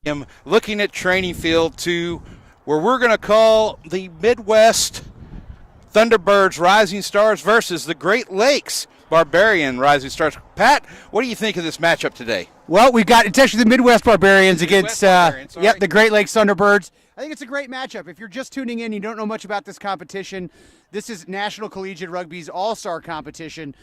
I'm looking at training field to where we're going to call the Midwest Thunderbirds Rising Stars versus the Great Lakes Barbarian Rising Stars. Pat, what do you think of this matchup today? Well, we've got it's actually the Midwest Barbarians against Barbarians, the Great Lakes Thunderbirds. I think it's a great matchup. If you're just tuning in, you don't know much about this competition. This is National Collegiate Rugby's all-star competition.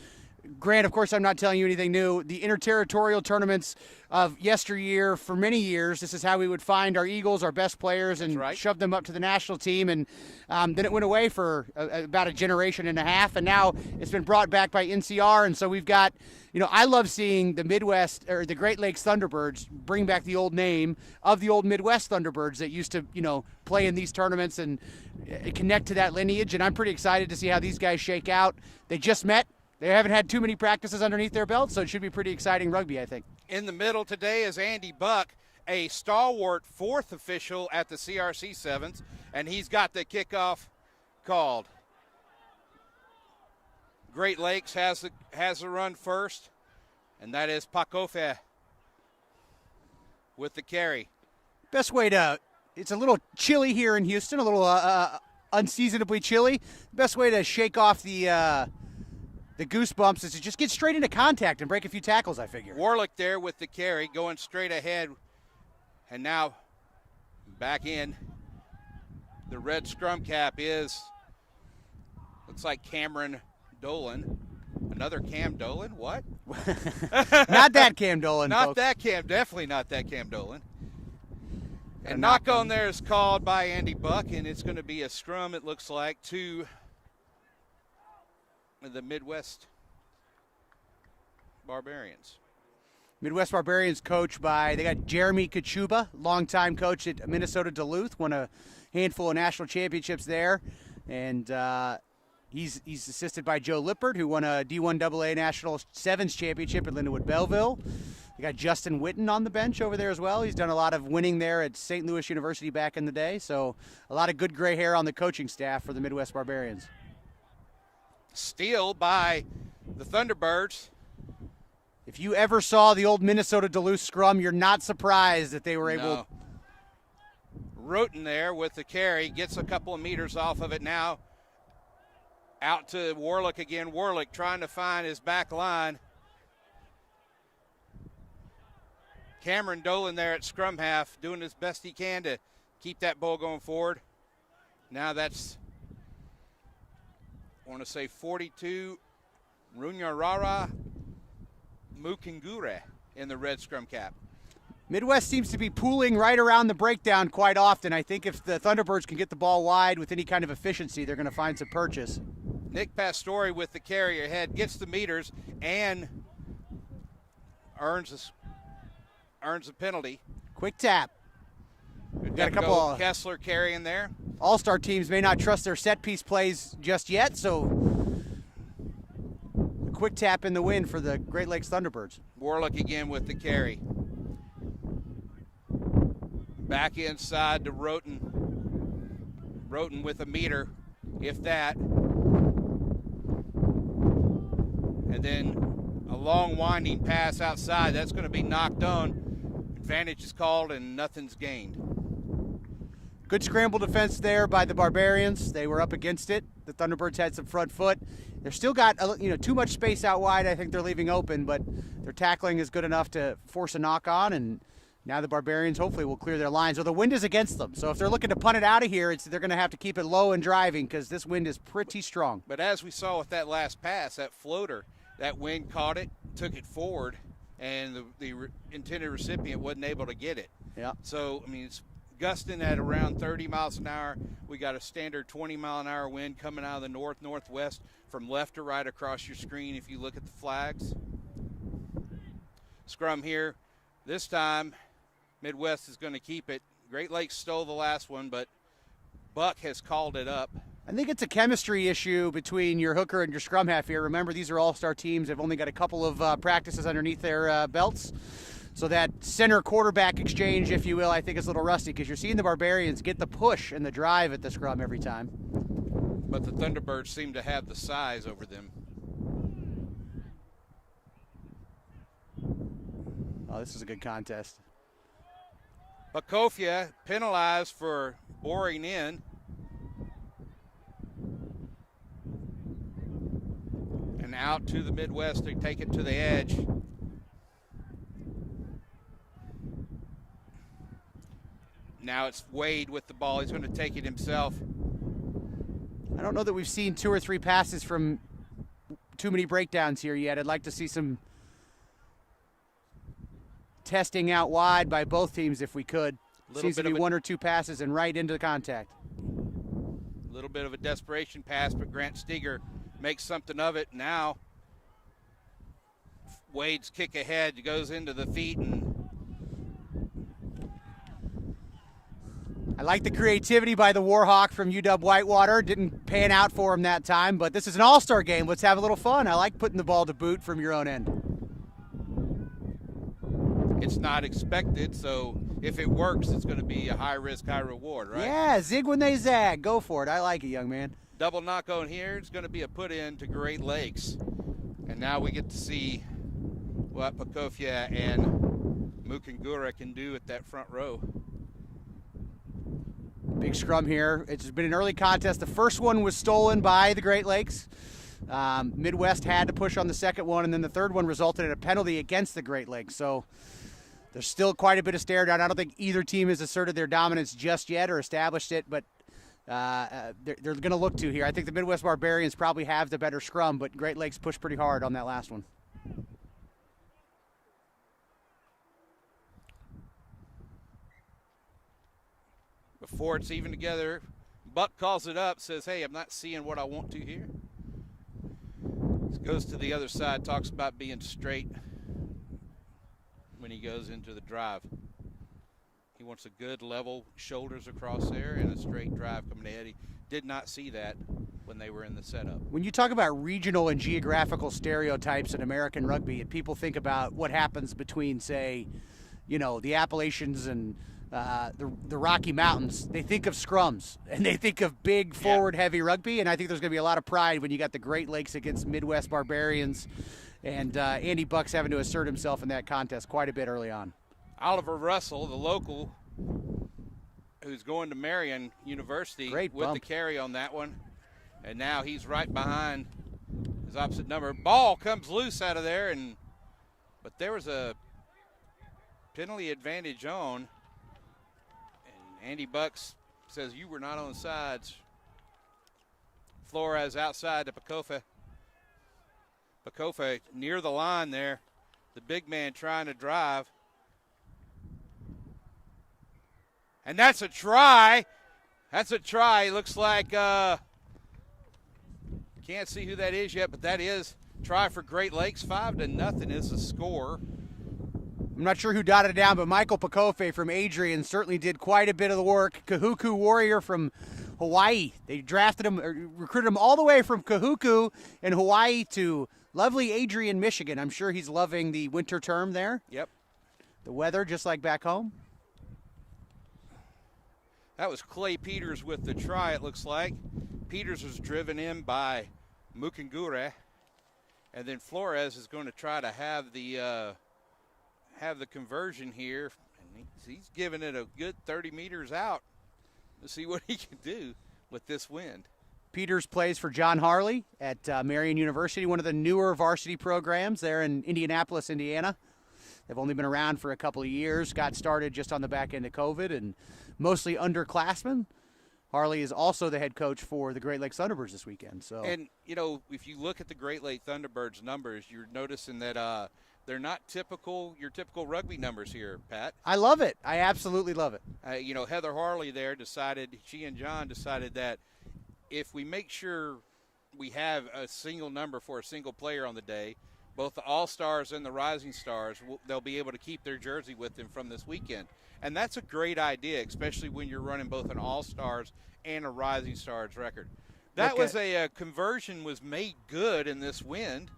Grant, of course, I'm not telling you anything new. The interterritorial tournaments of yesteryear, for many years, this is how we would find our Eagles, our best players, and shove them up to the national team. And then it went away for about a generation and a half, and now it's been brought back by NCR. And so we've got, I love seeing the Midwest or the Great Lakes Thunderbirds bring back the old name of the old Midwest Thunderbirds that used to, play in these tournaments and connect to that lineage. And I'm pretty excited to see how these guys shake out. They just met. They haven't had too many practices underneath their belt, so it should be pretty exciting rugby, I think. In the middle today is Andy Buck, a stalwart fourth official at the CRC Sevens, and he's got the kickoff called. Great Lakes has the run first, and that is Pakofe with the carry. Best way it's a little chilly here in Houston, a little unseasonably chilly. Best way to shake off the goosebumps is to just get straight into contact and break a few tackles, I figure. Warlick there with the carry, going straight ahead. And now back in. The red scrum cap looks like Cameron Dolan. Another Cam Dolan? What? Not that Cam Dolan, Not folks. that Cam. Definitely not that Cam Dolan. And knock on there is called by Andy Buck, and it's going to be a scrum, it looks like, to the Midwest Barbarians. Midwest Barbarians coached they got Jeremy Kachuba, longtime coach at Minnesota Duluth, won a handful of national championships there. And he's assisted by Joe Lippert, who won a D1AA National Sevens championship at Lindenwood Belleville. They got Justin Witten on the bench over there as well. He's done a lot of winning there at St. Louis University back in the day. So a lot of good gray hair on the coaching staff for the Midwest Barbarians. Steal by the Thunderbirds. If you ever saw the old Minnesota Duluth scrum, you're not surprised that they were able. Roten there with the carry, gets a couple of meters off of it now. Out to Warlick again. Warlick trying to find his back line. Cameron Dolan there at scrum half, doing his best he can to keep that ball going forward. Now that's, I want to say 42, Runyarara Mukingure in the red scrum cap. Midwest seems to be pooling right around the breakdown quite often. I think if the Thunderbirds can get the ball wide with any kind of efficiency, they're going to find some purchase. Nick Pastore with the carry ahead, gets the meters and earns a penalty. Quick tap. We've got a couple of Kessler carrying there. All-star teams may not trust their set-piece plays just yet, so a quick tap in the win for the Great Lakes Thunderbirds. Warlick again with the carry. Back inside to Roten. Roten with a meter, if that. And then a long winding pass outside. That's going to be knocked on. Advantage is called and nothing's gained. Good scramble defense there by the Barbarians. They were up against it. The Thunderbirds had some front foot. They've still got too much space out wide. I think they're leaving open, but their tackling is good enough to force a knock on, and now the Barbarians hopefully will clear their lines. Well, the wind is against them, so if they're looking to punt it out of here, they're going to have to keep it low and driving because this wind is pretty strong. But as we saw with that last pass, that floater, that wind caught it, took it forward, and the intended recipient wasn't able to get it. Yeah. So, it's gusting at around 30 miles an hour. We got a standard 20-mile-an-hour wind coming out of the north-northwest from left to right across your screen if you look at the flags. Scrum here. This time, Midwest is going to keep it. Great Lakes stole the last one, but Buck has called it up. I think it's a chemistry issue between your hooker and your scrum half here. Remember, these are all-star teams. They've only got a couple of practices underneath their belts. So that center quarterback exchange, if you will, I think is a little rusty because you're seeing the Barbarians get the push and the drive at the scrum every time. but the Thunderbirds seem to have the size over them. Oh, this is a good contest. Bakofia penalized for boring in. And out to the Midwest to take it to the edge. Now it's Wade with the ball. He's going to take it himself. I don't know that we've seen 2 or 3 passes from too many breakdowns here yet. I'd like to see some testing out wide by both teams if we could. Seems to be 1 or 2 passes and right into the contact. A little bit of a desperation pass, but Grant Steger makes something of it. Now Wade's kick ahead goes into the feet, and I like the creativity by the Warhawk from UW Whitewater. Didn't pan out for him that time, but this is an all-star game. Let's have a little fun. I like putting the ball to boot from your own end. it's not expected, so if it works, it's going to be a high risk, high reward, right? Yeah, zig when they zag. Go for it. I like it, young man. Double knock on here. It's going to be a put in to Great Lakes. And now we get to see what Bakofia and Mukungura can do at that front row. Big scrum here. It's been an early contest. The first one was stolen by the Great Lakes. Midwest had to push on the second one, and then the third one resulted in a penalty against the Great Lakes. So there's still quite a bit of stare down. I don't think either team has asserted their dominance just yet or established it, but they're going to look to here. I think the Midwest Barbarians probably have the better scrum, but Great Lakes pushed pretty hard on that last one. Before it's even together, Buck calls it up, says, hey, I'm not seeing what I want to here. Goes to the other side, talks about being straight when he goes into the drive. He wants a good level shoulders across there and a straight drive coming ahead. He did not see that when they were in the setup. When you talk about regional and geographical stereotypes in American rugby, and people think about what happens between, say, you know, the Appalachians and the Rocky Mountains, they think of scrums and they think of big forward heavy rugby, and I think there's going to be a lot of pride when you got the Great Lakes against Midwest Barbarians, and Andy Buck's having to assert himself in that contest quite a bit early on. Oliver Russell, the local who's going to Marion University, with the carry on that one, and now he's right behind his opposite number. Ball comes loose out of there, but there was a penalty advantage on. Andy Bucks says you were not on the sides. Flores outside to Bakofa. Bakofa near the line there. The big man trying to drive. And that's a try. That's a try. It looks like, can't see who that is yet, but that is try for Great Lakes. 5-0 is the score. I'm not sure who dotted it down, but Michael Pakofe from Adrian certainly did quite a bit of the work. Kahuku Warrior from Hawaii. They drafted him, recruited him all the way from Kahuku in Hawaii to lovely Adrian, Michigan. I'm sure he's loving the winter term there. Yep. The weather, just like back home. That was Clay Peters with the try, it looks like. Peters was driven in by Mukungura. And then Flores is going to try to have the conversion here, and he's giving it a good 30 meters out to see what he can do with this wind. Peters plays for John Harley at Marion University, one of the newer varsity programs there in Indianapolis, Indiana. They've only been around for a couple of years, got started just on the back end of COVID, and mostly underclassmen. Harley is also the head coach for the Great Lakes Thunderbirds this weekend. So, and, you know, if you look at the Great Lakes Thunderbirds numbers, you're noticing that they're not your typical rugby numbers here, Pat. I love it. I absolutely love it. You know, Heather Harley there she and John decided that if we make sure we have a single number for a single player on the day, both the All-Stars and the Rising Stars, they'll be able to keep their jersey with them from this weekend. And that's a great idea, especially when you're running both an All-Stars and a Rising Stars record. That was a conversion was made good in this wind.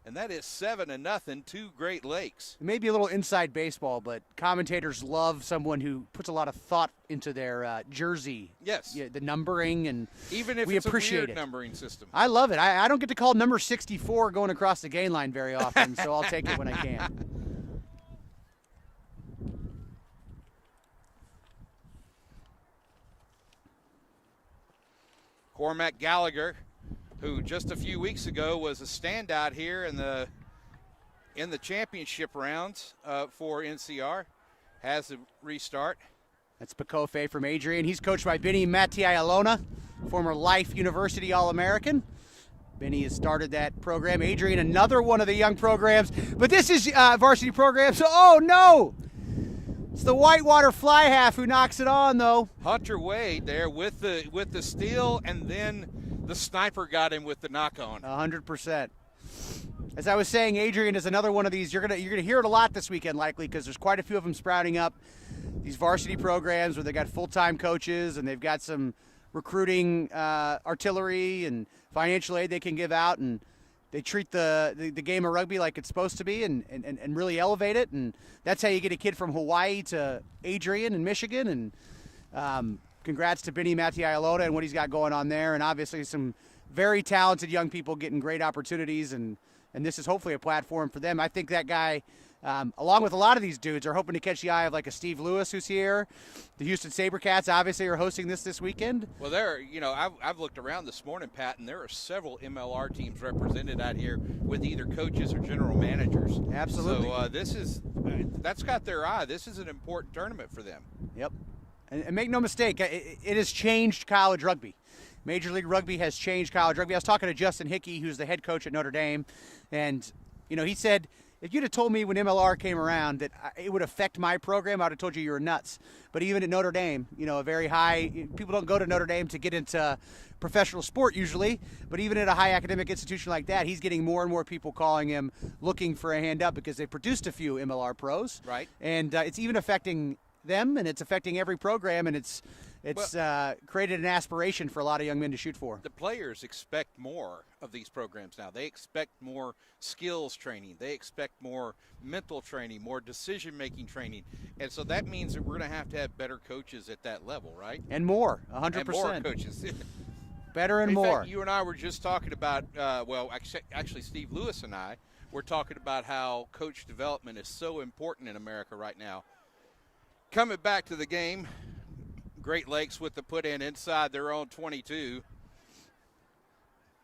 and that is 7-0 to Great Lakes. It may be a little inside baseball, but commentators love someone who puts a lot of thought into their jersey. Yes. Yeah, the numbering, and even if we it's appreciate a weird it. numbering system. I love it. I don't get to call number 64 going across the gain line very often, so I'll take it when I can. Cormac Gallagher, who just a few weeks ago was a standout here in the championship rounds for NCR, has a restart. That's Bakofe from Adrian. He's coached by Benny Matialona, former Life University All-American. Benny has started that program. Adrian, another one of the young programs. But this is varsity program, so oh no! It's the Whitewater Fly Half who knocks it on, though. Hunter Wade there with the steal, and then the sniper got him with the knock-on. 100%. As I was saying, Adrian is another one of these. You're gonna hear it a lot this weekend, likely, because there's quite a few of them sprouting up. These varsity programs where they got full-time coaches and they've got some recruiting artillery and financial aid they can give out, and they treat the game of rugby like it's supposed to be and really elevate it. And that's how you get a kid from Hawaii to Adrian in Michigan. And congrats to Benny Matialona and what he's got going on there. And obviously some very talented young people getting great opportunities. And this is hopefully a platform for them. I think that guy, along with a lot of these dudes, are hoping to catch the eye of like a Steve Lewis who's here. The Houston SaberCats obviously are hosting this weekend. Well, I've looked around this morning, Pat, and there are several MLR teams represented out here with either coaches or general managers. Absolutely. So that's got their eye. This is an important tournament for them. Yep. And make no mistake, it has changed college rugby. Major League Rugby has changed college rugby. I was talking to Justin Hickey, who's the head coach at Notre Dame, and he said, if you'd have told me when MLR came around that it would affect my program, I would have told you were nuts. But even at Notre Dame, a very high – people don't go to Notre Dame to get into professional sport usually, but even at a high academic institution like that, he's getting more and more people calling him, looking for a hand up because they produced a few MLR pros. Right. And it's even affecting them, and it's affecting every program, and it's created an aspiration for a lot of young men to shoot for. The players expect more of these programs now. They expect more skills training. They expect more mental training, more decision-making training. And so that means that we're going to have better coaches at that level, right? And more, 100%. And more coaches. Better and In more. fact, you and I were just talking about, actually Steve Lewis and I were talking about how coach development is so important in America right now. Coming back to the game, Great Lakes with the put-in inside their own 22.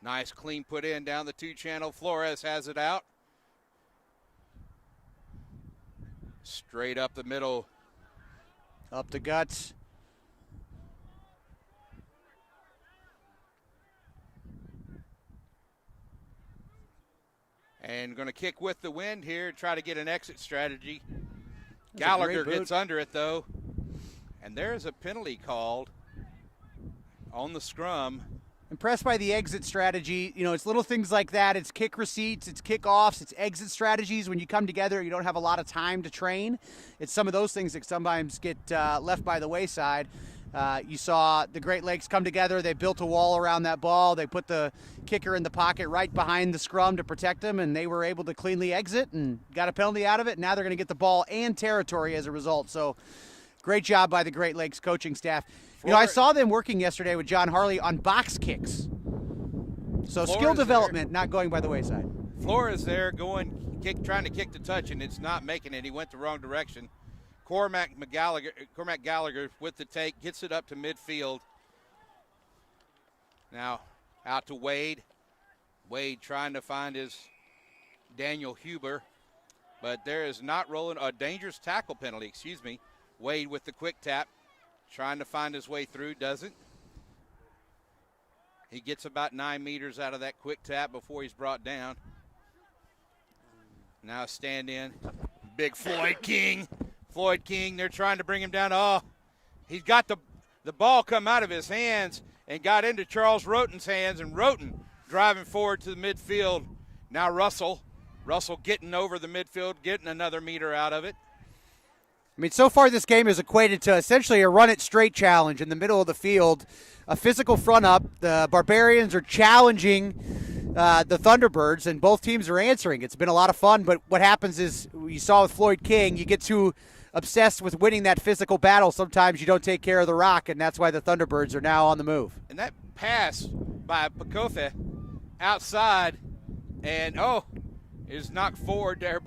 Nice clean put-in down the two-channel. Flores has it out. Straight up the middle. Up the guts. And going to kick with the wind here and try to get an exit strategy. Gallagher gets under it, though. And there's a penalty called on the scrum. Impressed by the exit strategy. It's little things like that. It's kick receipts, it's kickoffs, it's exit strategies. When you come together, you don't have a lot of time to train. It's some of those things that sometimes get left by the wayside. You saw the Great Lakes come together. They built a wall around that ball. They put the kicker in the pocket right behind the scrum to protect him, and they were able to cleanly exit and got a penalty out of it. Now they're going to get the ball and territory as a result. So great job by the Great Lakes coaching staff. I saw them working yesterday with John Harley on box kicks. So skill development not going by the wayside. Flores there trying to kick the touch, and it's not making it. He went the wrong direction. Cormac Gallagher with the take, gets it up to midfield. Now out to Wade. Wade trying to find his Daniel Huber, but there is not rolling a dangerous tackle penalty, Wade with the quick tap, trying to find his way through, doesn't. He gets about 9 meters out of that quick tap before he's brought down. Now stand in. Big Floyd King. Floyd King, they're trying to bring him down. Oh, he's got the ball come out of his hands and got into Charles Roten's hands, and Roten driving forward to the midfield. Now Russell getting over the midfield, getting another meter out of it. So far this game is equated to essentially a run-it-straight challenge in the middle of the field. A physical front-up. The Barbarians are challenging the Thunderbirds, and both teams are answering. It's been a lot of fun, but what happens is, you saw with Floyd King, you get too obsessed with winning that physical battle. Sometimes you don't take care of the rock, and that's why the Thunderbirds are now on the move. And that pass by Pakofe outside, and is knocked forward there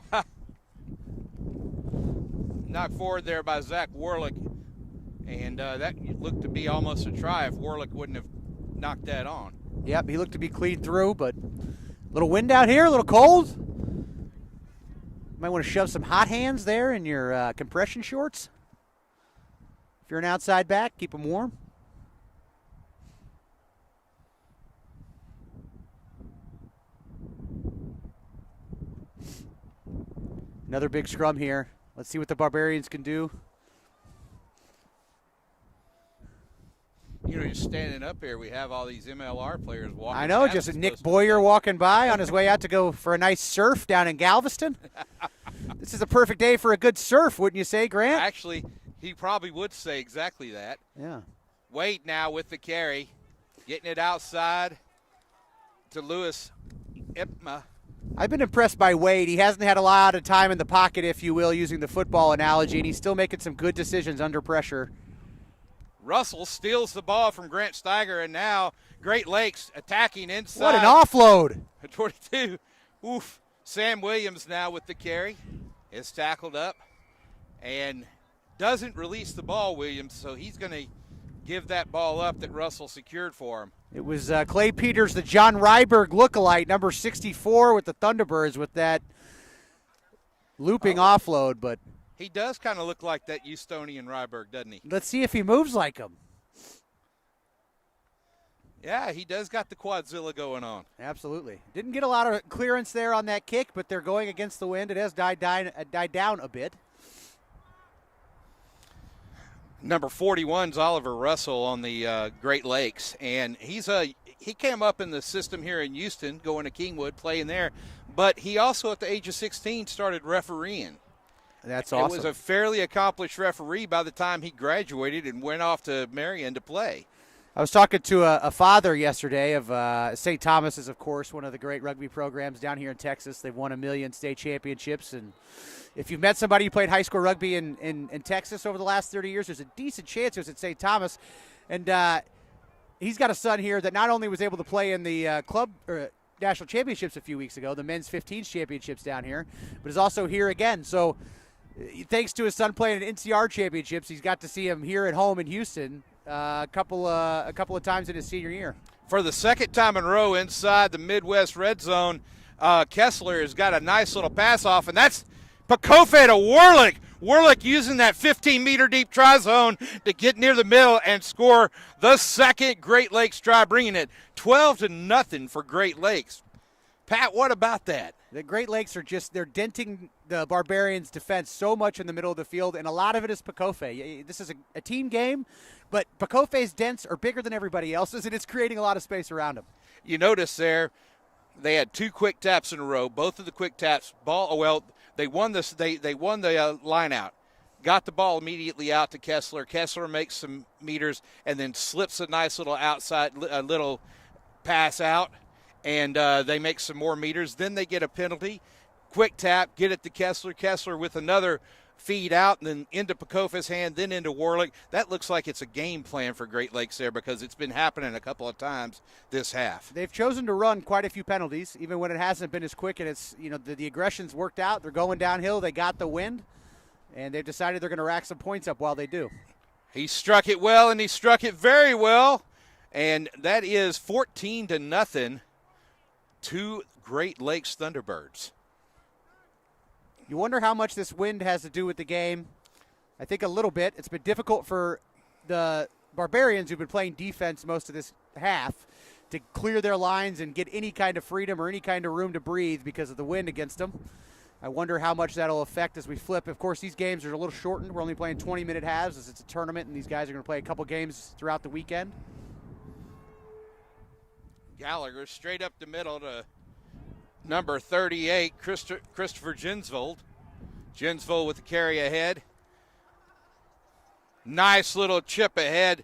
by Zach Warlick, and that looked to be almost a try if Warlick wouldn't have knocked that on. Yep, he looked to be clean through, but a little wind out here, a little cold. Might want to shove some hot hands there in your compression shorts. If you're an outside back, keep them warm. Another big scrum here. Let's see what the Barbarians can do. You know, just standing up here, we have all these MLR players walking. I know, just Nick Boyer walking by on his way out to go for a nice surf down in Galveston. This is a perfect day for a good surf, wouldn't you say, Grant? Actually, he probably would say exactly that. Yeah. Wade now with the carry, getting it outside to Lewis Ipma. I've been impressed by Wade. He hasn't had a lot of time in the pocket, if you will, using the football analogy, and he's still making some good decisions under pressure. Russell steals the ball from Grant Steiger, and now Great Lakes attacking inside. What an offload. 22. Oof. Sam Williams now with the carry. Is tackled up and doesn't release the ball, Williams, so he's going to give that ball up that Russell secured for him. It was Clay Peters, the John Ryberg lookalike, number 64 with the Thunderbirds, with that looping offload, but he does kind of look like that Houstonian Ryberg, doesn't he? Let's see if he moves like him. Yeah, he does got the quadzilla going on. Absolutely. Didn't get a lot of clearance there on that kick, but they're going against the wind. It has died down a bit. Number 41's Oliver Russell on the Great Lakes, and he came up in the system here in Houston, going to Kingwood, playing there, but he also at the age of 16 started refereeing. That's awesome. It was a fairly accomplished referee by the time he graduated and went off to Marion to play. I was talking to a father yesterday of St. Thomas is, of course, one of the great rugby programs down here in Texas. They've won 1 million state championships. And if you've met somebody who played high school rugby in Texas over the last 30 years, there's a decent chance it was at St. Thomas. And he's got a son here that not only was able to play in the club or national championships a few weeks ago, the men's 15s championships down here, but is also here again. So thanks to his son playing in NCR championships, he's got to see him here at home in Houston a couple of times in his senior year. For the second time in a row inside the Midwest red zone, Kessler has got a nice little pass off, and that's Pakofe to Warlick. Warlick using that 15-meter deep try zone to get near the middle and score the second Great Lakes try, bringing it 12-0 for Great Lakes. Pat, what about that? The Great Lakes are they're denting the Barbarians' defense so much in the middle of the field, and a lot of it is Pakofe. This is a team game, but Pakofe's dents are bigger than everybody else's, and it's creating a lot of space around him. You notice there, they had 2 quick taps in a row. Both of the quick taps, they won this. They won the line out. Got the ball immediately out to Kessler. Kessler makes some meters and then slips a nice little outside, little pass out. And they make some more meters. Then they get a penalty. Quick tap, get it to Kessler. Kessler with another feed out, and then into Pakofe's hand, then into Warlick. That looks like it's a game plan for Great Lakes there because it's been happening a couple of times this half. They've chosen to run quite a few penalties, even when it hasn't been as quick, and it's the aggression's worked out. They're going downhill. They got the wind, and they've decided they're going to rack some points up while they do. He struck it well, and he struck it very well, and that is 14-0. 2 Great Lakes Thunderbirds. You wonder how much this wind has to do with the game. I think a little bit. It's been difficult for the Barbarians, who've been playing defense most of this half, to clear their lines and get any kind of freedom or any kind of room to breathe because of the wind against them. I wonder how much that'll affect as we flip. Of course, these games are a little shortened. We're only playing 20-minute halves as it's a tournament, and these guys are going to play a couple games throughout the weekend. Gallagher straight up the middle to number 38, Christopher Ginsvold. Ginsvold with the carry ahead. Nice little chip ahead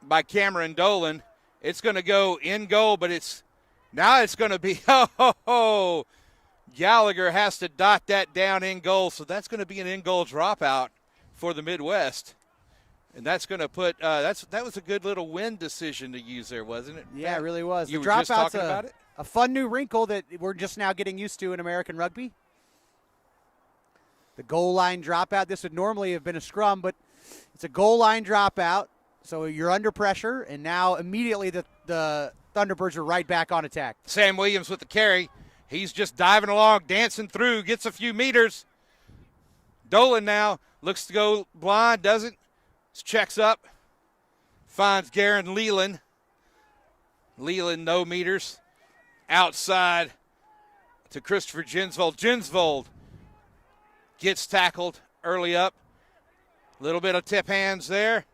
by Cameron Dolan. It's going to go in goal, but it's Now it's going to be, Gallagher has to dot that down in goal, so that's going to be an in-goal dropout for the Midwest. And that's going to put that was a good little win decision to use there, wasn't it? Yeah, it really was. You the were just dropout's talking about it? A fun new wrinkle that we're just now getting used to in American rugby. The goal line dropout. This would normally have been a scrum, but it's a goal line dropout. So you're under pressure, and now immediately the Thunderbirds are right back on attack. Sam Williams with the carry. He's just diving along, dancing through, gets a few meters. Dolan now looks to go blind, doesn't. Checks up, finds Garen Leland. Leland, no meters. Outside to Christopher Ginsvold. Ginsvold gets tackled early up. A little bit of tip hands there.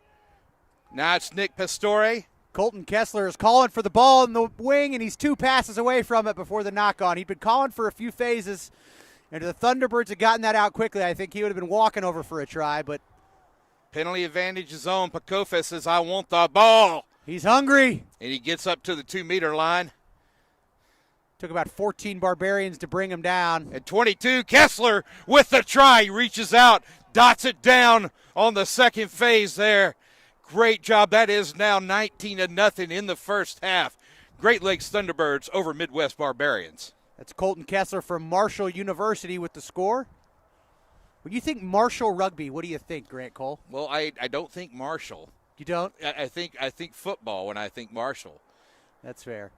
Now it's Nick Pastore. Colton Kessler is calling for the ball in the wing, and he's 2 passes away from it before the knock-on. He'd been calling for a few phases, and if the Thunderbirds had gotten that out quickly, I think he would have been walking over for a try, but penalty advantage is on. Pakofa says, I want the ball. He's hungry. And he gets up to the 2-meter line. Took about 14 Barbarians to bring him down. At 22, Kessler with the try. He reaches out, dots it down on the second phase there. Great job. That is now 19-0 in the first half. Great Lakes Thunderbirds over Midwest Barbarians. That's Colton Kessler from Marshall University with the score. When you think Marshall rugby, what do you think, Grant Cole? Well, I don't think Marshall. You don't? I think football when I think Marshall. That's fair.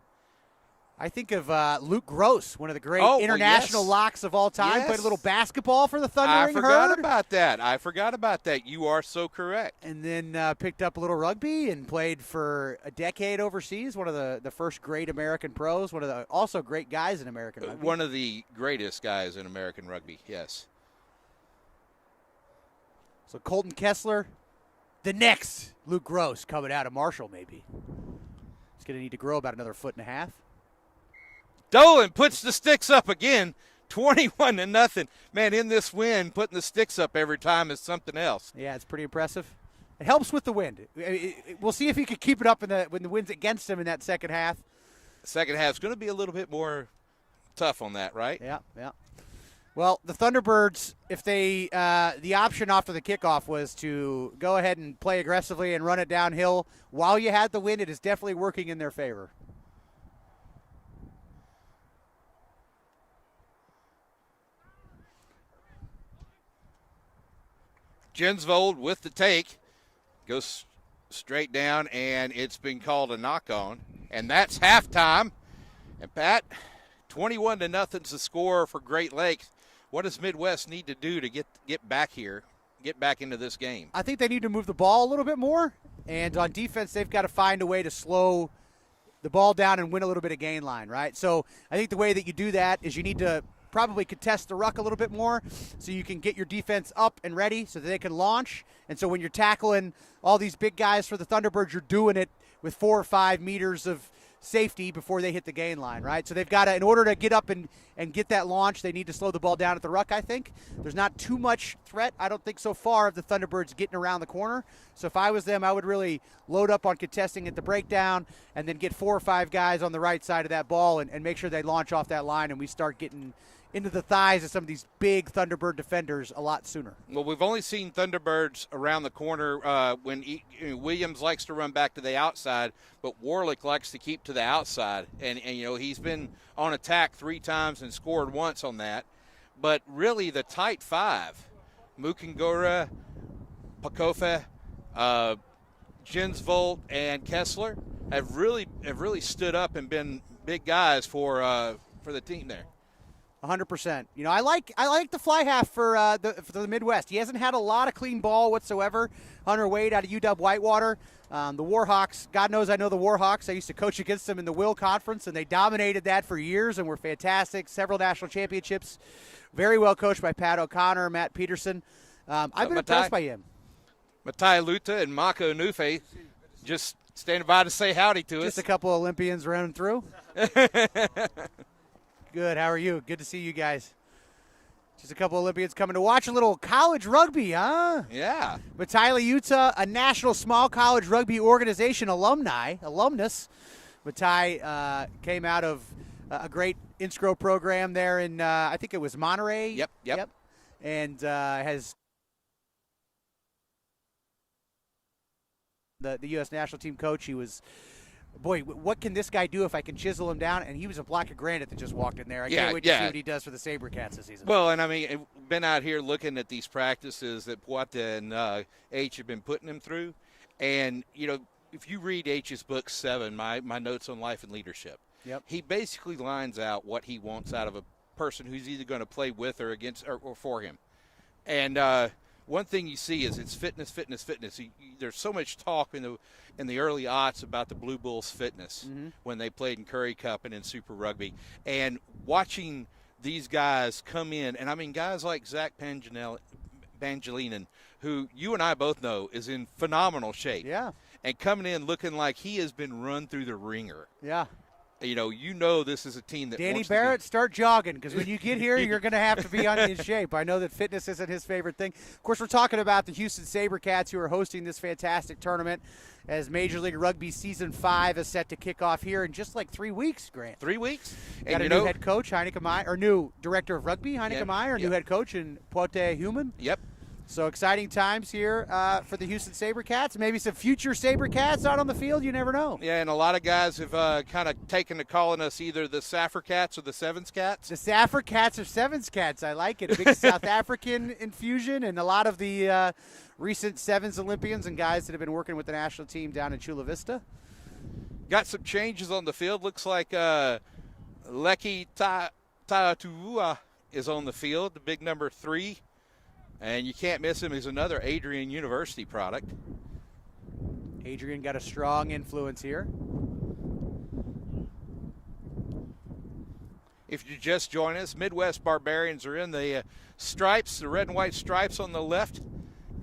I think of Luke Gross, one of the great international yes. locks of all time. Yes. Played a little basketball for the Thundering Herd. I forgot about that. You are so correct. And then picked up a little rugby and played for a decade overseas. One of the first great American pros. One of the also great guys in American rugby. One of the greatest guys in American rugby, yes. So Colton Kessler, the next Luke Gross coming out of Marshall maybe. He's going to need to grow about another 1.5 feet. Dolan puts the sticks up again, 21-0. Man, in this win, putting the sticks up every time is something else. Yeah, it's pretty impressive. It helps with the wind. We'll see if he could keep it up when the wind's against him in that second half. The second half is going to be a little bit more tough on that, right? Yeah. Well, the Thunderbirds, if they the option after the kickoff was to go ahead and play aggressively and run it downhill while you had the wind, it is definitely working in their favor. Jensvold with the take, goes straight down, and it's been called a knock-on. And that's halftime. And, Pat, 21-0's the score for Great Lakes. What does Midwest need to do to get back here, get back into this game? I think they need to move the ball a little bit more. And on defense, they've got to find a way to slow the ball down and win a little bit of gain line, right? So I think the way that you do that is you need to probably contest the ruck a little bit more so you can get your defense up and ready so that they can launch. And so when you're tackling all these big guys for the Thunderbirds, you're doing it with 4 or 5 meters of safety before they hit the gain line, right? So they've got to, in order to get up and get that launch, they need to slow the ball down at the ruck, I think. There's not too much threat, I don't think, so far of the Thunderbirds getting around the corner. So if I was them, I would really load up on contesting at the breakdown and then get 4 or 5 guys on the right side of that ball and make sure they launch off that line and we start getting into the thighs of some of these big Thunderbird defenders a lot sooner. Well, we've only seen Thunderbirds around the corner when Williams likes to run back to the outside, but Warlick likes to keep to the outside. And he's been on attack 3 times and scored once on that. But really the tight 5, Mukungura, Pakofa, Jensvold, and Kessler have really stood up and been big guys for the team there. 100%. I like the fly half for the Midwest. He hasn't had a lot of clean ball whatsoever. Hunter Wade out of UW Whitewater. The Warhawks, God knows I know the Warhawks. I used to coach against them in the Will Conference, and they dominated that for years and were fantastic. Several national championships. Very well coached by Pat O'Connor, Matt Peterson. I've been impressed by him. Matai Luta and Mako Nufe just standing by to say howdy to us. Just a couple Olympians running through. Good. How are you? Good to see you guys. Just a couple Olympians coming to watch a little college rugby, huh? Yeah. Matai Utah, a national small college rugby organization alumnus. Matai came out of a great Innscro program there in, I think it was Monterey. Yep. And has the U.S. national team coach. He was, boy, what can this guy do if I can chisel him down? And he was a block of granite that just walked in there. I can't wait to see what he does for the SaberCats this season. Well, and I mean, been out here looking at these practices that Puata and H have been putting him through. And, you know, if you read H's book 7, my notes on life and leadership, he basically lines out what he wants out of a person who's either going to play with or against or for him. And one thing you see is it's fitness. There's so much talk in the early aughts about the Blue Bulls' fitness when they played in Curry Cup and in Super Rugby. And watching these guys come in, and I mean guys like Zach Bangelinen, who you and I both know is in phenomenal shape. Yeah. And coming in looking like he has been run through the ringer. Yeah. You know this is a team that Danny wants Barrett, start jogging, because when you get here, you're going to have to be in shape. I know that fitness isn't his favorite thing. Of course, we're talking about the Houston SaberCats, who are hosting this fantastic tournament as Major League Rugby Season 5 is set to kick off here in just like 3 weeks, Grant. 3 weeks? Got a new head coach, Heineke Meyer, or new director of rugby, Heineke Meyer, new head coach in Pote Human. Yep. So exciting times here for the Houston SaberCats. Maybe some future SaberCats out on the field. You never know. Yeah, and a lot of guys have kind of taken to calling us either the Saffir Cats or the Sevens Cats. The Saffir Cats or Sevens Cats. I like it. A big South African infusion, and a lot of the recent Sevens Olympians and guys that have been working with the national team down in Chula Vista. Got some changes on the field. Looks like Leki Taatuua is on the field, the big number 3. And you can't miss him. He's another Adrian University product. Adrian got a strong influence here. If you just join us, Midwest Barbarians are in the stripes, the red and white stripes on the left,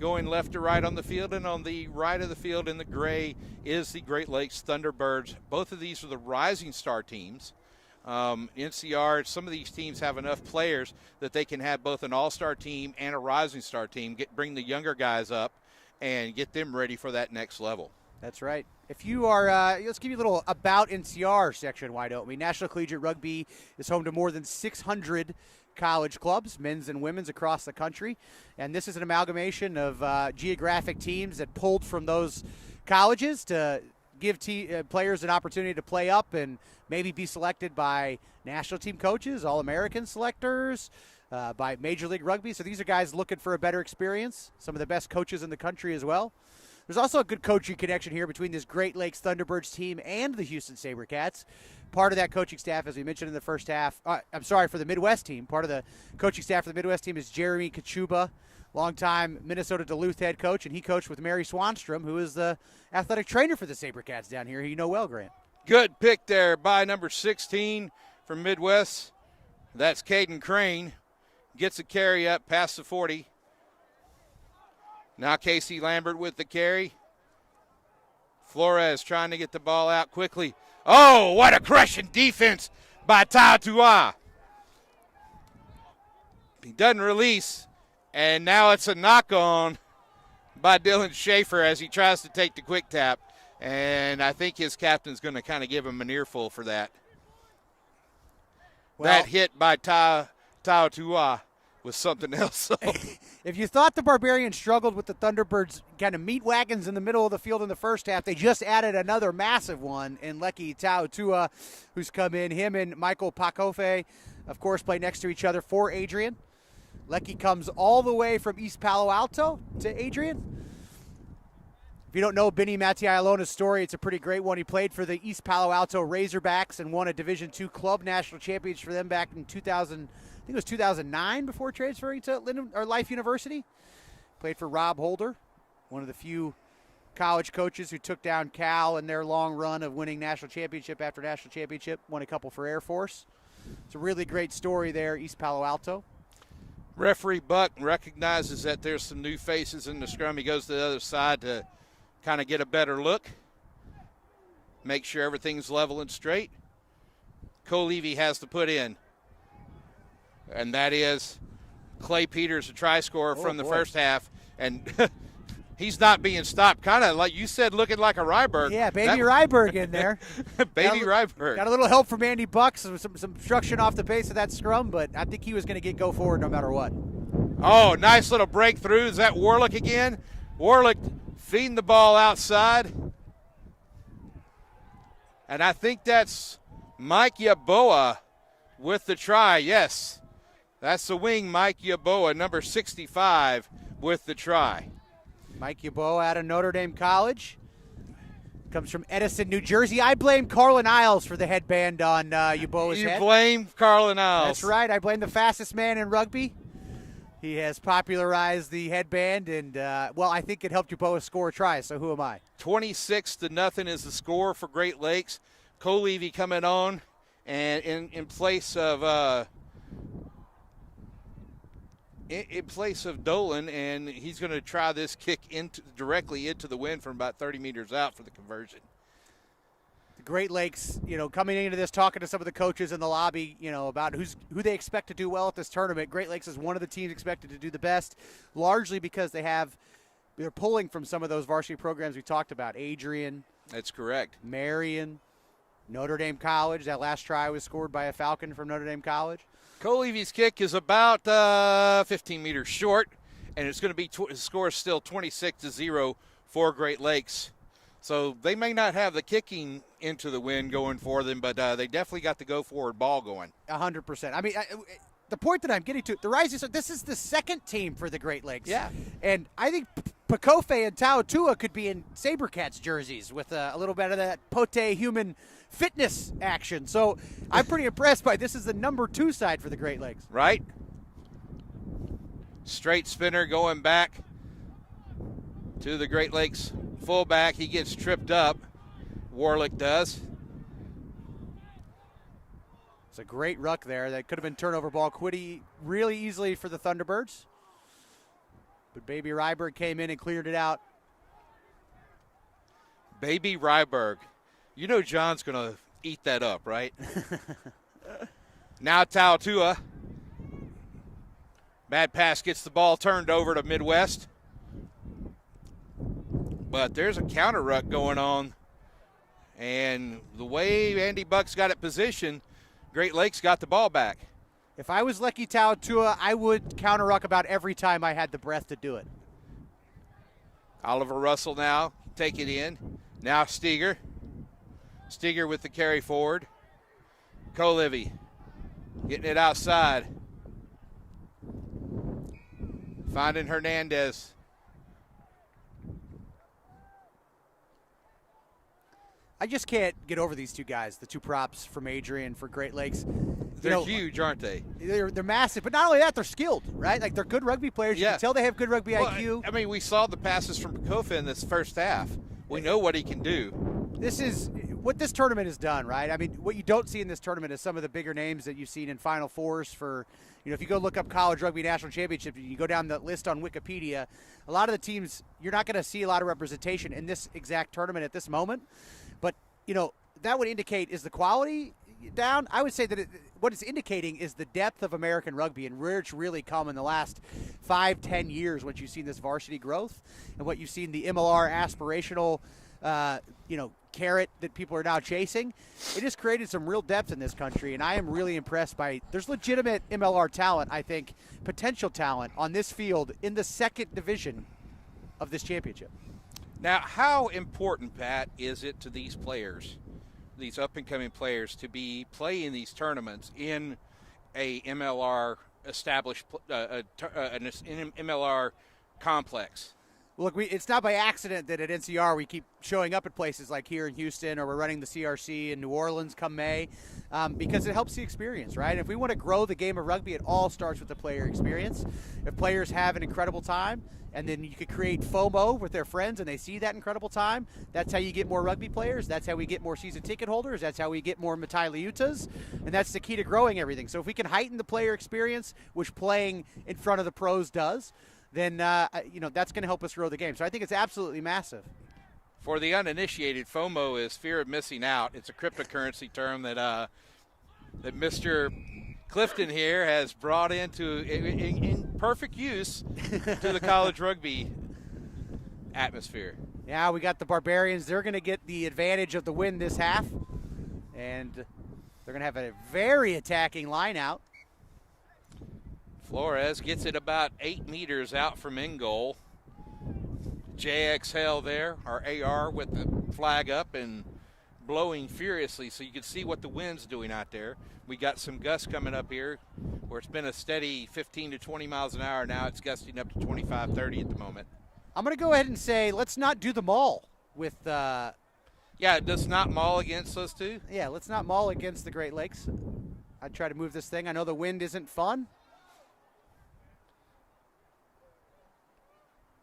going left to right on the field. And on the right of the field in the gray is the Great Lakes Thunderbirds. Both of these are the Rising Star teams. NCR, some of these teams have enough players that they can have both an all-star team and a rising star team, bring the younger guys up and get them ready for that next level. That's right. If you are, let's give you a little about NCR section, why don't we? National Collegiate Rugby is home to more than 600 college clubs, men's and women's, across the country. And this is an amalgamation of geographic teams that pulled from those colleges to give players an opportunity to play up and maybe be selected by national team coaches, All-American selectors, by Major League Rugby. So these are guys looking for a better experience, some of the best coaches in the country as well. There's also a good coaching connection here between this Great Lakes Thunderbirds team and the Houston SaberCats. Part of that coaching staff, as we mentioned in the first half, for the Midwest team, part of the coaching staff for the Midwest team is Jeremy Kachuba, longtime Minnesota Duluth head coach, and he coached with Mary Swanstrom, who is the athletic trainer for the SaberCats down here, who you know well, Grant. Good pick there by number 16 from Midwest. That's Caden Crane. Gets a carry up past the 40. Now Casey Lambert with the carry. Flores trying to get the ball out quickly. Oh, what a crushing defense by Tatua. He doesn't release, and now it's a knock-on by Dylan Schaefer as he tries to take the quick tap. And I think his captain's going to kind of give him an earful for that. Well, that hit by Tatua was something else. If you thought the Barbarians struggled with the Thunderbirds kind of meat wagons in the middle of the field in the first half, they just added another massive one in Leki Taautua, who's come in. Him and Michael Pakofe, of course, play next to each other for Adrian. Leki comes all the way from East Palo Alto to Adrian. If you don't know Benny Mattialona's story, it's a pretty great one. He played for the East Palo Alto Razorbacks and won a Division II club national championship for them back in 2009 before transferring to Life University. Played for Rob Holder, one of the few college coaches who took down Cal in their long run of winning national championship after national championship, won a couple for Air Force. It's a really great story there, East Palo Alto. Referee Buck recognizes that there's some new faces in the scrum. He goes to the other side to kind of get a better look, make sure everything's level and straight. Cole Levy has to put in, and that is Clay Peters, a try scorer from the first half, and he's not being stopped. Kind of like you said, looking like a Ryberg. Yeah, baby Ryberg in there. Baby Ryberg. Got a little help from Andy Bucks, some obstruction off the base of that scrum, but I think he was going to go forward no matter what. Oh, nice little breakthrough. Is that Warlick again? Warlick feeding the ball outside. And I think that's Mike Yaboa with the try. Yes, that's the wing, Mike Yaboa, number 65, with the try. Mike Yaboa out of Notre Dame College. Comes from Edison, New Jersey. I blame Carlin Isles for the headband on Yaboa's head. You blame Carlin Isles. That's right. I blame the fastest man in rugby. He has popularized the headband, and, I think it helped Yaboa score a try, so who am I? 26-0 is the score for Great Lakes. Cole Levy coming on, and in place of Dolan, and he's going to try this kick directly into the wind from about 30 meters out for the conversion. The Great Lakes, coming into this, talking to some of the coaches in the lobby, about who they expect to do well at this tournament. Great Lakes is one of the teams expected to do the best, largely because they're pulling from some of those varsity programs we talked about. Adrian. That's correct. Marion, Notre Dame College. That last try was scored by a Falcon from Notre Dame College. Cole Levy's kick is about 15 meters short, and it's going to be the score is still 26-0 for Great Lakes. So they may not have the kicking into the wind going for them, but they definitely got the go-forward ball going. 100%. I mean, the point that I'm getting to, the Rising Stars, this is the second team for the Great Lakes. Yeah. And I think Pakofe and Tautua could be in Sabercats jerseys with a little bit of that Pote human fitness action. So I'm pretty impressed by this is the number 2 side for the Great Lakes. Right. Straight spinner going back to the Great Lakes fullback. He gets tripped up. Warlick does. It's a great ruck there. That could have been turnover ball quitty really easily for the Thunderbirds. But Baby Ryberg came in and cleared it out. Baby Ryberg. You know John's going to eat that up, right? Now Tautua. Bad pass gets the ball turned over to Midwest. But there's a counter ruck going on. And the way Andy Bucks got it positioned, Great Lakes got the ball back. If I was Lecky Tautua, I would counter ruck about every time I had the breath to do it. Oliver Russell now take it in. Now Steger. Steger with the carry forward. Colivy getting it outside. Finding Hernandez. I just can't get over these two guys, the two props from Adrian for Great Lakes. They're huge, aren't they? They're massive, but not only that, they're skilled, right? Like, they're good rugby players. You can tell they have good rugby IQ. I mean, we saw the passes from Kofa in this first half. We know what he can do. This is what this tournament has done, right? I mean, what you don't see in this tournament is some of the bigger names that you've seen in Final Fours for, if you go look up College Rugby National Championship, you go down the list on Wikipedia, a lot of the teams, you're not going to see a lot of representation in this exact tournament at this moment. But, that would indicate, is the quality down? I would say that what it's indicating is the depth of American rugby and where it's really come in the last 5-10 years once you've seen this varsity growth and what you've seen the MLR aspirational, carrot that people are now chasing. It has created some real depth in this country, and I am really impressed by – there's legitimate MLR talent, I think, potential talent on this field in the second division of this championship. Now, how important, Pat, is it to these players, these up-and-coming players, to be playing these tournaments in a MLR established an MLR complex? Look, it's not by accident that at NCR we keep showing up at places like here in Houston, or we're running the CRC in New Orleans come May, because it helps the experience, right? If we want to grow the game of rugby, it all starts with the player experience. If players have an incredible time, and then you could create FOMO with their friends and they see that incredible time, that's how you get more rugby players. That's how we get more season ticket holders. That's how we get more Matai Liutas. And that's the key to growing everything. So if we can heighten the player experience, which playing in front of the pros does, then that's going to help us grow the game. So I think it's absolutely massive. For the uninitiated, FOMO is fear of missing out. It's a cryptocurrency term that Mr. Clifton here has brought into in perfect use to the college rugby atmosphere. Yeah, we got the Barbarians. They're going to get the advantage of the win this half. And they're going to have a very attacking line out. Flores gets it about 8 meters out from in goal. JXL there, our AR with the flag up and blowing furiously, so you can see what the wind's doing out there. We got some gusts coming up here where it's been a steady 15 to 20 miles an hour. Now it's gusting up to 25, 30 at the moment. I'm going to go ahead and say let's not do the maul with Yeah, it does not maul against those two. Yeah, let's not maul against the Great Lakes. I'd try to move this thing. I know the wind isn't fun.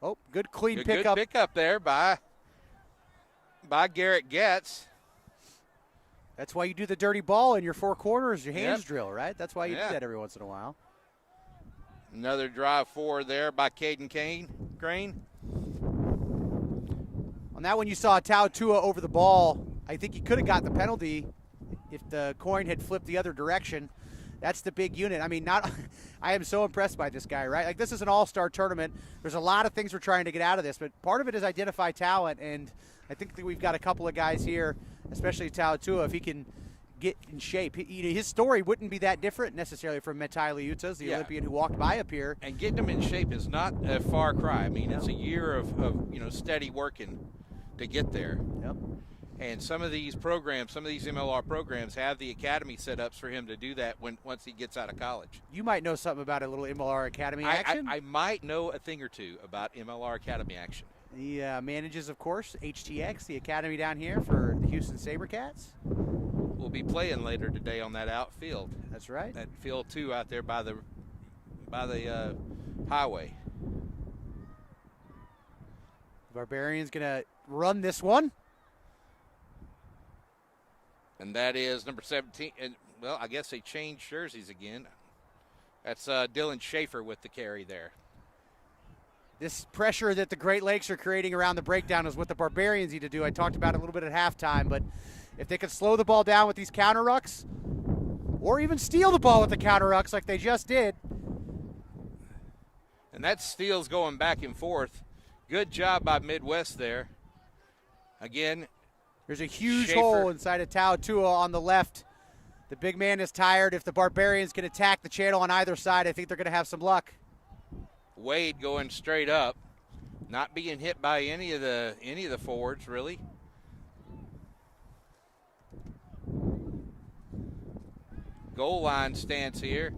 Oh, good clean pickup. Good pickup there by Garrett Getz. That's why you do the dirty ball in your four corners, your hands Yep. drill, right? That's why you do that every once in a while. Another drive forward there by Caden Crane. On that one, you saw Tau Tua over the ball. I think he could have got the penalty if the coin had flipped the other direction. That's the big unit. I mean, I am so impressed by this guy, right? Like, this is an all-star tournament. There's a lot of things we're trying to get out of this, but part of it is identify talent, and I think that we've got a couple of guys here, especially Tau Tua, if he can get in shape. His story wouldn't be that different necessarily from Metai Liutas, the Olympian who walked by up here. And getting him in shape is not a far cry. I mean, it's a year of steady working to get there. Yep. And some of these programs, some of these MLR programs have the academy setups for him to do that once he gets out of college. You might know something about a little MLR Academy action. I might know a thing or two about MLR Academy action. He manages, of course, HTX, the academy down here for the Houston SaberCats. We'll be playing later today on that outfield. That's right. That field 2 out there by the highway. Barbarian's going to run this one. And that is number 17. And, well, I guess they changed jerseys again. That's Dylan Schaefer with the carry there. This pressure that the Great Lakes are creating around the breakdown is what the Barbarians need to do. I talked about it a little bit at halftime, but if they could slow the ball down with these counter rucks, or even steal the ball with the counter rucks like they just did. And that steal's going back and forth. Good job by Midwest there. Again, there's a huge Schaefer. hole inside of Tau Tua on the left. The big man is tired. If the Barbarians can attack the channel on either side, I think they're going to have some luck. Wade going straight up, not being hit by any of the forwards really. Goal line stance here.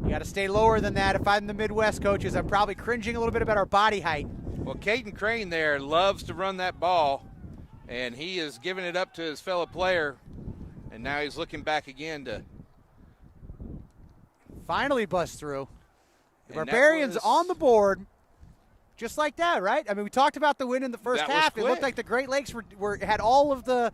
You got to stay lower than that. If I'm the Midwest coaches, I'm probably cringing a little bit about our body height. Well, Caden Crane there loves to run that ball, and he is giving it up to his fellow player, and now he's looking back again to finally bust through. The Barbarians on the board, just like that, right? I mean, we talked about the win in the first half. It looked like the Great Lakes had all of the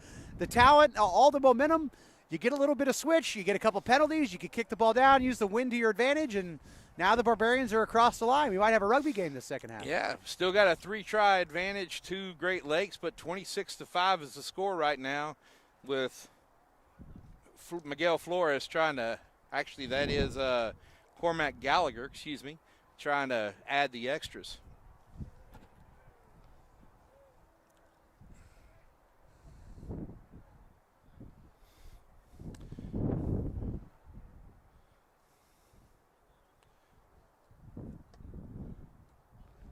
talent, all the momentum. You get a little bit of switch, you get a couple penalties, you can kick the ball down, use the wind to your advantage, and now the Barbarians are across the line. We might have a rugby game this second half. Yeah, still got a 3-try advantage to Great Lakes, but 26-5 is the score right now with Miguel Flores trying to, actually that is Cormac Gallagher, trying to add the extras.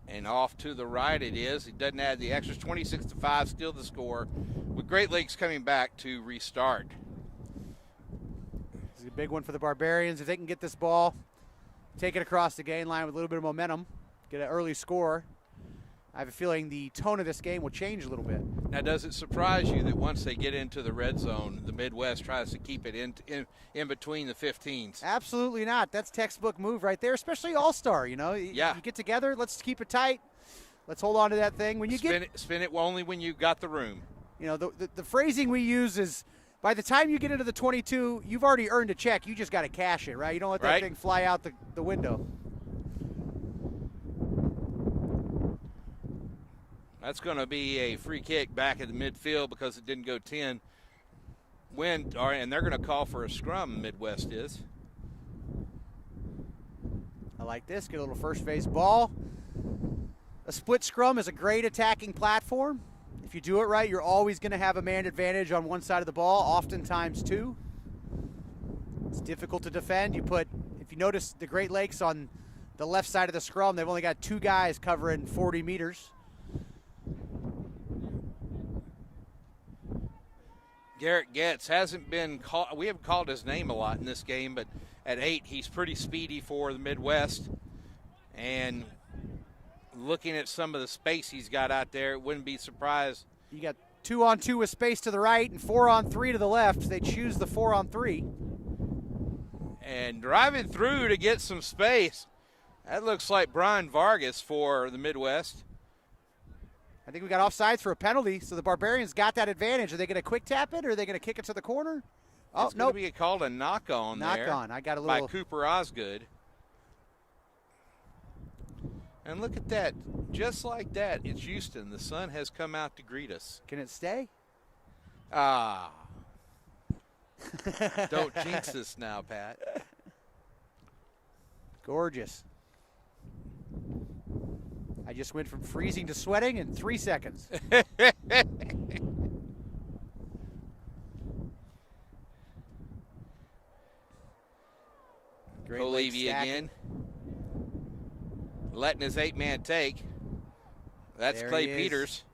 And off to the right it is. He doesn't add the extras. 26-5, still the score, with Great Lakes coming back to restart. This is a big one for the Barbarians. If they can get this ball, take it across the gain line with a little bit of momentum, get an early score, I have a feeling the tone of this game will change a little bit. Now, does it surprise you that once they get into the red zone, the Midwest tries to keep it in between the 15s? Absolutely not. That's textbook move right there, especially All-Star, you know. Yeah. You get together, let's keep it tight. Let's hold on to that thing. When you spin it only when you got the room. You know, the phrasing we use is, by the time you get into the 22, you've already earned a check. You just got to cash it, right? You don't let that thing fly out the window. That's going to be a free kick back at the midfield because it didn't go 10. And they're going to call for a scrum, Midwest is. I like this. Get a little first phase ball. A split scrum is a great attacking platform. If you do it right, you're always going to have a man advantage on one side of the ball, oftentimes two. It's difficult to defend. If you notice the Great Lakes on the left side of the scrum, they've only got 2 guys covering 40 meters. Garrett Getz hasn't been called. We haven't called his name a lot in this game, but at 8, he's pretty speedy for the Midwest. And looking at some of the space he's got out there, it wouldn't be surprised. You got 2-on-2 with space to the right and 4-on-3 to the left. They choose the 4-on-3. And driving through to get some space. That looks like Brian Vargas for the Midwest. I think we got offsides for a penalty, so the Barbarians got that advantage. Are they going to quick tap it, or are they going to kick it to the corner? Oh, it's going to be called a knock-on there. Knock-on. I got a by little. Cooper Osgood. And look at that. Just like that, it's Houston. The sun has come out to greet us. Can it stay? Ah. Don't jinx this now, Pat. Gorgeous. I just went from freezing to sweating in 3 seconds. Collegiate again. Letting his 8-man take. That's There Clay he is. Peters.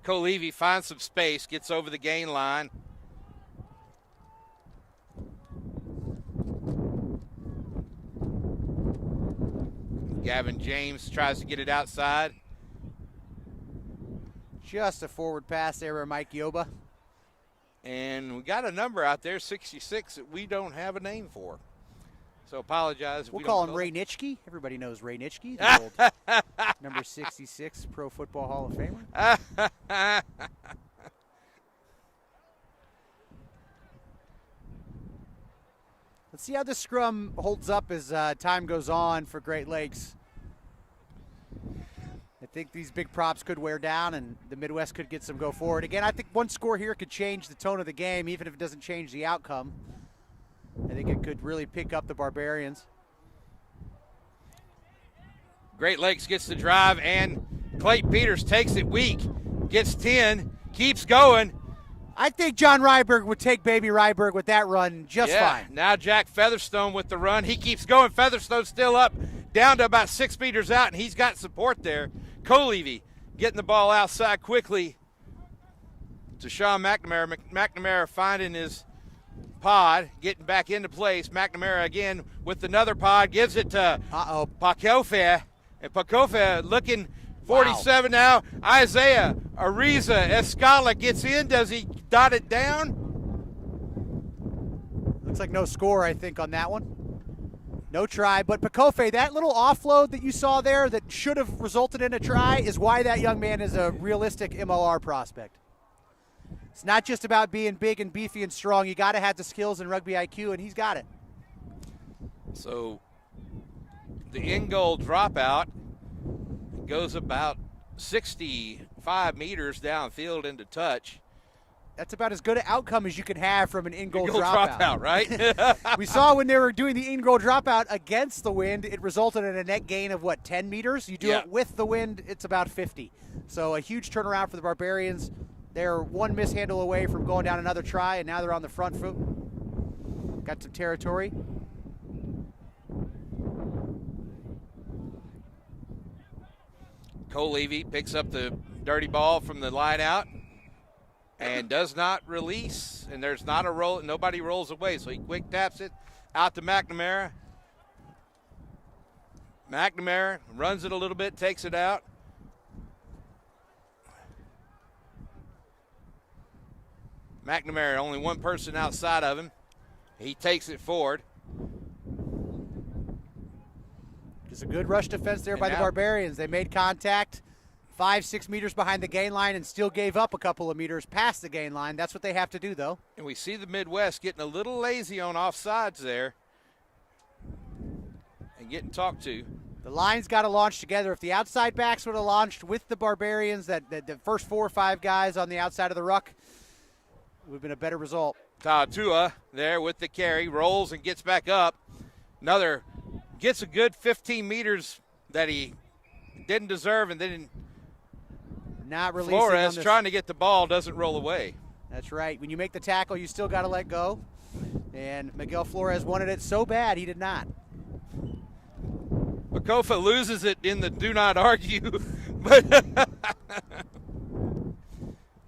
Collegiate finds some space, gets over the gain line. Gavin James tries to get it outside. Just a forward pass there by Mike Yoba. And we got a number out there, 66, that we don't have a name for. So apologize if We'll we call don't him know Ray Nitschke. Everybody knows Ray Nitschke, the old number 66 Pro Football Hall of Famer. Let's see how this scrum holds up as time goes on for Great Lakes. I think these big props could wear down and the Midwest could get some go forward. Again, I think one score here could change the tone of the game, even if it doesn't change the outcome. I think it could really pick up the Barbarians. Great Lakes gets the drive, and Clay Peters takes it weak, gets 10, keeps going. I think John Ryberg would take Baby Ryberg with that run just fine. Now Jack Featherstone with the run. He keeps going. Featherstone's still up, down to about 6 meters out, and he's got support there. Colevy getting the ball outside quickly to Sean McNamara. McNamara finding his pod, getting back into place. McNamara again with another pod, gives it to Pakofe. And Pakofe looking 47 now. Isaiah Ariza Escala gets in. Does he dot it down? Looks like no score, I think, on that one. No try, but Pakofe, that little offload that you saw there that should have resulted in a try is why that young man is a realistic MLR prospect. It's not just about being big and beefy and strong. You got to have the skills and rugby IQ, and he's got it. So the in-goal dropout goes about 65 meters downfield into touch. That's about as good an outcome as you can have from an in-goal dropout. dropout. Right? We saw when they were doing the in-goal dropout against the wind, it resulted in a net gain of, 10 meters? You do it with the wind, it's about 50. So a huge turnaround for the Barbarians. They're one mishandle away from going down another try, and now they're on the front foot. Got some territory. Colevy picks up the dirty ball from the line out and does not release, and there's not a roll. Nobody rolls away, so he quick taps it out to McNamara. McNamara runs it a little bit, takes it out. McNamara, only one person outside of him. He takes it forward. It's a good rush defense there by the Barbarians. They made contact 5-6 meters behind the gain line and still gave up a couple of meters past the gain line. That's what they have to do, though. And we see the Midwest getting a little lazy on offsides there and getting talked to. The line's got to launch together. If the outside backs would have launched with the Barbarians, the first 4 or 5 guys on the outside of the ruck, it would have been a better result. Ta'atua there with the carry, rolls and gets back up. Gets a good 15 meters that he didn't deserve, and then Not releasing on Flores this. trying to get the ball doesn't roll away. That's right. When you make the tackle, you still got to let go. And Miguel Flores wanted it so bad, he did not. Bacofa loses it in the do not argue. But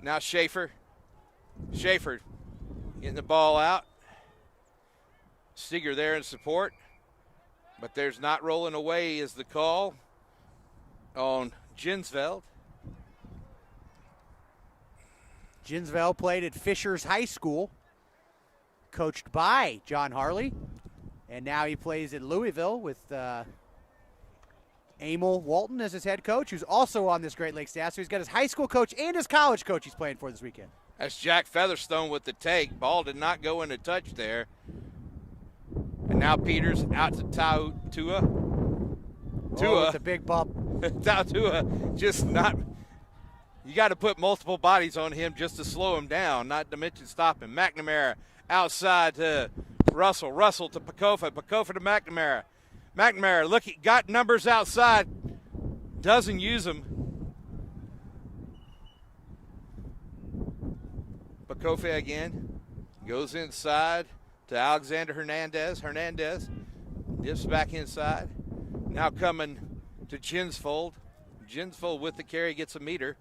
now Schaefer getting the ball out. Seeger there in support. But there's not rolling away is the call on Jinsveld. Jinsveld played at Fishers High School, coached by John Harley. And now he plays at Louisville with Emil Walton as his head coach, who's also on this Great Lakes staff. So he's got his high school coach and his college coach he's playing for this weekend. That's Jack Featherstone with the take. Ball did not go into touch there. And now Peters out to Tua. Oh, with a big bump. Tua just not. You got to put multiple bodies on him just to slow him down, not to mention stop him. McNamara outside to Russell. Russell to Bacofa. Bacofa to McNamara. McNamara, look, he got numbers outside. Doesn't use them. Bacofa again. Goes inside to Alexander Hernandez. Hernandez dips back inside. Now coming to Jinsfold. Jinsfold with the carry, gets a meter.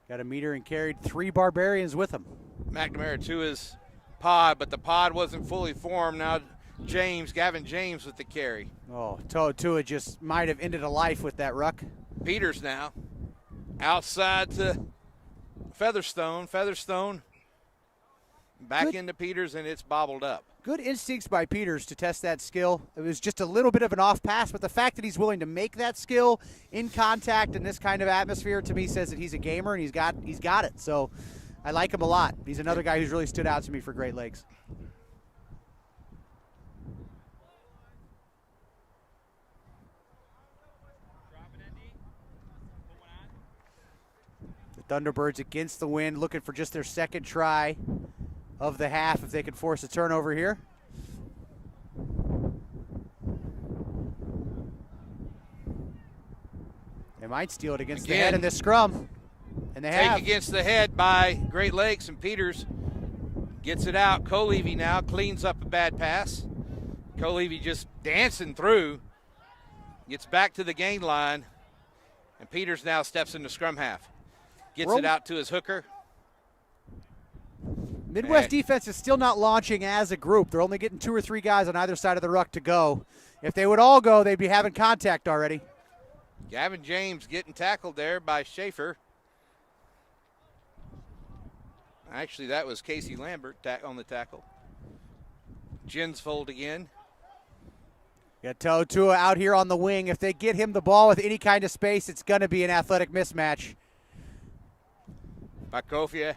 Got a meter and carried 3 Barbarians with him. McNamara to his pod, but the pod wasn't fully formed. Now Gavin James with the carry. Oh, Tua just might have ended a life with that ruck. Peters now outside to Featherstone. Featherstone back into Peters, and it's bobbled up. Good instincts by Peters to test that skill. It was just a little bit of an off pass, but the fact that he's willing to make that skill in contact in this kind of atmosphere to me says that he's a gamer and he's got it. So I like him a lot. He's another guy who's really stood out to me for Great Lakes. The Thunderbirds against the wind, looking for just their second try of the half if they can force a turnover here. They might steal it against the head in this scrum. And they have. Take against the head by Great Lakes, and Peters gets it out. Colevy now cleans up a bad pass. Colevy just dancing through. Gets back to the gain line. And Peters now steps into scrum half. Gets it out to his hooker. Midwest defense is still not launching as a group. They're only getting 2 or 3 guys on either side of the ruck to go. If they would all go, they'd be having contact already. Gavin James getting tackled there by Schaefer. Actually, that was Casey Lambert on the tackle. Jinsfold again. Got Tua out here on the wing. If they get him the ball with any kind of space, it's going to be an athletic mismatch. Bacofa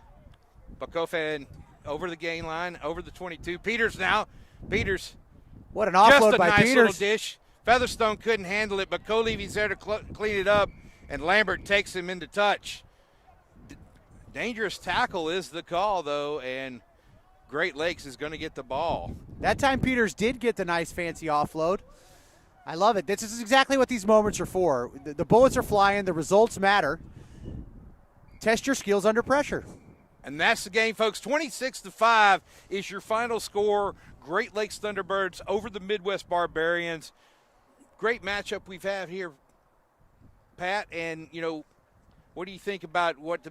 over the gain line, over the 22. Peters now. Peters. What an offload just a by nice Peters. Little dish. Featherstone couldn't handle it, but Colevy's there to clean it up, and Lambert takes him into touch. Dangerous tackle is the call, though, and Great Lakes is going to get the ball. That time Peters did get the nice fancy offload. I love it. This is exactly what these moments are for. The bullets are flying. The results matter. Test your skills under pressure. And that's the game, folks. 26-5 is your final score. Great Lakes Thunderbirds over the Midwest Barbarians. Great matchup we've had here, Pat. And, what do you think about what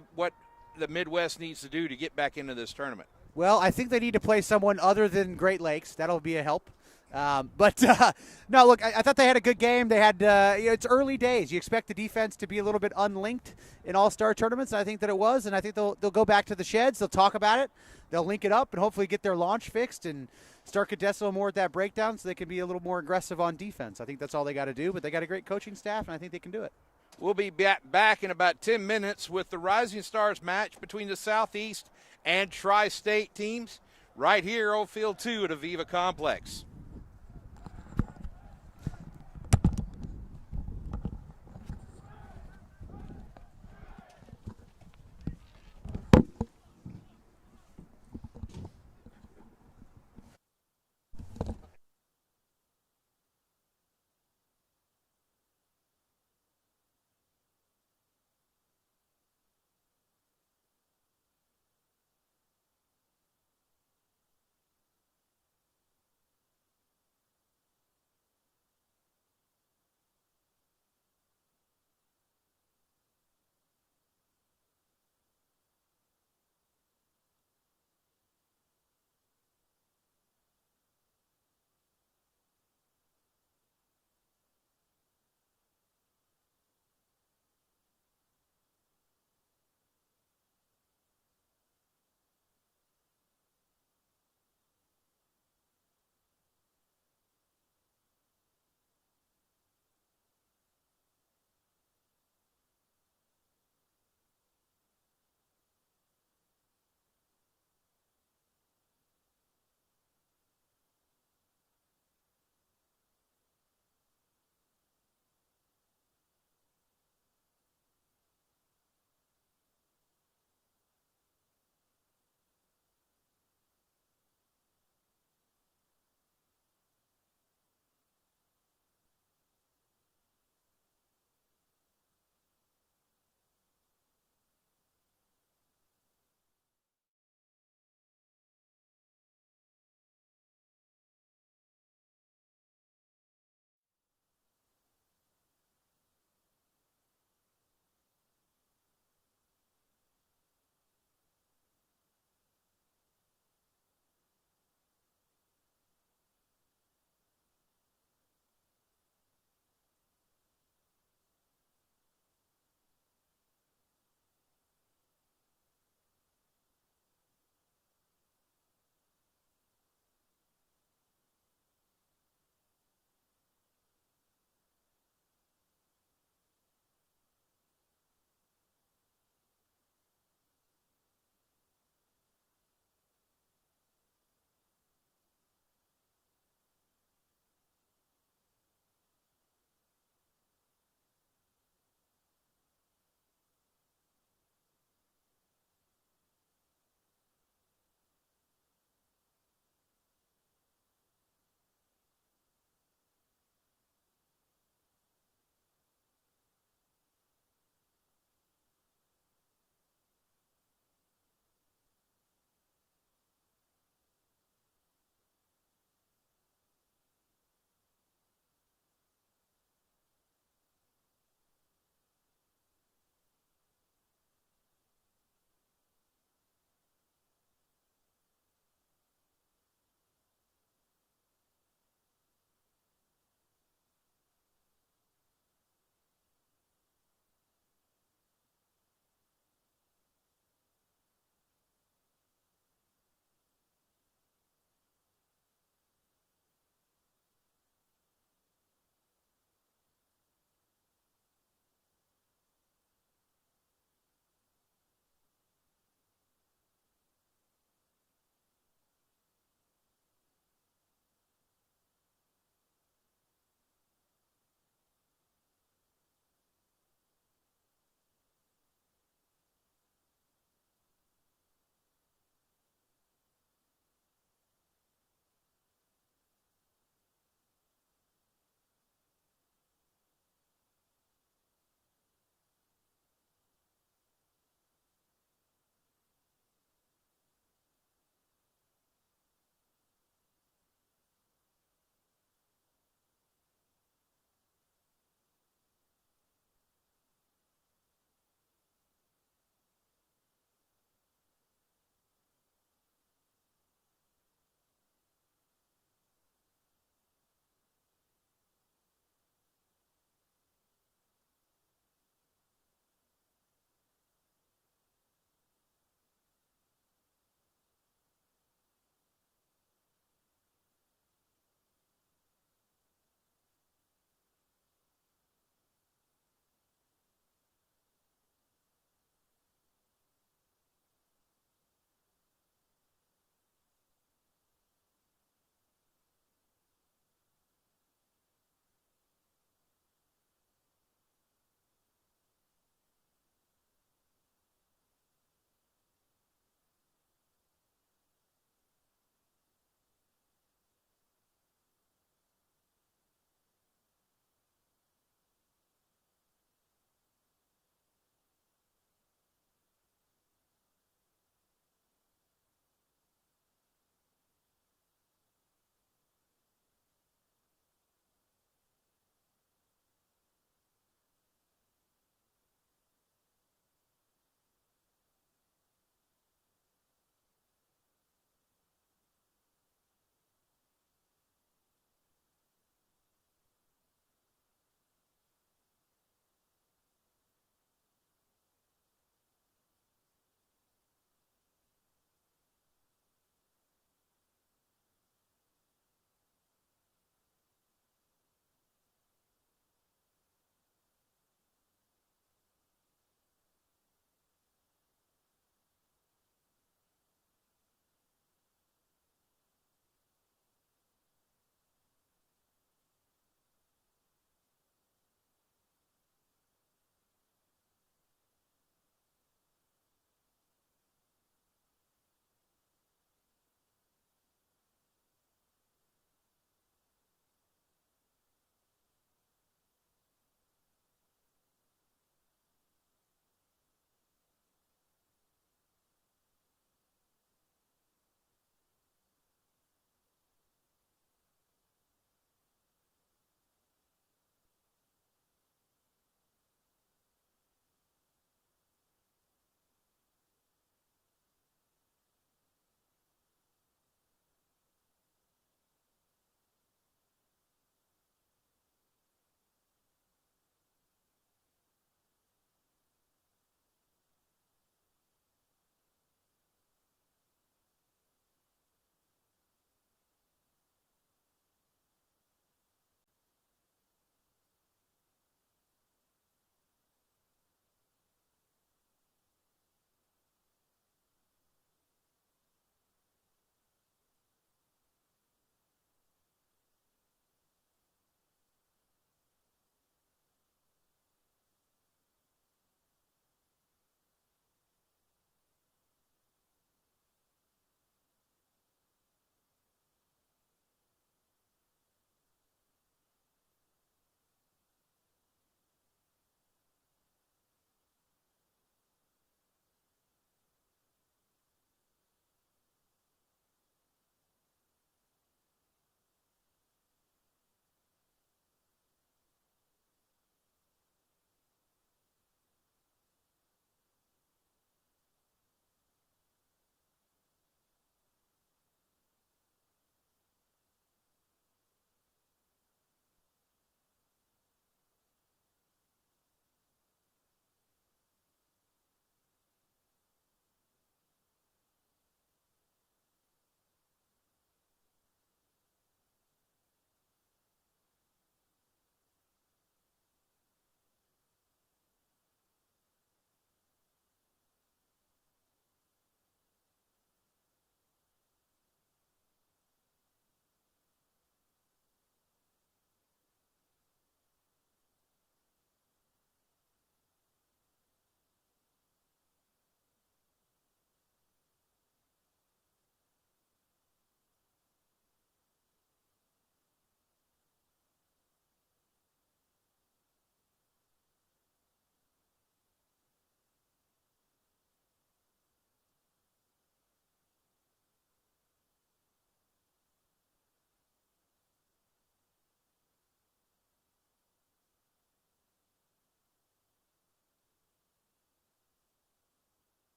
the Midwest needs to do to get back into this tournament? Well, I think they need to play someone other than Great Lakes. That'll be a help. No, look, I thought they had a good game. They had, it's early days. You expect the defense to be a little bit unlinked in all-star tournaments, and I think that it was, and I think they'll go back to the sheds. They'll talk about it. They'll link it up and hopefully get their launch fixed and start Cadesso more at that breakdown so they can be a little more aggressive on defense. I think that's all they got to do, but they got a great coaching staff, and I think they can do it. We'll be back in about 10 minutes with the Rising Stars match between the Southeast and Tri-State teams right here on Field 2 at Aviva Complex.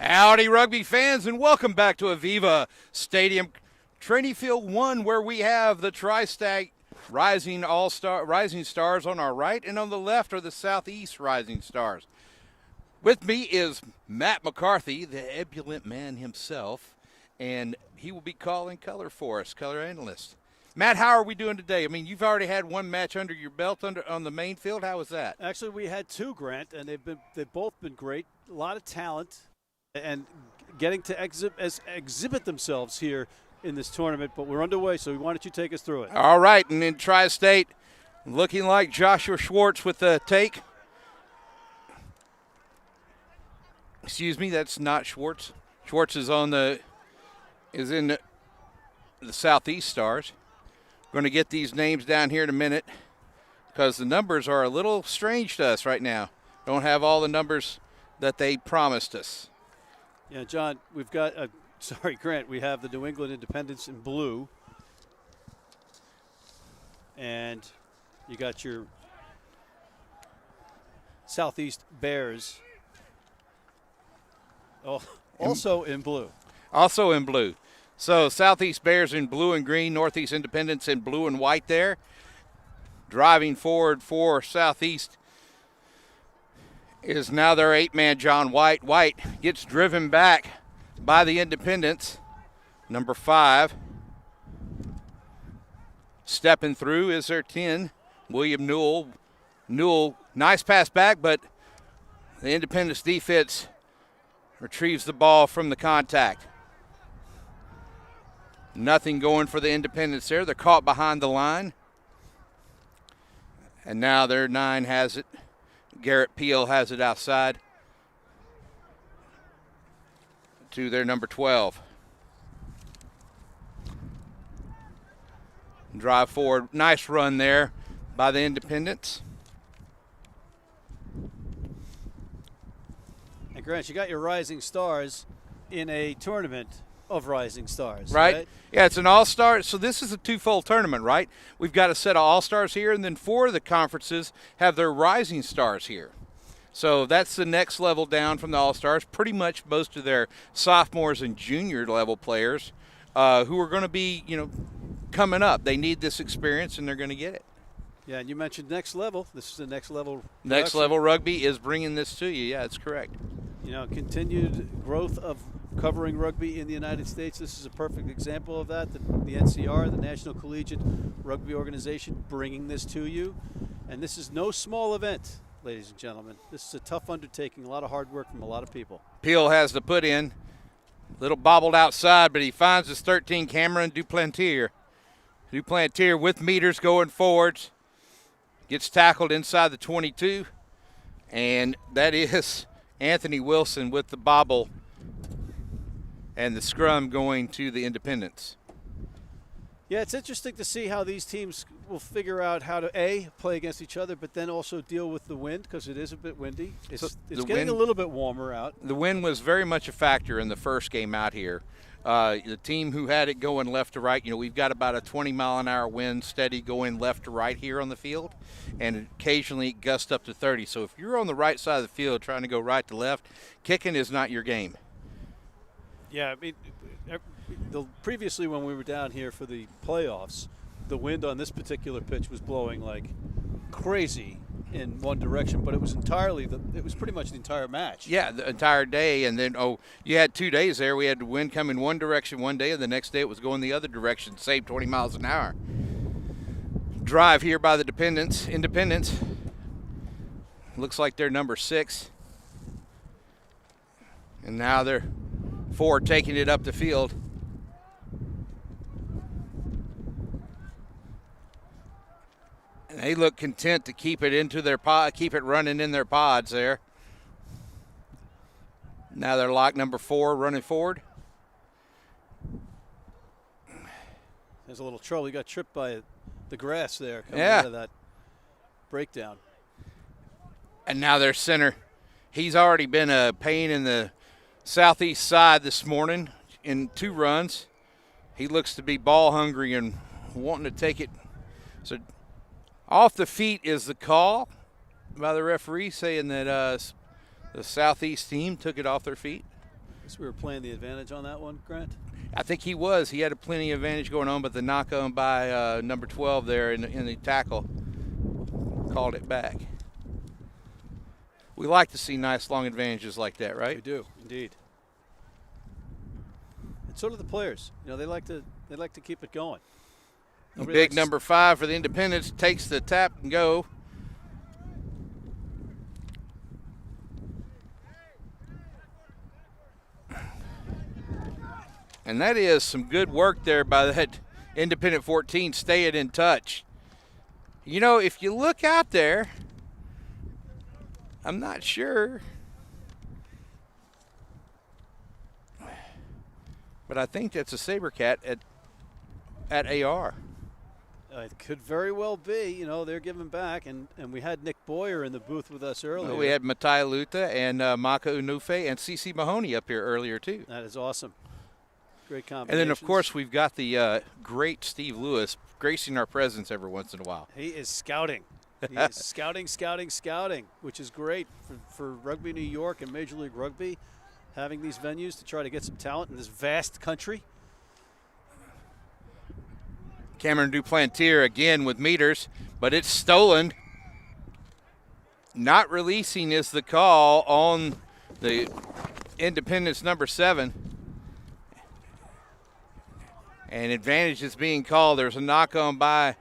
Howdy, rugby fans, and welcome back to Aviva Stadium, Training Field 1, where we have the Tri-State Rising Stars on our right, and on the left are the Southeast Rising Stars. With me is Matt McCarthy, the ebullient man himself, and he will be calling color for us, color analyst. Matt, how are we doing today? I mean, you've already had one match under your belt on the main field. How was that? Actually, we had two, Grant, and they've both been great. A lot of talent, and getting to exhibit themselves here in this tournament. But we're underway, so why don't you take us through it? All right, and in Tri-State, looking like Joshua Schwartz with the take. Excuse me, that's not Schwartz. Schwartz is in the Southeast Stars. Going to get these names down here in a minute because the numbers are a little strange to us right now. Don't have all the numbers that they promised us. Yeah, John, we've got Grant, we have the New England Independents in blue. And you got your Southeast Bears also in blue. Also in blue. So Southeast Bears in blue and green, Northeast Independents in blue and white there. Driving forward for Southeast is now their 8-man John White. White gets driven back by the Independents, number 5. Stepping through is their 10, William Newell. Newell, nice pass back, but the Independents defense retrieves the ball from the contact. Nothing going for the Independents there. They're caught behind the line. And now their 9 has it. Garrett Peel has it outside to their number 12. Drive forward. Nice run there by the Independents. And Grant, you got your Rising Stars in a tournament of Rising Stars. Right? Yeah, it's an all-star. So this is a twofold tournament, right? We've got a set of all-stars here, and then 4 of the conferences have their Rising Stars here. So that's the next level down from the all-stars. Pretty much most of their sophomores and junior level players who are going to be, coming up. They need this experience, and they're going to get it. Yeah, and you mentioned next level. This is the next level. Next level rugby is bringing this to you. Yeah, that's correct. Continued growth of covering rugby in the United States. This is a perfect example of that. The NCR, the National Collegiate Rugby Organization, bringing this to you. And this is no small event, ladies and gentlemen. This is a tough undertaking, a lot of hard work from a lot of people. Peel has to put in. Little bobbled outside, but he finds his 13, Cameron Duplantier. Duplantier with meters going forwards. Gets tackled inside the 22. And that is Anthony Wilson with the bobble. And the scrum going to the Independents. Yeah, it's interesting to see how these teams will figure out how to, play against each other, but then also deal with the wind because it is a bit windy. It's getting a little bit warmer out. The wind was very much a factor in the first game out here. The team who had it going left to right, we've got about a 20-mile-an-hour wind steady going left to right here on the field, and occasionally it gusts up to 30. So if you're on the right side of the field trying to go right to left, kicking is not your game. Yeah, I mean, previously when we were down here for the playoffs, the wind on this particular pitch was blowing like crazy in one direction, but it was pretty much the entire match. Yeah, the entire day, and then you had 2 days there. We had the wind come in one direction one day, and the next day it was going the other direction, save 20 miles an hour. Drive here by the Independents. Looks like they're number 6, and now they're 4 taking it up the field. And they look content to keep it into their pod, keep it running in their pods there. Now they're locked number 4 running forward. There's a little trouble. He got tripped by the grass there coming out of that breakdown. And now their center. He's already been a pain in the southeast side this morning in 2 runs. He looks to be ball hungry and wanting to take it. So off the feet is the call by the referee, saying that the southeast team took it off their feet. So we were playing the advantage on that one, Grant? I think he was. He had a plenty of advantage going on, but the knock on by number 12 there in the tackle called it back. We like to see nice long advantages like that, right? We do, indeed. And so do the players. You know, they like to keep it going. Nobody Big likes- number 5 for the Independents takes the tap and go. And that is some good work there by that Independent 14, staying in touch. You know, if you look out there, I'm not sure, but I think that's a Sabercat at AR. It could very well be. You know, they're giving back, and we had Nick Boyer in the booth with us earlier. We had Matai Luta and Maka Unufe and CC Mahoney up here earlier, too. That is awesome. Great combination. And then, of course, we've got the great Steve Lewis gracing our presence every once in a while. He is scouting. He is scouting, which is great for Rugby New York and Major League Rugby, having these venues to try to get some talent in this vast country. Cameron Duplantier again with meters, but it's stolen. Not releasing is the call on the Independence number 7. And advantage is being called. There's a knock on by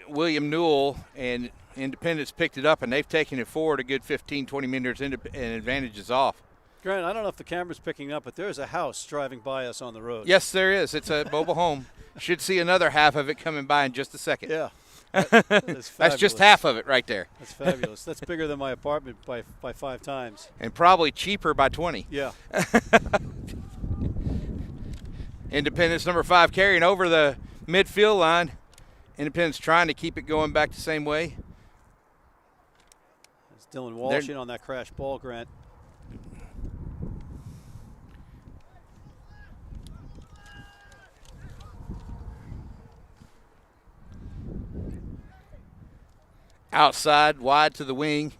William Newell, and Independence picked it up, and they've taken it forward a good 15, 20 meters, and advantage is off. Grant, I don't know if the camera's picking up, but there's a house driving by us on the road. Yes, there is. It's a mobile home. Should see another half of it coming by in just a second. Yeah. That's just half of it right there. That's fabulous. That's bigger than my apartment by 5 times. And probably cheaper by 20. Yeah. Independence number 5 carrying over the midfield line. Independence trying to keep it going back the same way. It's Dylan Walsh in on that crash ball, Grant. Outside, wide to the wing.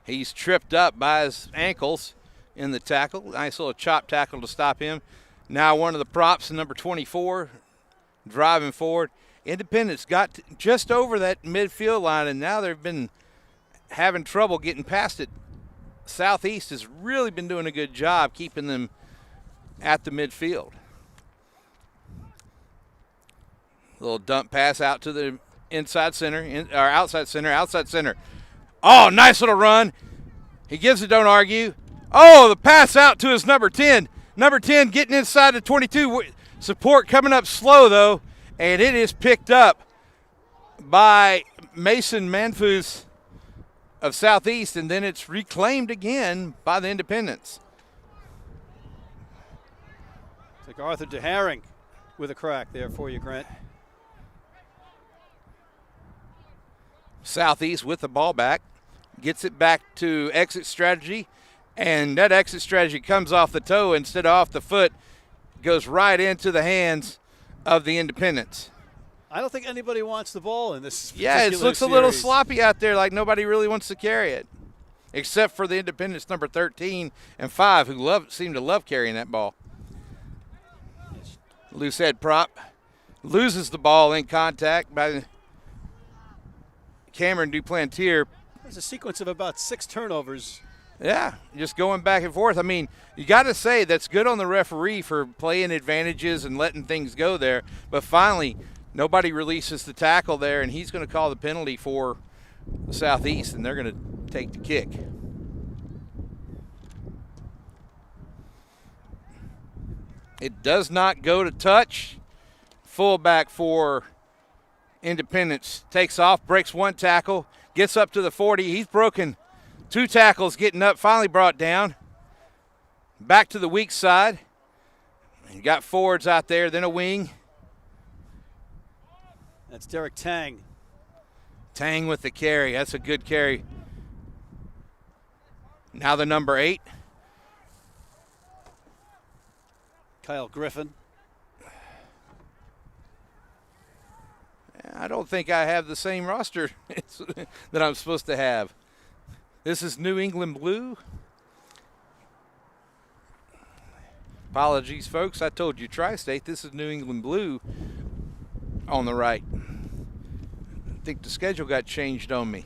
He's tripped up by his ankles in the tackle. Nice little chop tackle to stop him. Now one of the props, number 24, driving forward. Independence got just over that midfield line, and now they've been having trouble getting past it. Southeast has really been doing a good job keeping them at the midfield. Little dump pass out to the inside center, or outside center. Oh, nice little run. He gives it, don't argue. Oh, the pass out to his number 10. Number 10 getting inside the 22. Support coming up slow, though, and it is picked up by Mason Manfus of Southeast, and then it's reclaimed again by the Independents. It's like Arthur DeHaring with a crack there for you, Grant. Southeast with the ball back, gets it back to exit strategy, and that exit strategy comes off the toe instead of off the foot, goes right into the hands of the Independents. I don't think anybody wants the ball in this. Yeah, it looks a little sloppy out there, like nobody really wants to carry it, except for the Independents number 13 and 5, who seem to love carrying that ball. Loose head prop loses the ball in contact by Cameron Duplantier. There's a sequence of about 6 turnovers. Yeah, just going back and forth. I mean, you got to say that's good on the referee for playing advantages and letting things go there. But finally, nobody releases the tackle there, and he's going to call the penalty for the Southeast, and they're going to take the kick. It does not go to touch. Fullback for Independence takes off, breaks one tackle, gets up to the 40. He's broken 2 tackles, getting up, finally brought down. Back to the weak side. You got forwards out there, then a wing. That's Derek Tang. Tang with the carry. That's a good carry. Now the number 8. Kyle Griffin. I don't think I have the same roster that I'm supposed to have. This is New England Blue. Apologies, folks. I told you Tri-State. This is New England Blue on the right. I think the schedule got changed on me.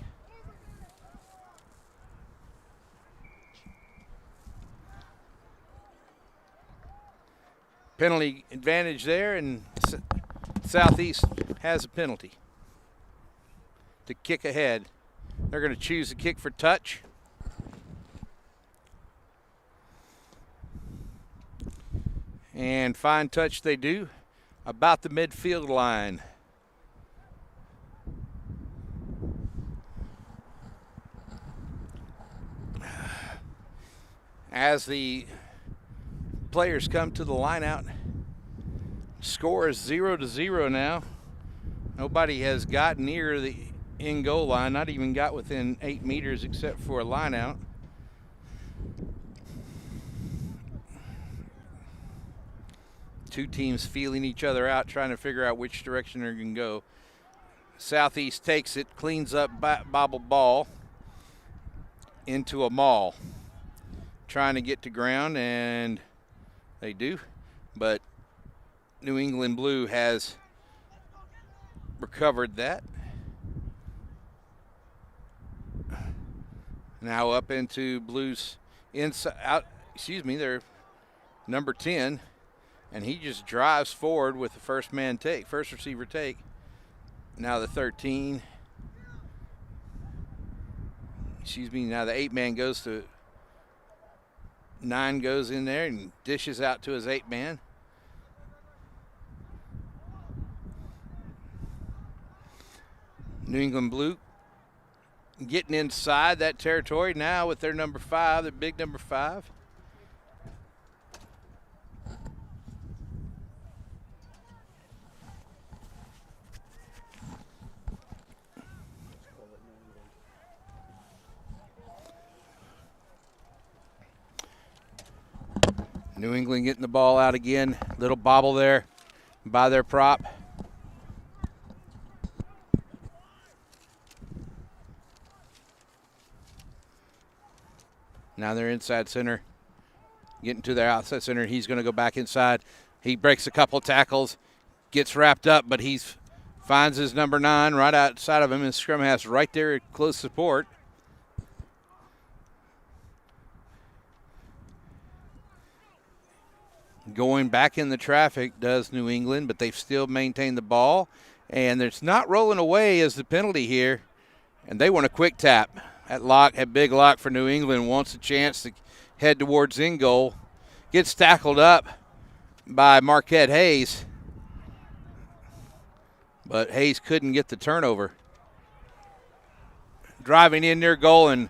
Penalty advantage there, and Southeast has a penalty to kick ahead. They're going to choose a kick for touch. And fine touch they do about the midfield line. As the players come to the line out, score is 0-0 now. Nobody has got near the in goal line, not even got within 8 meters except for a line out. Two teams feeling each other out, trying to figure out which direction they're going to go. Southeast takes it, cleans up bobble ball into a maul. Trying to get to ground, and they do. But New England Blue has recovered that. Now up into Blues inside, they're number 10. And he just drives forward with the first receiver take. Now the 13. Now the 8-man goes to 9, goes in there and dishes out to his 8-man. New England Blue getting inside that territory now with their number 5, their big number 5. New England getting the ball out again. Little bobble there by their prop. Now they're inside center. Getting to their outside center. He's going to go back inside. He breaks a couple tackles. Gets wrapped up, but he finds his number 9 right outside of him. And scrum half's right there at close support. Going back in the traffic does New England, but they've still maintained the ball. And it's not rolling away as the penalty here. And they want a quick tap. That big lock for New England wants a chance to head towards in goal. Gets tackled up by Marquette Hayes. But Hayes couldn't get the turnover. Driving in near goal, and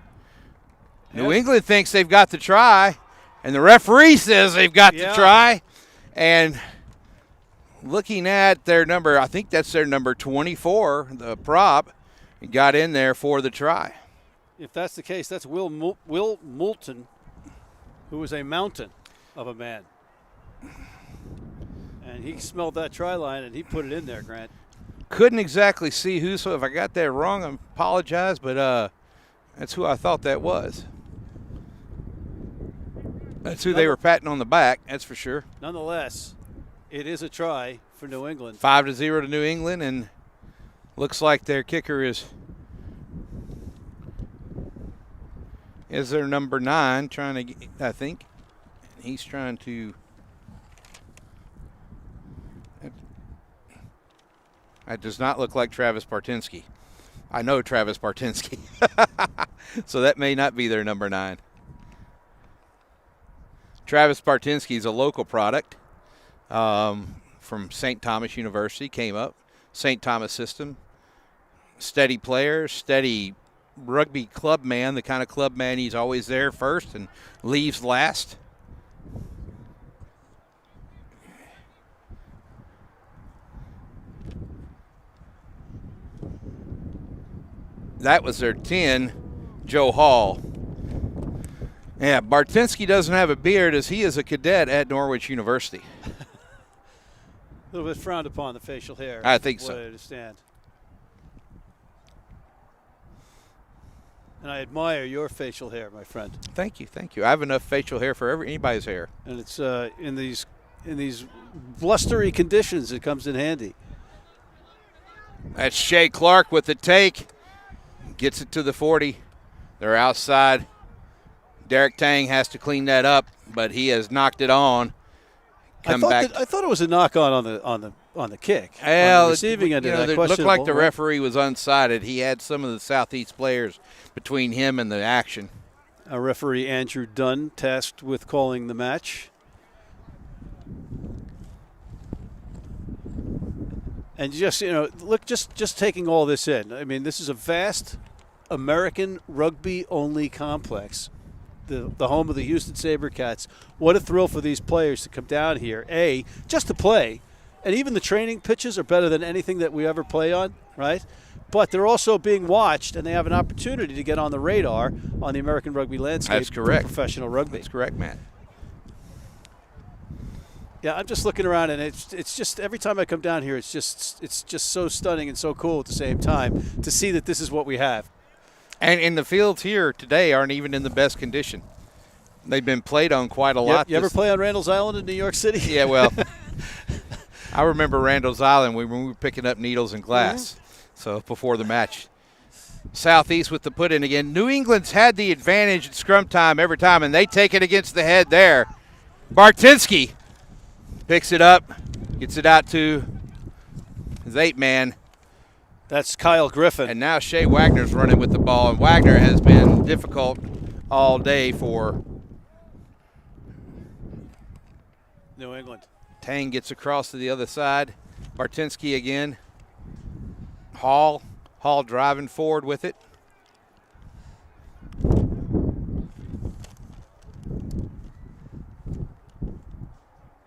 New England thinks they've got the try. And the referee says they've got to try. And looking at their number, I think that's their number 24, the prop, got in there for the try. If that's the case, that's Will Moulton, who was a mountain of a man. And he smelled that try line, and he put it in there, Grant. Couldn't exactly see who, so if I got that wrong, I apologize, but that's who I thought that was. That's who they were patting on the back, that's for sure. Nonetheless, it is a try for New England. 5-0 to New England, and looks like their kicker is their number 9, trying to get, I think. He's trying to. That does not look like Travis Bartinsky. I know Travis Bartinsky. So that may not be their number 9. Travis Bartinsky is a local product from St. Thomas University, came up. St. Thomas system. Steady player, steady rugby club man, the kind of club man he's always there first and leaves last. That was their 10, Joe Hall. Yeah, Bartinsky doesn't have a beard as he is a cadet at Norwich University. A little bit frowned upon, the facial hair. I think so. I understand. And I admire your facial hair, my friend. Thank you, thank you. I have enough facial hair for anybody's hair. And it's in these blustery conditions, it comes in handy. That's Shea Clark with the take. Gets it to the 40. They're outside. Derek Tang has to clean that up, but he has knocked it on. I thought it was a knock on the kick. Well, on the receiving end of that, it looked like the right? referee was unsighted. He had some of the Southeast players between him and the action. Our referee Andrew Dunn tasked with calling the match. And just, look, just taking all this in. I mean, this is a vast American rugby-only complex, the home of the Houston SaberCats. What a thrill for these players to come down here, just to play. And even the training pitches are better than anything that we ever play on, right? But they're also being watched, and they have an opportunity to get on the radar on the American rugby landscape. That's correct. For professional rugby. That's correct, Matt. Yeah, I'm just looking around, and it's just every time I come down here, it's just so stunning and so cool at the same time to see that this is what we have. And the fields here today aren't even in the best condition. They've been played on quite a lot. You ever play on Randall's Island in New York City? Yeah, well, I remember Randall's Island when we were picking up needles and glass. So before the match. Southeast with the put in again. New England's had the advantage at scrum time every time, and they take it against the head there. Bartinsky picks it up, gets it out to his 8-man. That's Kyle Griffin. And now Shea Wagner's running with the ball, and Wagner has been difficult all day for New England. Tang gets across to the other side. Bartinsky again. Hall driving forward with it.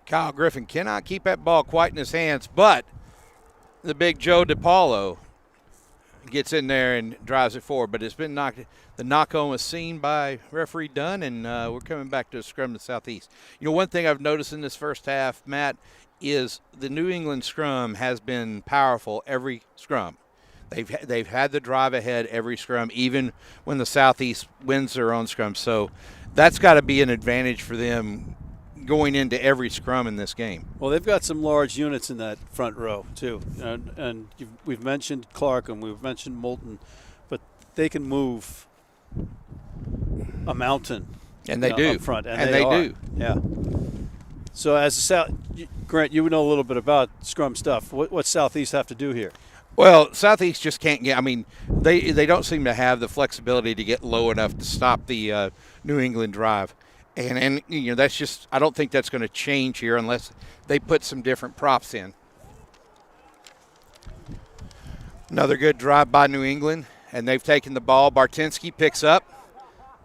Kyle Griffin cannot keep that ball quite in his hands, but the big Joe DiPaolo gets in there and drives it forward. But it's been knocked. The knock-on was seen by referee Dunn, and we're coming back to a scrum to the Southeast. One thing I've noticed in this first half, Matt, is the New England scrum has been powerful every scrum. They've had the drive ahead every scrum, even when the Southeast wins their own scrum. So that's got to be an advantage for them going into every scrum in this game. Well, they've got some large units in that front row too, and we've mentioned Clark and we've mentioned Moulton, but they can move a mountain. And they do up front, and they do. Yeah. So as Grant, you know a little bit about scrum stuff. What Southeast have to do here? Well, Southeast just can't get. I mean, they don't seem to have the flexibility to get low enough to stop the New England drive, and that's just. I don't think that's going to change here unless they put some different props in. Another good drive by New England, and they've taken the ball. Bartinsky picks up,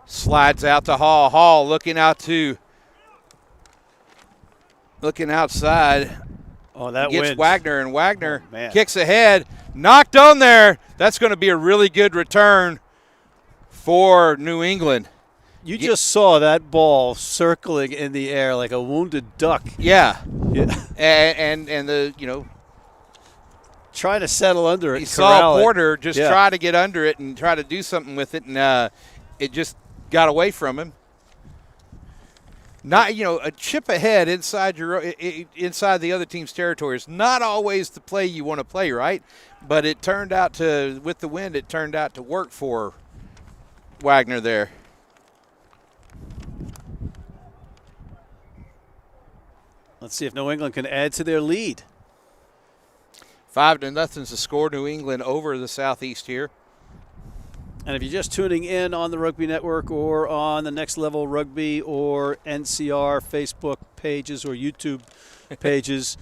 slides out to Hall. Hall looking outside. Oh, that gets wins. Wagner, and Wagner kicks ahead. Knocked on there. That's going to be a really good return for New England. You just saw that ball circling in the air like a wounded duck. Yeah. And the trying to settle under it. He saw Porter just try to get under it and try to do something with it, and it just got away from him. Not a chip ahead inside the other team's territory is not always the play you want to play, right? But it turned out to, with the wind, it turned out to work for Wagner there. Let's see if New England can add to their lead. 5-0 is the score. New England over the Southeast here. And if you're just tuning in on the Rugby Network or on the Next Level Rugby or NCR Facebook pages or YouTube pages,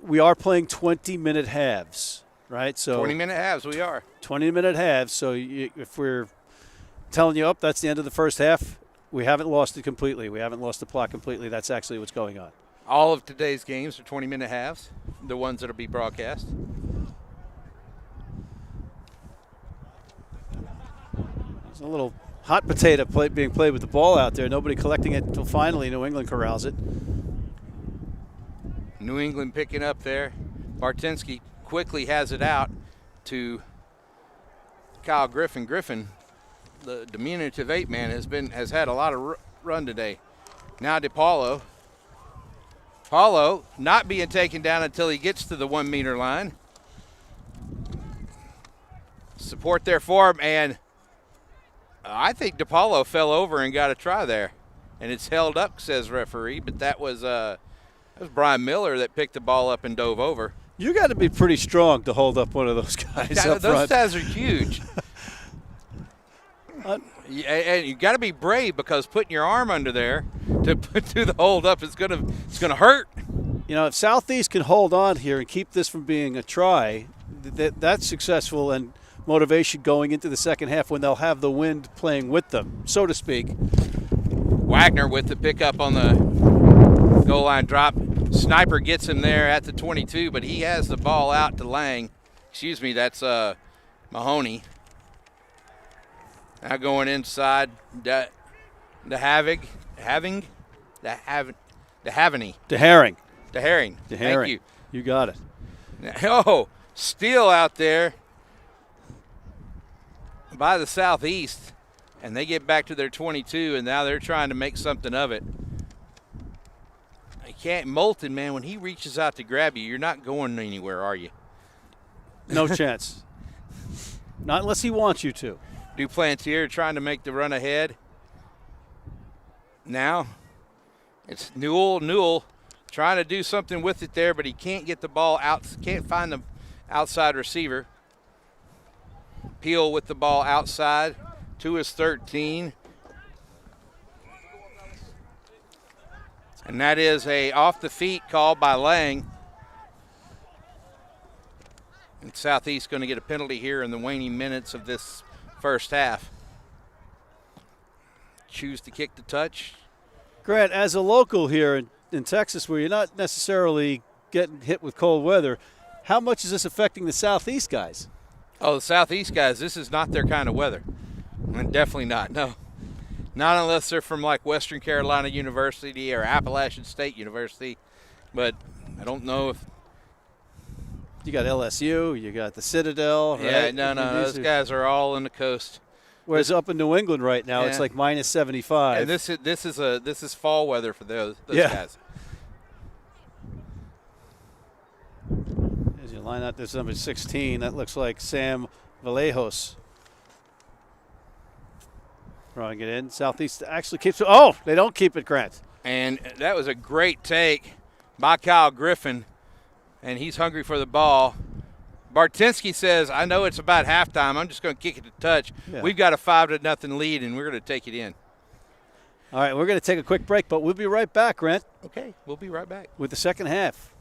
we are playing 20-minute halves, right? So 20-minute halves, we are. 20-minute halves. So if we're telling you, that's the end of the first half, we haven't lost it completely. We haven't lost the plot completely. That's actually what's going on. All of today's games are 20-minute halves, the ones that will be broadcast. There's a little hot potato being played with the ball out there. Nobody collecting it until finally New England corrals it. New England picking up there. Bartinsky quickly has it out to Kyle Griffin. Griffin the diminutive 8-man has had a lot of run today. Now DePaulo. Paulo not being taken down until he gets to the 1 meter line. Support there for him, and I think DePaulo fell over and got a try there. And it's held up, says referee, but that was Brian Miller that picked the ball up and dove over. You got to be pretty strong to hold up one of those guys up Those front. guys are huge. And you got to be brave, because putting your arm under there to do the hold up is gonna hurt. You know, if Southeast can hold on here and keep this from being a try, that's successful and motivation going into the second half when they'll have the wind playing with them, so to speak. Wagner with the pickup on the goal line drop. Sniper gets him there at the 22, but he has the ball out to Lang. Excuse me, that's Mahoney. Now going inside, DeHaring. Thank you. You got it. Oh, steal out there by the Southeast, and they get back to their 22, and now they're trying to make something of it. Moulton, man, when he reaches out to grab you, you're not going anywhere, are you? No chance. Not unless he wants you to. Duplantier trying to make the run ahead. Now it's Newell trying to do something with it there, but he can't get the ball out, can't find the outside receiver. Peel with the ball outside to his 13. And that is a off the feet call by Lang. And Southeast going to get a penalty here in the waning minutes of this first half. Choose to kick the touch. Grant, as a local here in Texas, where you're not necessarily getting hit with cold weather, how much is this affecting the Southeast guys? Oh, the Southeast guys, this is not their kind of weather. And definitely not, no. Not unless they're from like Western Carolina University or Appalachian State University. But I don't know if. You got LSU, you got the Citadel, right? Yeah, no, those guys are all on the coast. Whereas up in New England right now, it's like minus 75. And this is fall weather for those guys. As you line up this number 16, that looks like Sam Vallejos. Throwing it in. Southeast actually keeps it. Oh, they don't keep it, Grant. And that was a great take by Kyle Griffin, and he's hungry for the ball. Bartinsky says, I know it's about halftime. I'm just going to kick it to touch. Yeah. We've got a 5-0 lead, and we're going to take it in. All right, we're going to take a quick break, but we'll be right back, Grant. Okay, we'll be right back. With the second half.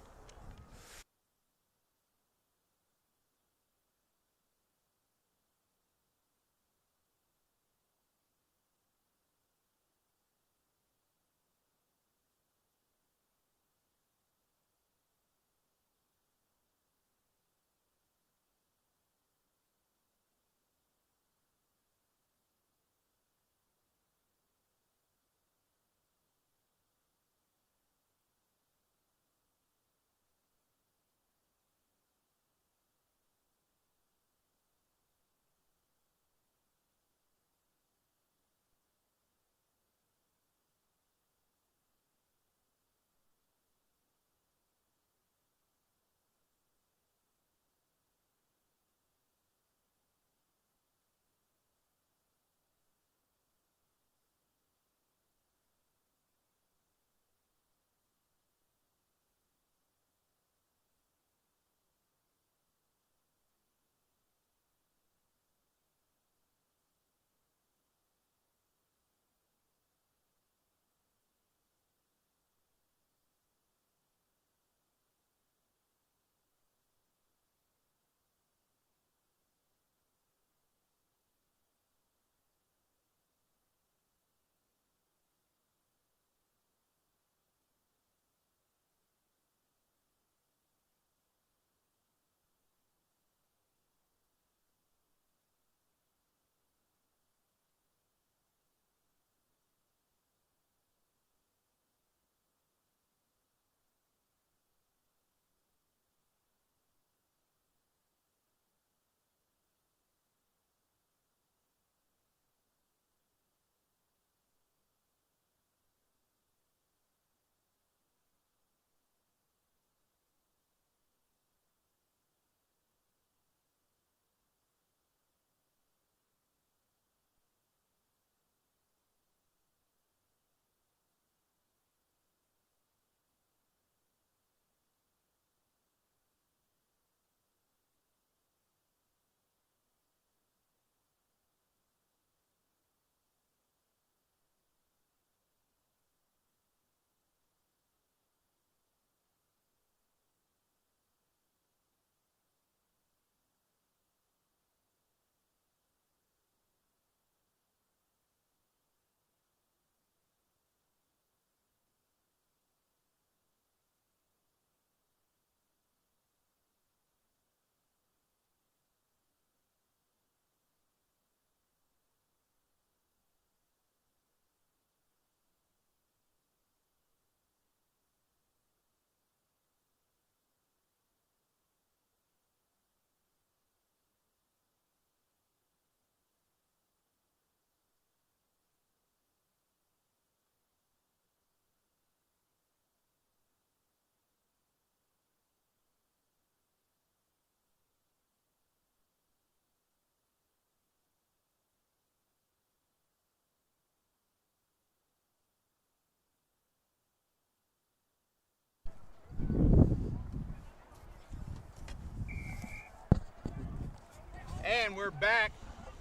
And we're back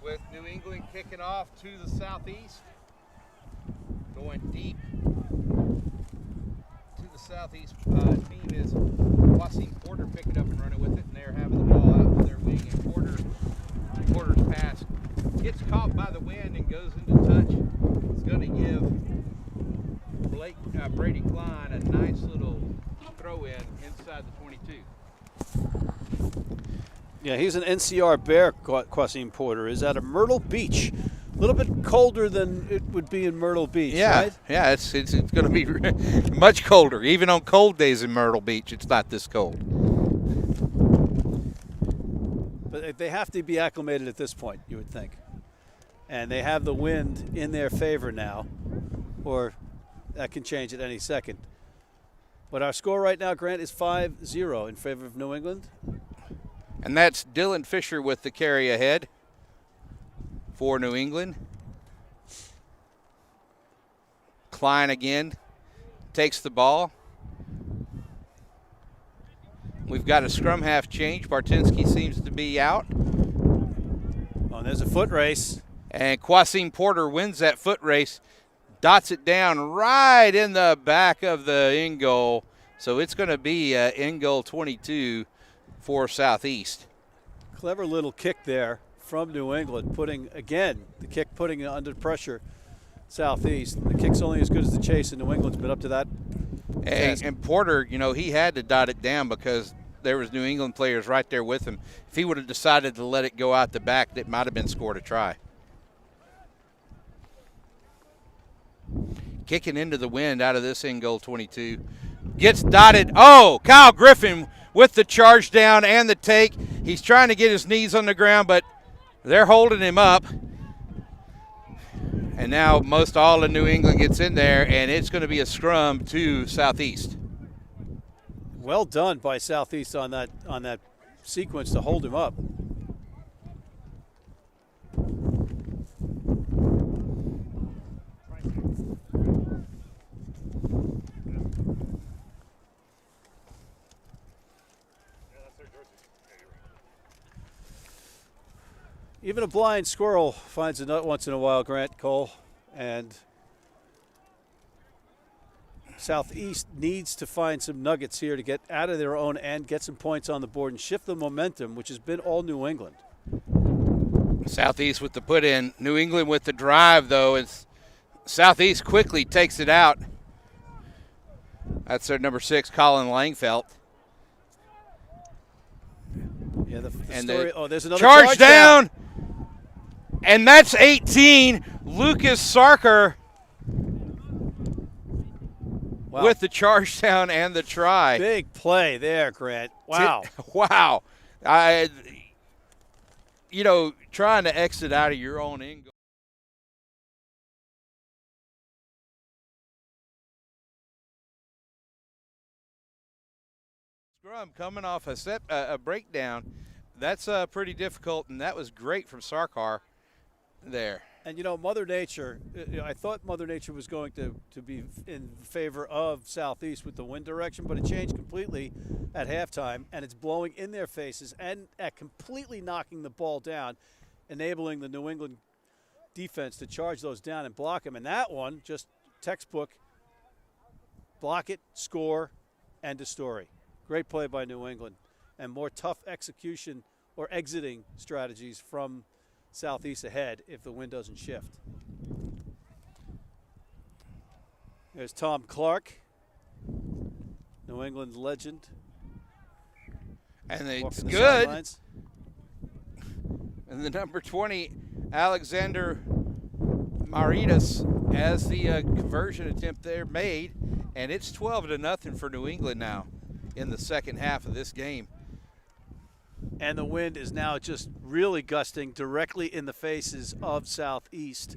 with New England kicking off to the southeast. Going deep to the southeast team is Wasim Porter picking up and running with it, and they're having the ball out to their wing, and Porter's pass gets caught by the wind and goes into touch. It's going to give Brady Klein a nice little throw in inside the 22. Yeah, he's an NCR Bear, Quasim Porter, is out of Myrtle Beach. A little bit colder than it would be in Myrtle Beach, right? Yeah, it's going to be much colder. Even on cold days in Myrtle Beach, it's not this cold. But they have to be acclimated at this point, you would think. And they have the wind in their favor now, or that can change at any second. But our score right now, Grant, is 5-0 in favor of New England. And that's Dylan Fisher with the carry ahead for New England. Klein again takes the ball. We've got a scrum half change. Bartinsky seems to be out. Oh, and there's a foot race. And Quasim Porter wins that foot race, dots it down right in the back of the end goal. So it's going to be end goal 22 for Southeast. Clever little kick there from New England, putting it under pressure Southeast. The kick's only as good as the chase, and New England's been up to that. And Porter, he had to dot it down because there was New England players right there with him. If he would have decided to let it go out the back, it might have been scored a try. Kicking into the wind out of this end goal 22. Gets dotted. Oh, Kyle Griffin with the charge down and the take. He's trying to get his knees on the ground, but they're holding him up. And now most all of New England gets in there, and it's going to be a scrum to Southeast. Well done by Southeast on that sequence to hold him up. Even a blind squirrel finds a nut once in a while, Grant Cole. And Southeast needs to find some nuggets here to get out of their own end, get some points on the board, and shift the momentum, which has been all New England. Southeast with the put in. New England with the drive, though. It's Southeast quickly takes it out. That's their number 6, Colin Langfelt. Yeah, the and story. There's another charge down. And that's 18. Lucas Sarker with the charge down and the try. Big play there, Grant. Wow. Wow. Trying to exit out of your own end goal. Scrum coming off a breakdown. That's pretty difficult, and that was great from Sarkar there. And, Mother Nature, I thought Mother Nature was going to be in favor of Southeast with the wind direction, but it changed completely at halftime, and it's blowing in their faces and completely knocking the ball down, enabling the New England defense to charge those down and block them. And that one, just textbook, block it, score, end of story. Great play by New England, and more tough execution or exiting strategies from Southeast ahead if the wind doesn't shift. There's Tom Clark, New England legend. And it's good. And the number 20, Alexander Maritas, as the conversion attempt there made. And it's 12-0 for New England now in the second half of this game. And the wind is now just really gusting directly in the faces of Southeast.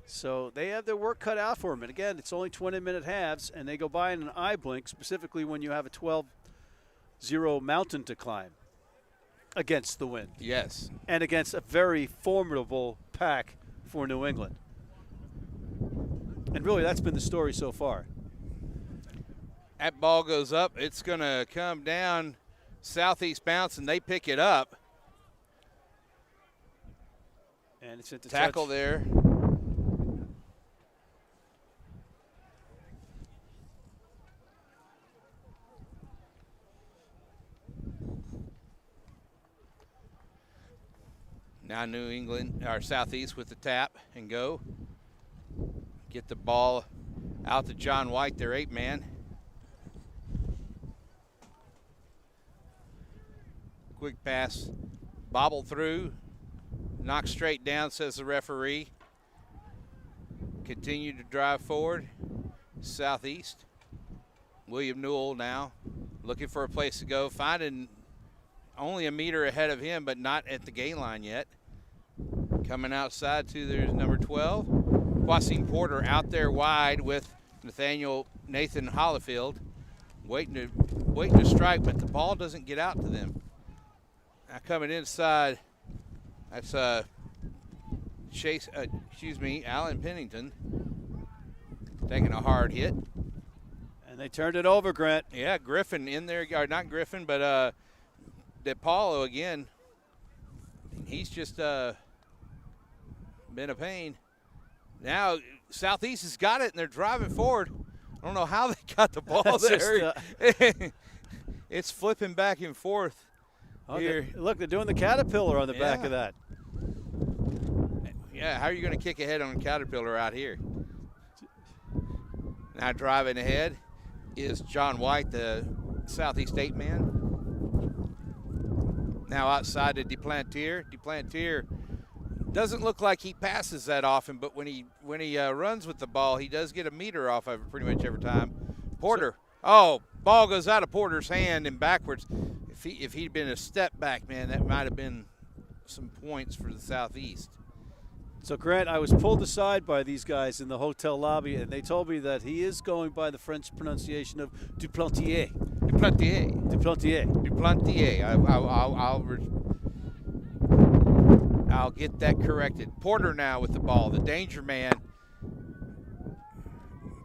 So they have their work cut out for them. And again, it's only 20-minute halves, and they go by in an eye blink, specifically when you have a 12-0 mountain to climb against the wind. Yes. And against a very formidable pack for New England. And really, that's been the story so far. That ball goes up. It's going to come down Southeast bounce, and they pick it up. And it's into tackle touch. there. Now New England, or Southeast with the tap and go. Get the ball out to John White, their 8-man. Quick pass, bobble through, knock straight down, says the referee. Continue to drive forward, Southeast. William Newell now looking for a place to go, finding only a meter ahead of him, but not at the gain line yet. Coming outside to there's number 12. Quasim Porter out there wide with Nathan Hollifield, waiting to strike, but the ball doesn't get out to them. Now coming inside, that's Alan Pennington taking a hard hit. And they turned it over, Grant. Yeah, Griffin in there, or not Griffin, but DePaulo again. He's just been a pain. Now Southeast has got it, and they're driving forward. I don't know how they got the ball there. It's flipping back and forth. Here. Look, they're doing the caterpillar on the back of that. Yeah, how are you going to kick ahead on a caterpillar out here? Now driving ahead is John White, the Southeast 8-man. Now outside to Duplantier. Duplantier doesn't look like he passes that often, but when he runs with the ball, he does get a meter off of it pretty much every time. Porter. Ball goes out of Porter's hand and backwards. If he'd been a step back, man, that might have been some points for the Southeast. So, Grant, I was pulled aside by these guys in the hotel lobby, and they told me that he is going by the French pronunciation of Duplantier. Duplantier. Duplantier. Duplantier. I'll get that corrected. Porter now with the ball, the danger man.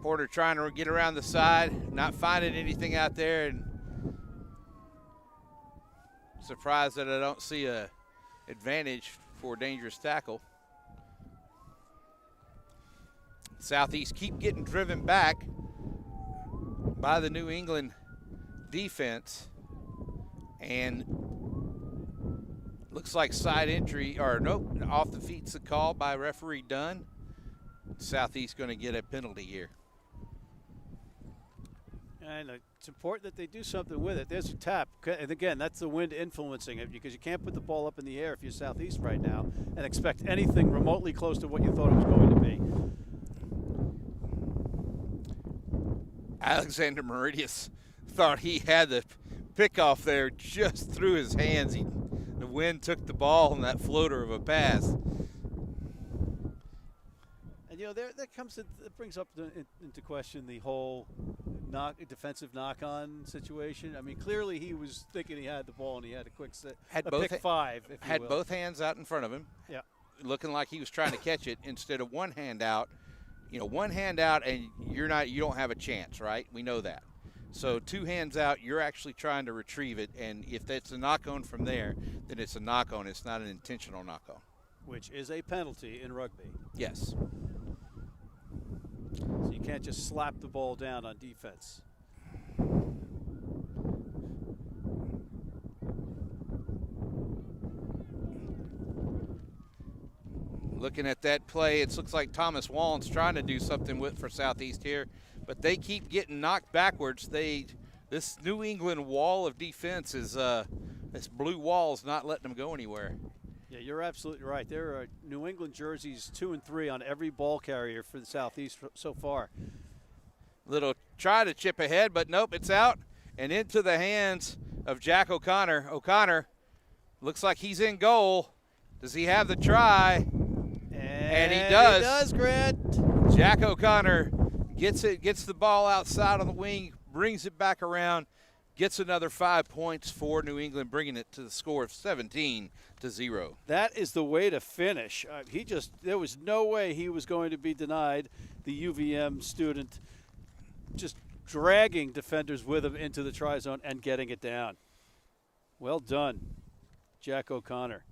Porter trying to get around the side, not finding anything out there, and surprised that I don't see a advantage for a dangerous tackle. Southeast keep getting driven back by the New England defense, and looks like side entry, or nope, off the feet's the call by referee Dunn. Southeast going to get a penalty here. And it's important that they do something with it. There's a tap. And again, that's the wind influencing it, because you can't put the ball up in the air if you're Southeast right now and expect anything remotely close to what you thought it was going to be. Alexander Meridius thought he had the pickoff there just through his hands. The wind took the ball on that floater of a pass. And, you know, that brings up into question the whole defensive knock-on situation. I mean, clearly he was thinking he had the ball and he had a quick set. Pick five, if you had will. Both hands out in front of him. Yeah. Looking like he was trying to catch it instead of one hand out. You know, one hand out and you don't have a chance, right? We know that. So two hands out, you're actually trying to retrieve it, and if that's a knock-on from there, then it's a knock-on. It's not an intentional knock-on. Which is a penalty in rugby. Yes. So you can't just slap the ball down on defense. Looking at that play, it looks like Thomas Wallen's trying to do something for Southeast here, but they keep getting knocked backwards. This New England wall of defense is this blue wall is not letting them go anywhere. Yeah, you're absolutely right. There are New England jerseys 2 and 3 on every ball carrier for the Southeast so far. Little try to chip ahead, but nope, it's out and into the hands of Jack O'Connor. O'Connor looks like he's in goal. Does he have the try? And he does. He does, Grant. Jack O'Connor gets the ball outside on the wing, brings it back around, gets another 5 points for New England, bringing it to the score of 17-0. That is the way to finish. There was no way he was going to be denied. The UVM student just dragging defenders with him into the try zone and getting it down. Well done, Jack O'Connor.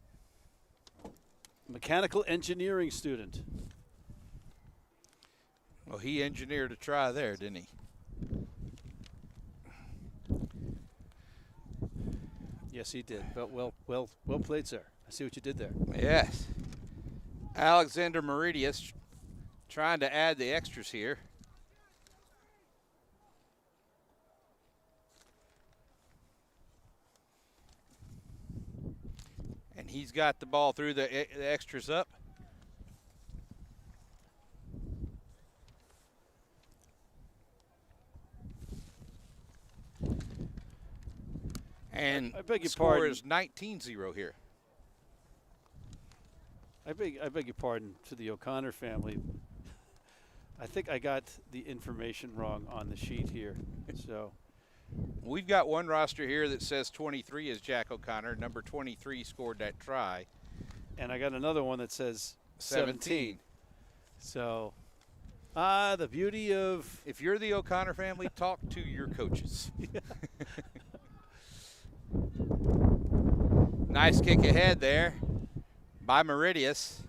Mechanical engineering student. Well, he engineered a try there, didn't he? Yes, he did. But well played, sir. I see what you did there. Yes. Alexander Meridius trying to add the extras here. And he's got the ball through the extras up. And I beg the your score pardon. is 19-0 here. I beg your pardon to the O'Connor family. I think I got the information wrong on the sheet here. So We've got one roster here that says 23 is Jack O'Connor. Number 23 scored that try. and I got another one that says 17. 17. So the beauty of If you're the O'Connor family, talk to your coaches. Nice kick ahead there by Meridius.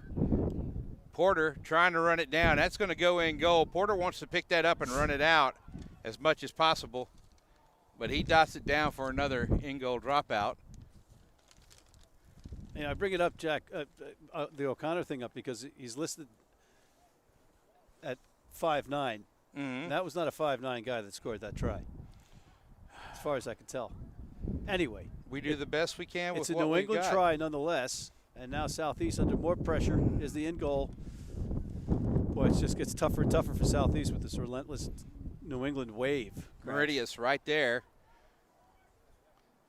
Porter trying to run it down. That's going to go in goal. Porter wants to pick that up and run it out as much as possible, but he dots it down for another in-goal dropout. And I bring it up, Jack, the O'Connor thing up because he's listed at 5'9". Mm-hmm. That was not a 5'9" guy that scored that try, as far as I can tell. Anyway, We do the best we can with it's a what New we England got. try nonetheless, and now Southeast under more pressure is the in goal. Boy, it just gets tougher and tougher for Southeast with this relentless New England wave. Meridius right there.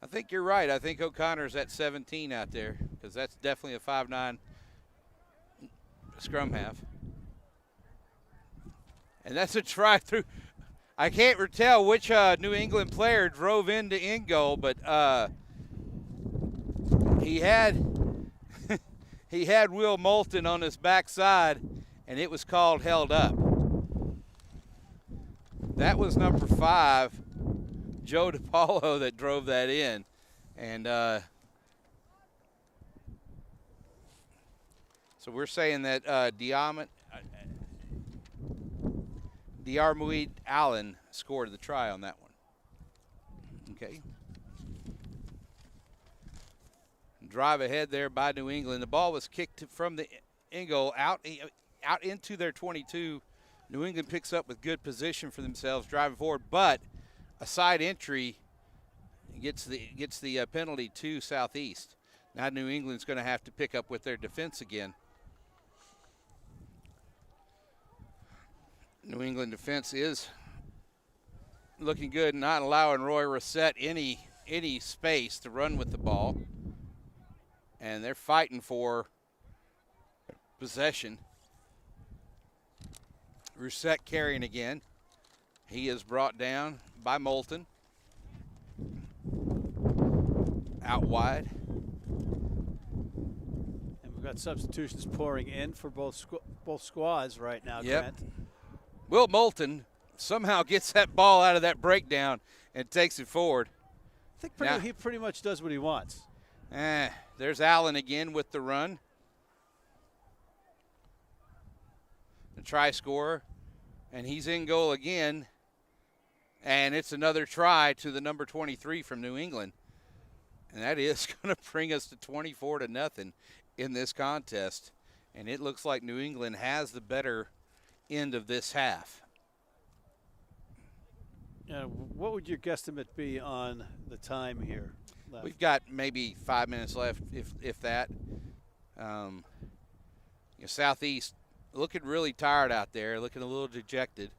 I think you're right. I think O'Connor's at 17 out there because that's definitely a 5'9" scrum half. And that's a try through. I can't tell which New England player drove into in goal, but he had he had Will Moulton on his backside, and it was called held up. That was number 5, Joe DiPaolo, that drove that in. And so we're saying that Diarmuid Allen scored the try on that one. Okay. Drive ahead there by New England. The ball was kicked from the in goal out into their 22. New England picks up with good position for themselves driving forward, but a side entry gets the penalty to Southeast. Now New England's going to have to pick up with their defense again. New England defense is looking good, not allowing Roy Reset any space to run with the ball. And they're fighting for possession. Rousset carrying again. He is brought down by Moulton. Out wide. And we've got substitutions pouring in for both squads right now, Yep. Grant. Will Moulton somehow gets that ball out of that breakdown and takes it forward. I think he pretty much does what he wants. There's Allen again with the run. The try scorer. And he's in goal again. And it's another try to the number 23 from New England. And that is going to bring us to 24-0 in this contest. And it looks like New England has the better end of this half. What would your guesstimate be on the time here left? We've got maybe 5 minutes left, if that. Southeast looking really tired out there, looking a little dejected.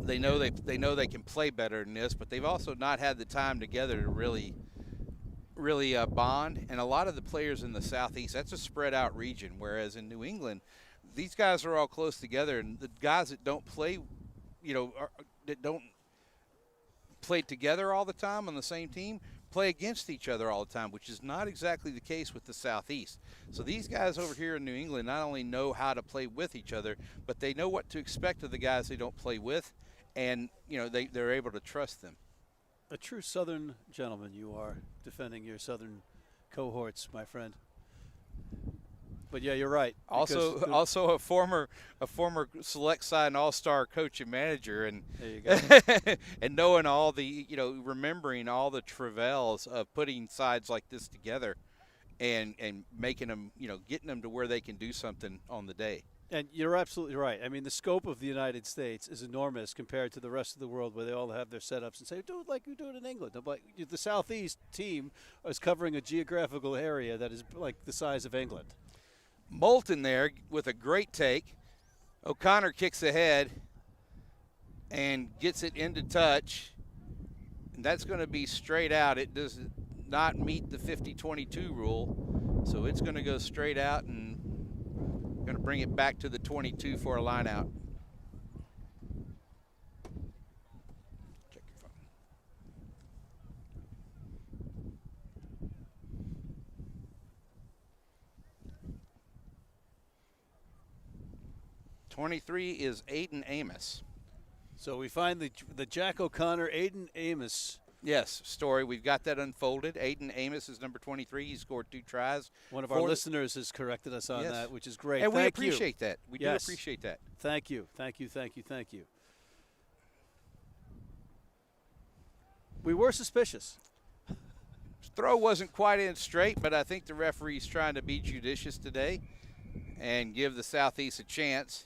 They know they can play better than this, but they've also not had the time together to really bond. And a lot of the players in the Southeast, that's a spread out region, whereas in New England, these guys are all close together, and the guys that don't play, that don't play together all the time on the same team, play against each other all the time, which is not exactly the case with the Southeast. So these guys over here in New England not only know how to play with each other, but they know what to expect of the guys they don't play with, and they're able to trust them. A true Southern gentleman you are, defending your Southern cohorts, my friend. But yeah, you're right. Also a former select side all-star coach and manager, and there you go. and knowing all the, remembering all the travails of putting sides like this together, and making them, getting them to where they can do something on the day. And you're absolutely right. I mean, the scope of the United States is enormous compared to the rest of the world, where they all have their setups and say, do it like you do it in England. But the Southeast team is covering a geographical area that is like the size of England. Moulton there with a great take. O'Connor kicks ahead and gets it into touch. And that's going to be straight out. It does not meet the 50-22 rule. So it's going to go straight out and going to bring it back to the 22 for a line out. Check your phone. 23 is Aiden Amos. So we find the Jack O'Connor, Aiden Amos. Yes, story. We've got that unfolded. Aiden Amos is number 23. He scored 2 tries. One of our listeners has corrected us on that, which is great. And we appreciate that. We do appreciate that. Thank you. Thank you. Thank you. Thank you. We were suspicious. Throw wasn't quite in straight, but I think the referee's trying to be judicious today and give the Southeast a chance.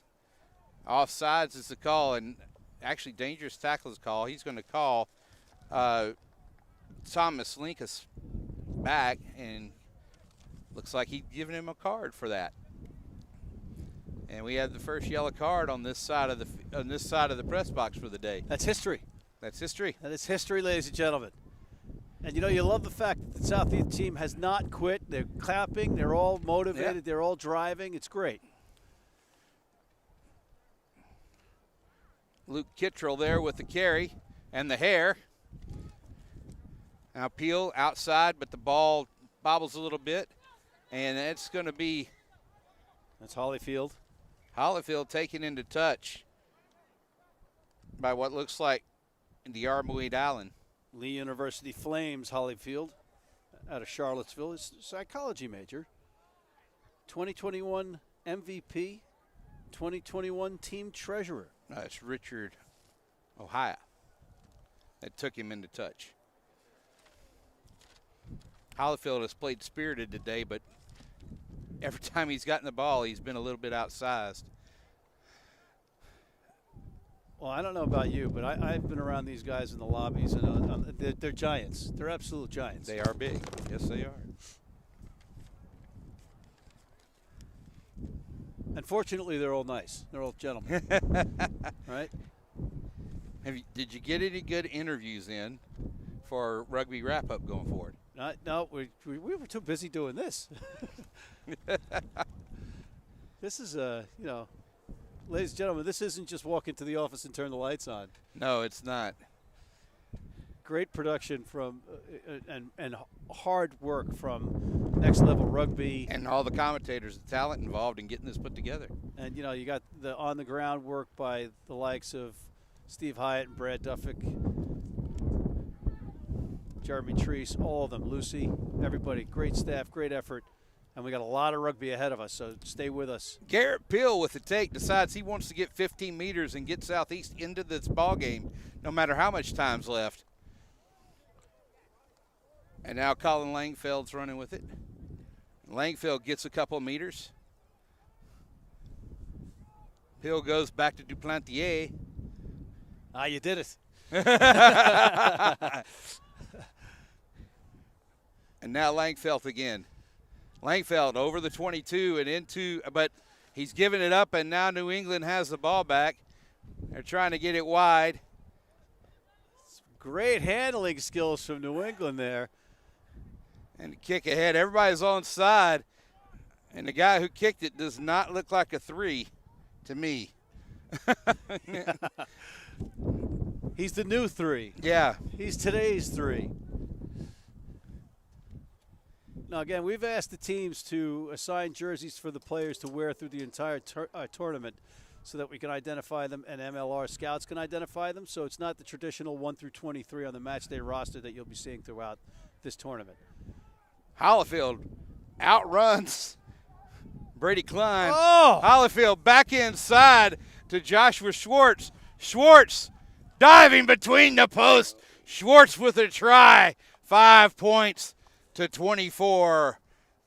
Offsides is the call, and actually dangerous tackle is call. He's going to call Thomas Linkus back, and looks like he's giving him a card for that. And we have the first yellow card on this side of the press box for the day. That's history. That's history. That is history, ladies and gentlemen. And you love the fact that the Southeast team has not quit. They're clapping. They're all motivated. Yeah. They're all driving. It's great. Luke Kittrell there with the carry and the hair. Now Peel outside, but the ball bobbles a little bit, and it's going to be That's Hollyfield. Hollyfield taken into touch by what looks like the Armoid Island. Lee University Flames, Hollyfield, out of Charlottesville. He's a psychology major. 2021 MVP, 2021 team treasurer. It's Richard Ohio that took him into touch. Hollifield has played spirited today, but every time he's gotten the ball, he's been a little bit outsized. Well, I don't know about you, but I've been around these guys in the lobbies, and they're giants. They're absolute giants. They are big. Yes, they are. Unfortunately, they're all nice. They're all gentlemen. Right? Did you get any good interviews in for rugby wrap-up going forward? No, we were too busy doing this. This is, ladies and gentlemen, this isn't just walk into the office and turn the lights on. No, it's not. Great production from and hard work from Next Level Rugby. And all the commentators, the talent involved in getting this put together. And, you got the on-the-ground work by the likes of Steve Hyatt and Brad Duffick, Jeremy Treese, all of them, Lucy, everybody, great staff, great effort. And we got a lot of rugby ahead of us, so stay with us. Garrett Peel with the take decides he wants to get 15 meters and get Southeast into this ball game, no matter how much time's left. And now Colin Langfeld's running with it. Langfeld gets a couple meters. Peel goes back to Duplantier. You did it. And now Langfeld again. Langfeld over the 22 and into, but he's giving it up, and now New England has the ball back. They're trying to get it wide. Great handling skills from New England there. And the kick ahead. Everybody's on side, and the guy who kicked it does not look like a 3 to me. He's the new 3. Yeah. He's today's 3. Now, again, we've asked the teams to assign jerseys for the players to wear through the entire tournament so that we can identify them and MLR scouts can identify them. So it's not the traditional 1 through 23 on the match day roster that you'll be seeing throughout this tournament. Hollifield outruns Brady Klein. Oh! Hollifield back inside to Joshua Schwartz. Schwartz diving between the posts. Schwartz with a try. 5 points to 24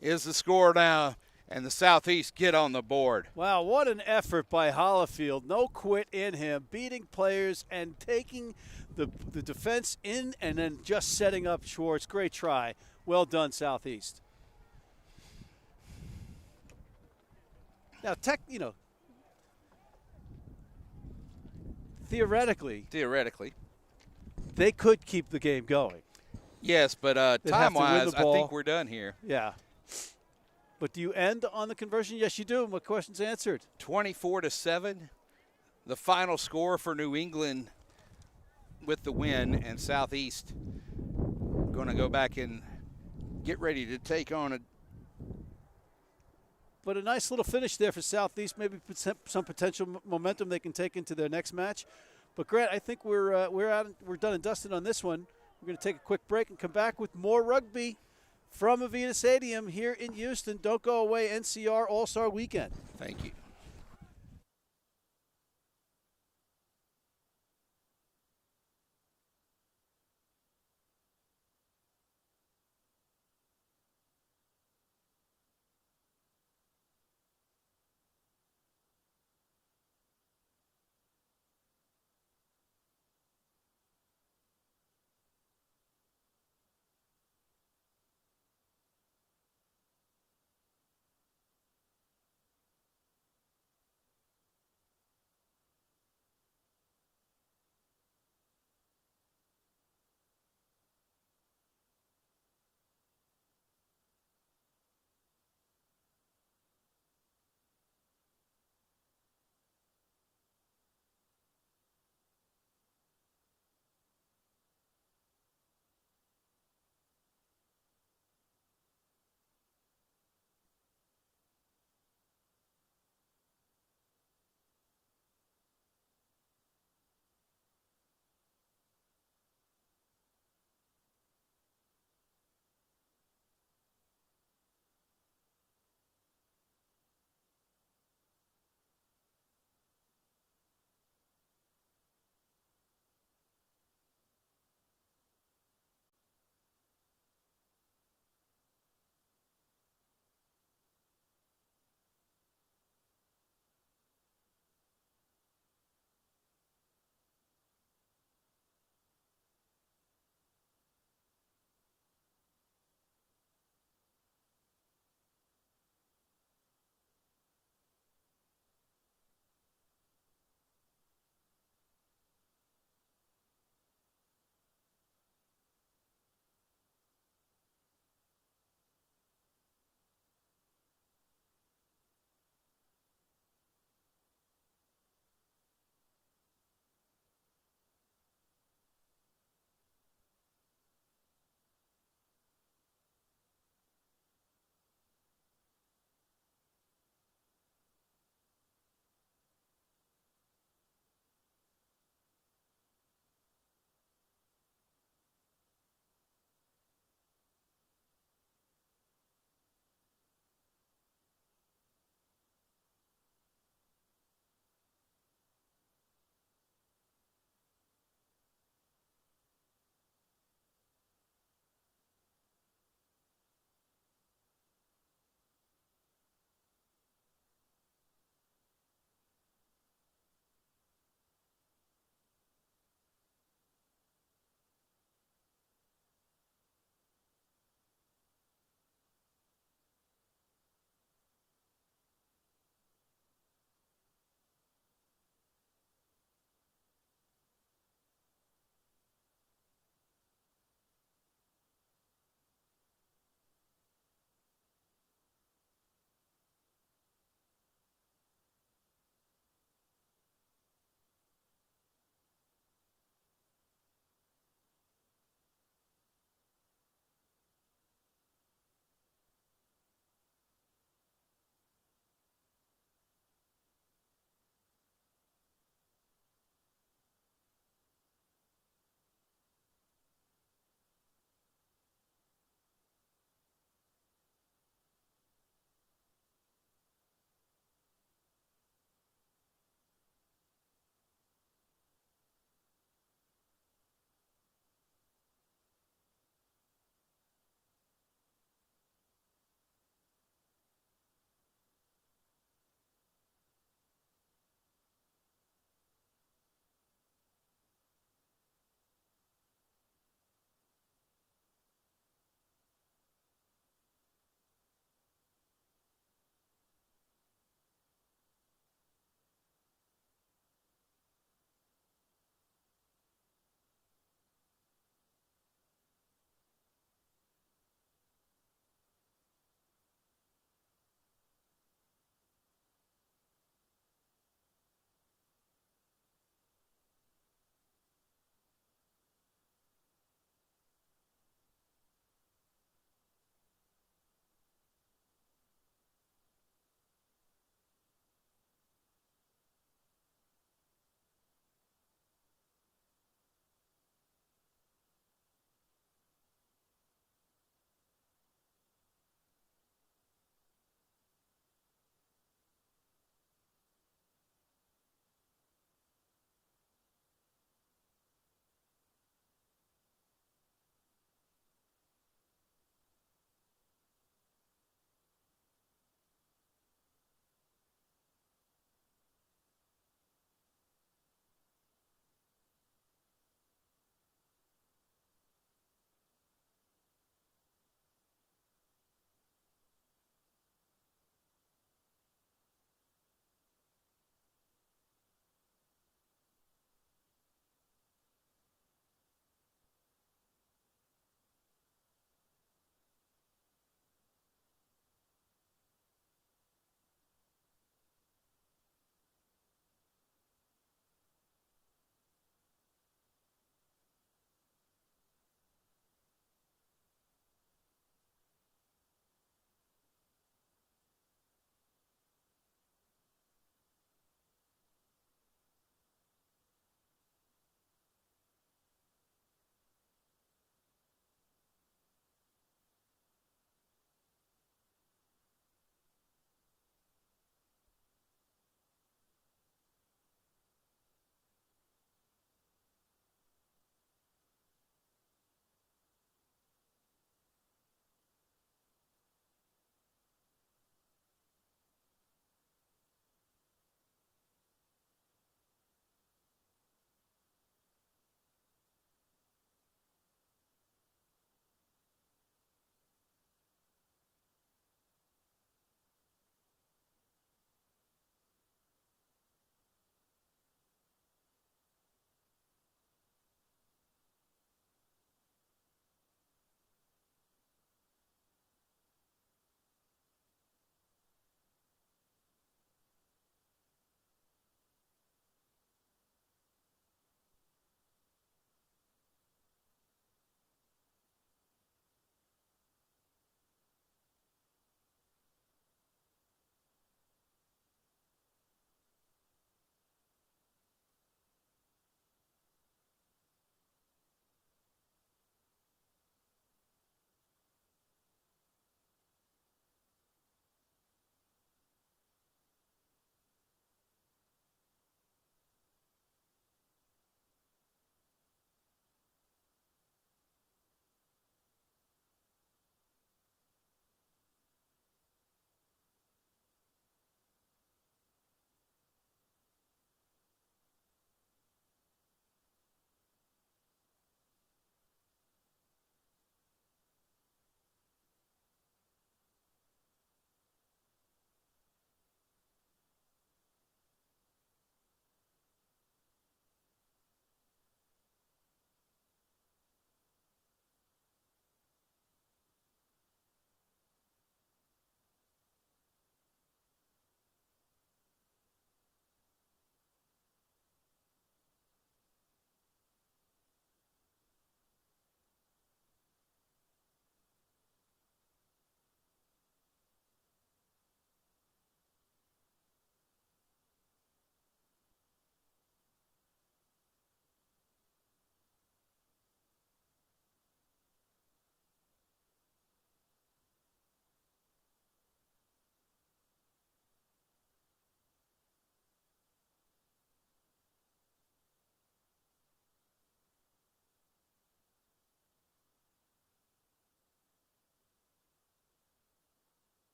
is the score now, and the Southeast get on the board. Wow, what an effort by Hollifield. No quit in him, beating players and taking the defense in and then just setting up Schwartz. Great try. Well done, Southeast. Now, theoretically, they could keep the game going. Yes, but time-wise, I think we're done here. Yeah. But do you end on the conversion? Yes, you do. My question's answered. 24-7, the final score for New England with the win, and Southeast going to go back and get ready to take on But a nice little finish there for Southeast. Maybe some potential momentum they can take into their next match. But Grant, I think we're done and dusted on this one. We're going to take a quick break and come back with more rugby from Avita Stadium here in Houston. Don't go away. NCR All-Star Weekend. Thank you.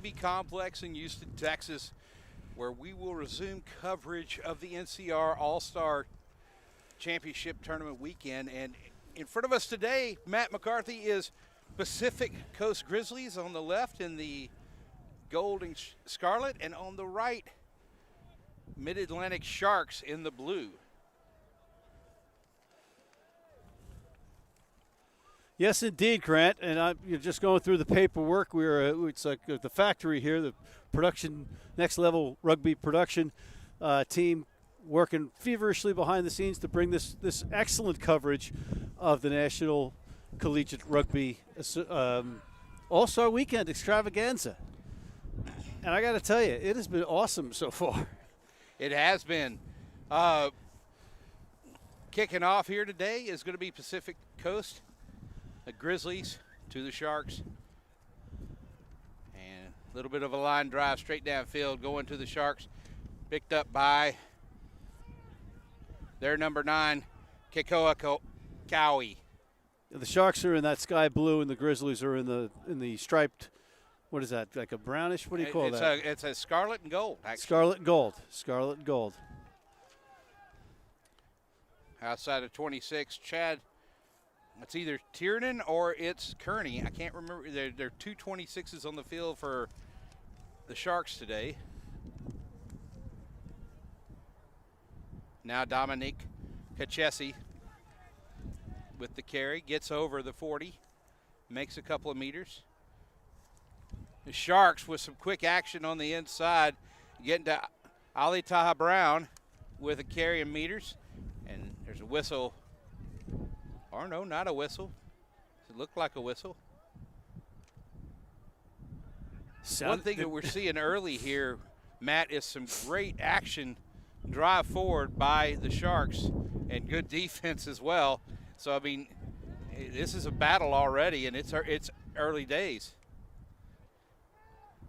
Rugby Complex in Houston, Texas, where we will resume coverage of the NCR All-Star Championship Tournament weekend. And in front of us today, Matt McCarthy, is Pacific Coast Grizzlies on the left in the gold and scarlet, and on the right, Mid-Atlantic Sharks in the blue. Yes, indeed, Grant. And you're just going through the paperwork. It's like the factory here, the production, next level rugby production team, working feverishly behind the scenes to bring this excellent coverage of the National Collegiate Rugby All-Star Weekend Extravaganza. And I got to tell you, it has been awesome so far. It has been. Kicking off here today is going to be Pacific Coast, the Grizzlies to the Sharks. And a little bit of a line drive straight downfield going to the Sharks. Picked up by their number 9, Kekoa Cowie. The Sharks are in that sky blue, and the Grizzlies are in the striped. What is that? Like a brownish? What do you call that? It's a scarlet and gold. Actually. Scarlet and gold. Scarlet and gold. Outside of 26, Chad. It's either Tiernan or it's Kearney. I can't remember. There are two 26s on the field for the Sharks today. Now Dominique Cachesi with the carry, gets over the 40, makes a couple of meters. The Sharks with some quick action on the inside, getting to Ali Taha Brown with a carry in meters. And there's a whistle. Or no, not a whistle. It looked like a whistle. One thing that we're seeing early here, Matt, is some great action drive forward by the Sharks and good defense as well. So, I mean, this is a battle already, and it's early days.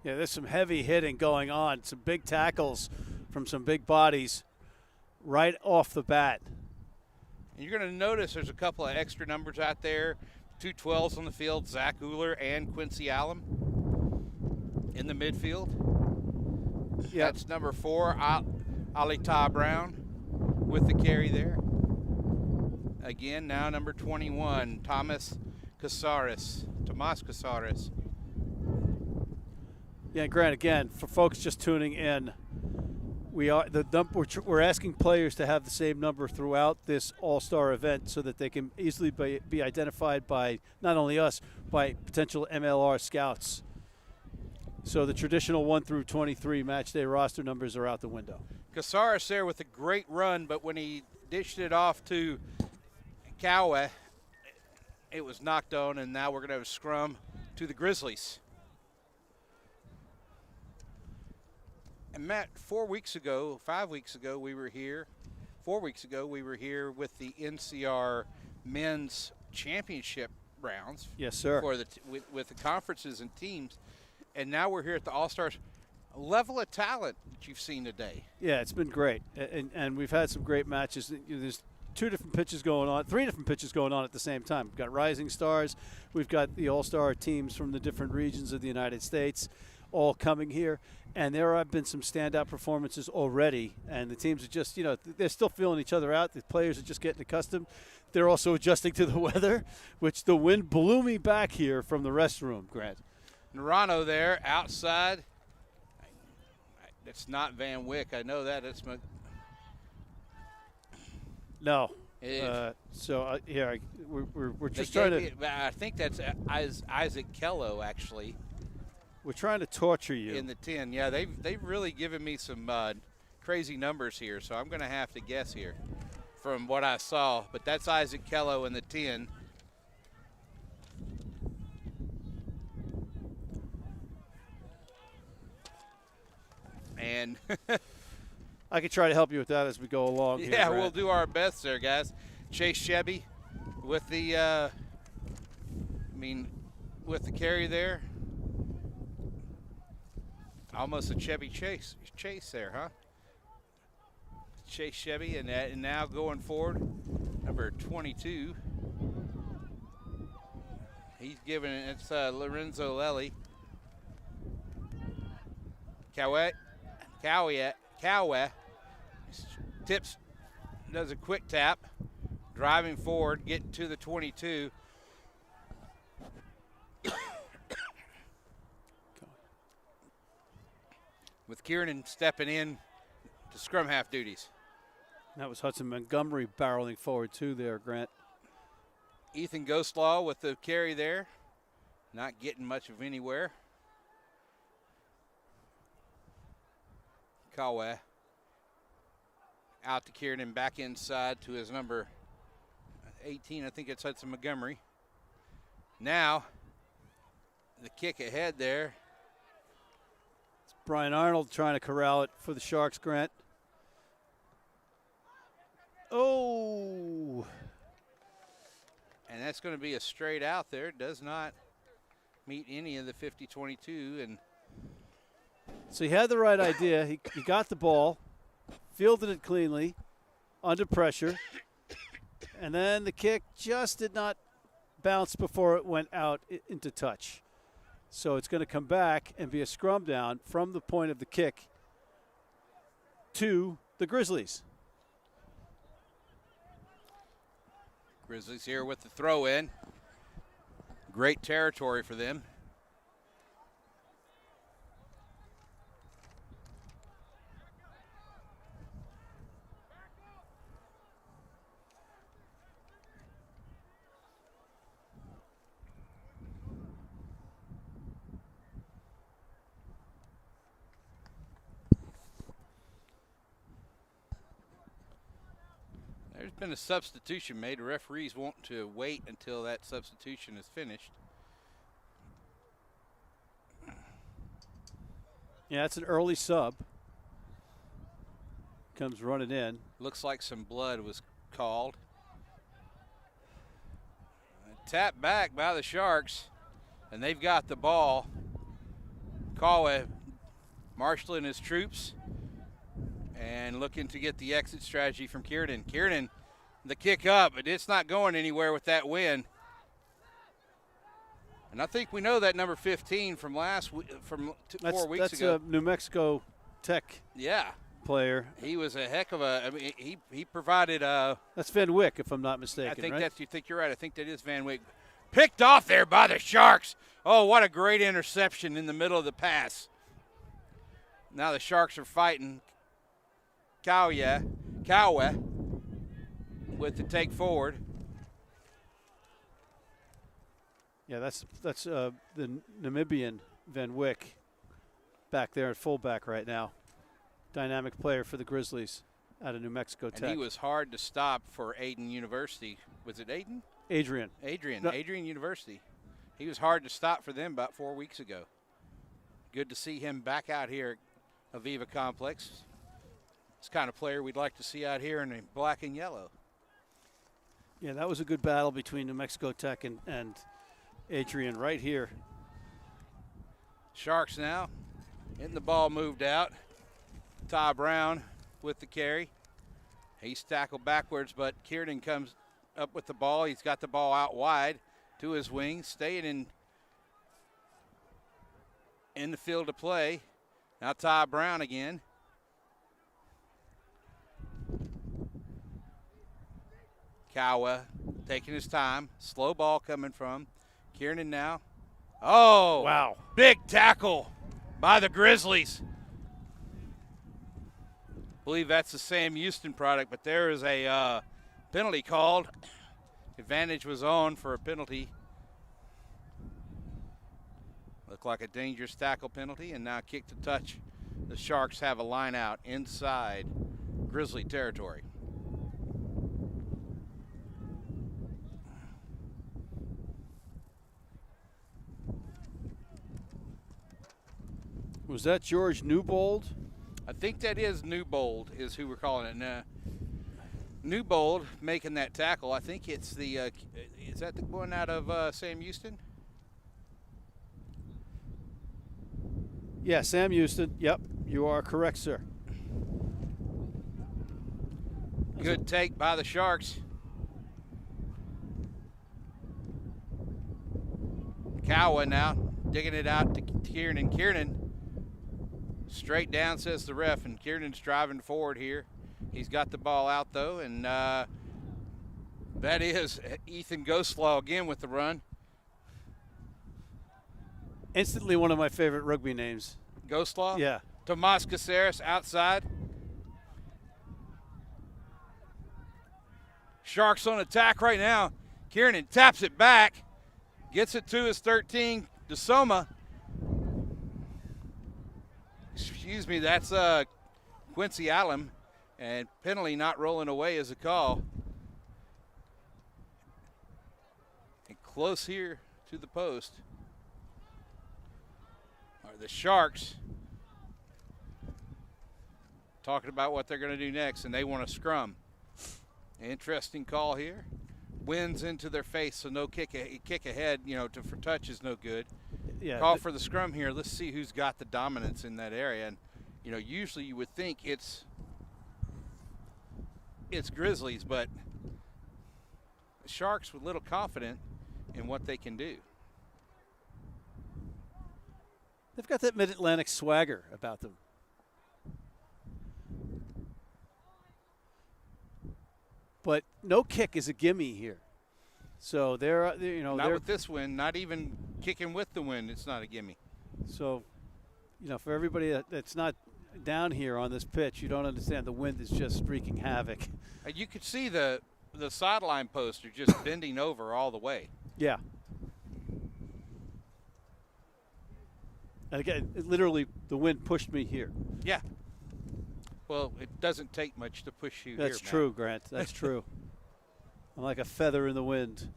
Yeah, there's some heavy hitting going on, some big tackles from some big bodies right off the bat. And you're going to notice there's a couple of extra numbers out there. 2 12s on the field, Zach Uhler and Quincy Allen in the midfield. Yep. That's number 4, Ali Ta Brown with the carry there. Again, now number 21, Tomas Casares. Yeah, Grant, again, for folks just tuning in, we're asking players to have the same number throughout this all-star event so that they can easily be identified by not only us, by potential MLR scouts. So the traditional 1 through 23 match day roster numbers are out the window. Casares there with a great run, but when he dished it off to Cowie, it was knocked on, and now we're going to have a scrum to the Grizzlies. And Matt, 5 weeks ago, we were here. 4 weeks ago, we were here with the NCR Men's Championship rounds. Yes, sir. For with the conferences and teams, and now we're here at the All-Stars. Level of talent that you've seen today. Yeah, it's been great, and we've had some great matches. There's 3 different pitches going on at the same time. We've got Rising Stars, we've got the All-Star teams from the different regions of the United States all coming here, and there have been some standout performances already, and the teams are just, they're still feeling each other out. The players are just getting accustomed. They're also adjusting to the weather, which the wind blew me back here from the restroom, Grant. Narano there, outside. It's not Van Wyck. I know that. It's my. No. We're just trying to. I think that's Isaac Kello, actually. We're trying to torture you. In the 10. Yeah, they've really given me some crazy numbers here, so I'm going to have to guess here from what I saw. But that's Isaac Kello in the 10. And I can try to help you with that as we go along. Yeah, here, we'll do our best there, guys. Chase Chevy with the, with the carry there. Almost a Chevy Chase there, huh? Chase Chevy, and now going forward, number 22. He's giving it. It's Lorenzo Lelli. Cowie tips, does a quick tap, driving forward, getting to the 22. With Kiernan stepping in to scrum half duties. That was Hudson Montgomery barreling forward too there, Grant. Ethan Ghostlaw with the carry there. Not getting much of anywhere. Kawe out to Kiernan, back inside to his number 18. I think it's Hudson Montgomery. Now, the kick ahead there. It's Brian Arnold trying to corral it for the Sharks, Grant. Oh! And that's going to be a straight out there. Does not meet any of the 50-22. And so he had the right idea. He got the ball, fielded it cleanly, under pressure, and then the kick just did not bounce before it went out into touch. So it's going to come back and be a scrum down from the point of the kick to the Grizzlies. Grizzlies here with the throw in. Great territory for them. There's been a substitution made. The referees want to wait until that substitution is finished. Yeah, it's an early sub. Comes running in. Looks like some blood was called. Tap back by the Sharks, and they've got the ball. Kawe marshaling his troops and looking to get the exit strategy from Kiernan. Kiernan, the kick up, but it's not going anywhere with that win. And I think we know that number 15 from 4 weeks ago. That's a New Mexico Tech player. He was a heck of a. I mean, he provided. That's Van Wyck, if I'm not mistaken. I think right? You think you're right. I think that is Van Wyck. Picked off there by the Sharks. Oh, what a great interception in the middle of the pass. Now the Sharks are fighting. Kawe with the take forward. Yeah, that's the Namibian Van Wyck back there at fullback right now. Dynamic player for the Grizzlies out of New Mexico Tech. And he was hard to stop for Aiden University. Was it Aiden? Adrian. No. Adrian University. He was hard to stop for them about 4 weeks ago. Good to see him back out here at Aviva Complex. It's the kind of player we'd like to see out here in the black and yellow. Yeah, that was a good battle between New Mexico Tech and Adrian right here. Sharks now getting the ball moved out. Ty Brown with the carry. He's tackled backwards, but Kiernan comes up with the ball. He's got the ball out wide to his wing, staying in the field of play. Now Ty Brown again. Kawa taking his time. Slow ball coming from Kiernan now. Oh, wow. Big tackle by the Grizzlies. I believe that's the Sam Houston product, but there is a penalty called. Advantage was on for a penalty. Looked like a dangerous tackle penalty, and now kick to touch. The Sharks have a line out inside Grizzly territory. Was that George Newbold? I think that is Newbold is who we're calling it. Newbold making that tackle. I think it's the is that the one out of Sam Houston? Yeah, Sam Houston. Yep, you are correct, sir. Good take by the Sharks. Kawa now digging it out to Kiernan. Kiernan Straight down, says the ref, and Kiernan's driving forward here. He's got the ball out, though, and that is Ethan Ghostlaw again with the run. Instantly one of my favorite rugby names. Ghostlaw? Yeah. Tomas Caceres outside. Sharks on attack right now. Kiernan taps it back, gets it to his 13, DeSoma. Excuse me, that's Quincy Allen, and penalty not rolling away is a call. And close here to the post are the Sharks, talking about what they're going to do next, and they want to scrum. Interesting call here. Winds into their face, so no kick ahead, for touch is no good. Yeah. Call for the scrum here. Let's see who's got the dominance in that area. And, usually you would think it's Grizzlies, but the Sharks were a little confident in what they can do. They've got that Mid-Atlantic swagger about them. But no kick is a gimme here. So not with this wind, not even kicking with the wind, it's not a gimme. So, for everybody that's not down here on this pitch, you don't understand the wind is just wreaking havoc. You could see the sideline poster just bending over all the way. Yeah. And again, literally, the wind pushed me here. Yeah. Well, it doesn't take much to push you. That's here, true, Grant. That's true. I'm like a feather in the wind.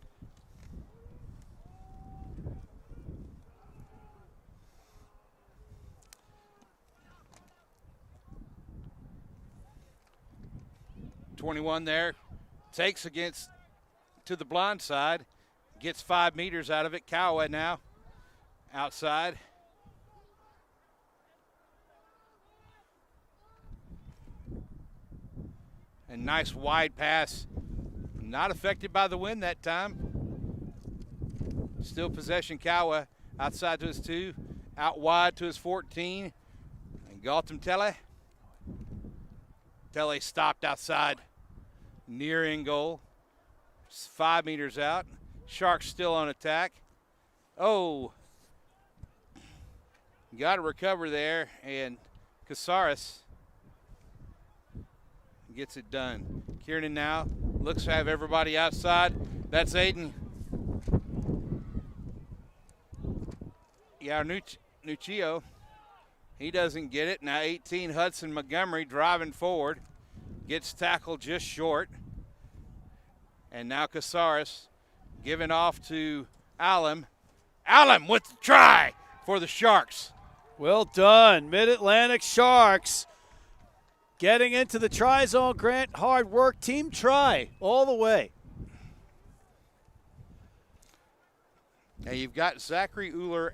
.21 there, takes against to the blind side, gets 5 meters out of it. Cowaway now outside. And nice wide pass, not affected by the wind that time. Still possession, Cowaway outside to his 2, out wide to his 14, and Gautam Tele. Tele stopped outside, near in goal, 5 meters out. Sharks still on attack. Oh, got to recover there, and Casares gets it done. Kiernan now looks to have everybody outside. That's Aiden. Nuccio. He doesn't get it. Now 18, Hudson Montgomery driving forward. Gets tackled just short. And now Casares giving off to Allen. Allen with the try for the Sharks. Well done, Mid-Atlantic Sharks. Getting into the try zone, Grant. Hard work, team try all the way. Now you've got Zachary Uhler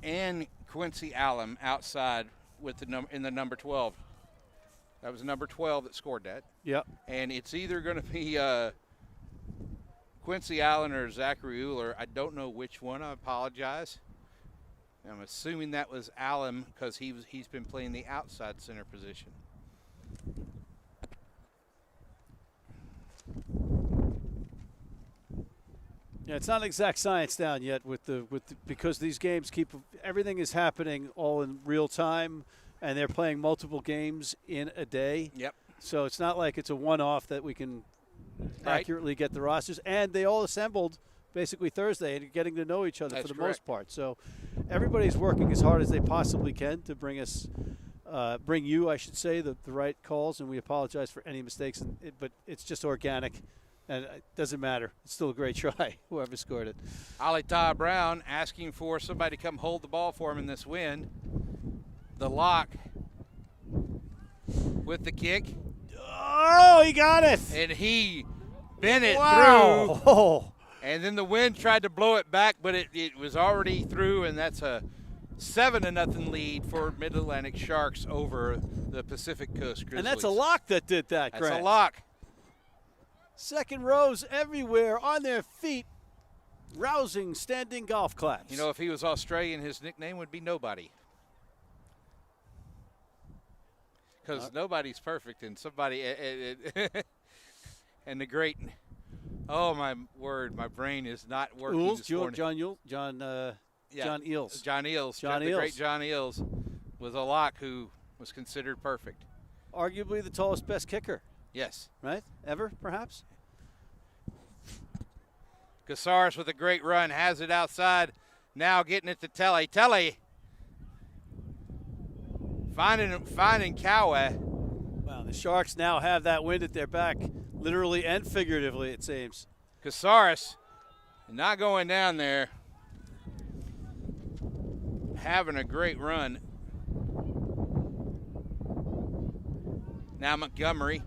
and Quincy Allen outside with in the number 12. That was number 12 that scored that. Yep. And it's either going to be Quincy Allen or Zachary Uhler. I don't know which one. I apologize. I'm assuming that was Allen because he's been playing the outside center position. Yeah, it's not exact science down yet because these games everything is happening all in real time, and they're playing multiple games in a day. Yep. So it's not like it's a one-off that we can accurately get the rosters, and they all assembled basically Thursday and getting to know each other. That's for the correct. most part. So everybody's working as hard as they possibly can to bring you, I should say, the right calls, and we apologize for any mistakes. But it's just organic, and it doesn't matter. It's still a great try, whoever scored it. Ali Ty Brown asking for somebody to come hold the ball for him in this win. The lock with the kick. Oh, he got it. And he bent it Wow. through. Oh. And then the wind tried to blow it back, but it was already through, and that's a 7-0 lead for Mid-Atlantic Sharks over the Pacific Coast Grizzlies. And that's a lock that did that, Grant. That's a lock. Second rows everywhere on their feet. Rousing standing golf claps. If he was Australian, his nickname would be Nobody. because nobody's perfect, and somebody and the great. Oh my word, my brain is not working Eels, this morning. John Eels. John Eels. John Eels. John The Eels. great John Eels was a lock who was considered perfect. Arguably the tallest, best kicker, Yes. right? Ever, perhaps? Casares with a great run, has it outside. Now getting it to Telly. Telly finding Cowa. Wow, the Sharks now have that wind at their back, literally and figuratively, it seems. Casares not going down there. Having a great run. Now Montgomery.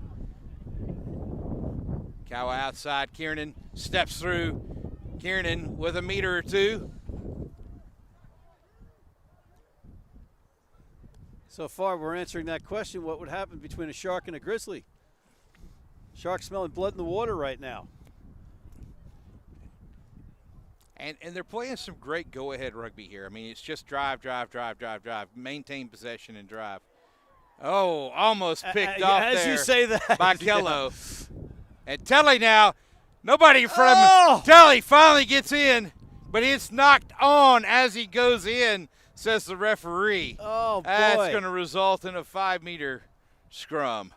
Cowa outside. Kiernan steps through. Kiernan with a meter or two. So far, we're answering that question, what would happen between a Shark and a Grizzly? Shark smelling blood in the water right now. And they're playing some great go-ahead rugby here. I mean, it's just drive, maintain possession and drive. Oh, almost picked off as there you say that. by Kello. And Telly now, nobody in front of him. Telly finally gets in, but it's knocked on as he goes in, says the referee. Oh, boy. That's going to result in a 5-meter scrum.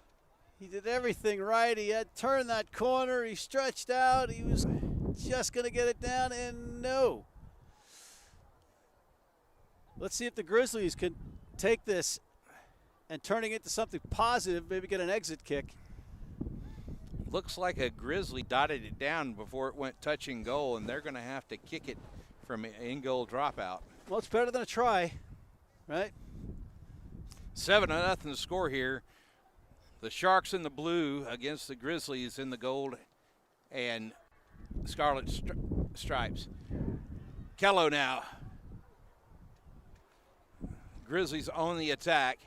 He did everything right. He had turned that corner. He stretched out. He was just going to get it down, and no. Let's see if the Grizzlies can take this and turning it into something positive, maybe get an exit kick. Looks like a Grizzly dotted it down before it went touching goal, and they're going to have to kick it from an in-goal dropout. Well, it's better than a try, right? 7-0 to score here. The Sharks in the blue against the Grizzlies in the gold and scarlet stripes. Kello now. Grizzlies on the attack.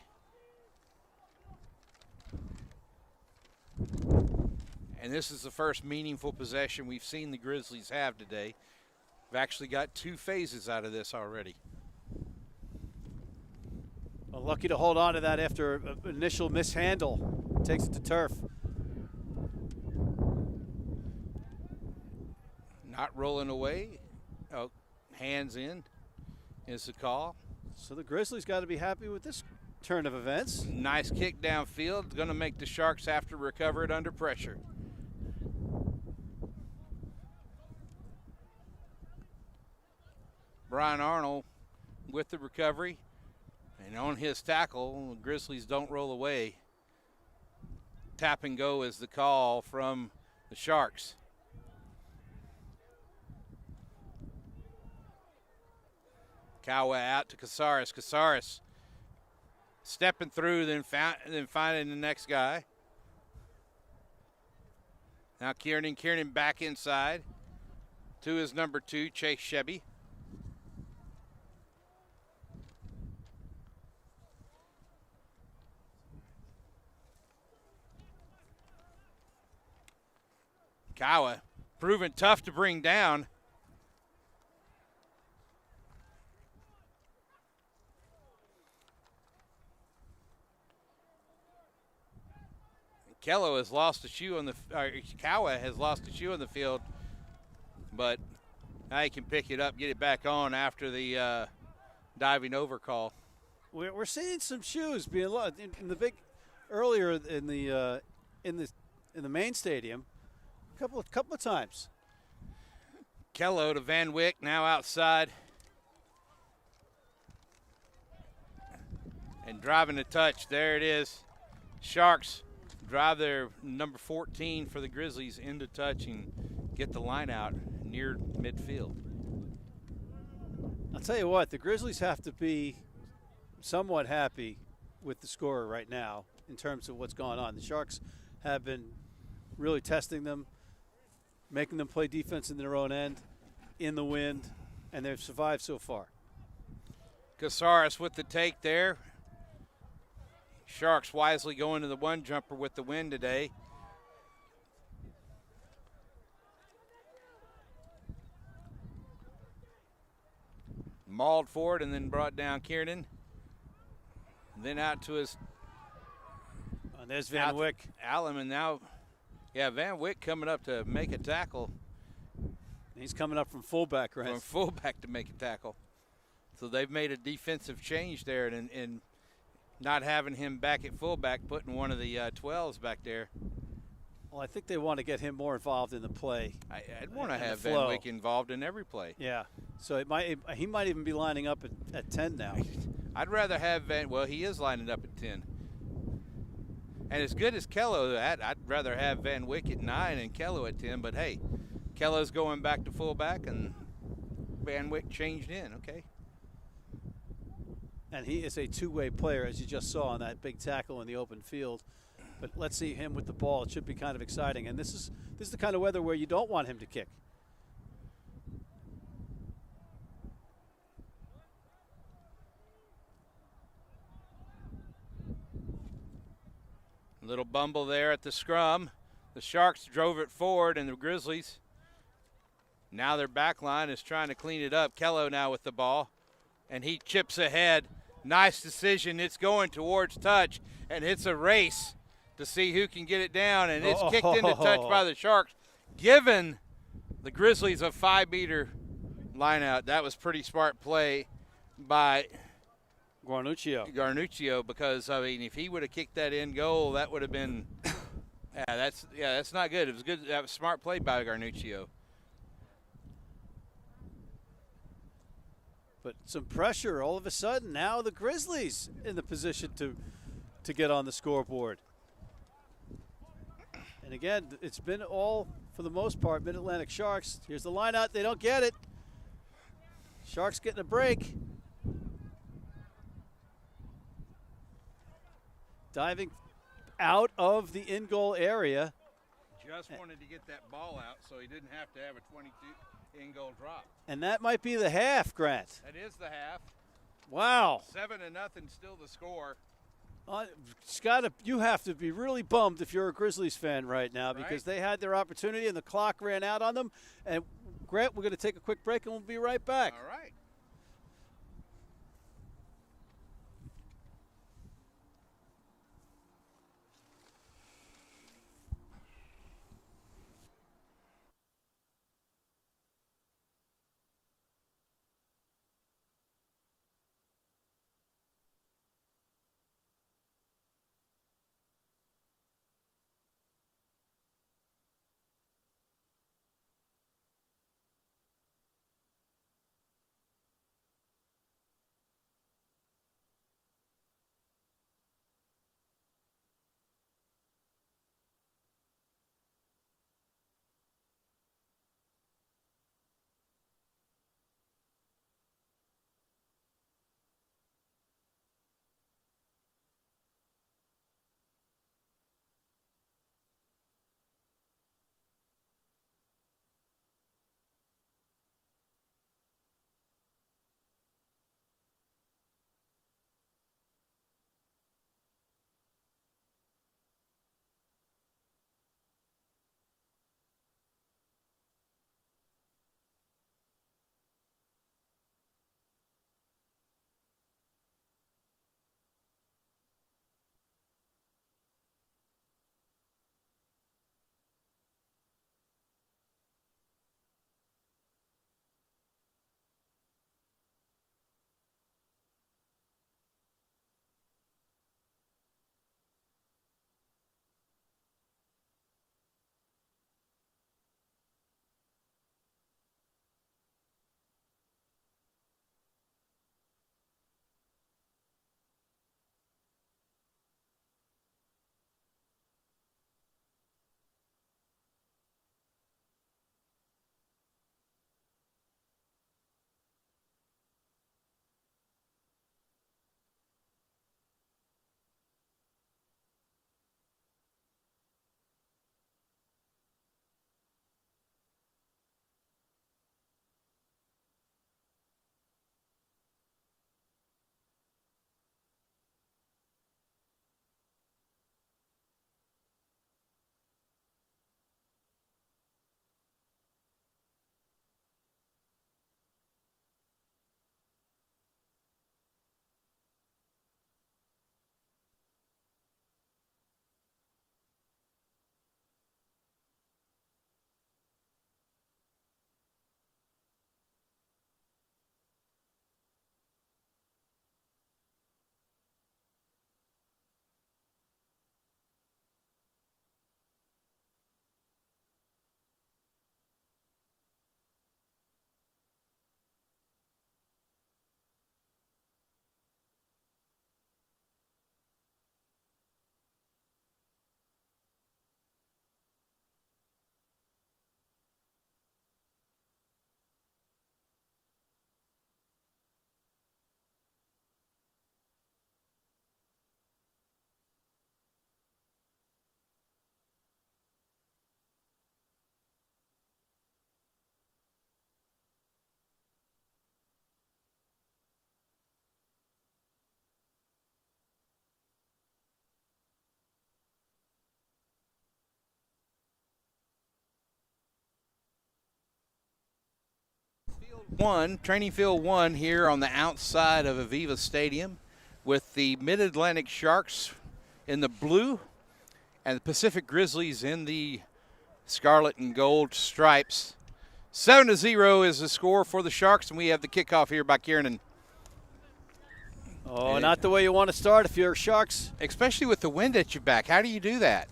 And this is the first meaningful possession we've seen the Grizzlies have today. We've actually got 2 phases out of this already. Well, lucky to hold on to that after an initial mishandle. Takes it to turf. Not rolling away. Oh, hands in is the call. So the Grizzlies got to be happy with this turn of events. Nice kick downfield. Going to make the Sharks have to recover it under pressure. Brian Arnold with the recovery. And on his tackle, the Grizzlies don't roll away. Tap and go is the call from the Sharks. Cowa out to Casares. Casares stepping through, then finding the next guy. Now Kiernan back inside to his number 2, Chase Shebby. Cowa proven tough to bring down. Kello has lost a shoe on the Cowa has lost a shoe in the field, but now he can pick it up, get it back on after the diving over call. We're seeing some shoes being lost in the big earlier in the main stadium. Couple of times. Kello to Van Wyck, now outside. And driving the touch. There it is. Sharks drive their number 14 for the Grizzlies into touch and get the line out near midfield. I'll tell you what, the Grizzlies have to be somewhat happy with the score right now in terms of what's going on. The Sharks have been really testing them, making them play defense in their own end, in the wind, and they've survived so far. Casares with the take there. Sharks wisely going to the one jumper with the win today. Mauled forward and then brought down Kiernan. Then out to his And there's Van Wyck. Allen, and now, yeah, Van Wyck coming up to make a tackle. He's coming up from fullback, right? From fullback to make a tackle. So they've made a defensive change there in not having him back at fullback, putting one of the 12s back there. Well, I think they want to get him more involved in the play. I'd want to have Van Wyck involved in every play. Yeah. So he might even be lining up at 10 now. I'd rather have he is lining up at 10. And as good as Kello at, I'd rather have Van Wyck at 9 and Kello at 10. But, hey, Kello's going back to fullback and Van Wyck changed in, okay? And he is a two-way player, as you just saw on that big tackle in the open field. But let's see him with the ball. It should be kind of exciting. And this is the kind of weather where you don't want him to kick. Little bumble there at the scrum. The Sharks drove it forward, and the Grizzlies, now their back line is trying to clean it up. Kello now with the ball, and he chips ahead. Nice decision. It's going towards touch, and it's a race to see who can get it down, and it's kicked into touch by the Sharks, giving the Grizzlies a 5-meter line out. That was pretty smart play by Garnuccio, because I mean, if he would have kicked that in goal, that would have been that's not good. It was good. That was smart play by Garnuccio. But some pressure all of a sudden. Now the Grizzlies in the position to get on the scoreboard. And again, it's been all, for the most part, Mid-Atlantic Sharks. Here's the line out. They don't get it. Sharks getting a break. Diving out of the in-goal area. Just wanted to get that ball out so he didn't have to have a 22 in-goal drop. And that might be the half, Grant. That is the half. Wow. 7-0 still the score. Scott, you have to be really bummed if you're a Grizzlies fan right now, because they had their opportunity and the clock ran out on them. And Grant, we're going to take a quick break and we'll be right back. All right. Training Field 1 here on the outside of Aviva Stadium with the Mid-Atlantic Sharks in the blue and the Pacific Grizzlies in the scarlet and gold stripes. 7-0 is the score for the Sharks, and we have the kickoff here by Kiernan. Oh, not the way you want to start if you're Sharks. Especially with the wind at your back. How do you do that?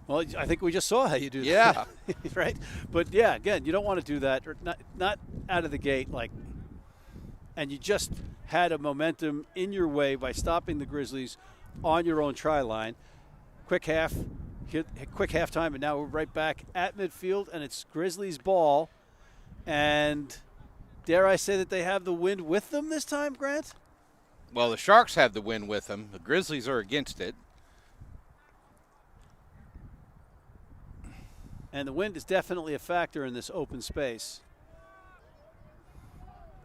Well, I think we just saw how you do that. Yeah. Right? But, yeah, again, you don't want to do that. Or not out of the gate, and you just had a momentum in your way by stopping the Grizzlies on your own try line. Quick halftime, and now we're right back at midfield, and it's Grizzlies' ball. And dare I say that they have the wind with them this time, Grant? Well, the Sharks have the wind with them. The Grizzlies are against it. And the wind is definitely a factor in this open space.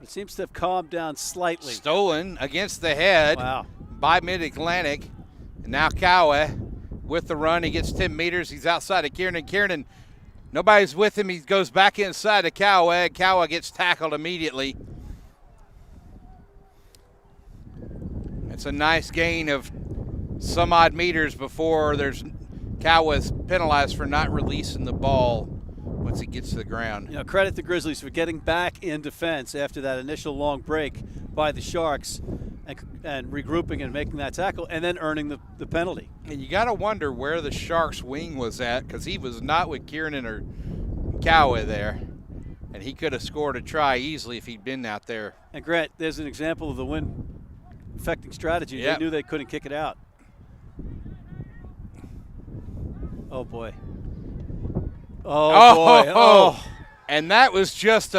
It seems to have calmed down slightly. Stolen against the head by Mid-Atlantic. And now Cowa with the run. He gets 10 meters. He's outside of Kiernan. Kiernan, nobody's with him. He goes back inside of Cowa. Cowa gets tackled immediately. It's a nice gain of some odd meters before Cowa's penalized for not releasing the ball once he gets to the ground. You know, credit the Grizzlies for getting back in defense after that initial long break by the Sharks and regrouping and making that tackle and then earning the penalty. And you got to wonder where the Sharks' wing was at, because he was not with Kiernan or Cowa there. And he could have scored a try easily if he'd been out there. And Grant, there's an example of the wind affecting strategy. Yep. They knew they couldn't kick it out. Oh, boy. Oh, boy. Oh. And that was just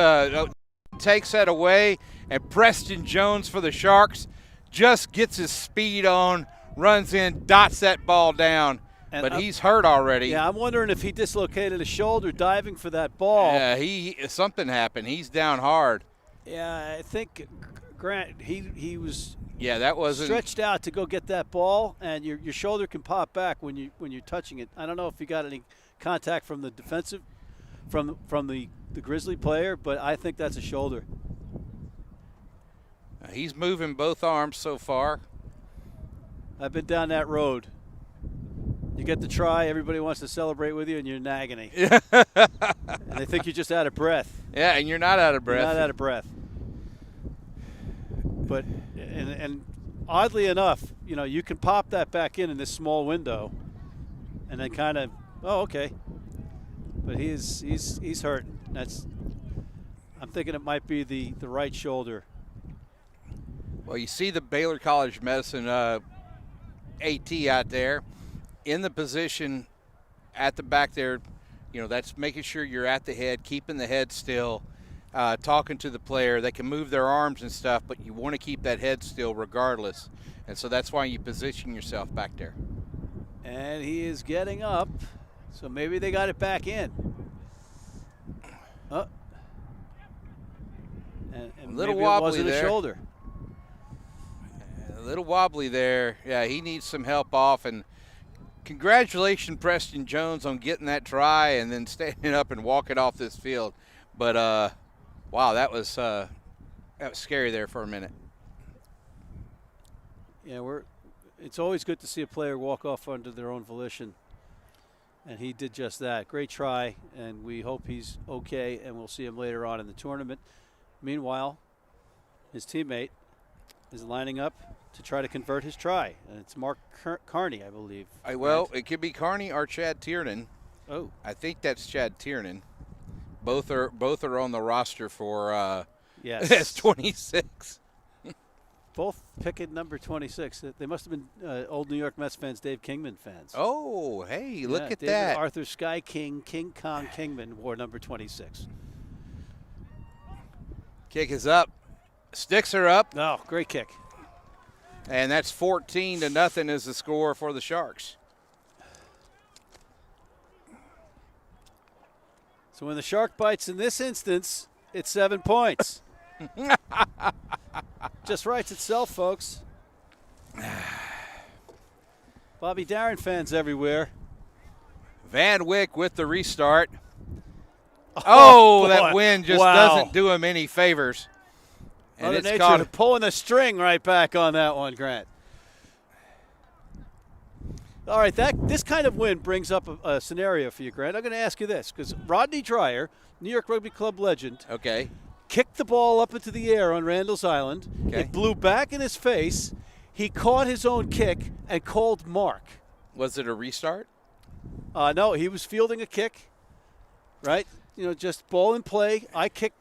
takes that away, and Preston Jones for the Sharks just gets his speed on, runs in, dots that ball down. But he's hurt already. Yeah, I'm wondering if he dislocated his shoulder diving for that ball. Yeah, something happened. He's down hard. Yeah, I think, Grant, he was that wasn't stretched out to go get that ball, and your shoulder can pop back when you're touching it. I don't know if you got any contact from the defensive, from the Grizzly player, but I think that's a shoulder. He's moving both arms so far. I've been down that road. You get the try, everybody wants to celebrate with you, and you're in agony. And they think you're just out of breath. Yeah, and you're not out of breath. You're not out of breath. But and oddly enough, you can pop that back in this small window, and then kind of, okay. But he's hurt. I'm thinking it might be the right shoulder. Well, you see the Baylor College of Medicine AT out there in the position at the back there. That's making sure you're at the head, keeping the head still, talking to the player. They can move their arms and stuff, but you want to keep that head still regardless. And so that's why you position yourself back there. And he is getting up, so maybe they got it back in. And a little maybe wobbly it wasn't there. A shoulder. A little wobbly there. Yeah, he needs some help off. And congratulations, Preston Jones, on getting that try and then standing up and walking off this field. But wow, that was scary there for a minute. Yeah, it's always good to see a player walk off under their own volition, and he did just that. Great try, and we hope he's okay, and we'll see him later on in the tournament. Meanwhile, his teammate is lining up to try to convert his try, and it's Mark Carney, I believe. Well, it could be Carney or Chad Tiernan. Oh, I think that's Chad Tiernan. Both are on the roster for yes. S26. Both picking number 26. They must have been old New York Mets fans, Dave Kingman fans. Oh, hey, look at David that. Arthur Sky King Kong Kingman wore number 26. Kick is up. Sticks are up. Oh, great kick. And that's 14-0 is the score for the Sharks. So when the shark bites in this instance, it's 7 points. Just writes itself, folks. Bobby Darin fans everywhere. Van Wyck with the restart. Oh, that boy. wind just Wow. doesn't do him any favors. And Mother it's Nature caught. pulling the string right back on that one, Grant. All right, this kind of win brings up a scenario for you, Grant. I'm going to ask you this, because Rodney Dreyer, New York Rugby Club legend, Okay. kicked the ball up into the air on Randall's Island. Okay. It blew back in his face. He caught his own kick and called mark. Was it a restart? No, he was fielding a kick, right? Just ball in play. I kicked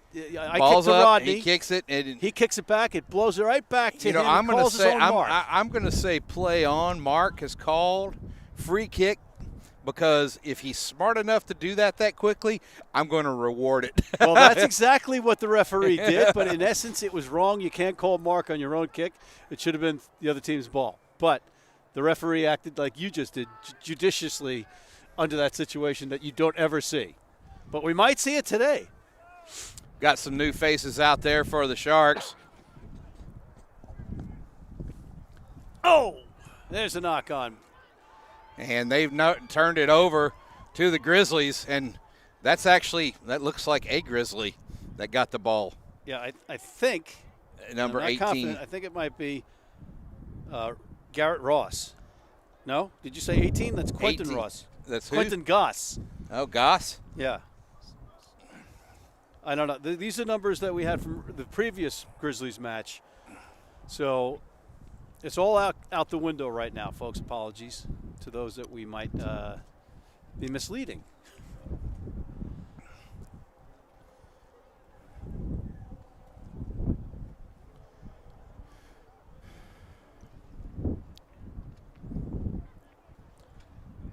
Ball's to up, Rodney. he kicks it. And He kicks it back. It blows it right back to him. I'm going to say mark. I'm going to say play on. Mark has called free kick because if he's smart enough to do that quickly, I'm going to reward it. Well, that's exactly what the referee did, but in essence, it was wrong. You can't call mark on your own kick. It should have been the other team's ball. But the referee acted like you just did, judiciously under that situation that you don't ever see. But we might see it today. Got some new faces out there for the Sharks. Oh, there's a knock on. And they've turned it over to the Grizzlies, and that looks like a Grizzly that got the ball. Yeah, I think. Number I'm not 18. confident. I think it might be Garrett Ross. No? Did you say 18? That's Quentin 18. Ross. That's who? Quentin Goss. Oh, Goss? Yeah. I don't know. These are numbers that we had from the previous Grizzlies match. So it's all out the window right now, folks. Apologies to those that we might be misleading.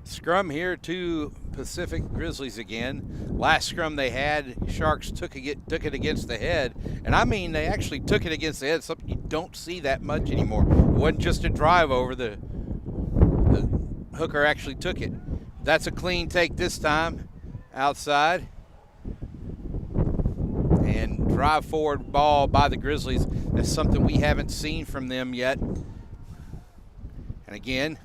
Scrum here to Pacific Grizzlies again. Last scrum they had, Sharks took it against the head. And I mean, they actually took it against the head, something you don't see that much anymore. It wasn't just a drive over, the hooker actually took it. That's a clean take this time, outside. And drive forward ball by the Grizzlies. That's something we haven't seen from them yet. And again,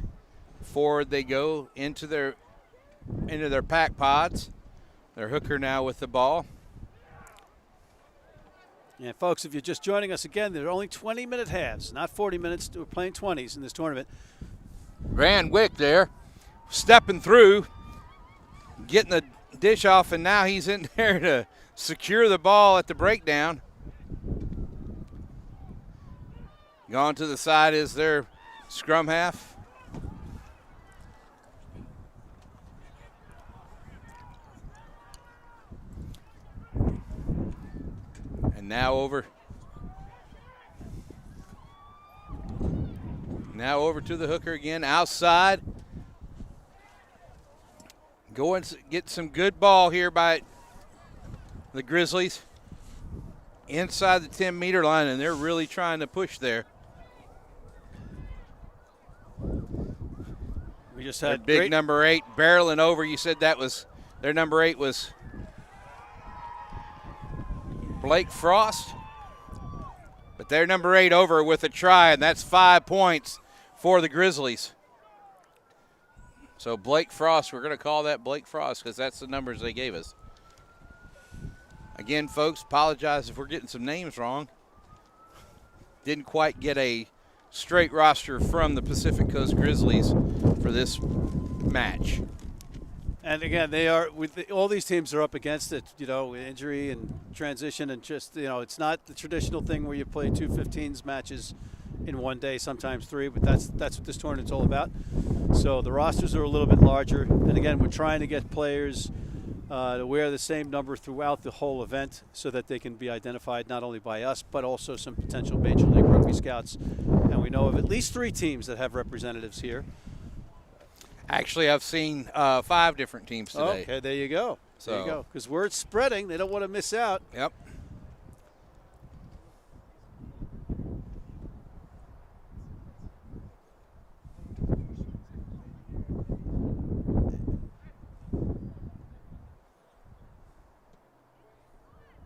forward they go into their pack pods. Their hooker now with the ball. Yeah, folks, if you're just joining us again, there are only 20-minute halves, not 40 minutes. We're playing 20s in this tournament. Van Wyck there, stepping through, getting the dish off, and now he's in there to secure the ball at the breakdown. Gone to the side is their scrum half. And now over to the hooker again, outside. Go and get some good ball here by the Grizzlies. Inside the 10-meter line, and they're really trying to push there. We just Their had big number 8 barreling over. You said that was their number 8 was Blake Frost. But their number 8 over with a try, and that's 5 points for the Grizzlies. So Blake Frost, we're going to call that Blake Frost because that's the numbers they gave us. Again, folks, apologize if we're getting some names wrong. Didn't quite get a straight roster from the Pacific Coast Grizzlies for this match. And again, they are all these teams are up against it, injury and transition, and just it's not the traditional thing where you play 2 15s matches in one day, sometimes 3, but that's what this tournament's all about. So the rosters are a little bit larger, and again, we're trying to get players to wear the same number throughout the whole event so that they can be identified not only by us but also some potential Major League Rugby scouts. And we know of at least 3 teams that have representatives here. Actually, I've seen 5 different teams today. Okay, there you go. There you go. Because word's spreading. They don't want to miss out. Yep.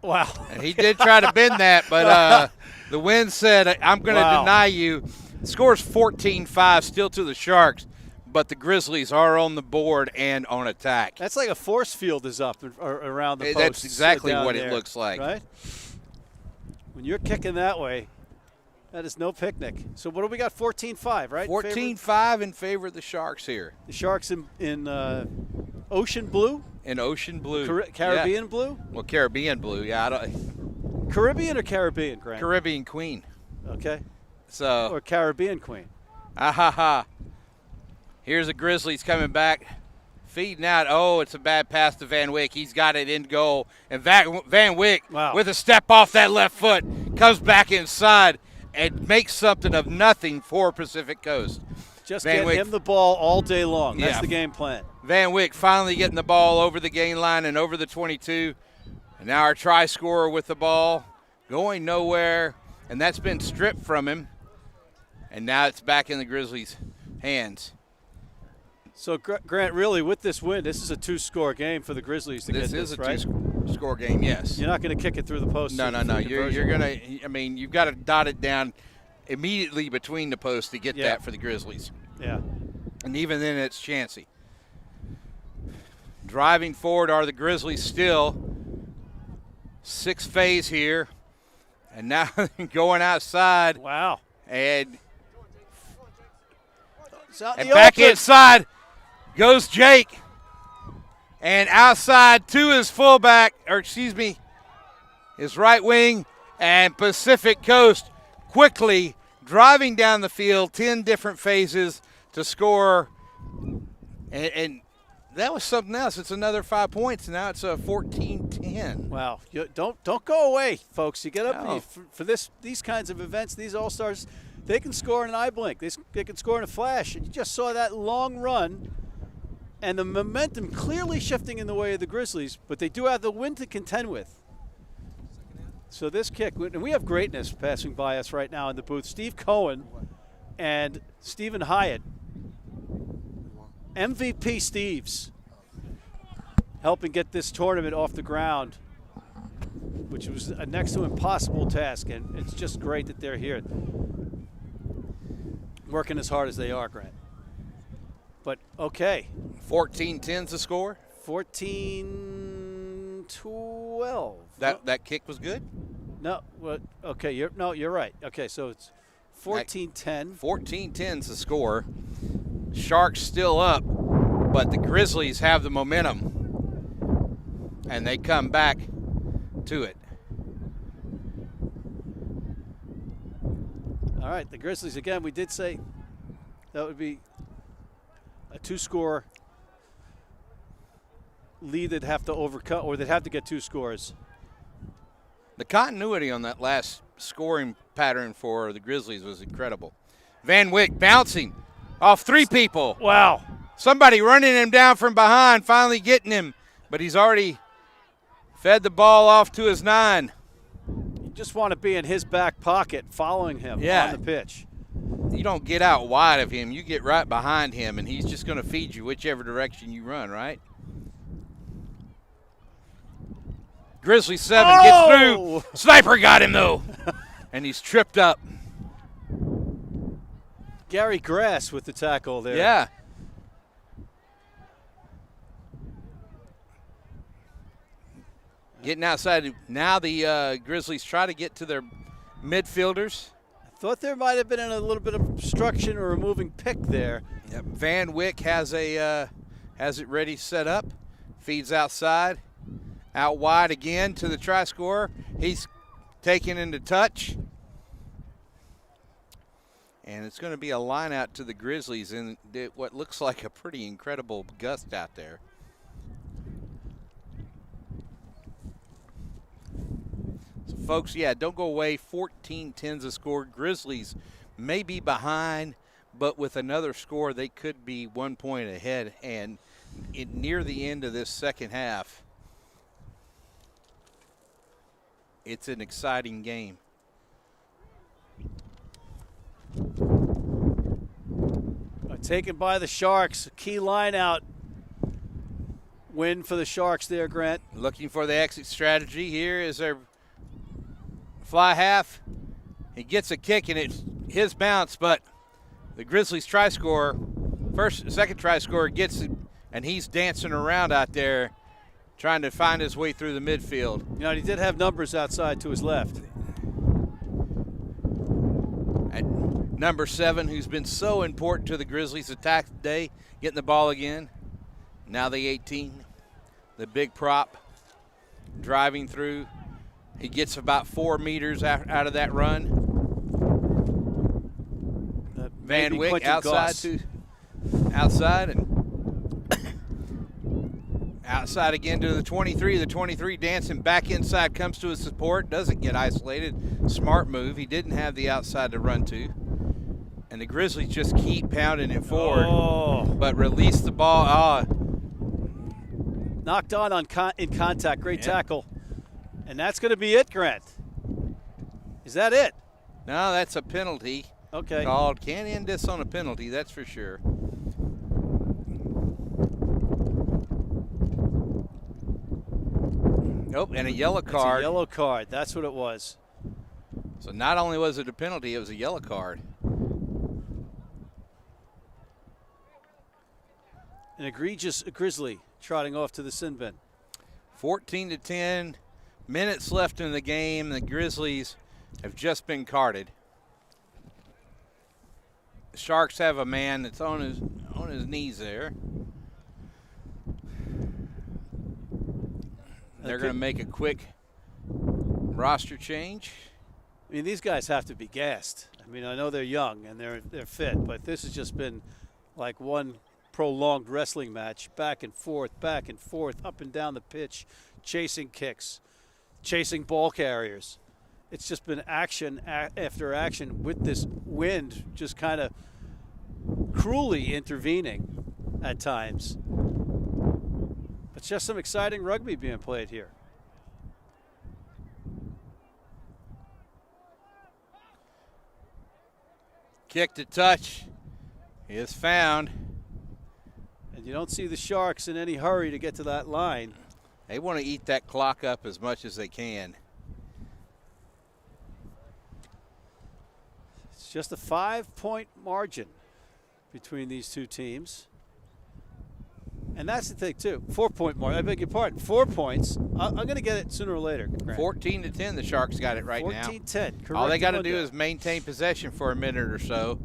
Wow. And he did try to bend that, but the wind said, I'm going to deny you. Scores 14-5 still to the Sharks. but the Grizzlies are on the board and on attack. That's like a force field is up around the post. That's exactly down what there, it looks like. Right? When you're kicking that way, that is no picnic. So what do we got? 14-5, right? 14-5 in favor of the Sharks here. The Sharks in ocean blue? In ocean blue. Caribbean yeah. blue? Well, Caribbean blue, yeah. I don't, Caribbean or Caribbean, Grant? Caribbean Queen. Okay. So. Or Caribbean Queen. Ha. Here's the Grizzlies coming back. Feeding out. Oh, it's a bad pass to Van Wyck. He's got it in goal. And Van Wyck, with a step off that left foot, comes back inside and makes something of nothing for Pacific Coast. Just get him the ball all day long. That's the game plan. Van Wyck finally getting the ball over the gain line and over the 22. And now our try scorer with the ball going nowhere. And that's been stripped from him. And now it's back in the Grizzlies' hands. So, Grant, really, with this win, this is a two-score game for the Grizzlies to get this, This is a right? two-score game, yes. You're not going to kick it through the post. No. You're going to – I mean, you've got to dot it down immediately between the posts to get that for the Grizzlies. Yeah. And even then, it's chancy. Driving forward are the Grizzlies still. 6th phase here. And now going outside. Wow. And back inside goes Jake. And outside to his fullback, his right wing, and Pacific Coast quickly driving down the field, 10 different phases to score. And that was something else. It's another 5 points. Now it's a 14-10. Wow. Don't go away, folks. You get up for these kinds of events, these All-Stars, they can score in an eye blink. They can score in a flash. And you just saw that long run and the momentum clearly shifting in the way of the Grizzlies, but they do have the wind to contend with. So this kick, and we have greatness passing by us right now in the booth. Steve Cohen and Stephen Hyatt, MVP Steves, helping get this tournament off the ground, which was a next to impossible task, and it's just great that they're here, working as hard as they are, Grant. But, okay. 14-10's the score? 14-12. That kick was good? No, okay, you're right. Okay, so it's 14-10. 14-10's the score. Sharks still up, but the Grizzlies have the momentum, and they come back to it. All right, the Grizzlies, again, we did say that would be a two-score lead they'd have to overcome, or they'd have to get 2 scores. The continuity on that last scoring pattern for the Grizzlies was incredible. Van Wyck bouncing off 3 people. Wow. Somebody running him down from behind, finally getting him, but he's already fed the ball off to his 9. You just want to be in his back pocket following him on the pitch. You don't get out wide of him. You get right behind him, and he's just going to feed you whichever direction you run, right? Grizzly 7 gets through. Sniper got him, though, and he's tripped up. Gary Grass with the tackle there. Yeah. Getting outside. Now the Grizzlies try to get to their midfielders. I thought there might have been a little bit of obstruction or a moving pick there. Yep. Van Wyck has it ready set up. Feeds outside. Out wide again to the try scorer. He's taken into touch. And it's going to be a line out to the Grizzlies in what looks like a pretty incredible gust out there. So, folks, don't go away. 14-10's the score. Grizzlies may be behind, but with another score, they could be 1 point ahead. And near the end of this second half, it's an exciting game. Taken by the Sharks. Key line out. Win for the Sharks there, Grant. Looking for the exit strategy. Here is their fly half. He gets a kick, and it's his bounce, but the Grizzlies try scorer second try scorer gets it, and he's dancing around out there trying to find his way through the midfield. You know, he did have numbers outside to his left. And number 7, who's been so important to the Grizzlies' attack today, getting the ball again. Now the 18, the big prop, driving through. He gets about 4 meters out of that run. Van Wyck outside and outside again to the 23. The 23 dancing back inside, comes to his support, doesn't get isolated. Smart move. He didn't have the outside to run to. And the Grizzlies just keep pounding it forward, but release the ball. Knocked on in contact. Great tackle. And that's going to be it, Grant. Is that it? No, that's a penalty. Okay. Called. Can't end this on a penalty, that's for sure. Nope, and a yellow card. It's a yellow card. That's what it was. So not only was it a penalty, it was a yellow card. An egregious Grizzly trotting off to the sin bin. 14-10, minutes left in the game. The Grizzlies have just been carded. The Sharks have a man that's on his knees there. They're going to make a quick roster change. I mean, these guys have to be gassed. I mean, I know they're young and they're fit, but this has just been like one prolonged wrestling match, back and forth, up and down the pitch, chasing kicks, chasing ball carriers. It's just been action after action with this wind just kind of cruelly intervening at times. But just some exciting rugby being played here. Kick to touch is found. And you don't see the Sharks in any hurry to get to that line. They want to eat that clock up as much as they can. It's just a 5-point margin between these two teams. And that's the thing, too. 4-point margin. I beg your pardon. 4 points. I'm going to get it sooner or later. 14-10, the Sharks got it right now. 14-10. All they got to do is maintain possession for a minute or so.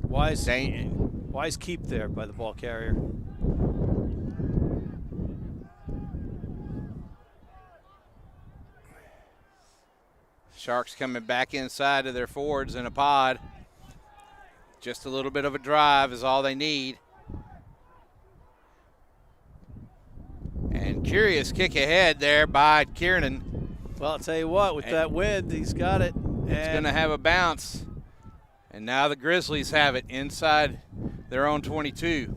Wise keep there by the ball carrier. Sharks coming back inside of their forwards in a pod. Just a little bit of a drive is all they need. And curious kick ahead there by Kiernan. Well, I'll tell you what, with that wind, he's got it. It's going to have a bounce. And now the Grizzlies have it inside their own 22.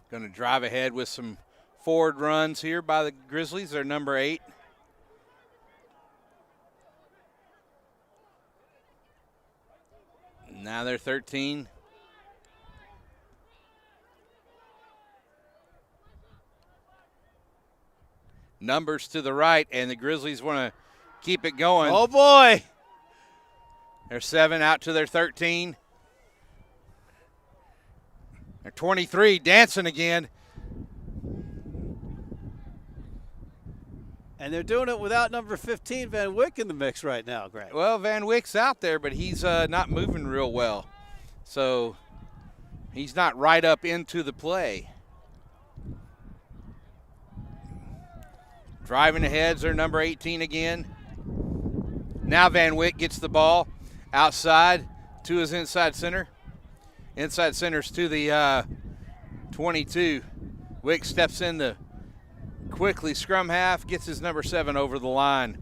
Going to drive ahead with some forward runs here by the Grizzlies. They're number 8. Now they're 13. Numbers to the right, and the Grizzlies want to keep it going. Oh, boy. They're 7 out to their 13. They're 23, dancing again. And they're doing it without number 15, Van Wyck, in the mix right now, Greg. Well, Van Wyck's out there, but he's not moving real well. So he's not right up into the play. Driving ahead's their number 18 again. Now Van Wyck gets the ball outside to his inside center. Inside center's to the 22. Wyck steps in the quickly scrum half, gets his number 7 over the line.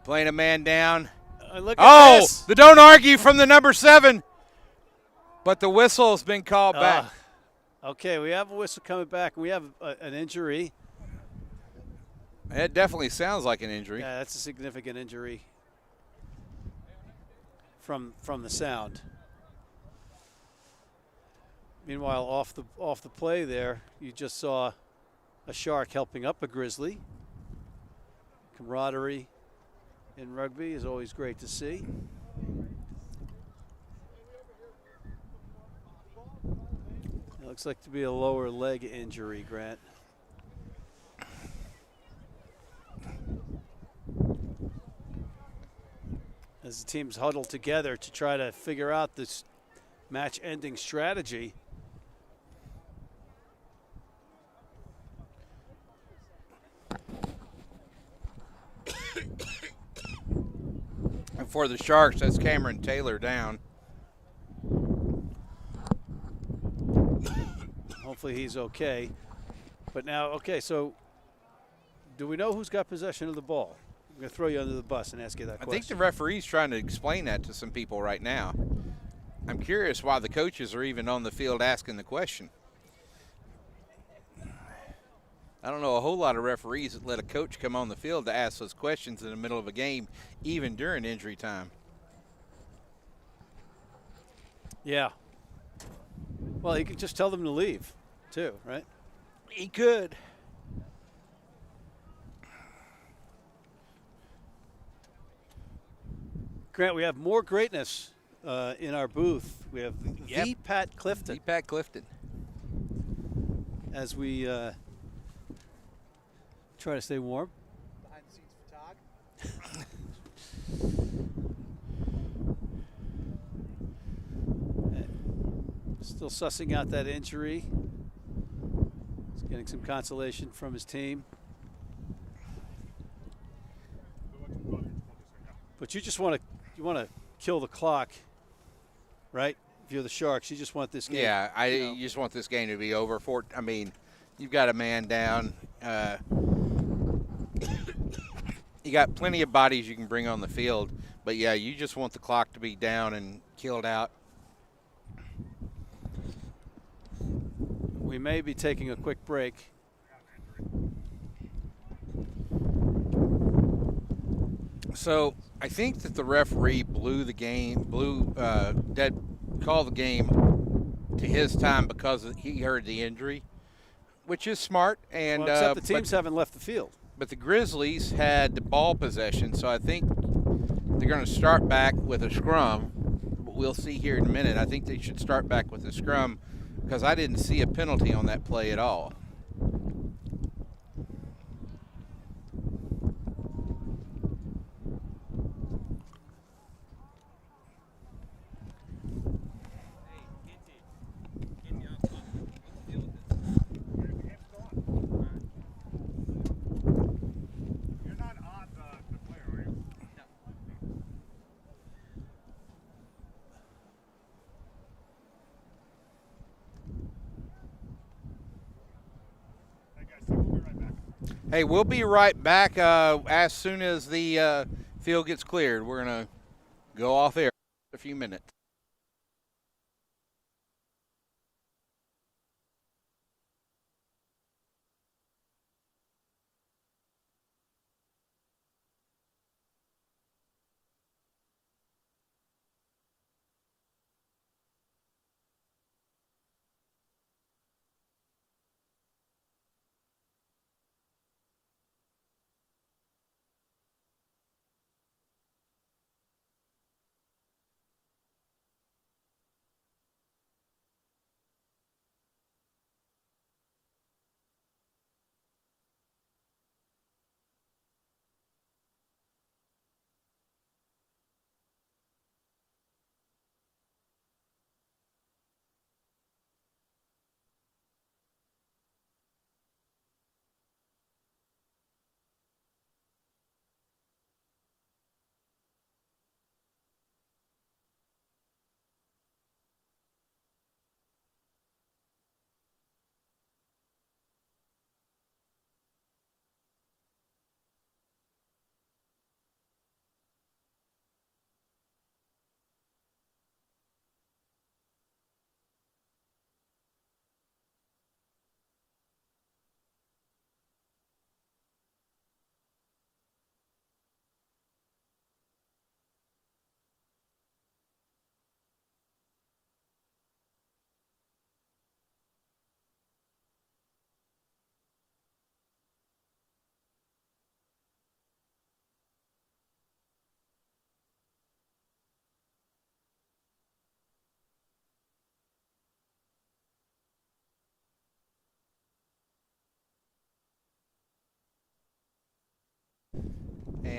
Playing a man down. Look at this. The don't argue from the number 7. But the whistle has been called back. Okay, we have a whistle coming back. We have an injury. It definitely sounds like an injury. Yeah, that's a significant injury from the sound. Meanwhile, off the play there, you just saw a Shark helping up a Grizzly. Camaraderie in rugby is always great to see. It looks like to be a lower leg injury, Grant. As the teams huddle together to try to figure out this match-ending strategy. And for the Sharks, that's Cameron Taylor down. Hopefully he's okay. But now, okay, so do we know who's got possession of the ball? I'm going to throw you under the bus and ask you that question. I think the referee's trying to explain that to some people right now. I'm curious why the coaches are even on the field asking the question. I don't know a whole lot of referees that let a coach come on the field to ask those questions in the middle of a game, even during injury time. Yeah. Well, he could just tell them to leave, too, right? He could. Grant, we have more greatness in our booth. We have the Pat Clifton. The Pat Clifton. As we try to stay warm. Behind the scenes photog. Still sussing out that injury. He's getting some consolation from his team. But you just want to kill the clock, right? If you're the Sharks, you just want this game. Yeah, you just want this game to be over. I mean, you've got a man down. You got plenty of bodies you can bring on the field, but yeah, you just want the clock to be down and killed out. We may be taking a quick break. So I think that the referee called the game to his time because he heard the injury, which is smart. And well, except the teams haven't left the field. But the Grizzlies had the ball possession, so I think they're going to start back with a scrum. But we'll see here in a minute. I think they should start back with a scrum because I didn't see a penalty on that play at all. Hey, we'll be right back as soon as the field gets cleared. We're going to go off air in a few minutes.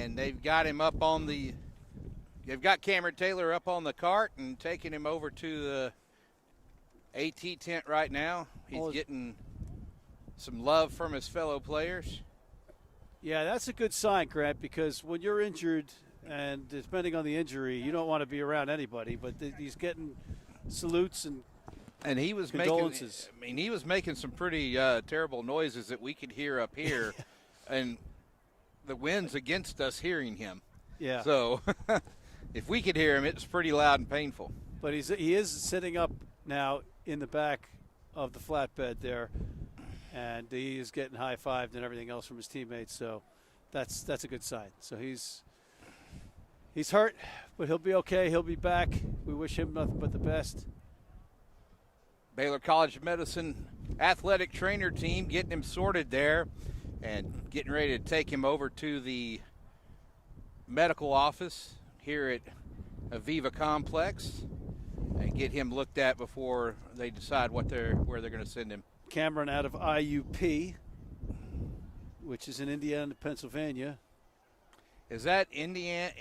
and they've got him up on the. They've got Cameron Taylor up on the cart and taking him over to the AT tent right now. He's getting some love from his fellow players. Yeah, that's a good sign, Grant, because when you're injured, and depending on the injury, you don't want to be around anybody, but he's getting salutes and he was condolences. he was making some pretty terrible noises that we could hear up here, and the wind's against us hearing him. Yeah. So if we could hear him, it's pretty loud and painful. But he is sitting up now in the back of the flatbed there, and he is getting high-fived and everything else from his teammates. So that's a good sign. So he's hurt, but he'll be okay. He'll be back. We wish him nothing but the best. Baylor College of Medicine athletic trainer team getting him sorted there and getting ready to take him over to the medical office here at Aviva Complex and get him looked at before they decide where they're going to send him. Cameron out of IUP, which is in Indiana, Pennsylvania. Is that Indiana,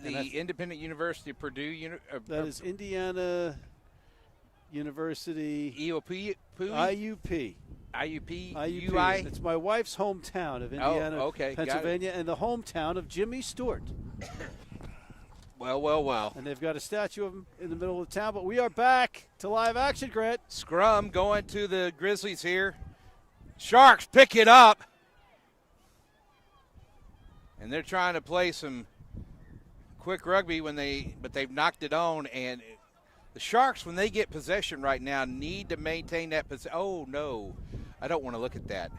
the Independent University of Purdue? That is Indiana University. EOP? IUP. IUP? IUP. UI? It's my wife's hometown of Indiana, Pennsylvania, and the hometown of Jimmy Stewart. Well. And they've got a statue of him in the middle of town. But we are back to live action, Grant. Scrum going to the Grizzlies here. Sharks pick it up. And they're trying to play some quick rugby but they've knocked it on. And the Sharks, when they get possession right now, need to maintain that possession. Oh, no. I don't want to look at that.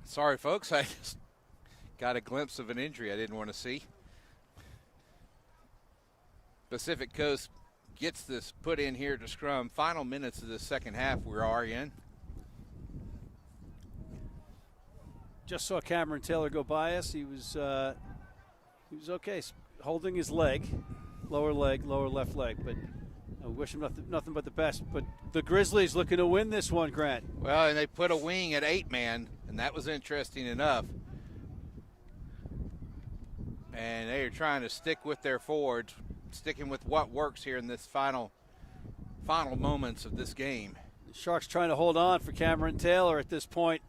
Sorry, folks. I just got a glimpse of an injury I didn't want to see. Pacific Coast gets this put in here to scrum. Final minutes of the second half we are in. Just saw Cameron Taylor go by us. He was okay, holding his leg, lower left leg. But I wish him nothing but the best. But the Grizzlies looking to win this one, Grant. Well, and they put a wing at 8-man, and that was interesting enough. And they are trying to stick with their forwards, sticking with what works here in this final moments of this game. The Sharks trying to hold on for Cameron Taylor at this point.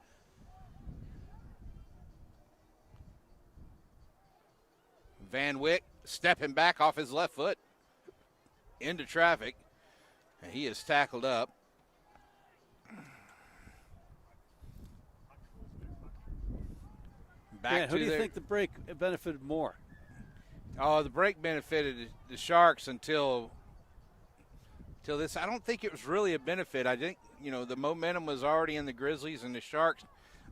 Van Wyck stepping back off his left foot into traffic, and he is tackled up. Back who do you think the break benefited more? Oh, the break benefited the Sharks until this. I don't think it was really a benefit. I think the momentum was already in the Grizzlies and the Sharks.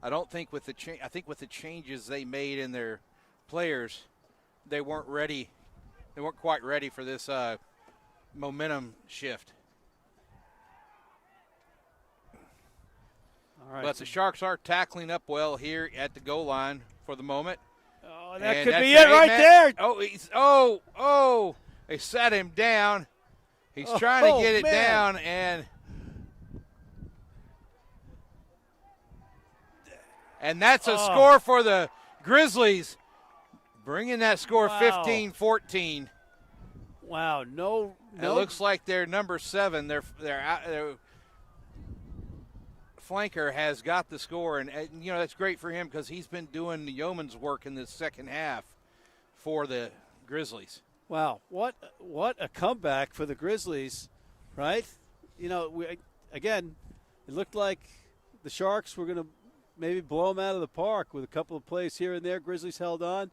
I don't think with the I think with the changes they made in their players, they weren't ready. They weren't quite ready for this momentum shift. All right. But the Sharks are tackling up well here at the goal line for the moment. Oh, that could be it right there. Oh, they sat him down. He's trying to get it down, and that's a score for the Grizzlies, bringing that score 15-14. Wow, no. It looks like their number 7, their flanker has got the score, and that's great for him because he's been doing the yeoman's work in this second half for the Grizzlies. Wow, what a comeback for the Grizzlies, right? Again, it looked like the Sharks were going to maybe blow them out of the park with a couple of plays here and there. Grizzlies held on,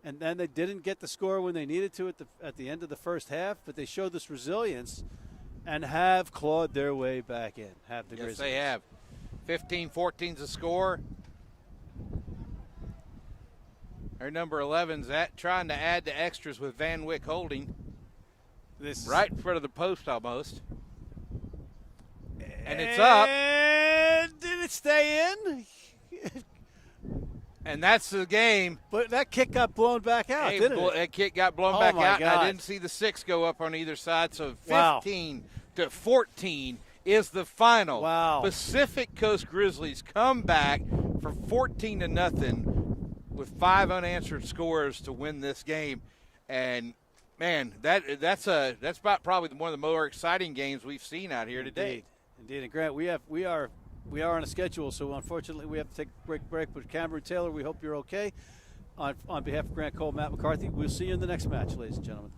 and then they didn't get the score when they needed to at the end of the first half, but they showed this resilience and have clawed their way back in. Grizzlies. Yes, they have. 15-14's the score. Their number 11's trying to add the extras with Van Wyck holding. This right in front of the post almost. And it's up. And it it stay in? And that's the game. But that kick got blown back out, Hey, didn't it? that kick got blown Oh, back my out, and I God. didn't see the 6 go up on either side. So Wow. 15-14 is the final. Wow. Pacific Coast Grizzlies come back from 14-0 with 5 unanswered scores to win this game. And man, that's about probably one of the more exciting games we've seen out here today. Indeed. And Grant, we are on a schedule, so unfortunately we have to take a quick break. But Cameron Taylor, we hope you're okay. On behalf of Grant Cole, Matt McCarthy, we'll see you in the next match, ladies and gentlemen.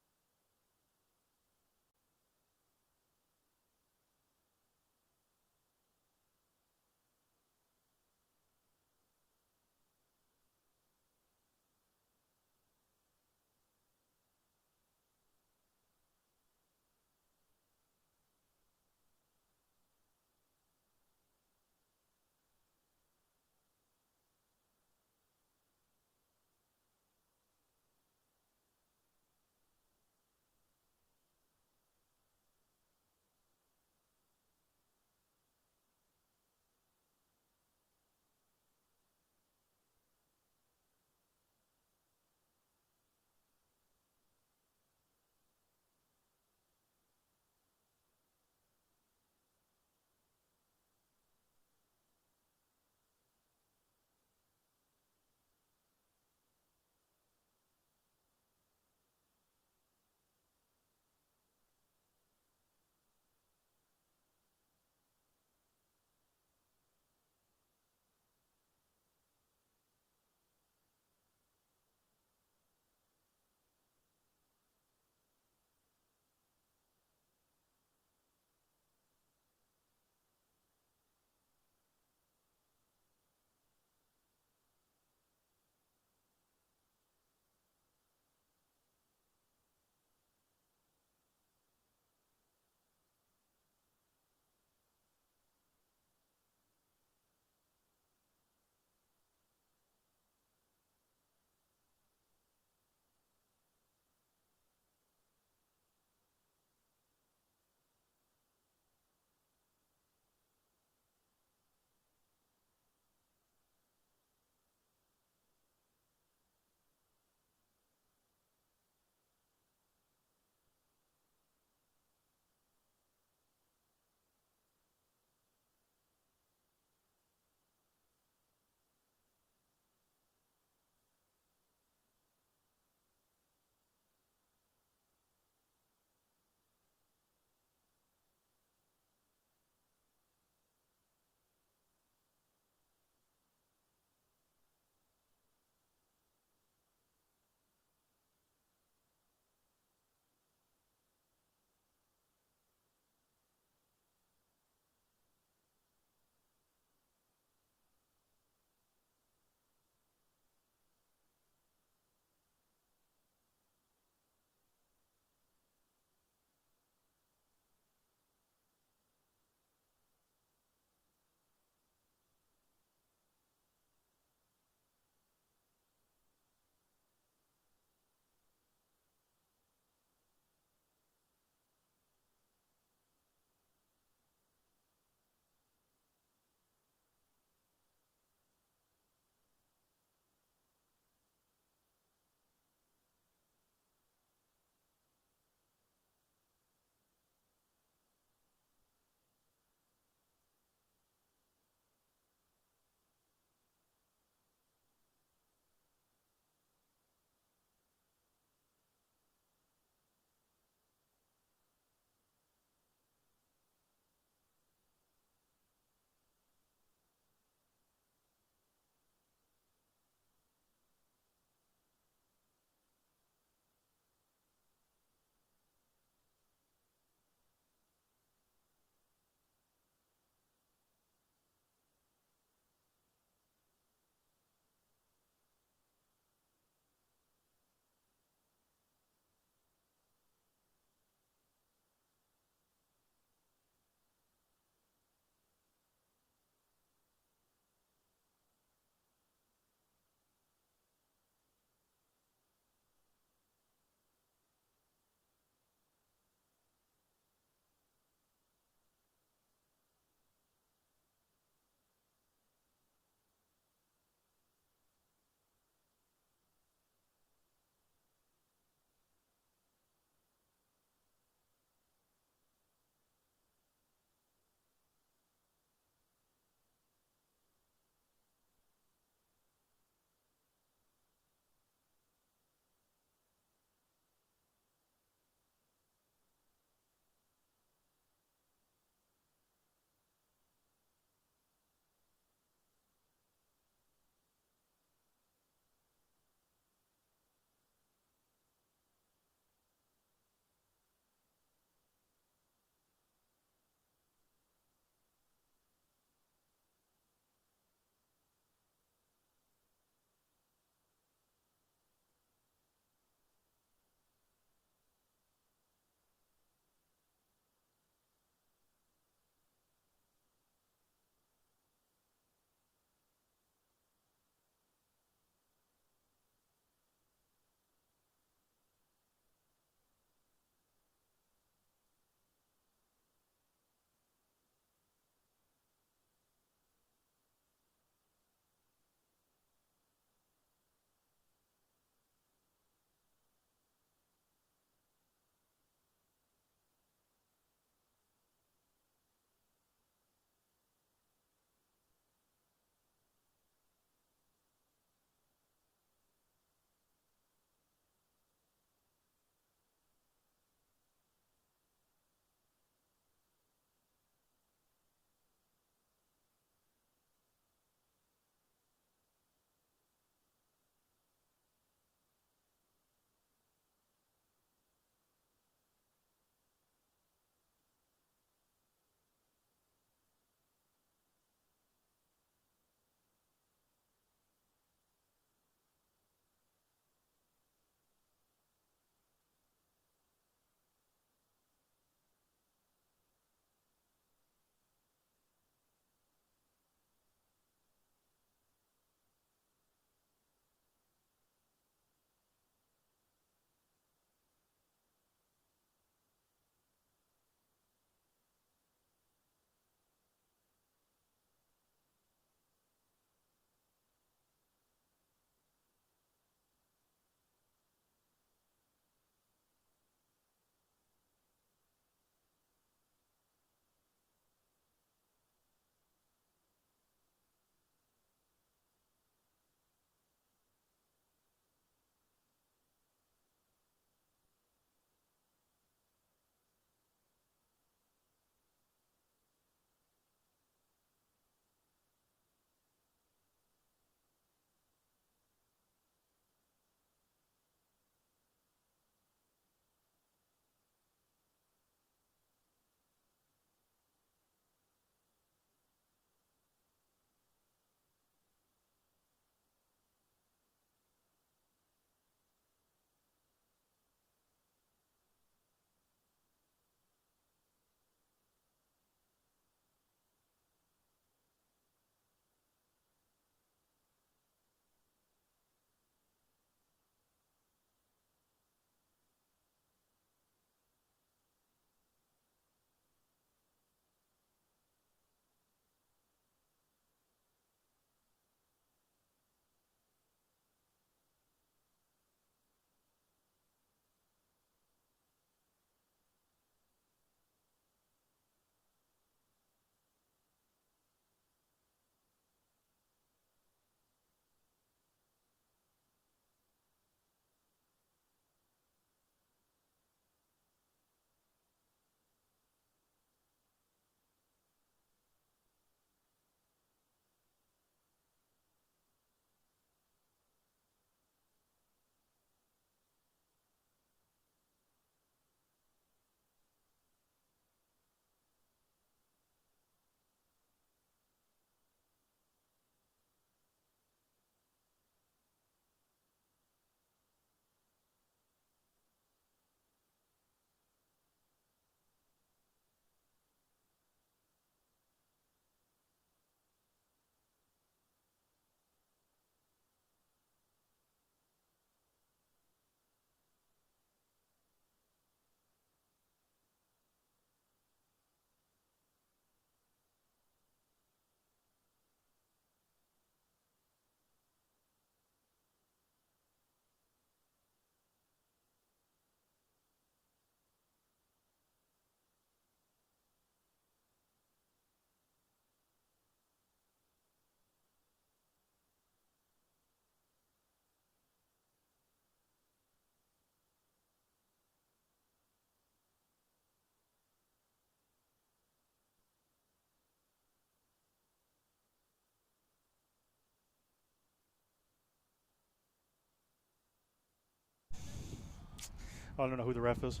I don't know who the ref is.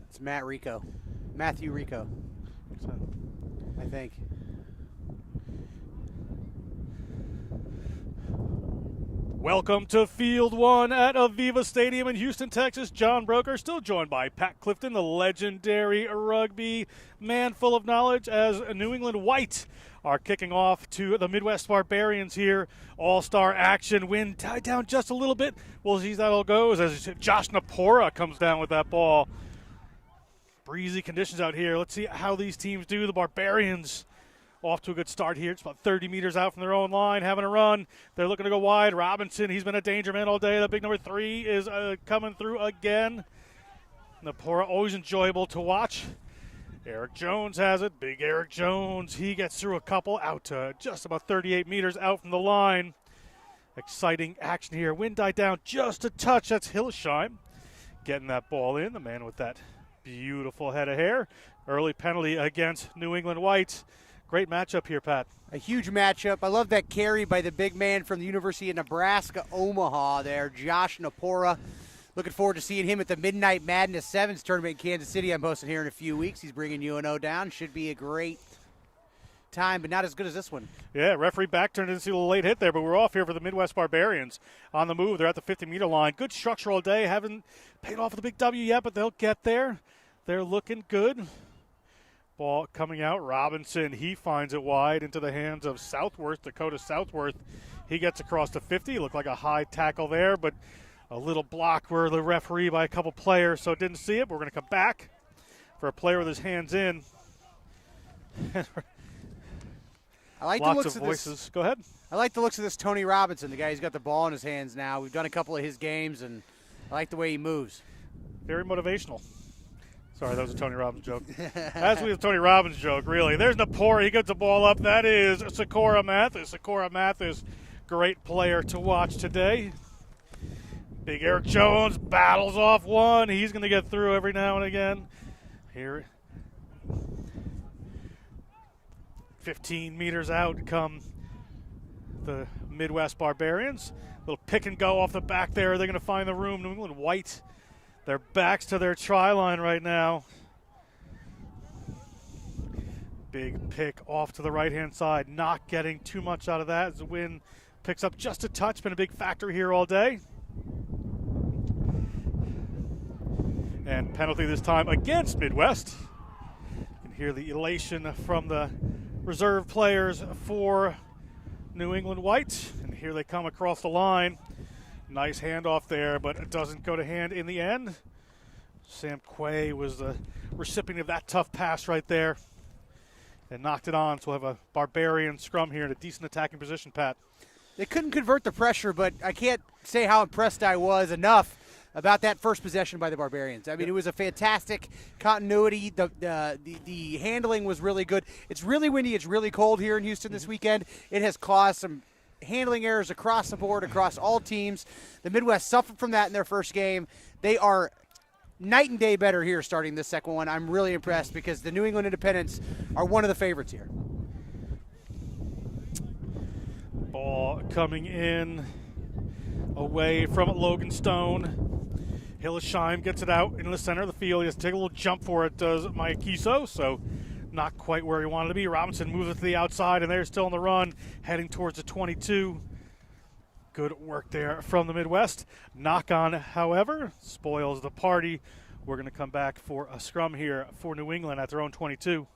It's Matthew Rico, I think. Welcome to Field 1 at Aviva Stadium in Houston, Texas. John Broker, still joined by Pat Clifton, the legendary rugby man full of knowledge, as New England White are kicking off to the Midwest Barbarians here. All-star action, wind tied down just a little bit. We'll see how that all goes as Josh Napora comes down with that ball. Breezy conditions out here. Let's see how these teams do. The Barbarians off to a good start here. It's about 30 meters out from their own line, having a run. They're looking to go wide. Robinson, he's been a danger man all day. The big number 3 is coming through again. Napora, always enjoyable to watch. Eric Jones has it. Big Eric Jones. He gets through a couple out to just about 38 meters out from the line. Exciting action here. Wind died down just a touch. That's Hillesheim getting that ball in. The man with that beautiful head of hair. Early penalty against New England White. Great matchup here, Pat. A huge matchup. I love that carry by the big man from the University of Nebraska, Omaha there, Josh Napora. Looking forward to seeing him at the Midnight Madness Sevens tournament in Kansas City. I'm hosting here in a few weeks. He's bringing UNO down. Should be a great time, but not as good as this one. Yeah, referee back turned into a little late hit there, but we're off here for the Midwest Barbarians. On the move, they're at the 50-meter line. Good structure all day. Haven't paid off with a big W yet, but they'll get there. They're looking good. Ball coming out. Robinson, he finds it wide into the hands of Southworth, Dakota Southworth. He gets across the 50. Looked like a high tackle there, but a little block where the referee by a couple players, so didn't see it. We're going to come back for a player with his hands in. I like Lots the looks of of voices. this. Go ahead. I like the looks of this Tony Robinson, the guy who's got the ball in his hands now. We've done a couple of his games, and I like the way he moves. Very motivational. Sorry, that was a Tony Robbins joke. That's a Tony Robbins joke, really. There's Napora. He gets the ball up. That is Sakura Mathis. Sakura Mathis, great player to watch today. Big Eric Jones battles off one. He's going to get through every now and again. Here, 15 meters out come the Midwest Barbarians. Little pick and go off the back there. They're going to find the room. New England White. Their backs to their try line right now. Big pick off to the right-hand side. Not getting too much out of that as the wind picks up just a touch. Been a big factor here all day. And penalty this time against Midwest. You can hear the elation from the reserve players for New England White. And here they come across the line. Nice handoff there, but it doesn't go to hand in the end. Sam Quay was the recipient of that tough pass right there and knocked it on. So we'll have a Barbarian scrum here in a decent attacking position, Pat. They couldn't convert the pressure, but I can't say how impressed I was enough about that first possession by the Barbarians. I mean, it was a fantastic continuity. The handling was really good. It's really windy. It's really cold here in Houston this weekend. It has caused some handling errors across the board, across all teams. The Midwest suffered from that in their first game. They are night and day better here starting this second one. I'm really impressed because the New England Independents are one of the favorites here. Ball coming in away from Logan Stone. Hillesheim gets it out in the center of the field. He has to take a little jump for it, does Mike Kiso, so not quite where he wanted to be. Robinson moves it to the outside, and they're still on the run, heading towards the 22. Good work there from the Midwest. Knock on, however, spoils the party. We're going to come back for a scrum here for New England at their own 22.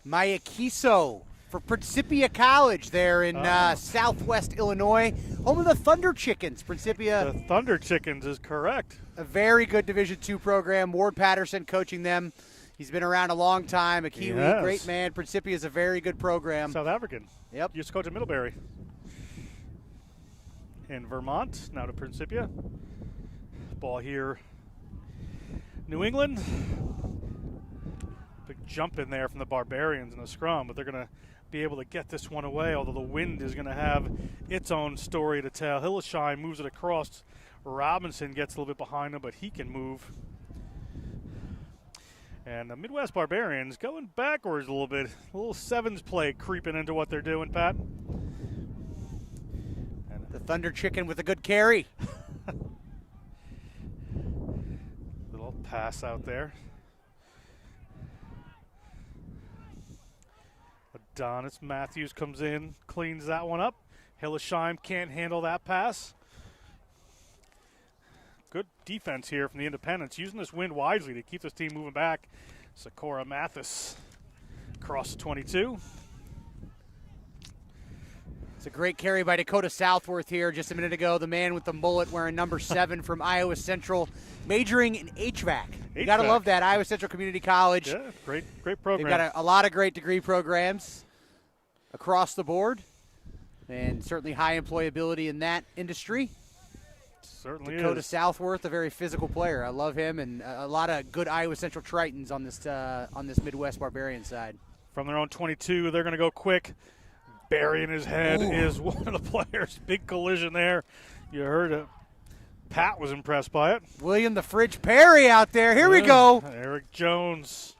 Maya Kiso for Principia College there in southwest Illinois, home of the Thunder Chickens. Principia. The Thunder Chickens is correct. A very good Division II program. Ward Patterson coaching them. He's been around a long time, a Kiwi, great man. Principia is a very good program. South African. Yep. Used to coach at Middlebury. In Vermont, now to Principia. Ball here. New England. Big jump in there from the Barbarians in the scrum, but they're going to be able to get this one away, although the wind is going to have its own story to tell. Hillesheim moves it across. Robinson gets a little bit behind him, but he can move. And the Midwest Barbarians going backwards a little bit. A little sevens play creeping into what they're doing, Pat. And The Thunder Chicken with a good carry. Little pass out there. Adonis Matthews comes in, cleans that one up. Hillesheim can't handle that pass. Good defense here from the Independents, using this wind wisely to keep this team moving back. Sakura Mathis across the 22. It's a great carry by Dakota Southworth here just a minute ago. The man with the mullet wearing number 7 from Iowa Central, majoring in HVAC. You got to love that. Iowa Central Community College. Yeah, great program. They've got a lot of great degree programs across the board, and certainly high employability in that industry. Certainly Dakota is. Southworth, a very physical player. I love him, and a lot of good Iowa Central Tritons on this Midwest Barbarian side. From their own 22, they're going to go quick. Burying his head is one of the players. Big collision there. You heard it. Pat was impressed by it. William the Fridge Perry out there. Here we go. Eric Jones.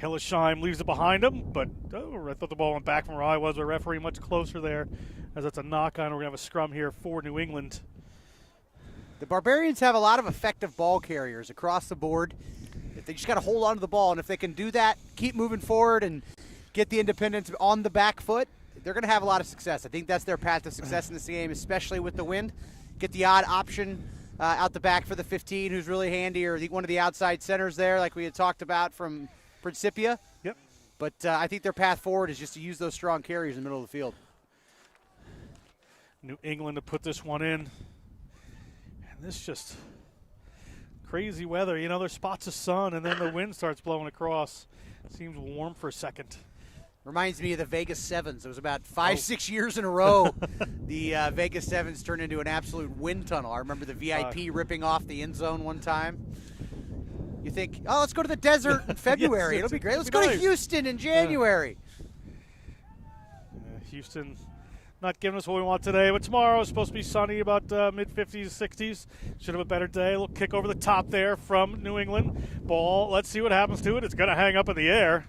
Hillesheim leaves it behind him, but I thought the ball went back from where I was. The referee much closer there, as that's a knock-on. We're going to have a scrum here for New England. The Barbarians have a lot of effective ball carriers across the board. If they just got to hold on to the ball, and if they can do that, keep moving forward and get the Independents on the back foot, they're going to have a lot of success. I think that's their path to success in this game, especially with the wind. Get the odd option out the back for the 15, who's really handy, or one of the outside centers there, like we had talked about from Principia. Yep. But I think their path forward is just to use those strong carriers in the middle of the field. New England to put this one in. And this just crazy weather. You know, there's spots of sun, and then the wind starts blowing across. Seems warm for a second. Reminds me of the Vegas Sevens. It was about 5-6 years in a row. The Vegas Sevens turned into an absolute wind tunnel. I remember the VIP ripping off the end zone one time. You think, oh, let's go to the desert in February. Yes, it'll be great. Let's go to Houston in January. Houston not giving us what we want today, but tomorrow is supposed to be sunny, about mid-50s, 60s. Should have a better day. A little kick over the top there from New England. Ball, let's see what happens to it. It's going to hang up in the air.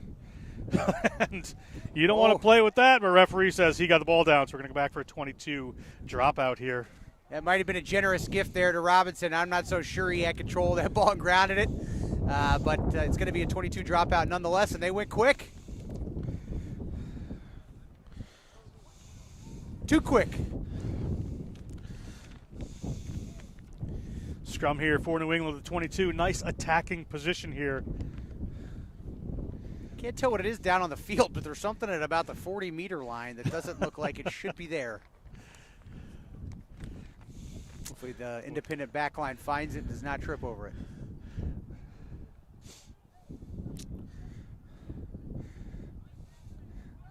And you don't want to play with that, but referee says he got the ball down, so we're going to go back for a 22 dropout here. That might have been a generous gift there to Robinson. I'm not so sure he had control of that ball and grounded it. But it's going to be a 22 dropout nonetheless, and they went quick. Too quick. Scrum here for New England with the 22. Nice attacking position here. Can't tell what it is down on the field, but there's something at about the 40-meter line that doesn't look like it should be there. Hopefully the independent back line finds it and does not trip over it.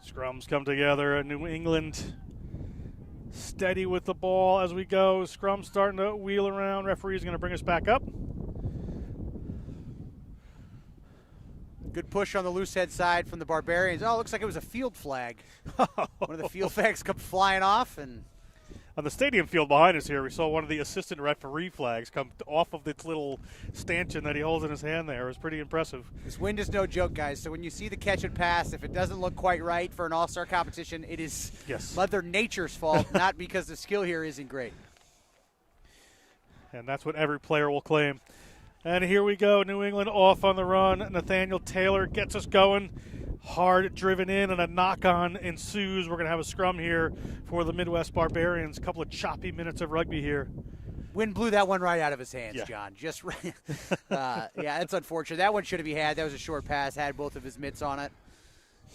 Scrums come together. New England steady with the ball as we go. Scrum starting to wheel around. Referee's going to bring us back up. Good push on the loose head side from the Barbarians. Oh, it looks like it was a field flag. One of the field flags come flying off. And on the stadium field behind us here, we saw one of the assistant referee flags come off of its little stanchion that he holds in his hand there. It was pretty impressive. This wind is no joke, guys. So when you see the catch and pass, if it doesn't look quite right for an all-star competition, it is Mother Nature's fault, not because the skill here isn't great. And that's what every player will claim. And here we go, New England off on the run. Nathaniel Taylor gets us going. Hard driven in, and a knock-on ensues. We're going to have a scrum here for the Midwest Barbarians. A couple of choppy minutes of rugby here. Wind blew that one right out of his hands, John. Just right. Yeah, that's unfortunate. That one should have been had. That was a short pass. Had both of his mitts on it.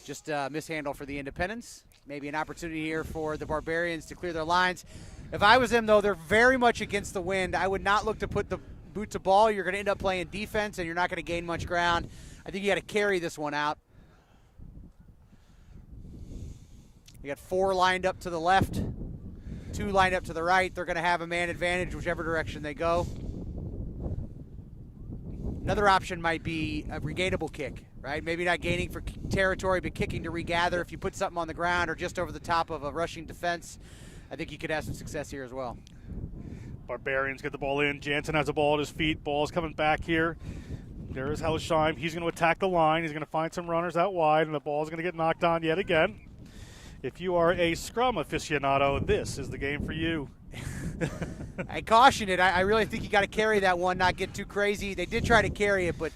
Just mishandle for the Independents. Maybe an opportunity here for the Barbarians to clear their lines. If I was them, though, they're very much against the wind. I would not look to put the boot to ball. You're going to end up playing defense, and you're not going to gain much ground. I think you got to carry this one out. You got 4 lined up to the left, 2 lined up to the right. They're going to have a man advantage whichever direction they go. Another option might be a regainable kick, right? Maybe not gaining for territory, but kicking to regather. If you put something on the ground or just over the top of a rushing defense, I think you could have some success here as well. Barbarians get the ball in. Jansen has the ball at his feet. Ball's coming back here. There is Hellesheim. He's going to attack the line. He's going to find some runners out wide, and the ball's going to get knocked on yet again. If you are a scrum aficionado, this is the game for you. I caution it. I really think you got to carry that one, not get too crazy. They did try to carry it, but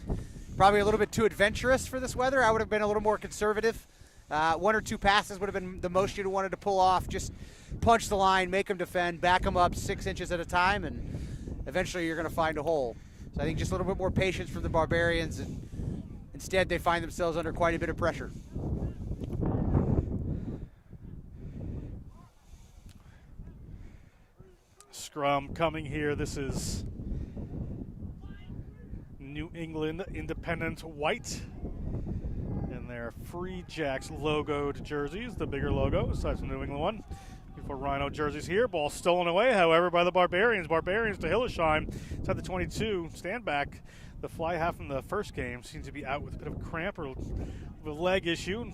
probably a little bit too adventurous for this weather. I would have been a little more conservative. 1 or 2 passes would have been the most you'd have wanted to pull off. Just punch the line, make them defend, back them up 6 inches at a time, and eventually you're going to find a hole. So I think just a little bit more patience from the Barbarians, and instead they find themselves under quite a bit of pressure. Scrum coming here. This is New England Independent white in their Free Jacks logoed jerseys, the bigger logo, aside from the New England one. Beautiful Rhino jerseys here. Ball stolen away, however, by the Barbarians. Barbarians to Hillesheim. Inside the 22. Stand back. The fly half from the first game seems to be out with a bit of a cramp or a leg issue.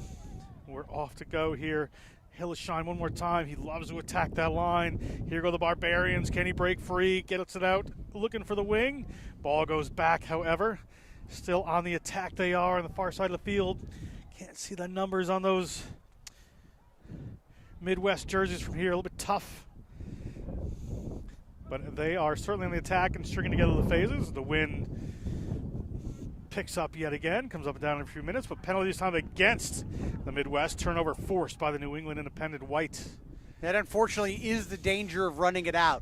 We're off to go here. Hillesheim one more time. He loves to attack that line. Here go the Barbarians. Can he break free? Gets it out. Looking for the wing. Ball goes back, however. Still on the attack they are on the far side of the field. Can't see the numbers on those Midwest jerseys from here. A little bit tough. But they are certainly on the attack and stringing together the phases. The wind picks up yet again, comes up and down in a few minutes, but penalties time against the Midwest. Turnover forced by the New England Independent white. That unfortunately is the danger of running it out.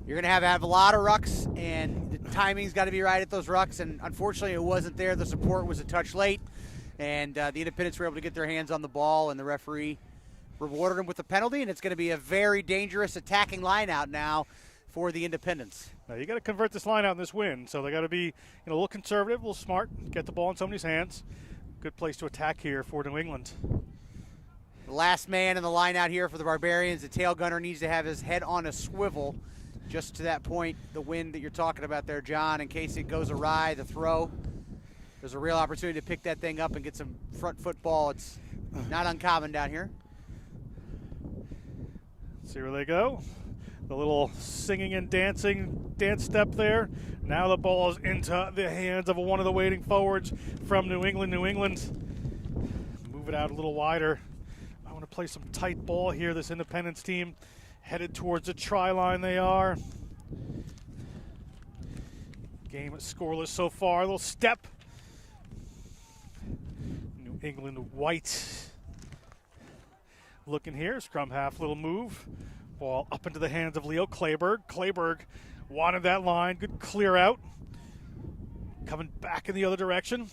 You're going to have a lot of rucks, and the timing's got to be right at those rucks, and unfortunately it wasn't there. The support was a touch late, and the Independents were able to get their hands on the ball, and the referee rewarded them with a penalty, and it's going to be a very dangerous attacking line out now for the Independents. Now you got to convert this line out in this win, so they got to be a little conservative, a little smart, get the ball in somebody's hands. Good place to attack here for New England. The last man in the line out here for the Barbarians, the tail gunner needs to have his head on a swivel. Just to that point, the wind that you're talking about there, John, in case it goes awry, the throw. There's a real opportunity to pick that thing up and get some front football. It's not uncommon down here. See where they go. The little singing and dancing dance step there. Now the ball is into the hands of one of the waiting forwards from New England. New England move it out a little wider. I want to play some tight ball here. This Independence team headed towards the try line they are. Game scoreless so far. A little step. New England white. Looking here. Scrum half, little move. Ball up into the hands of Leo Kleberg. Kleberg wanted that line. Good clear out. Coming back in the other direction.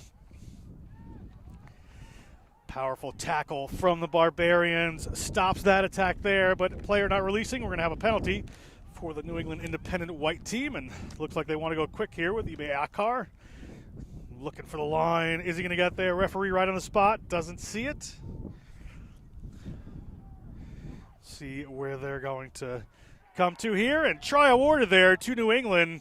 Powerful tackle from the Barbarians. Stops that attack there, but player not releasing. We're going to have a penalty for the New England Independent white team, and looks like they want to go quick here with Ibe Akar. Looking for the line. Is he going to get there? Referee right on the spot. Doesn't see it. See where they're going to come to here, and try awarded there to New England.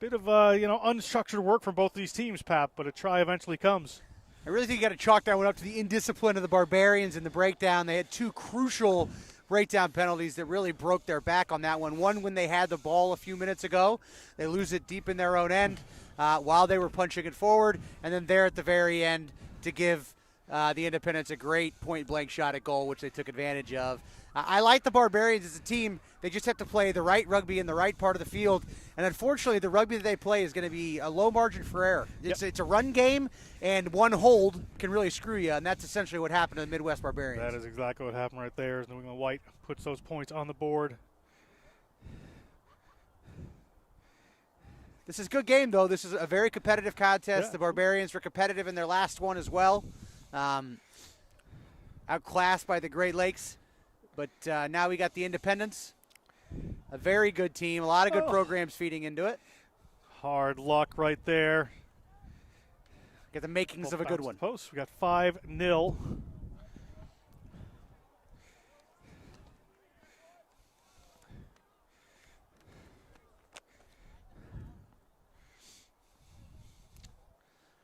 Bit of unstructured work from both these teams, Pap, but a try eventually comes. I really think you got to chalk that one up to the indiscipline of the Barbarians in the breakdown. They had 2 crucial breakdown penalties that really broke their back on that one. One when they had the ball a few minutes ago. They lose it deep in their own end while they were punching it forward, and then there at the very end to give the Independents a great point-blank shot at goal, which they took advantage of. I like the Barbarians as a team. They just have to play the right rugby in the right part of the field. And unfortunately, the rugby that they play is going to be a low margin for error. It's a run game, and one hold can really screw you, and that's essentially what happened to the Midwest Barbarians. That is exactly what happened right there as New England white puts those points on the board. This is a good game, though. This is a very competitive contest. Yeah. The Barbarians were competitive in their last one as well. Outclassed by the Great Lakes. But now we got the Independents. A very good team. A lot of good programs feeding into it. Hard luck right there. Get the makings of a good one. Post. We got 5-0.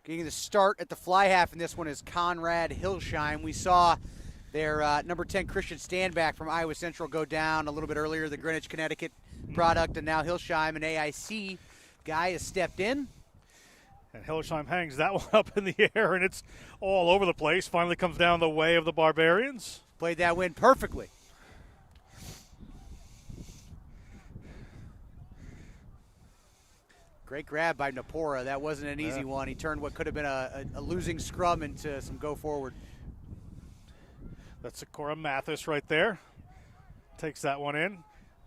Getting the start at the fly half in this one is Conrad Hillesheim. We saw their number 10 Christian Standback from Iowa Central go down a little bit earlier, the Greenwich, Connecticut product, and now Hillesheim, an AIC guy, has stepped in. And Hillesheim hangs that one up in the air, and it's all over the place. Finally comes down the way of the Barbarians. Played that wind perfectly. Great grab by Napora. That wasn't an easy one. He turned what could have been a losing scrum into some go forward. That's Sakura Mathis right there. Takes that one in.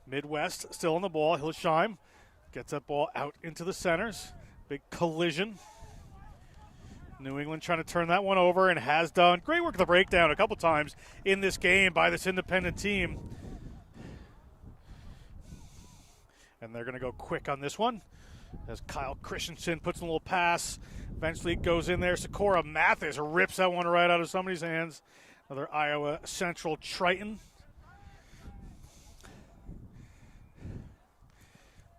Midwest still on the ball. Hillesheim gets that ball out into the centers. Big collision. New England trying to turn that one over and has done. Great work at the breakdown a couple times in this game by this independent team. And they're going to go quick on this one as Kyle Christensen puts in a little pass. Eventually it goes in there. Sakura Mathis rips that one right out of somebody's hands. Another Iowa Central Triton.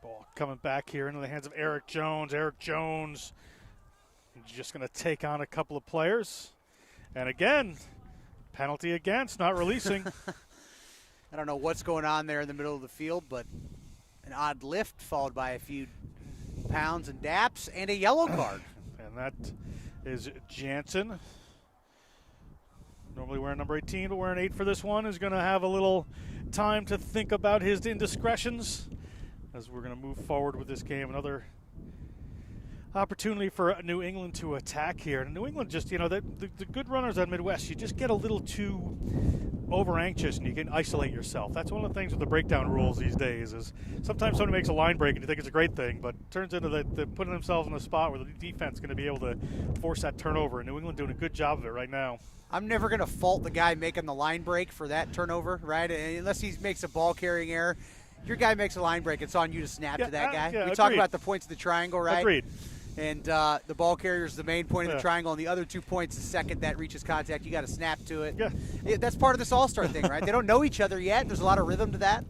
Ball coming back here into the hands of Eric Jones. Eric Jones just going to take on a couple of players. And again, penalty against, not releasing. I don't know what's going on there in the middle of the field, but an odd lift followed by a few pounds and daps and a yellow card. And that is Jansen. Normally wearing number 18, but wearing 8 for this one. Is going to have a little time to think about his indiscretions as we're going to move forward with this game. Another opportunity for New England to attack here. And New England just, the good runners on Midwest, you just get a little too over anxious and you can isolate yourself. That's one of the things with the breakdown rules these days is sometimes somebody makes a line break and you think it's a great thing, but it turns into the putting themselves in a spot where the defense is going to be able to force that turnover. And New England doing a good job of it right now. I'm never going to fault the guy making the line break for that turnover, right? Unless he makes a ball carrying error. Your guy makes a line break, it's on you to snap to that guy. We talk about the points of the triangle, right? Agreed. And the ball carrier is the main point of the triangle, and the other 2 points, the second that reaches contact, you got to snap to it. Yeah. That's part of this all-star thing, right? They don't know each other yet. There's a lot of rhythm to that.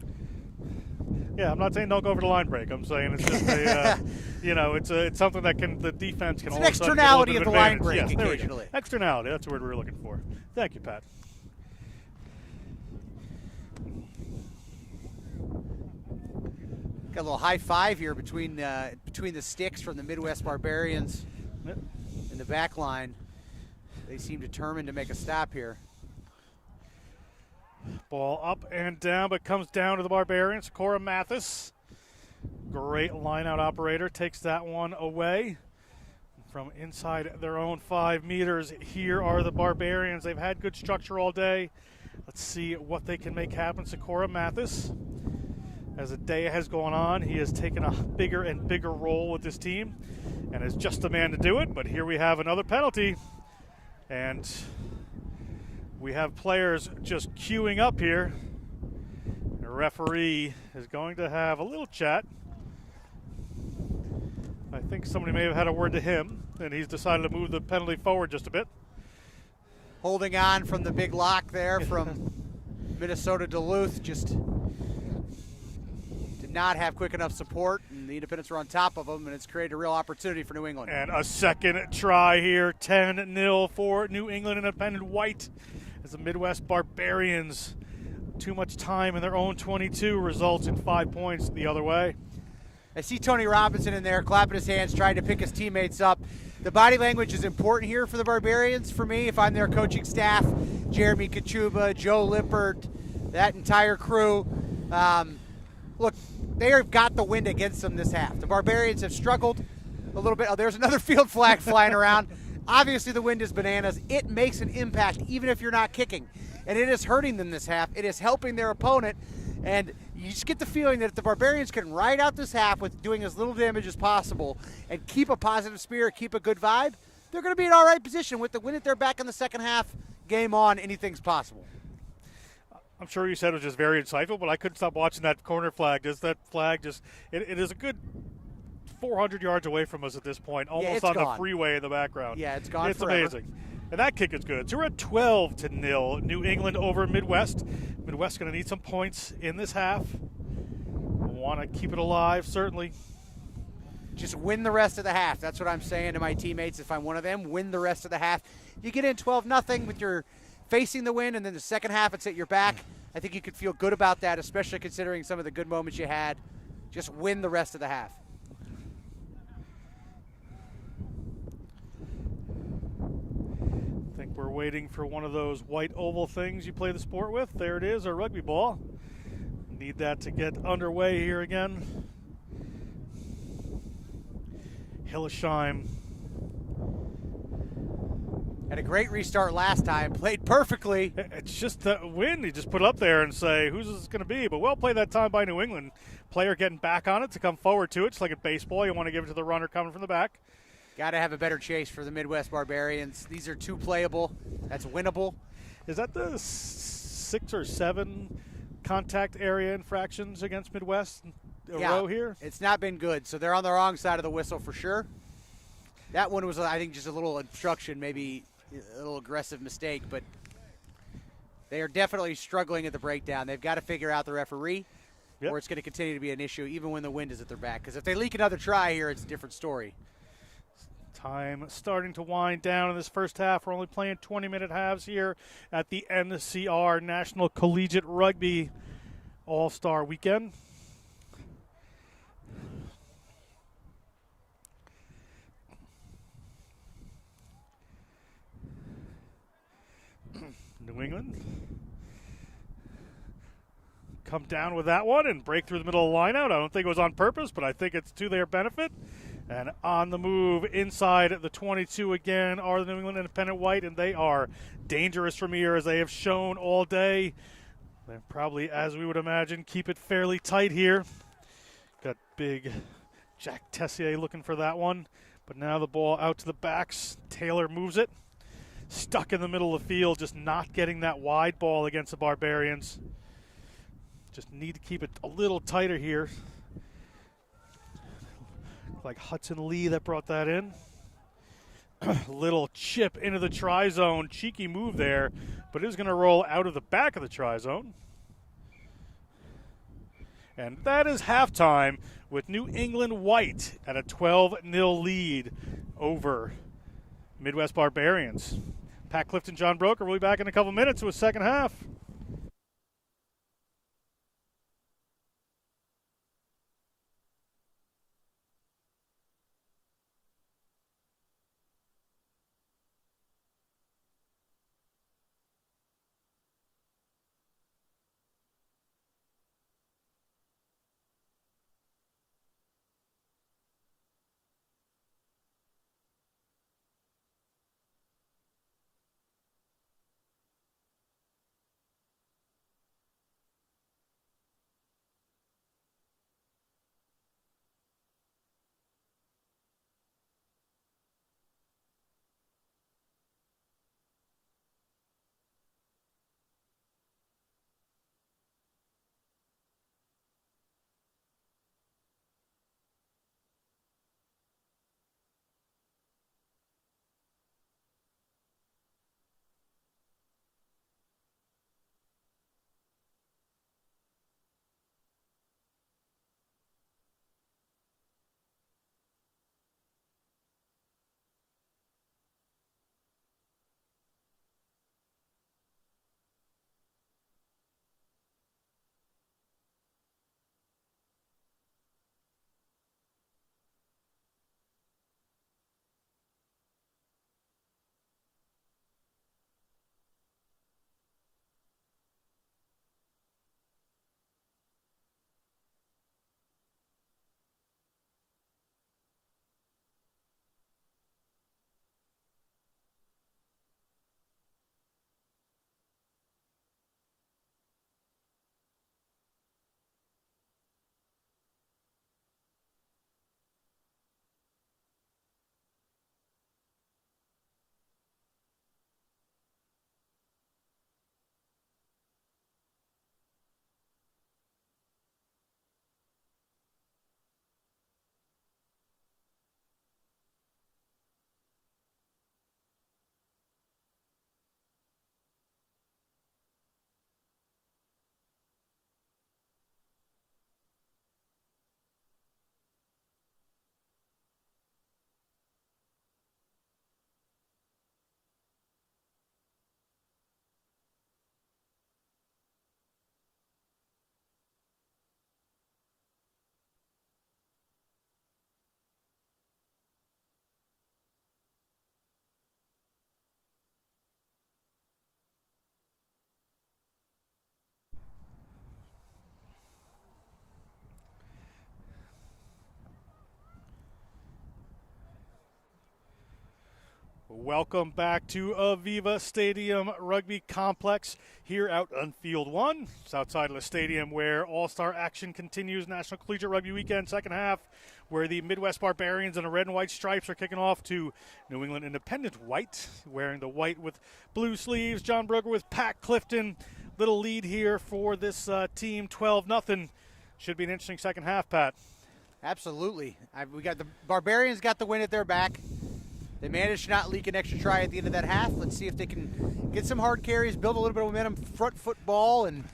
Yeah, I'm not saying don't go over the line break. I'm saying it's just it's something that the defense can. It's all an of a sudden externality get a of the little line bit break advantage. Yes, occasionally. Externality. That's the word we were looking for. Thank you, Pat. Got a little high five here between the sticks from the Midwest Barbarians in the back line. They seem determined to make a stop here. Ball up and down, but comes down to the Barbarians. Cora Mathis, great line-out operator, takes that one away. From inside their own 5 meters, here are the Barbarians. They've had good structure all day. Let's see what they can make happen. Sakura Mathis, as the day has gone on, he has taken a bigger and bigger role with this team and is just the man to do it. But here we have another penalty, and we have players just queuing up here. The referee is going to have a little chat. I think somebody may have had a word to him, and he's decided to move the penalty forward just a bit. Holding on from the big lock there from Minnesota Duluth, just did not have quick enough support, and the Independents are on top of them, and it's created a real opportunity for New England. And a second try here, 10-0 for New England Independent White, as the Midwest Barbarians, too much time in their own 22, results in 5 points the other way. I see Tony Robinson in there clapping his hands, trying to pick his teammates up. The body language is important here for the Barbarians, for me, if I'm their coaching staff. Jeremy Kachuba, Joe Lippert, that entire crew. Look, they have got the wind against them this half. The Barbarians have struggled a little bit. Oh, there's another field flag flying around. Obviously, the wind is bananas. It makes an impact even if you're not kicking. And it is hurting them this half. It is helping their opponent. And you just get the feeling that if the Barbarians can ride out this half with doing as little damage as possible and keep a positive spirit, keep a good vibe, they're going to be in all right position. With the win at their back in the second half, game on, anything's possible. I'm sure you said it was just very insightful, but I couldn't stop watching that corner flag. That flag just, it is a good 400 yards away from us at this point, almost on gone. the freeway in the background. Yeah, it's gone It's forever. amazing. And that kick is good. So we're at 12-0. New England over Midwest. Midwest going to need some points in this half. Want to keep it alive, certainly. Just win the rest of the half. That's what I'm saying to my teammates. If I'm one of them, win the rest of the half. You get in 12-0 with your facing the win, and then the second half it's at your back. I think you could feel good about that, especially considering some of the good moments you had. Just win the rest of the half. I think We're waiting for one of those white oval things you play the sport with. There it is, our rugby ball. Need that to get underway here again. Hillesheim. Had a great restart last time. Played perfectly. It's just the wind. You just put it up there and say, who's this going to be? But well played that time by New England. Player getting back on it to come forward to it. Just like in baseball, you want to give it to the runner coming from the back. Got to have a better chase for the Midwest Barbarians. These are too playable. That's winnable. Is that the 6 or 7 contact area infractions against Midwest in a row here? It's not been good. So they're on the wrong side of the whistle for sure. That one was, I think, just a little obstruction, maybe a little aggressive mistake, but they are definitely struggling at the breakdown. They've got to figure out the referee, or it's going to continue to be an issue even when the wind is at their back. Because if they leak another try here, it's a different story. Time starting to wind down in this first half. We're only playing 20-minute halves here at the NCR National Collegiate Rugby All-Star Weekend. New England come down with that one and break through the middle of the line out. I don't think it was on purpose, but I think it's to their benefit. And on the move inside the 22 again are the New England Independent White, and they are dangerous from here as they have shown all day. They probably, as we would imagine, keep it fairly tight here. Got big Jack Tessier looking for that one. But now the ball out to the backs. Taylor moves it. Stuck in the middle of the field, just not getting that wide ball against the Barbarians. Just need to keep it a little tighter here. Like Hudson Lee that brought that in. Little chip into the try zone. Cheeky move there, but it is going to roll out of the back of the try zone. And that is halftime with New England White at a 12-0 lead over Midwest Barbarians. Pat Clifton, John Broker will be back in a couple minutes with second half. Welcome back to Aviva Stadium Rugby Complex here out on Field 1. It's outside of the stadium where all-star action continues. National Collegiate Rugby Weekend, second half, where the Midwest Barbarians in the red and white stripes are kicking off to New England Independent white, wearing the white with blue sleeves. John Broker with Pat Clifton. Little lead here for this team, 12-0. Should be an interesting second half, Pat. Absolutely. We got the Barbarians got the win at their back. They managed to not leak an extra try at the end of that half. Let's see if they can get some hard carries, build a little bit of momentum, front foot ball, and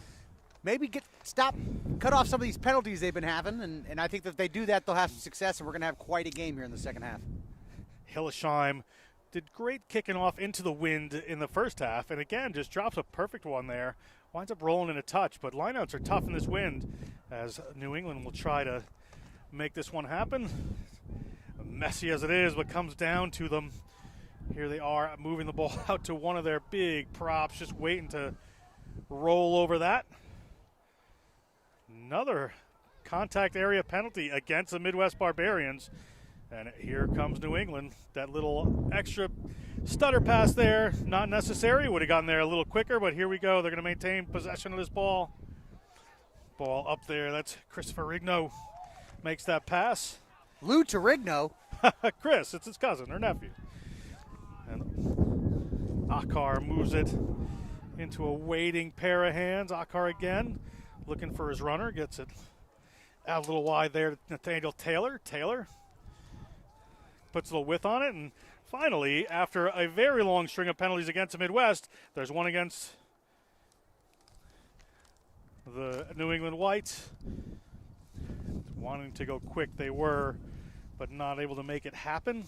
maybe cut off some of these penalties they've been having. And I think that if they do that, they'll have some success, and we're going to have quite a game here in the second half. Hillesheim did great kicking off into the wind in the first half, and again, just drops a perfect one there. Winds up rolling in a touch, but lineouts are tough in this wind as New England will try to make this one happen. Messy as it is, but comes down to them. Here they are moving the ball out to one of their big props, just waiting to roll over that. Another contact area penalty against the Midwest Barbarians. And here comes New England. That little extra stutter pass there, not necessary. Would have gotten there a little quicker, but here we go. They're going to maintain possession of this ball. Ball up there. That's Christopher Rigno makes that pass. Lou Torigno. Chris, it's his cousin or nephew. And Akar moves it into a waiting pair of hands. Akar again looking for his runner. Gets it out a little wide there to Nathaniel Taylor. Taylor puts a little width on it. And finally, after a very long string of penalties against the Midwest, there's one against the New England Whites. Wanting to go quick, they were, but not able to make it happen.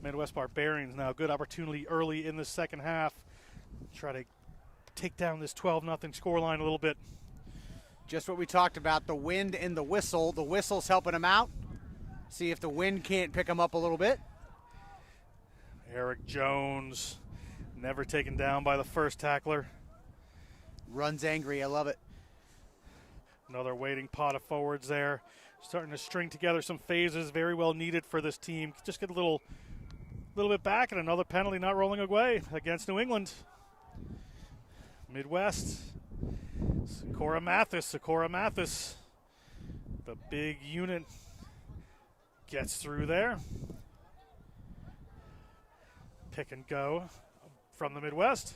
Midwest Barbarians now, good opportunity early in the second half. Try to take down this 12-0 scoreline a little bit. Just what we talked about, the wind and the whistle. The whistle's helping them out. See if the wind can't pick them up a little bit. Eric Jones, never taken down by the first tackler. Runs angry, I love it. Another waiting pot of forwards there. Starting to string together some phases, very well needed for this team. Just get a little bit back, and another penalty not rolling away against New England. Midwest, Sakura Mathis. The big unit gets through there. Pick and go from the Midwest.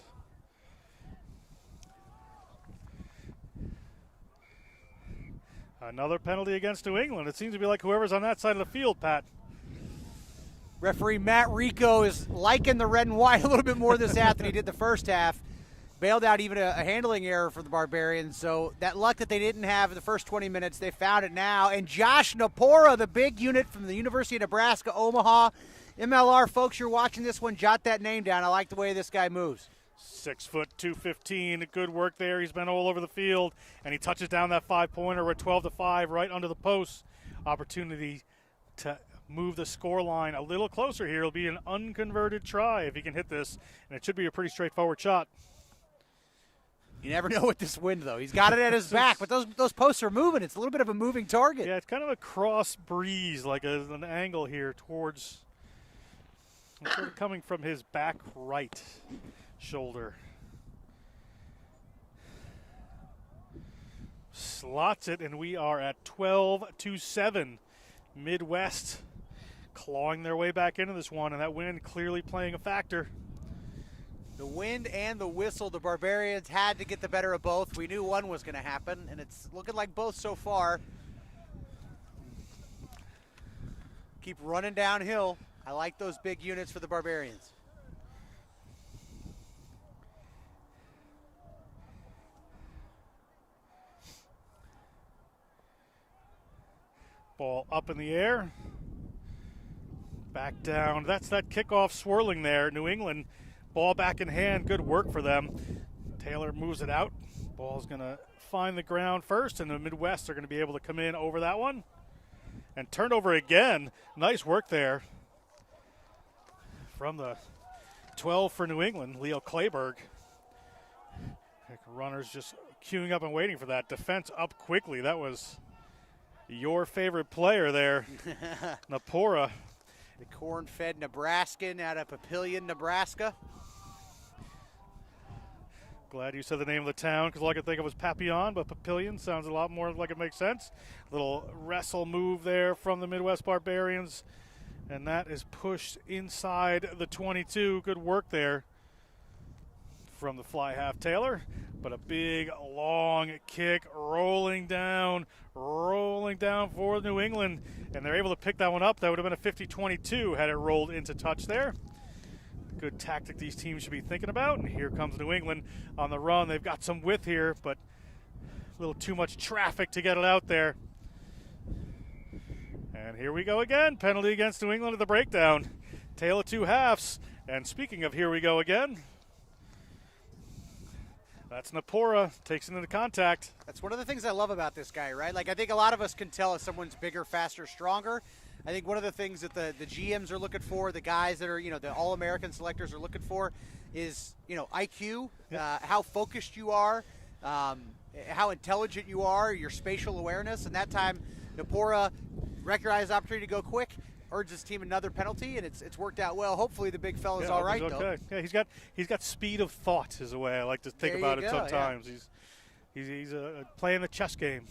Another penalty against New England. It seems to be like whoever's on that side of the field, Pat. Referee Matt Rico is liking the red and white a little bit more this half than he did the first half. Bailed out even a handling error for the Barbarians. So that luck that they didn't have in the first 20 minutes, they found it now. And Josh Napora, the big unit from the University of Nebraska, Omaha. MLR folks, you're watching this one, jot that name down. I like the way this guy moves. 6 foot, 215. Good work there. He's been all over the field, and he touches down that 5-pointer. We're 12-5 right under the post. Opportunity to move the score line a little closer here. It'll be an unconverted try if he can hit this, and it should be a pretty straightforward shot. You never know with this wind, though. He's got it at his back, but those posts are moving. It's a little bit of a moving target. Yeah, it's kind of a cross breeze, like an angle here towards sort of coming from his back right shoulder. Slots it, and we are at 12-7. Midwest clawing their way back into this one, and that wind clearly playing a factor. The wind and the whistle, the Barbarians had to get the better of both. We knew one was going to happen, and it's looking like both so far. Keep running downhill. I like those big units for the Barbarians. Ball up in the air. Back down. That's that kickoff swirling there. New England, ball back in hand. Good work for them. Taylor moves it out. Ball's going to find the ground first, and the Midwest are going to be able to come in over that one. And turnover again. Nice work there from the 12 for New England, Leo Clayberg. Runners just queuing up and waiting for that. Defense up quickly. That was your favorite player there, Napora. The corn-fed Nebraskan out of Papillion, Nebraska. Glad you said the name of the town, because all I could think of was Papillon, but Papillion sounds a lot more like it makes sense. Little wrestle move there from the Midwest Barbarians, and that is pushed inside the 22. Good work there from the fly half Taylor, but a big long kick rolling down for New England, and they're able to pick that one up. That would have been a 50-22 had it rolled into touch there. Good tactic these teams should be thinking about. And here comes New England on the run. They've got some width here, but a little too much traffic to get it out there. And here we go again. Penalty against New England at the breakdown. Tale of two halves. And speaking of here we go again, that's Napora, takes it into contact. That's one of the things I love about this guy, right? Like, I think a lot of us can tell if someone's bigger, faster, stronger. I think one of the things that the GMs are looking for, the guys that are, the All-American selectors are looking for is, IQ, how focused you are, how intelligent you are, your spatial awareness. And that time, Napora recognized the opportunity to go quick, urged his team another penalty, and it's worked out well. Hopefully the big fella's all right, okay. though. Yeah, he's got speed of thought is the way I like to think about it sometimes. Yeah. He's playing the chess game.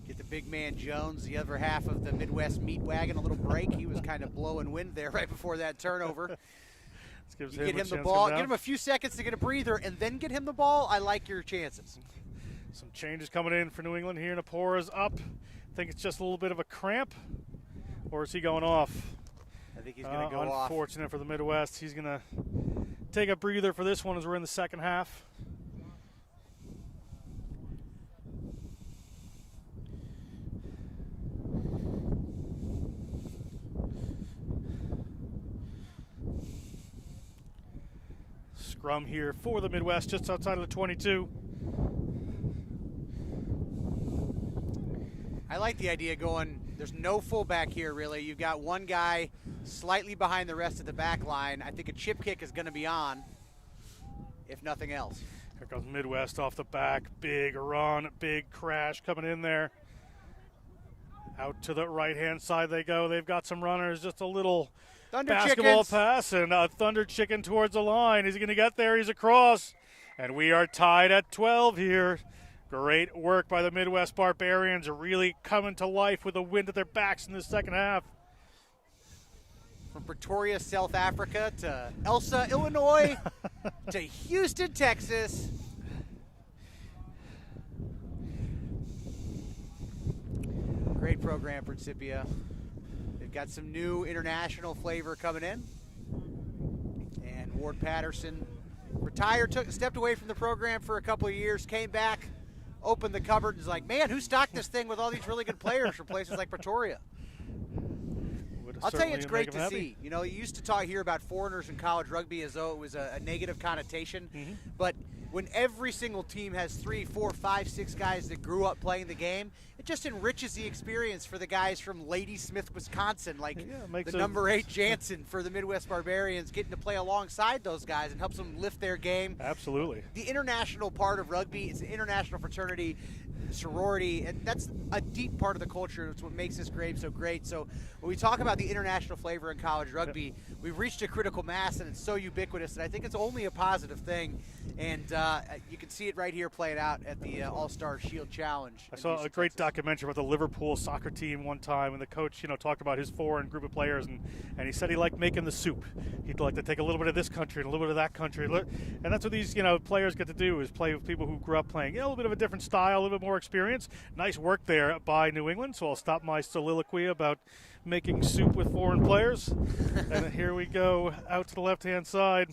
Get the big man Jones, the other half of the Midwest meat wagon, a little break. He was kind of blowing wind there right before that turnover. You get him the ball, get him a few seconds to get a breather, and then get him the ball. I like your chances. Some changes coming in for New England here. Napora's up. I think it's just a little bit of a cramp, or is he going off? I think he's going to go off. Unfortunate for the Midwest. He's going to take a breather for this one as we're in the second half. Scrum here for the Midwest, just outside of the 22. I like the idea going, there's no fullback here, really. You've got one guy slightly behind the rest of the back line. I think a chip kick is going to be on, if nothing else. Here comes Midwest off the back. Big run, big crash coming in there. Out to the right-hand side they go. They've got some runners, just a little Thunder basketball Chickens. pass, and a Thunder Chicken towards the line. Is he going to get there? He's across. And we are tied at 12 here. Great work by the Midwest Barbarians, really coming to life with the wind at their backs in the second half. From Pretoria, South Africa, to Elsa, Illinois, to Houston, Texas. Great program, Principia. They've got some new international flavor coming in. And Ward Patterson retired, stepped away from the program for a couple of years, came back, opened the cupboard, and was like, man, who stocked this thing with all these really good players from places like Pretoria? I'll tell you, it's great to see. You used to hear about foreigners in college rugby as though it was a negative connotation, but when every single team has 3, 4, 5, 6 guys that grew up playing the game, it just enriches the experience for the guys from Ladysmith, Wisconsin, like the number 8 Jansen for the Midwest Barbarians, getting to play alongside those guys and helps them lift their game. Absolutely. The international part of rugby is an international fraternity, sorority, and that's a deep part of the culture. It's what makes this game so great. So when we talk about the international flavor in college rugby, we've reached a critical mass, and it's so ubiquitous, and I think it's only a positive thing. And you can see it right here playing out at the All-Star Shield Challenge. I saw a great documentary about the Liverpool soccer team one time, and the coach, talked about his foreign group of players, and he said he liked making the soup. He'd like to take a little bit of this country and a little bit of that country, and that's what these players get to do, is play with people who grew up playing a little bit of a different style, a little bit more experience. Nice work there by New England. So I'll stop my soliloquy about making soup with foreign players. And here we go out to the left-hand side.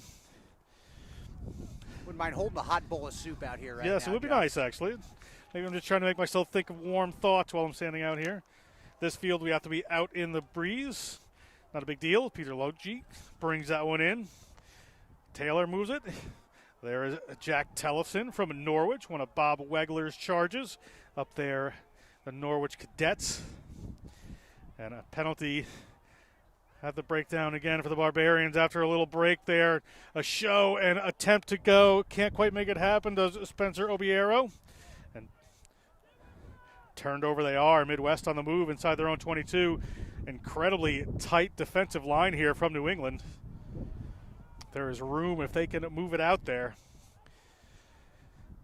Wouldn't mind holding a hot bowl of soup out here right now. Yes, it would be nice, actually. Maybe I'm just trying to make myself think of warm thoughts while I'm standing out here. This field, we have to be out in the breeze. Not a big deal. Peter Logie brings that one in. Taylor moves it. There is Jack Tellefson from Norwich, one of Bob Wegler's charges up there, the Norwich Cadets. And a penalty at the breakdown again for the Barbarians after a little break there. A show and attempt to go. Can't quite make it happen, does Spencer Obiero. And Turned over they are. Midwest on the move inside their own 22. Incredibly tight defensive line here from New England. There is room if they can move it out there.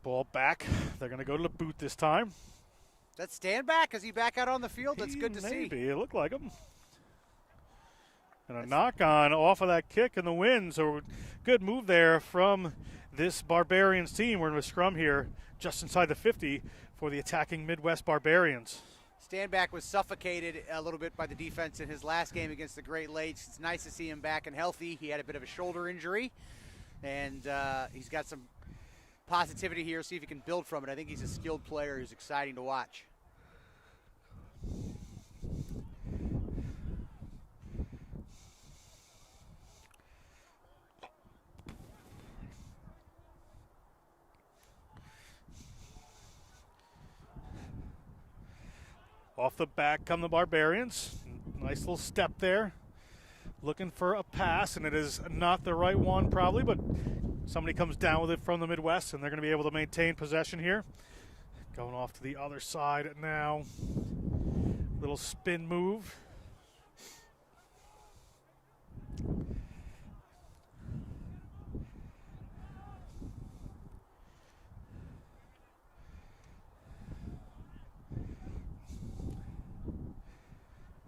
Ball back. They're going to go to the boot this time. That stand back? Is he back out on the field? That's good to see. Maybe. It looked like him. And a knock on off of that kick in the wind. So good move there from this Barbarians team. We're in a scrum here just inside the 50 for the attacking Midwest Barbarians. Standback was suffocated a little bit by the defense in his last game against the Great Lakes. It's nice to see him back and healthy. He had a bit of a shoulder injury, and he's got some positivity here. See if he can build from it. I think he's a skilled player who's exciting to watch. Off the back come the Barbarians. Nice little step there. Looking for a pass, and it is not the right one probably, but somebody comes down with it from the Midwest, and they're going to be able to maintain possession here. Going off to the other side now. Little spin move.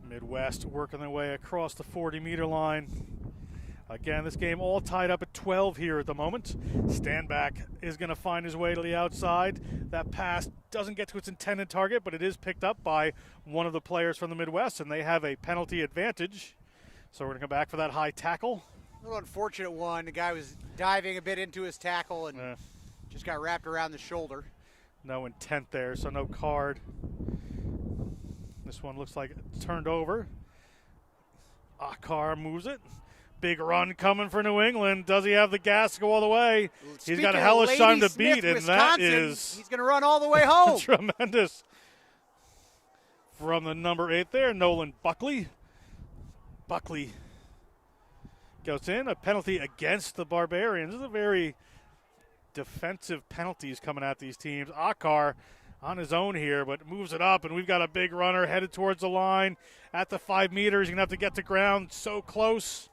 Midwest working their way across the 40-meter line. Again, this game all tied up at 12 here at the moment. Standback is going to find his way to the outside. That pass doesn't get to its intended target, but it is picked up by one of the players from the Midwest, and they have a penalty advantage. So we're going to come back for that high tackle. A little unfortunate one. The guy was diving a bit into his tackle and just got wrapped around the shoulder. No intent there, so no card. This one looks like it's turned over. Akar moves it. Big run coming for New England. Does he have the gas to go all the way? He's got a hellish time to beat, and that is... He's going to run all the way home. Tremendous. From the number 8 there, Nolan Buckley. Buckley goes in. A penalty against the Barbarians. This is a very defensive penalties coming at these teams. Akar on his own here, but moves it up, and we've got a big runner headed towards the line at the 5 meters. You're going to have to get to ground. So close.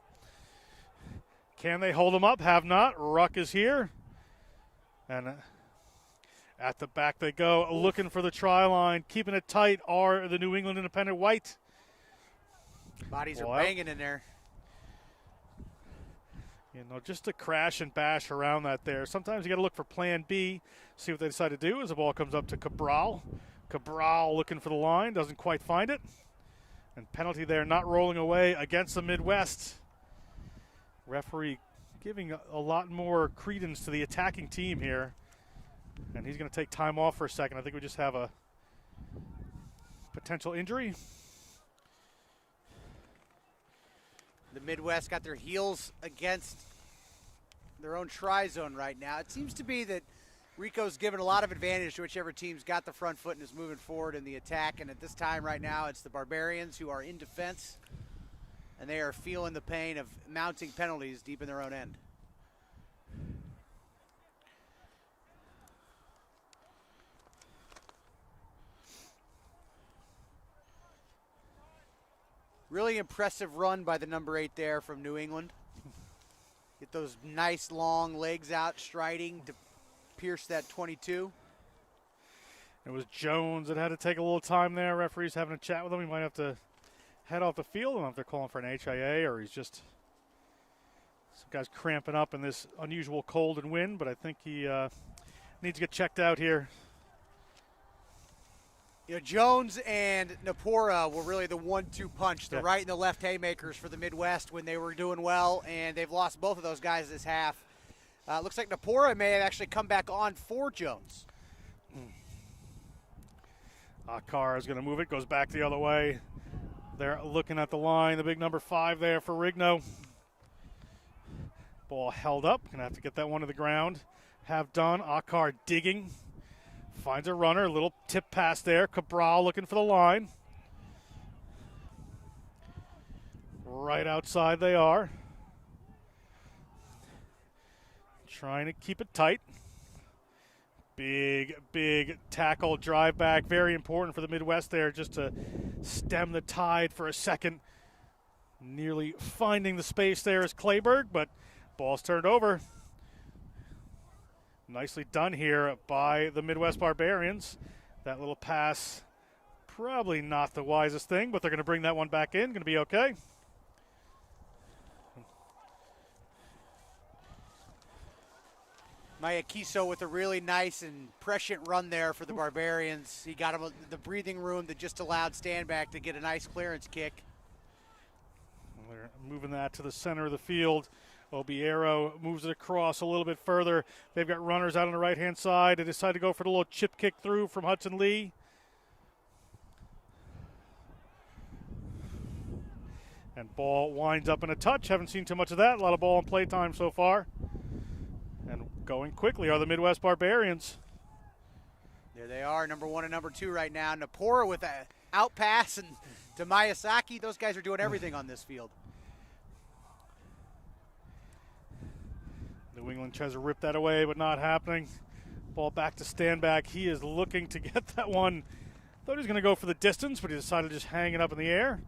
Can they hold him up? Have not. Ruck is here. And at the back they go, looking for the try line. Keeping it tight are the New England Independent White. Bodies are banging in there. You know, just to crash and bash around that there. Sometimes you got to look for plan B, see what they decide to do as the ball comes up to Cabral. Cabral looking for the line, doesn't quite find it. And penalty there, not rolling away against the Midwest. Referee giving a lot more credence to the attacking team here. And he's going to take time off for a second. I think we just have a potential injury. The Midwest got their heels against their own try zone right now. It seems to be that Rico's given a lot of advantage to whichever team's got the front foot and is moving forward in the attack. And at this time right now, it's the Barbarians who are in defense, and they are feeling the pain of mounting penalties deep in their own end. Really impressive run by the number 8 there from New England. Get those nice long legs out, striding to pierce that 22. It was Jones that had to take a little time there. Referee's having a chat with him. He might have to head off the field. I don't know if they're calling for an HIA or he's just some guy's cramping up in this unusual cold and wind, but I think he needs to get checked out here. You know, Jones and Napora were really the 1-2 punch, the Yeah. right and the left haymakers for the Midwest when they were doing well, and they've lost both of those guys this half. Looks like Napora may have actually come back on for Jones. Akar is going to move it, goes back the other way. They're looking at the line, the big number 5 there for Rigno. Ball held up, going to have to get that one to the ground. Have done. Akar digging. Finds a runner, a little tip pass there. Cabral looking for the line. Right outside they are. Trying to keep it tight. Big tackle, drive back. Very important for the Midwest there just to stem the tide for a second. Nearly finding the space there is Kleberg, but ball's turned over. Nicely done here by the Midwest Barbarians. That little pass, probably not the wisest thing, but they're going to bring that one back in. Going to be okay. Mayakiso with a really nice and prescient run there for the Barbarians. He got him the breathing room that just allowed Standback to get a nice clearance kick. They're moving that to the center of the field. Obiero moves it across a little bit further. They've got runners out on the right-hand side. They decide to go for the little chip kick through from Hudson Lee. And ball winds up in a touch. Haven't seen too much of that. A lot of ball and play time so far. And going quickly are the Midwest Barbarians. There they are, number 1 and number 2 right now. Napora with a out pass, and to Miyazaki. Those guys are doing everything on this field. New England tries to rip that away, but not happening. Ball back to Standback. He is looking to get that one. Thought he was going to go for the distance, but he decided to just hang it up in the air.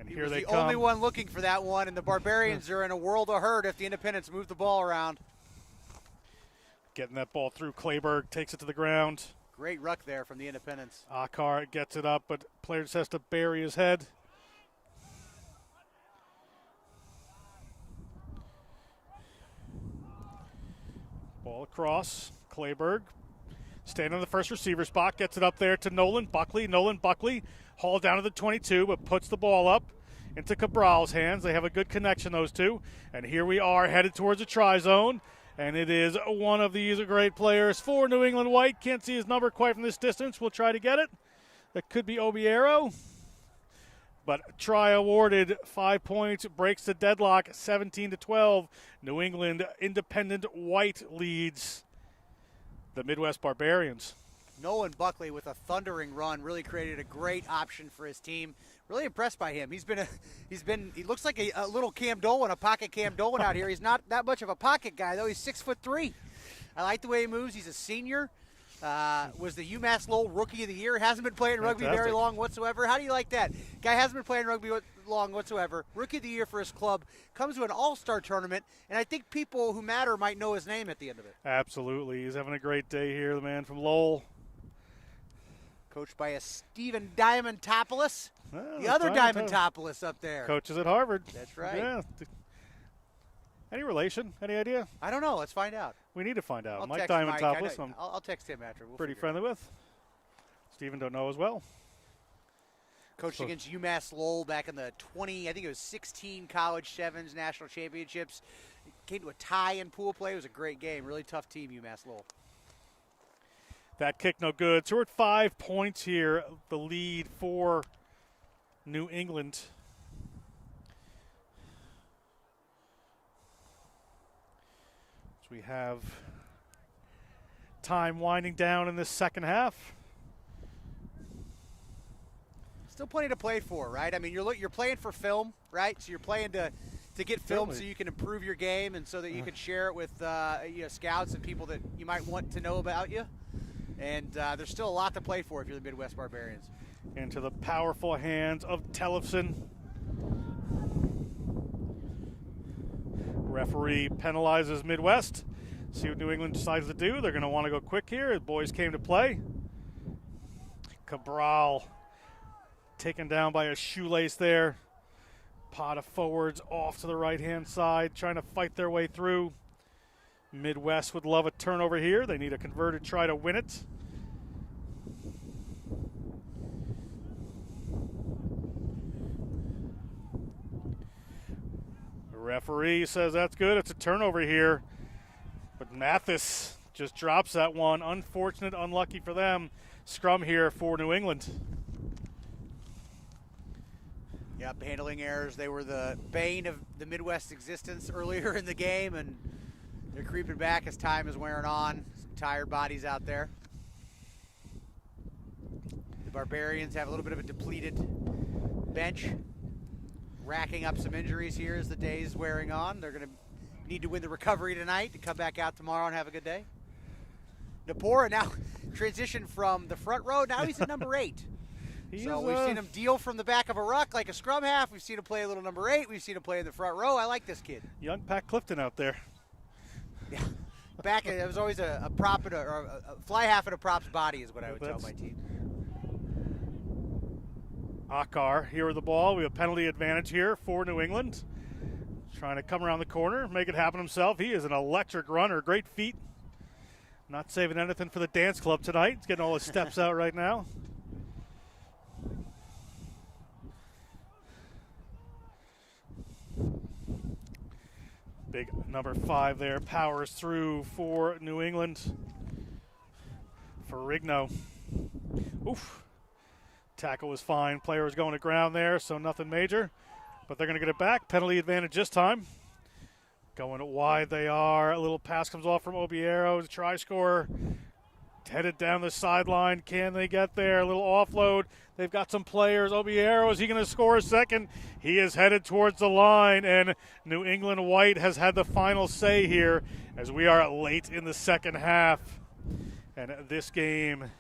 And here they come. The only one looking for that one, and the Barbarians are in a world of hurt if the Independents move the ball around. Getting that ball through. Kleberg takes it to the ground. Great ruck there from the Independents. Akar gets it up, but player just has to bury his head. Ball across. Kleberg standing on the first receiver spot, gets it up there to Nolan Buckley. Nolan Buckley hauled down to the 22, but puts the ball up into Cabral's hands. They have a good connection, those two. And here we are headed towards a try zone. And it is one of these great players for New England White. Can't see his number quite from this distance. We'll try to get it. That could be Obiero. But try awarded, 5 points, breaks the deadlock, 17-12. New England Independent White leads the Midwest Barbarians. Nolan Buckley with a thundering run really created a great option for his team. Really impressed by him. He looks like a little Cam Dolan, a pocket Cam Dolan out here. He's not that much of a pocket guy though. He's 6'3". I like the way he moves. He's a senior. Was the UMass Lowell Rookie of the Year. Hasn't been playing rugby very long whatsoever. How do you like that? Guy hasn't been playing rugby long whatsoever. Rookie of the Year for his club. Comes to an all-star tournament, and I think people who matter might know his name at the end of it. Absolutely. He's having a great day here, the man from Lowell. Coached by a Stephen Diamantopoulos. Well, the other Diamantopoulos up there. Coaches at Harvard. That's right. Yeah. Any relation? Any idea? I don't know. Let's find out. We need to find out. I'll Mike text Diamantopoulos. I'll text him after. We'll pretty friendly with. Stephen don't know as well. Coached against UMass Lowell back in the 16 college sevens national championships. Came to a tie in pool play. It was a great game. Really tough team, UMass Lowell. That kick no good. So we're at 5 points here. The lead for New England. So we have time winding down in this second half. Still plenty to play for, right? I mean, you're playing for film, right? So you're playing to get film so you can improve your game and so that you can share it with scouts and people that you might want to know about you. And there's still a lot to play for if you're the Midwest Barbarians. Into the powerful hands of Tellefson. Referee penalizes Midwest. See what New England decides to do. They're going to want to go quick here. The boys came to play. Cabral taken down by a shoelace there. Pot of forwards off to the right-hand side, trying to fight their way through. Midwest would love a turnover here. They need a converted try to win it. The referee says that's good. It's a turnover here. But Mathis just drops that one. Unfortunate, unlucky for them. Scrum here for New England. Yep, handling errors. They were the bane of the Midwest existence earlier in the game, and they're creeping back as time is wearing on. Some tired bodies out there. The Barbarians have a little bit of a depleted bench, racking up some injuries here as the day's wearing on. They're going to need to win the recovery tonight to come back out tomorrow and have a good day. Napora now transitioned from the front row. Now he's at number 8. We've seen him deal from the back of a ruck like a scrum half. We've seen him play a little number 8. We've seen him play in the front row. I like this kid. Young Pat Clifton out there. Yeah. Back, it was always a prop or a fly half in a prop's body is what I would tell my team. Akar here with the ball. We have penalty advantage here for New England. Trying to come around the corner, make it happen himself. He is an electric runner, great feet. Not saving anything for the dance club tonight. He's getting all his steps out right now. Big number 5 there, powers through for New England. Ferrigno. Oof. Tackle was fine. Player was going to ground there, so nothing major. But they're going to get it back. Penalty advantage this time. Going wide they are. A little pass comes off from Obiero. Try scorer. Headed down the sideline. Can they get there? A little offload. They've got some players. Obiero, is he going to score a second? He is headed towards the line, and New England White has had the final say here as we are late in the second half. And this game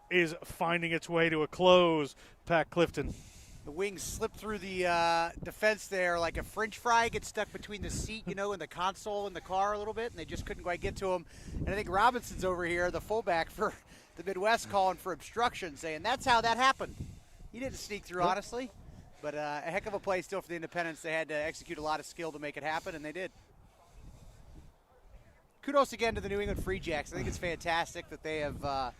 is finding its way to a close. Pat Clifton. The wings slip through the defense there like a French fry gets stuck between the seat, and the console in the car a little bit, and they just couldn't quite get to him. And I think Robinson's over here, the fullback for the Midwest, calling for obstruction, saying that's how that happened. He didn't sneak through, honestly, but a heck of a play still for the Independents. They had to execute a lot of skill to make it happen, and they did. Kudos again to the New England Free Jacks. I think it's fantastic that they have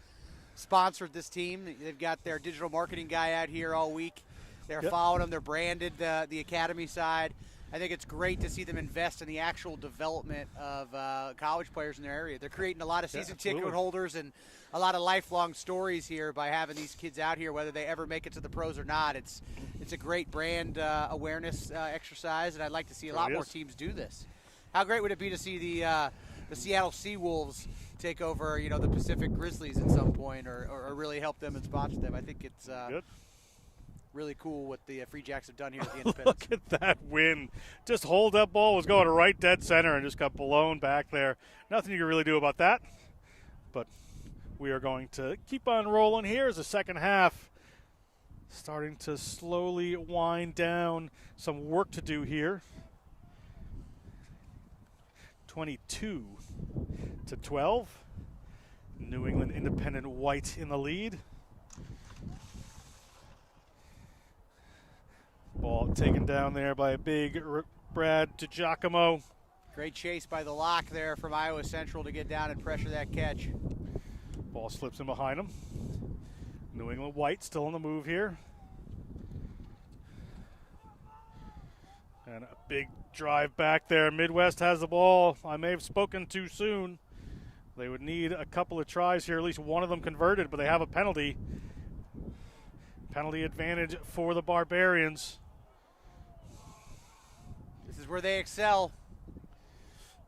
sponsored this team. They've got their digital marketing guy out here all week. They're following them. They're branded the academy side. I think it's great to see them invest in the actual development of college players in their area. They're creating a lot of season ticket holders and a lot of lifelong stories here by having these kids out here, whether they ever make it to the pros or not. It's a great brand awareness exercise, and I'd like to see a lot more teams do this. How great would it be to see the Seattle Seawolves take over, the Pacific Grizzlies at some point, or really help them and sponsor them? I think it's really cool what the Free Jacks have done here at the Independents. Look at that win. Just hold that ball, was going right dead center and just got blown back there. Nothing you can really do about that. But we are going to keep on rolling here as the second half starting to slowly wind down. Some work to do here. 22-12. New England Independent White in the lead. Ball taken down there by a big Brad DiGiacomo. Great chase by the lock there from Iowa Central to get down and pressure that catch. Ball slips in behind him. New England White still on the move here. And a big drive back there. Midwest has the ball. I may have spoken too soon. They would need a couple of tries here, at least one of them converted, but they have a penalty. Penalty advantage for the Barbarians. This is where they excel.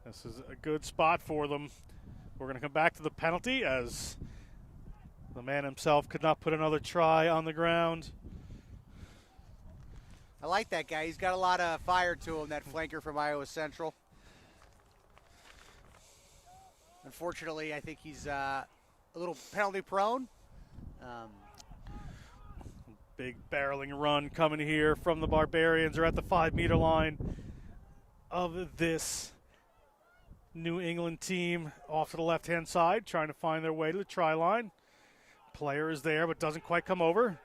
This is a good spot for them. We're going to come back to the penalty as the man himself could not put another try on the ground. I like that guy. He's got a lot of fire to him, that flanker from Iowa Central. Unfortunately, I think he's a little penalty prone. Big barreling run coming here from the Barbarians. Are at the 5-meter line of this New England team off to the left-hand side, trying to find their way to the try line. Player is there, but doesn't quite come over.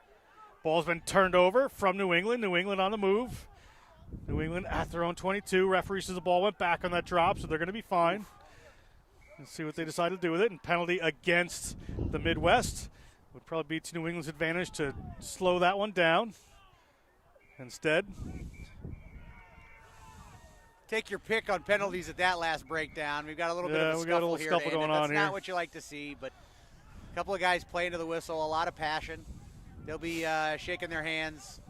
Ball's been turned over from New England. New England on the move. New England at their own 22. Referee says the ball went back on that drop, so they're going to be fine. Let's see what they decide to do with it. And penalty against the Midwest. Would probably be to New England's advantage to slow that one down. Instead, take your pick on penalties at that last breakdown. We've got a little bit of a scuffle here. That's not what you like to see, but a couple of guys playing to the whistle, a lot of passion. They'll be shaking their hands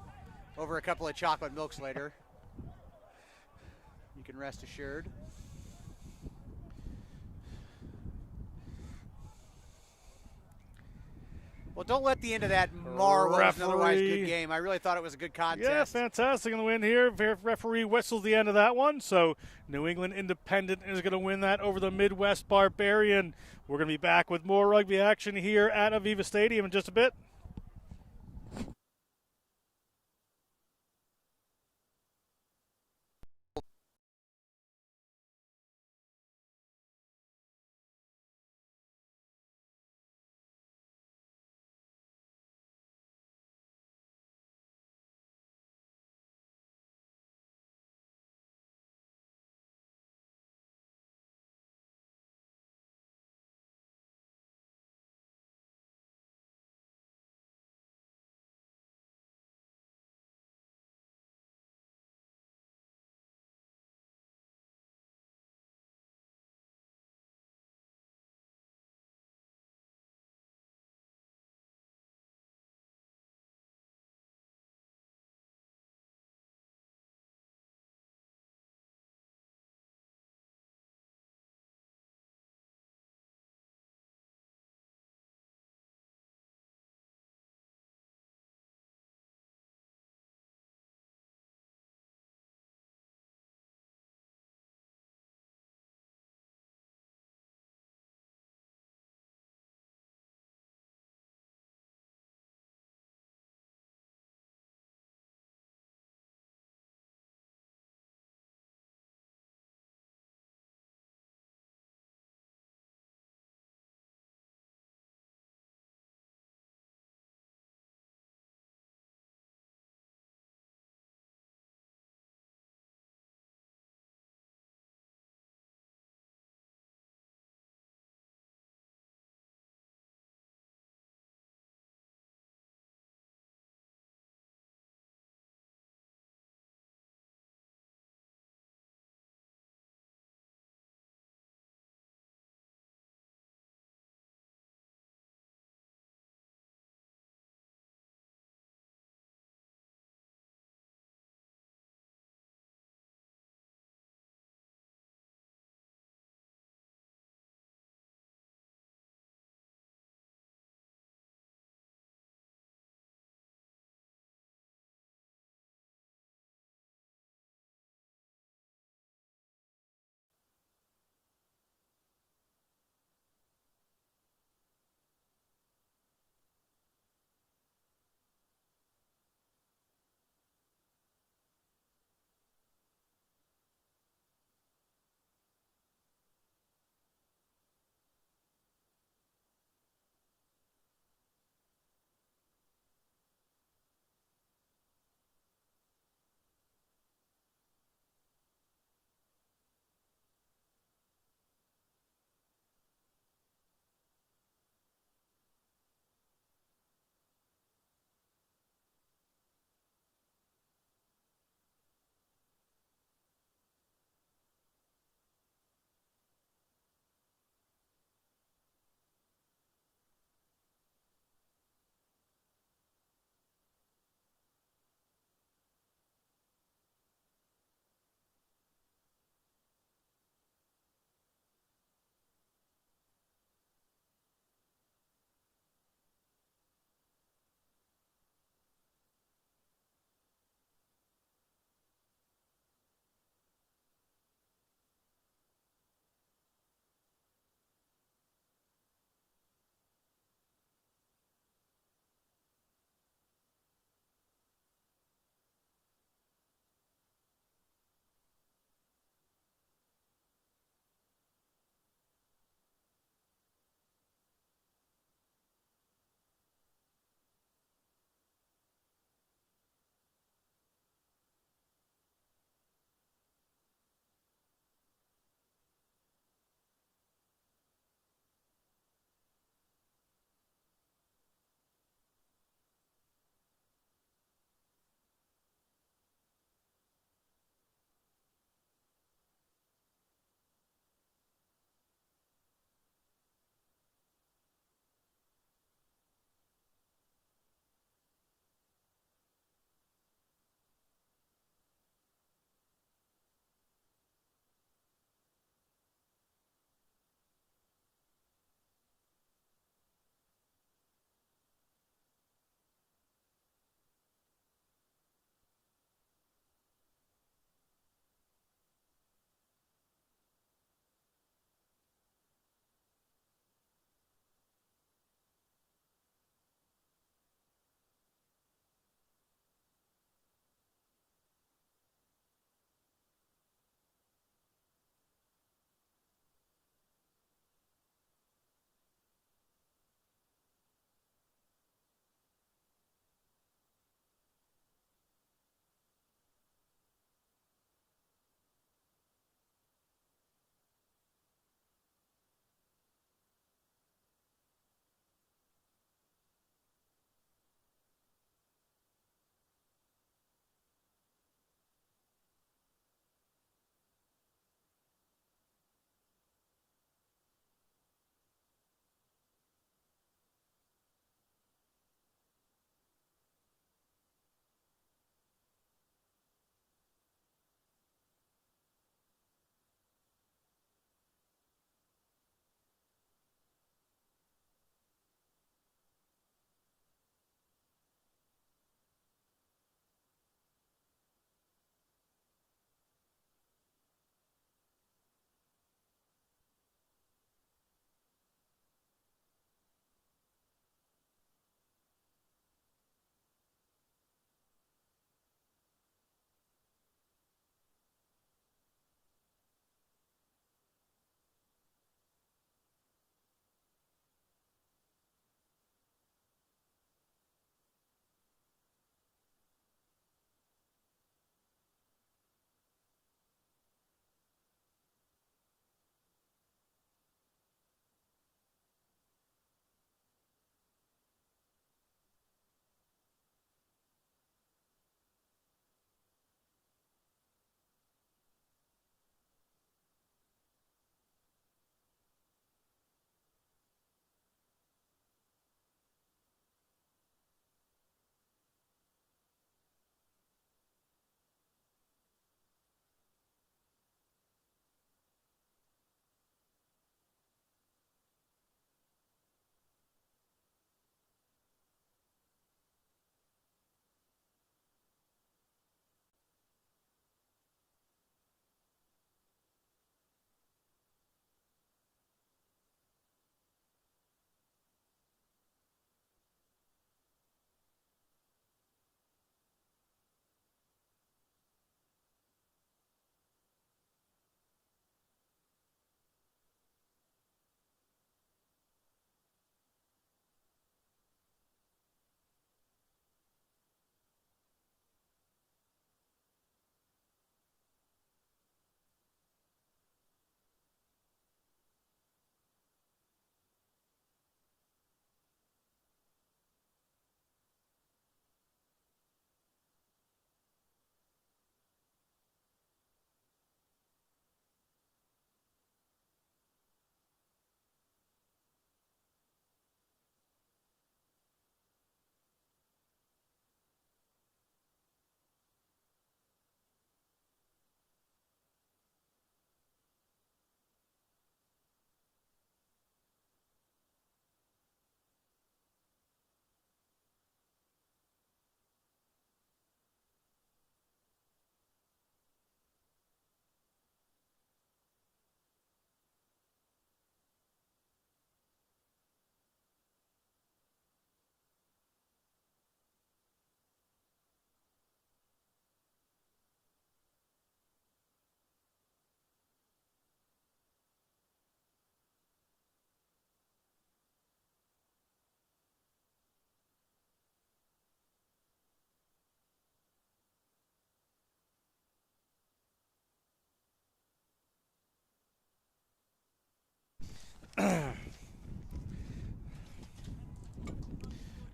over a couple of chocolate milks later. You can rest assured. Well, don't let the end of that mar what was an otherwise Referee. good game. I really thought it was a good contest. Yeah, fantastic in the win here. Referee whistles the end of that one. So New England Independent is going to win that over the Midwest Barbarian. We're going to be back with more rugby action here at Aviva Stadium in just a bit.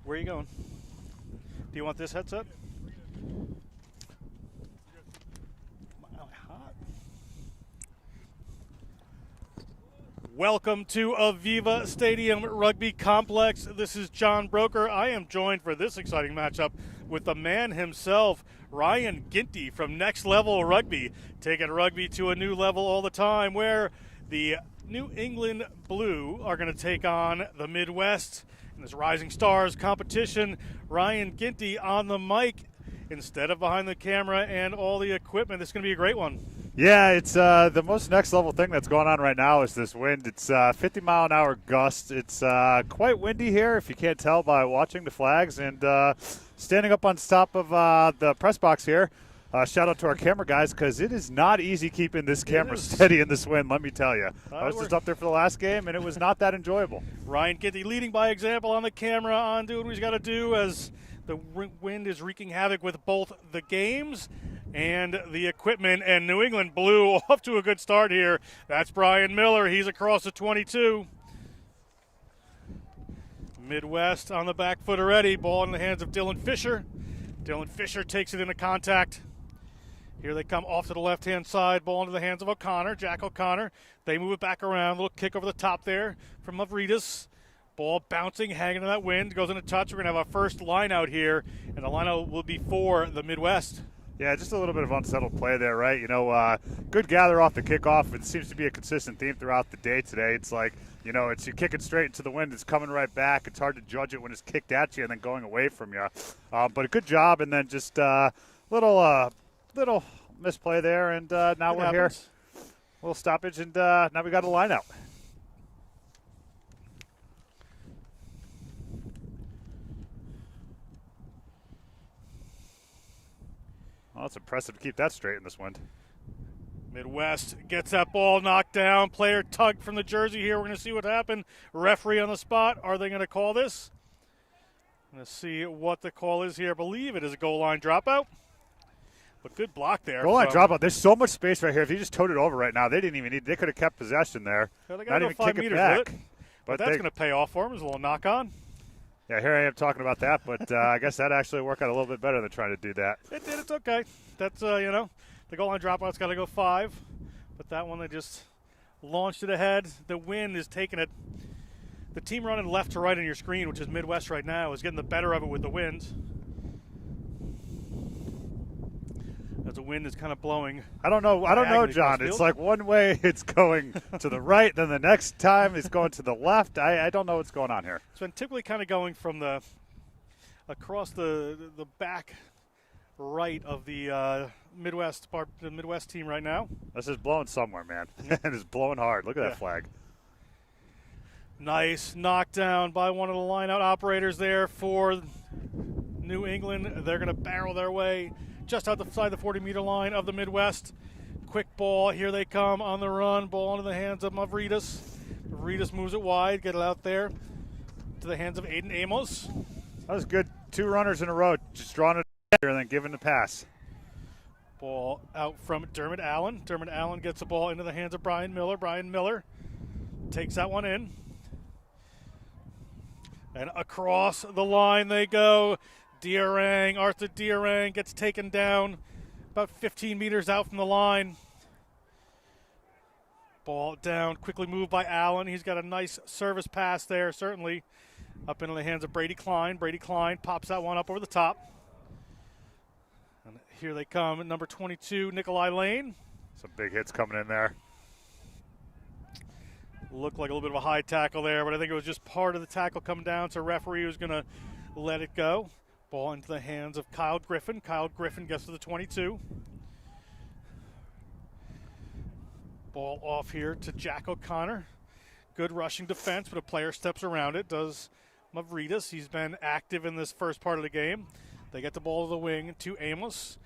Where are you going? Do you want this headset? Welcome to Aviva Stadium Rugby Complex. This is John Broker. I am joined for this exciting matchup with the man himself, Ryan Ginty from Next Level Rugby, taking rugby to a new level all the time, where the New England Blue are going to take on the Midwest in this Rising Stars competition. Ryan Ginty on the mic instead of behind the camera and all the equipment. This is going to be a great one. Yeah, it's the most next level thing that's going on right now is this wind. It's 50-mile-an-hour gust. It's quite windy here, if you can't tell by watching the flags. And standing up on top of the press box here, shout out to our camera guys, because it is not easy keeping this camera steady in this wind, let me tell you. I was just up there for the last game, and it was not that enjoyable. Ryan Ginty leading by example on the camera, on doing what he's got to do as the wind is wreaking havoc with both the games and the equipment. And New England Blue off to a good start here. That's Brian Miller. He's across the 22. Midwest on the back foot already. Ball in the hands of Dylan Fisher. Dylan Fisher takes it into contact. Here they come off to the left-hand side. Ball into the hands of O'Connor, Jack O'Connor. They move it back around. A little kick over the top there from Mavridis. Ball bouncing, hanging in that wind. Goes into touch. We're going to have our first line out here, and the line out will be for the Midwest. Yeah, just a little bit of unsettled play there, right? You know, good gather off the kickoff. It seems to be a consistent theme throughout the day today. It's like, you know, it's you kick it straight into the wind. It's coming right back. It's hard to judge it when it's kicked at you and then going away from you. But a good job, and then just little misplay there, and now we're here. A little stoppage, and now we got a line out. Well, it's impressive to keep that straight in this wind. Midwest gets that ball knocked down. Player tugged from the jersey here. We're going to see what happened. Referee on the spot. Are they going to call this? Let's see what the call is here. I believe it is a goal line dropout. But good block there. Goal line dropout. There's so much space right here. If you just towed it over right now, they didn't even need. They could have kept possession there. Well, they Not go even 5 kick meters it back. with it. But that's going to pay off for them. There's a little knock on. Yeah, here I am talking about that, but I guess that actually worked out a little bit better than trying to do that. It did. It's okay. That's, the goal line dropout's got to go 5. But that one, they just launched it ahead. The wind is taking it. The team running left to right on your screen, which is Midwest right now, is getting the better of it with the wind. As the wind is kind of blowing. I don't know, John. It's like one way it's going to the right, then the next time it's going to the left. I don't know what's going on here. It's been typically kind of going from across the back right of the Midwest team right now. This is blowing somewhere, man. And it's blowing hard. Look at that flag. Nice knockdown by one of the line-out operators there for New England. They're going to barrel their way just outside the 40-meter line of the Midwest. Quick ball. Here they come on the run. Ball into the hands of Mavridis. Mavridis moves it wide. Get it out there to the hands of Aiden Amos. That was good. 2 runners in a row. Just drawing it here and then giving the pass. Ball out from Dermot Allen. Dermot Allen gets the ball into the hands of Brian Miller. Brian Miller takes that one in. And across the line they go. Arthur Diarang gets taken down about 15 meters out from the line. Ball down, quickly moved by Allen. He's got a nice service pass there, certainly. Up into the hands of Brady Klein. Brady Klein pops that one up over the top. And here they come at number 22, Nikolai Lane. Some big hits coming in there. Looked like a little bit of a high tackle there, but I think it was just part of the tackle coming down, so referee was going to let it go. Ball into the hands of Kyle Griffin. Kyle Griffin gets to the 22. Ball off here to Jack O'Connor. Good rushing defense, but a player steps around it. Does Mavridis. He's been active in this first part of the game. They get the ball to the wing to Amos.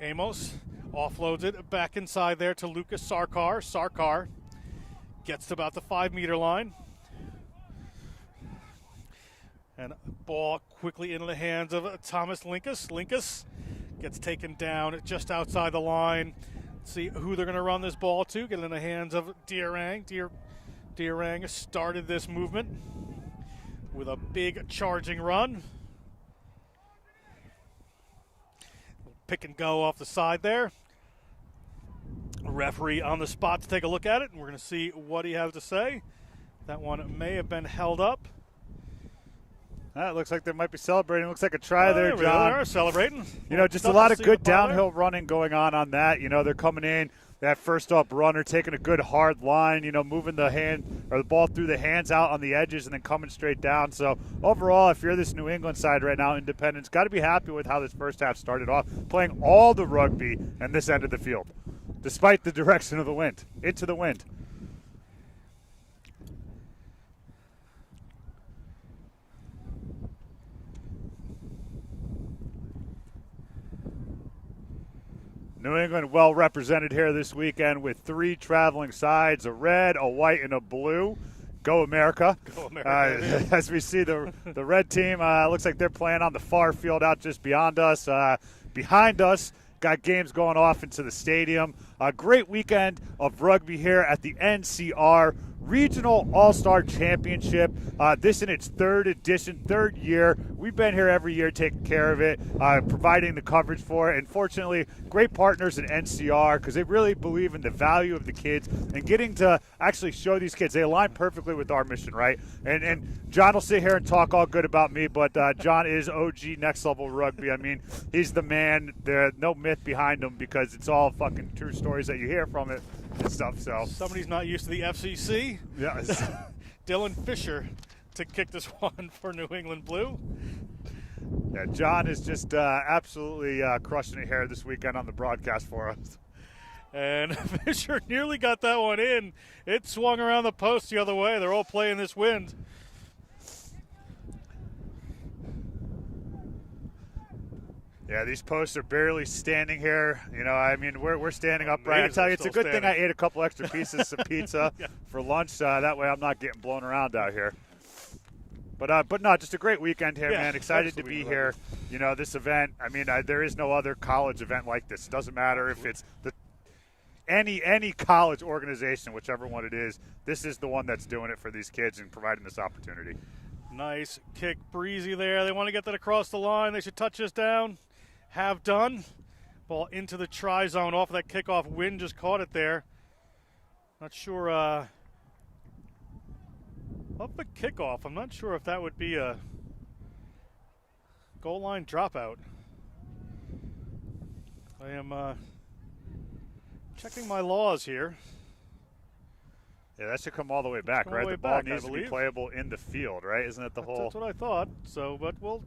Amos offloads it back inside there to Lucas Sarkar. Sarkar gets to about the 5-meter line. And ball quickly into the hands of Thomas Linkus. Linkus gets taken down just outside the line. Let's see who they're going to run this ball to. Get it in the hands of Diarang. Diarang started this movement with a big charging run. pick and go off the side there. Referee on the spot to take a look at it, and we're going to see what he has to say. That one may have been held up. It looks like they might be celebrating. Looks like a try there, John. They are celebrating. Just a lot of good downhill running going on that. They're coming in, that first up runner, taking a good hard line, moving the ball through the hands out on the edges and then coming straight down. So overall, if you're this New England side right now, Independence, got to be happy with how this first half started off, playing all the rugby in this end of the field, despite the direction of the wind, into the wind. New England well represented here this weekend with 3 traveling sides, a red, a white, and a blue. Go America. Go America. As we see the red team, looks like they're playing on the far field out just beyond us. Behind us, got games going off into the stadium. A great weekend of rugby here at the NCR Regional All-Star Championship. This in its 3rd edition, 3rd year. We've been here every year taking care of it, providing the coverage for it. And fortunately, great partners at NCR because they really believe in the value of the kids and getting to actually show these kids. They align perfectly with our mission, right? And John will sit here and talk all good about me, but John is OG next level rugby. I mean, he's the man. There's no myth behind him because it's all fucking true stories that you hear from it and stuff. So somebody's not used to the FCC. Yes. Dylan Fisher to kick this one for New England Blue. Yeah, John is just absolutely crushing it here this weekend on the broadcast for us. And Fisher nearly got that one in. It swung around the post the other way. They're all playing this wind. Yeah, these posts are barely standing here. We're standing upright. I tell you, it's a good thing I ate a couple extra pieces of pizza for lunch. That way I'm not getting blown around out here. But no, just a great weekend here, man. Excited to be here. This event, there is no other college event like this. It doesn't matter if it's any college organization, whichever one it is. This is the one that's doing it for these kids and providing this opportunity. Nice kick, breezy there. They want to get that across the line. They should touch this down. Have done. Ball into the try zone off of that kickoff. Wind just caught it there. Not sure. Off the kickoff, I'm not sure if that would be a goal line dropout. I am checking my laws here. Yeah, that should come all the way back, right? The ball needs to be playable in the field, right? Isn't that the whole? That's what I thought. So, but we'll,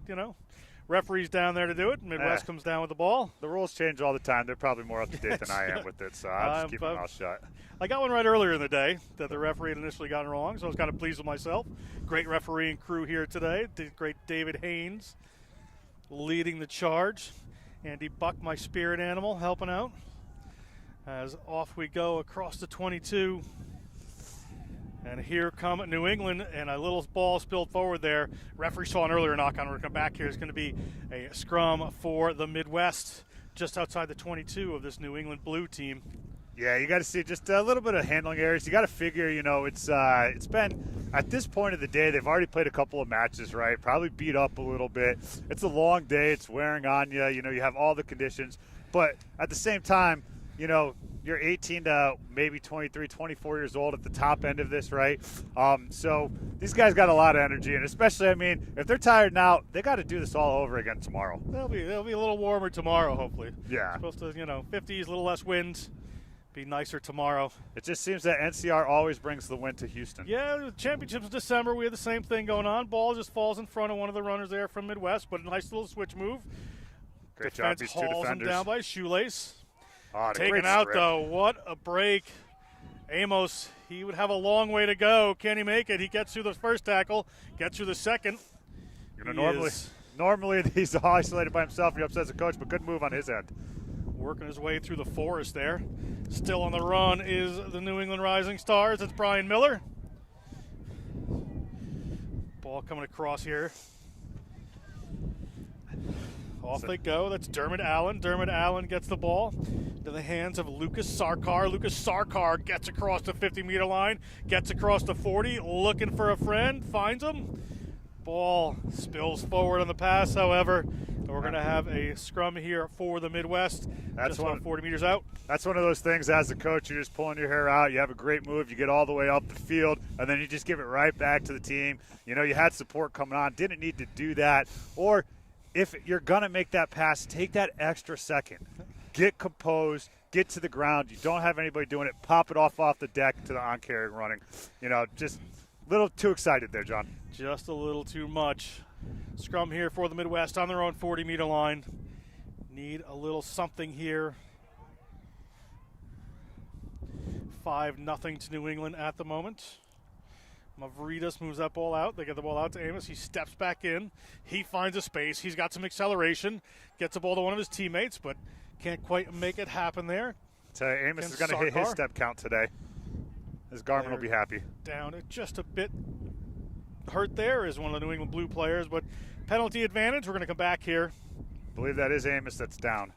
referee's down there to do it. Midwest comes down with the ball. The rules change all the time. They're probably more up to date than I am with it, so I'll just keep my mouth shut. I got one right earlier in the day that the referee had initially gotten wrong, so I was kind of pleased with myself. Great refereeing crew here today. Great David Haynes leading the charge. Andy Buck, my spirit animal, helping out. As off we go across the 22. And here come New England, and a little ball spilled forward there. Referee saw an earlier knock on. We're going to come back here. It's going to be a scrum for the Midwest just outside the 22 of this New England Blue team. Yeah, you got to see just a little bit of handling errors. You got to figure, it's been, at this point of the day, they've already played a couple of matches, right? Probably beat up a little bit. It's a long day. It's wearing on you. You have all the conditions. But at the same time, you're 18 to maybe 23, 24 years old at the top end of this, right? So these guys got a lot of energy, and especially, if they're tired now, they got to do this all over again tomorrow. They'll be a little warmer tomorrow, hopefully. Yeah. It's supposed to, 50s, a little less wind. Be nicer tomorrow. It just seems that NCR always brings the win to Houston. Yeah, the championships in December, we had the same thing going on. Ball just falls in front of one of the runners there from Midwest, but a nice little switch move. Great job, these two hauls defenders. Him down by his shoelace. Taken out, though. What a break. Amos, he would have a long way to go. Can he make it? He gets through the first tackle, gets through the second. Normally he's isolated by himself. He upsets the coach, but good move on his end. Working his way through the forest there. Still on the run is the New England Rising Stars. It's Brian Miller. Ball coming across here. Off they go. That's Dermot Allen. Dermot Allen gets the ball to the hands of Lucas Sarkar. Lucas Sarkar gets across the 50-meter line, gets across the 40, looking for a friend, finds him. Ball spills forward on the pass, however. We're going to have a scrum here for the Midwest, just about 40 meters out. That's one of those things as a coach, you're just pulling your hair out. You have a great move. You get all the way up the field, and then you just give it right back to the team. You know, you had support coming on. Didn't need to do that. Or if you're going to make that pass, take that extra second. Get composed. Get to the ground. You don't have anybody doing it. Pop it off the deck to the on-carrying running. You know, just a little too excited there, John. Just a little too much. Scrum here for the Midwest on their own 40-meter line. Need a little something here. 5-0 to New England at the moment. Mavridis moves that ball out. They get the ball out to Amos. He steps back in. He finds a space. He's got some acceleration. Gets the ball to one of his teammates, but can't quite make it happen there. Amos is going to hit his step count today. His Garmin will be happy. Down just a bit. Hurt there is one of the New England Blue players, but penalty advantage. We're going to come back here. I believe that is Amos that's down.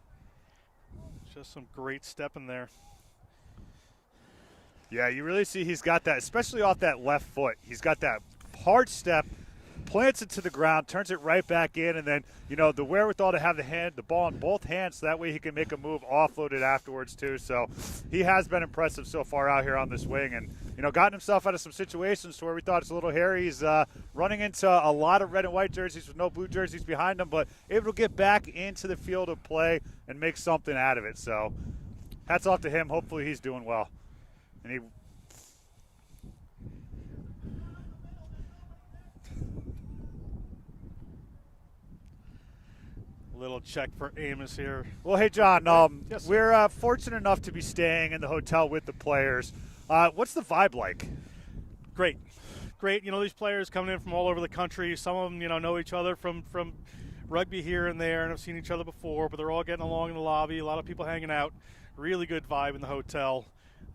Just some great stepping there. Yeah, you really see he's got that, especially off that left foot. He's got that hard step, plants it to the ground, turns it right back in, and then, you know, the wherewithal to have the ball in both hands so that way he can make a move, offload it afterwards too. So he has been impressive so far out here on this wing and, you know, gotten himself out of some situations to where we thought it's a little hairy. He's running into a lot of red and white jerseys with no blue jerseys behind him, but able to get back into the field of play and make something out of it. So hats off to him. Hopefully he's doing well. And he little check for Amos here. Well, hey, John, yes, we're fortunate enough to be staying in the hotel with the players. What's the vibe like? Great. You know, these players coming in from all over the country. Some of them, you know each other from rugby here and there and have seen each other before, but they're all getting along in the lobby. A lot of people hanging out. Really good vibe in the hotel.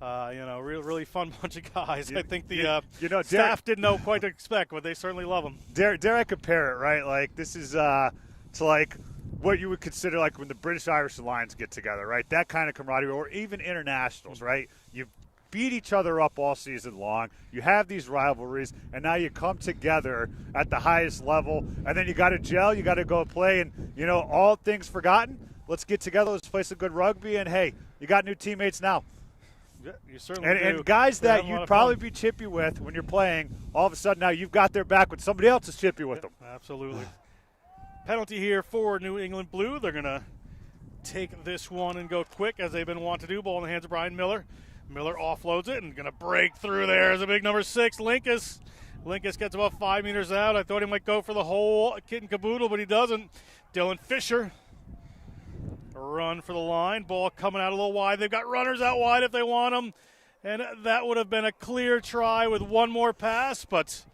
You know, really fun bunch of guys. I think the staff didn't know quite to expect, but they certainly love them. Dare I compare it, right? Like, this is to like what you would consider like when the British Irish Lions get together, right? That kind of camaraderie, or even internationals, right? You beat each other up all season long. You have these rivalries, and now you come together at the highest level, and then you got to gel, you got to go play, and, you know, all things forgotten, let's get together, let's play some good rugby, and, hey, you got new teammates now. Yeah, you certainly do. And guys that you'd probably be chippy with when you're playing, all of a sudden now you've got their back when somebody else is chippy with them. Absolutely. Penalty here for New England Blue. They're going to take this one and go quick, as they've been wont to do. Ball in the hands of Brian Miller. Miller offloads it and going to break through there as a big number 6, Linkus. Linkus gets about 5 meters out. I thought he might go for the whole kit and caboodle, but he doesn't. Dylan Fisher. A run for the line. Ball coming out a little wide. They've got runners out wide if they want them. And that would have been a clear try with one more pass, but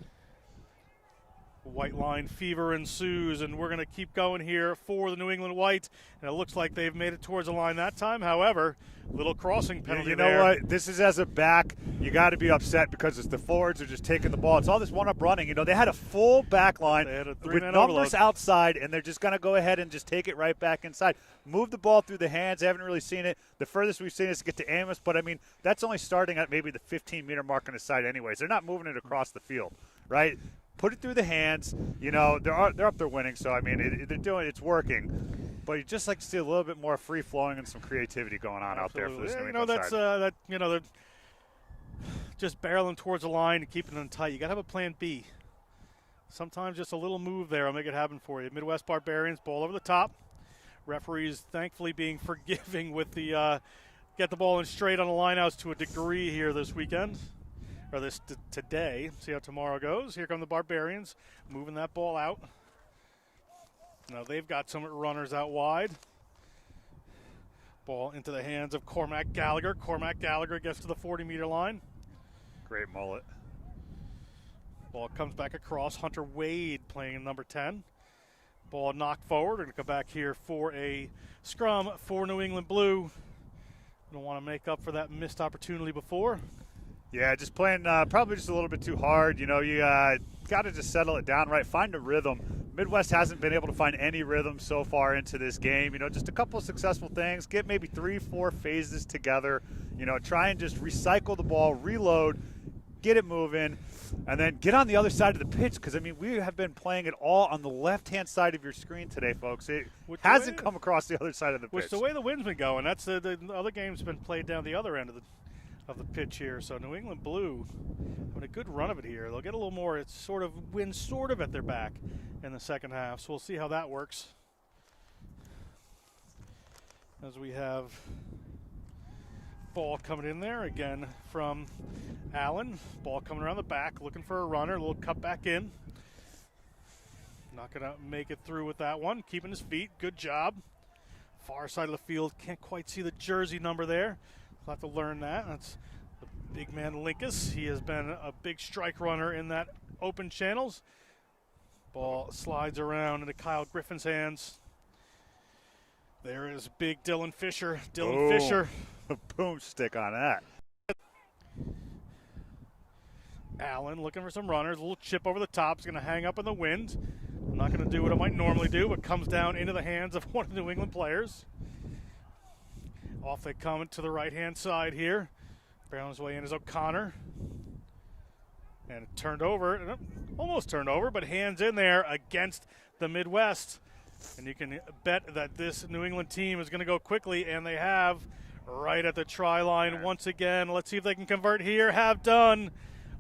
white line fever ensues, and we're going to keep going here for the New England White. And it looks like they've made it towards the line that time. However, little crossing penalty you know there. what? This is as a back, you got to be upset because it's the forwards are just taking the ball. It's all this one-up running. You know, they had a full back line with numbers overload outside, and they're just going to go ahead and just take it right back inside. Move the ball through the hands. I haven't really seen it. The furthest we've seen is to get to Amos, but, I mean, that's only starting at maybe the 15-meter mark on the side anyways. They're not moving it across the field, right? Put it through the hands. You know, they're up there winning, so, I mean, they're doing it's working. But you just like to see a little bit more free-flowing and some creativity going on out there for this New England side. They're just barreling towards the line and keeping them tight. You got to have a plan B. Sometimes just a little move there will make it happen for you. Midwest Barbarians, ball over the top. Referees thankfully being forgiving with the get the ball in straight on the lineouts to a degree here this weekend. Or today. See how tomorrow goes. Here come the Barbarians moving that ball out. Now they've got some runners out wide. Ball into the hands of Cormac Gallagher. Cormac Gallagher gets to the 40-meter line. Great mullet. Ball comes back across. Hunter Wade playing in number 10. Ball knocked forward. We're going to come back here for a scrum for New England Blue. Don't want to make up for that missed opportunity before. Yeah, just playing probably just a little bit too hard. You know, you got to just settle it down right, find a rhythm. Midwest hasn't been able to find any rhythm so far into this game. You know, just a couple of successful things. Get maybe 3-4 phases together. You know, try and just recycle the ball, reload, get it moving, and then get on the other side of the pitch because, I mean, we have been playing it all on the left-hand side of your screen today, folks. It hasn't come across the other side of the pitch. Which the way the wind's been going, that's the other game's been played down the other end of the pitch here. So New England Blue having a good run of it here. They'll get a little more. It's sort of wind sort of at their back in the second half. So we'll see how that works. As we have ball coming in there again from Allen. Ball coming around the back, looking for a runner. A little cut back in. Not going to make it through with that one. Keeping his feet. Good job. Far side of the field. Can't quite see the jersey number there. We'll have to learn that. That's the big man Linkus. He has been a big strike runner in that open channels. Ball slides around into Kyle Griffin's hands. There is big Dylan Fisher. Fisher. Boom stick on that. Allen looking for some runners. A little chip over the top. Is going to hang up in the wind. I'm not going to do what I might normally do, but comes down into the hands of one of the New England players. Off they come to the right-hand side here. Barreling his way in is O'Connor. And it turned over. Almost turned over, but hands in there against the Midwest. And you can bet that this New England team is going to go quickly, and they have right at the try line once again. Let's see if they can convert here. Have done.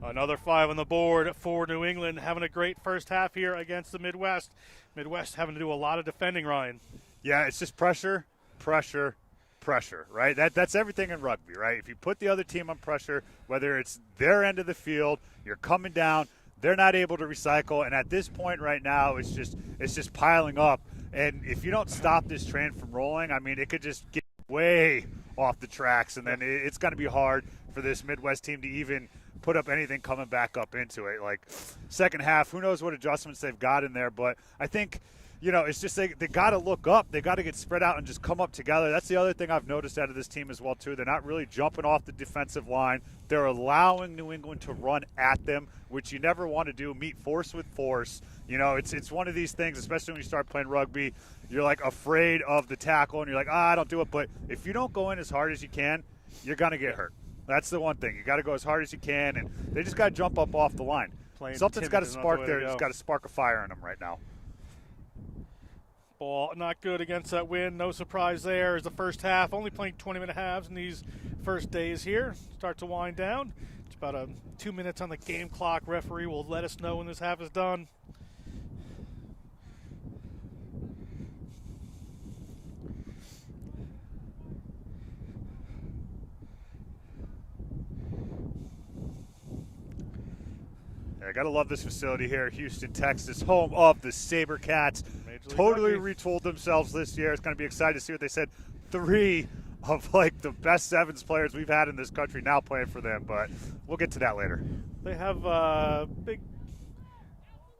Another 5 on the board for New England, having a great first half here against the Midwest. Midwest having to do a lot of defending, Ryan. Yeah, it's just pressure, pressure, pressure, right? That's everything in rugby, right? If you put the other team on pressure, whether it's their end of the field, you're coming down, they're not able to recycle, and at this point right now, it's just piling up. And if you don't stop this train from rolling, I mean, it could just get way off the tracks, and then it's going to be hard for this Midwest team to even put up anything coming back up into it. Like, second half, who knows what adjustments they've got in there, but I think, you know, it's just they got to look up. They got to get spread out and just come up together. That's the other thing I've noticed out of this team as well, too. They're not really jumping off the defensive line. They're allowing New England to run at them, which you never want to do, meet force with force. You know, it's one of these things, especially when you start playing rugby, you're, like, afraid of the tackle, and you're like, I don't do it. But if you don't go in as hard as you can, you're going to get hurt. That's the one thing. You got to go as hard as you can, and they just got to jump up off the line. Something's got to spark there. It's got to spark a fire in them right now. Ball not good against that wind. No surprise there as the first half. Only playing 20-minute halves in these first days here. Start to wind down. It's about 2 minutes on the game clock. Referee will let us know when this half is done. I got to love this facility here, Houston, Texas, home of the SaberCats. Totally retooled themselves this year. It's going to be exciting to see what they said. 3 of, like, the best sevens players we've had in this country now playing for them, but we'll get to that later. They have a big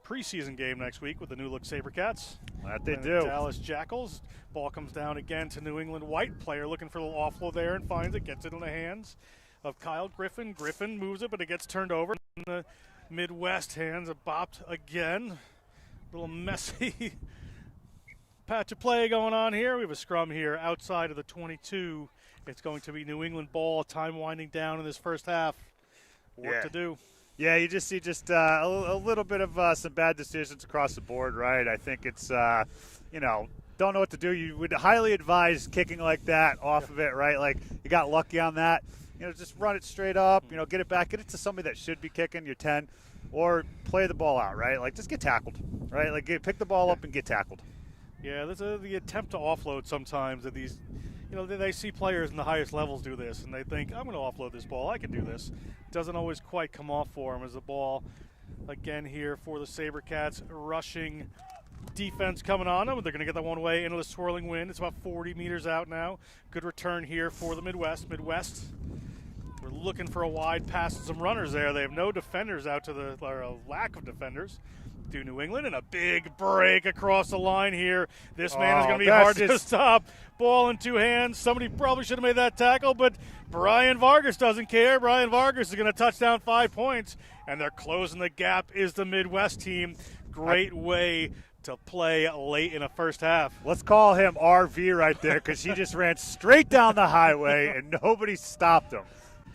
preseason game next week with the new-look SaberCats. That they do. Dallas Jackals. Ball comes down again to New England White. Player looking for a little offload there and finds it. Gets it in the hands of Kyle Griffin. Griffin moves it, but it gets turned over. In the Midwest hands are bopped again. A little messy patch of play going on here. We have a scrum here outside of the 22. It's going to be New England ball. Time winding down in this first half. Work to do. Yeah, you just see a little bit of some bad decisions across the board, right? I think it's, don't know what to do. You would highly advise kicking like that off of it, right? Like, you got lucky on that. Just run it straight up, get it back, get it to somebody that should be kicking your 10, or play the ball out, right? Like, just get tackled, right? Like, pick the ball up and get tackled. Yeah, there's the attempt to offload sometimes that these, they see players in the highest levels do this, and they think, I'm going to offload this ball. I can do this. It doesn't always quite come off for them as the ball, again here for the SaberCats, rushing defense coming on them. They're going to get that one way into the swirling wind. It's about 40 meters out now. Good return here for the Midwest. We're looking for a wide pass and some runners there. They have no defenders out to or a lack of defenders to New England, and a big break across the line here. This man is going to be hard to stop. Ball in 2 hands. Somebody probably should have made that tackle, but Brian Vargas doesn't care. Brian Vargas is going to touchdown 5 points, and they're closing the gap is the Midwest team. Great way to play late in the first half. Let's call him RV right there because he just ran straight down the highway and nobody stopped him.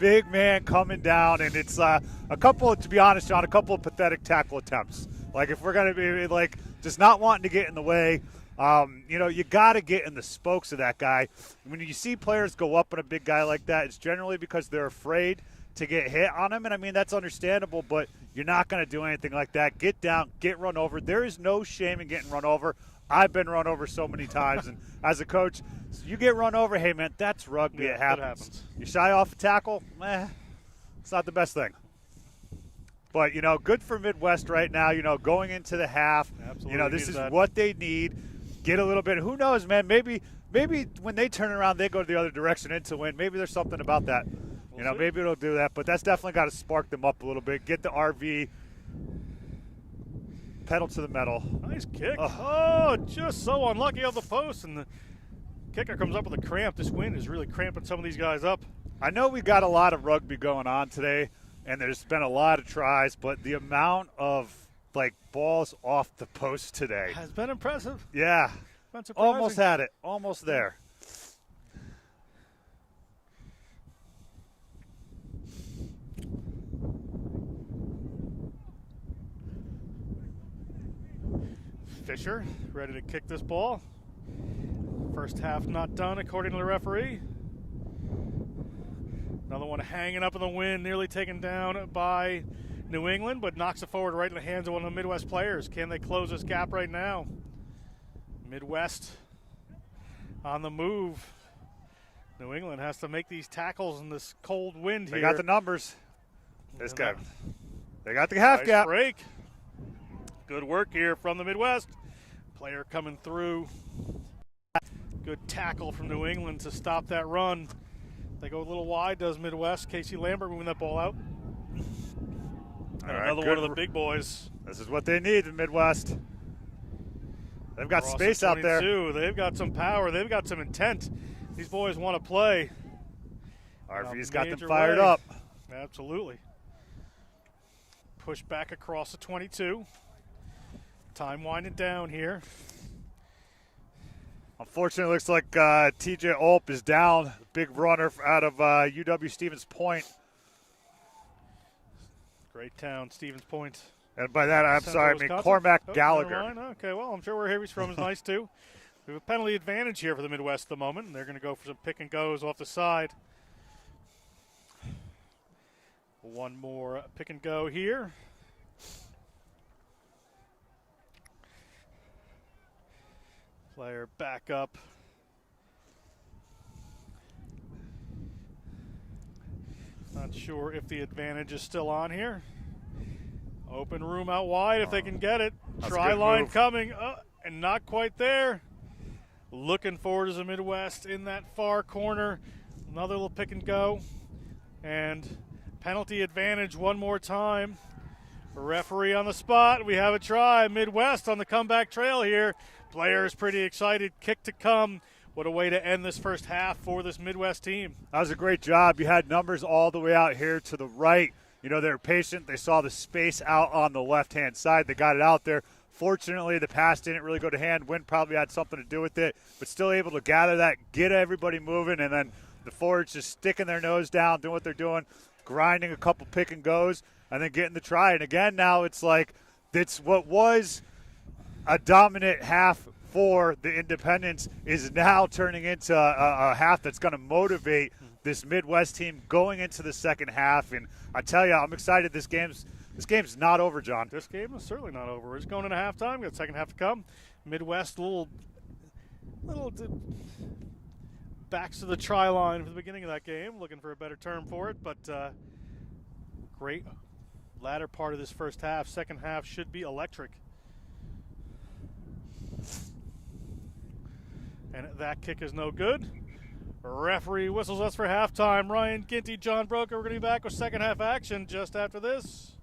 big man coming down, and it's a couple, to be honest, John, a couple of pathetic tackle attempts. Like, if we're going to be, like, just not wanting to get in the way, you got to get in the spokes of that guy. When you see players go up on a big guy like that, it's generally because they're afraid to get hit on him, and I mean, that's understandable, but you're not going to do anything like that. Get down, get run over. There is no shame in getting run over. I've been run over so many times, and as a coach, you get run over, hey, man, that's rugby. Yeah, it happens. You shy off a tackle, it's not the best thing. But, good for Midwest right now, going into the half. Absolutely. This is what they need. Get a little bit. Who knows, man? Maybe when they turn around, they go the other direction into win. Maybe there's something about that. Maybe it'll do that. But that's definitely got to spark them up a little bit. Get the RV pedal to the metal. Nice kick. Oh, just so unlucky on the post. And the kicker comes up with a cramp. This wind is really cramping some of these guys up. I know we got a lot of rugby going on today, and there's been a lot of tries, but the amount of, balls off the post today Has been impressive. Yeah. Been surprising. Almost had it. Almost there. Fisher ready to kick this ball. First half not done according to the referee. Another one hanging up in the wind, nearly taken down by New England, but knocks it forward right in the hands of one of the Midwest players. Can they close this gap right now? Midwest on the move. New England has to make these tackles in this cold wind here. They got the numbers. This guy. They got the half Nice gap. break. Good work here from the Midwest. Player coming through. Good tackle from New England to stop that run. They go a little wide, does Midwest. Casey Lambert moving that ball out. And another one of the big boys. This is what they need in Midwest. They've got Cross space at out there. 22. They've got some power. They've got some intent. These boys want to play. RV's got them Major fired way. up. Absolutely. Push back across the 22. Time winding down here. Unfortunately, it looks like TJ Ulp is down. Big runner out of UW Stevens Point. Great town, Stevens Point. And by that, I'm sorry, I mean Wisconsin. Cormac Oh, Gallagher. never mind. Okay, well, I'm sure where he's from is nice too. We have a penalty advantage here for the Midwest at the moment, and they're going to go for some pick and goes off the side. One more pick and go here. Player back up. Not sure if the advantage is still on here. Open room out wide if they can get it. That's a Try good line move. coming, and not quite there. Looking forward as the Midwest in that far corner. Another little pick and go. And penalty advantage one more time. Referee on the spot. We have a try. Midwest on the comeback trail here. Players pretty excited. Kick to come. What a way to end this first half for this Midwest team. That was a great job. You had numbers all the way out here to the right. They were patient. They saw the space out on the left-hand side. They got it out there. Fortunately, the pass didn't really go to hand. Wind probably had something to do with it, but still able to gather that, get everybody moving, and then the forwards just sticking their nose down, doing what they're doing, grinding a couple pick and goes, and then getting the try. And again, now it's like it's what was a dominant half for the Independents is now turning into a half that's going to motivate this Midwest team going into the second half. And I tell you, I'm excited. This game's not over, John. This game is certainly not over. We're just going into halftime. Got the second half to come. Midwest little backs to the try line for the beginning of that game. Looking for a better term for it, but great latter part of this first half. Second half should be electric. And that kick is no good. Referee whistles us for halftime. Ryan Ginty, John Broker. We're going to be back with second half action just after this.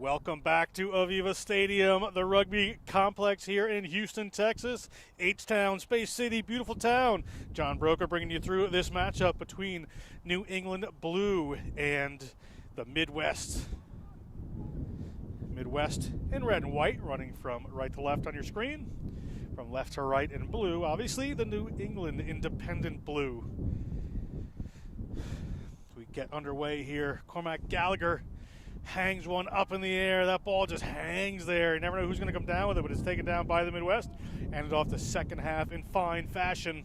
Welcome back to Aviva Stadium, the rugby complex here in Houston, Texas. H-Town, Space City, beautiful town. John Broker bringing you through this matchup between New England Blue and the Midwest. Midwest in red and white, running from right to left on your screen. From left to right in blue, obviously, the New England Independent Blue. We get underway here. Cormac Gallagher hangs one up in the air. That ball just hangs there. You never know who's going to come down with it, but it's taken down by the Midwest. And off the second half in fine fashion,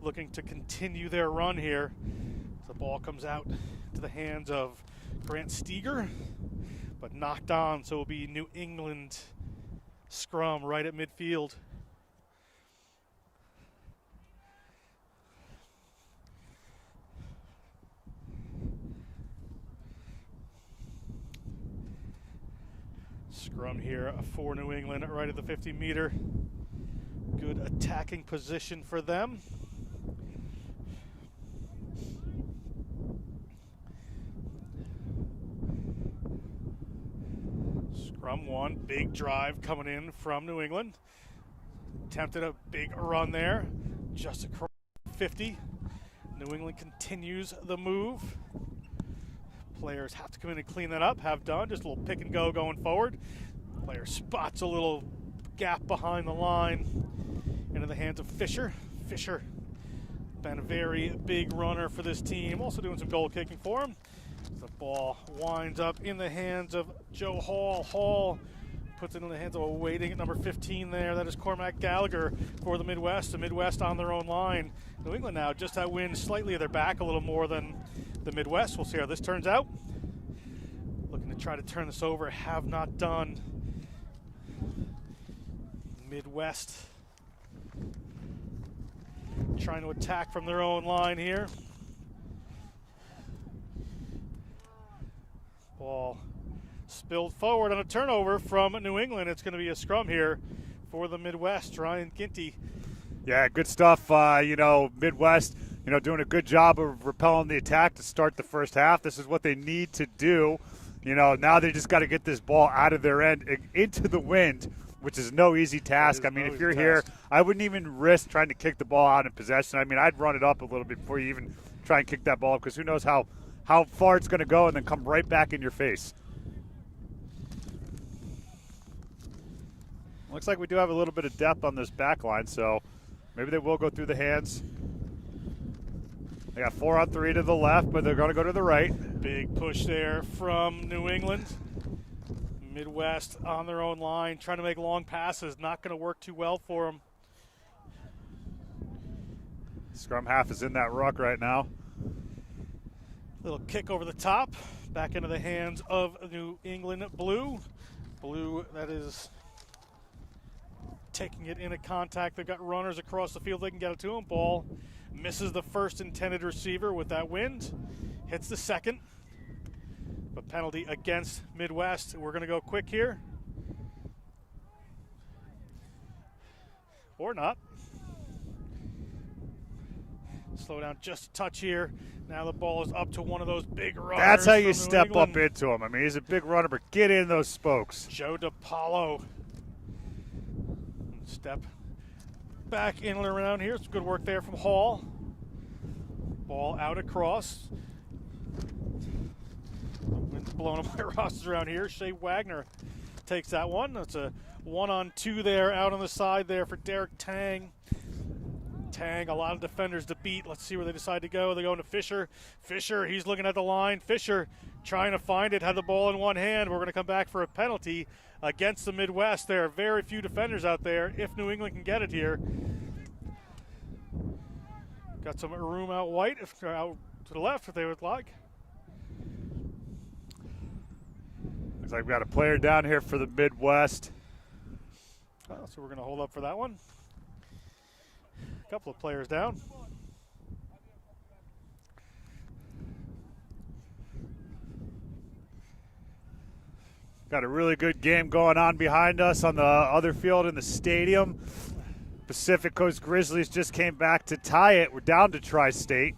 looking to continue their run here. The ball comes out to the hands of Grant Steger, but knocked on, so it will be New England scrum right at midfield. Scrum here for New England right at the 50-meter. Good attacking position for them. Scrum one, big drive coming in from New England. Attempted a big run there, just across 50. New England continues the move. Players have to come in and clean that up, have done. Just a little pick and go going forward. Player spots a little gap behind the line into the hands of Fisher. Fisher, been a very big runner for this team, also doing some goal kicking for him. The ball winds up in the hands of Joe Hall. Hall puts it in the hands of a waiting at number 15 there. That is Cormac Gallagher for the Midwest. The Midwest on their own line. New England now just that win slightly at their back a little more than the Midwest. We'll see how this turns out. Looking to try to turn this over, have not done. Midwest trying to attack from their own line here. Ball spilled forward on a turnover from New England. It's going to be a scrum here for the Midwest. Ryan Ginty. Yeah, good stuff. Midwest, doing a good job of repelling the attack to start the first half. This is what they need to do. Now they just got to get this ball out of their end into the wind, which is no easy task. If you're here, I wouldn't even risk trying to kick the ball out in possession. I'd run it up a little bit before you even try and kick that ball up, because who knows how far it's going to go and then come right back in your face. Looks like we do have a little bit of depth on this back line, so maybe they will go through the hands. They got 4 on 3 to the left, but they're going to go to the right. Big push there from New England. Midwest on their own line, trying to make long passes. Not going to work too well for them. Scrum half is in that ruck right now. Little kick over the top, back into the hands of New England Blue. Blue, that is taking it into contact. They've got runners across the field. They can get it to him. Ball misses the first intended receiver with that wind. Hits the second. But penalty against Midwest. We're going to go quick here. Or not. Slow down just a touch here. Now the ball is up to one of those big runners. That's how you step up into him. He's a big runner, but get in those spokes. Joe DiPaolo. Step back in and around here. It's good work there from Hall. Ball out across. The wind's blowing up my rosters around here. Shea Wagner takes that one. That's a 1-on-2 there out on the side there for Derek Tang. Tang, a lot of defenders to beat. Let's see where they decide to go. They're going to Fisher. Fisher, he's looking at the line. Fisher trying to find it, had the ball in one hand. We're going to come back for a penalty against the Midwest. There are very few defenders out there if New England can get it here. Got some room out white, out to the left if they would like. Looks like we got a player down here for the Midwest. So we're going to hold up for that one. A couple of players down. Got a really good game going on behind us on the other field in the stadium. Pacific Coast Grizzlies just came back to tie it. We're down to Tri-State.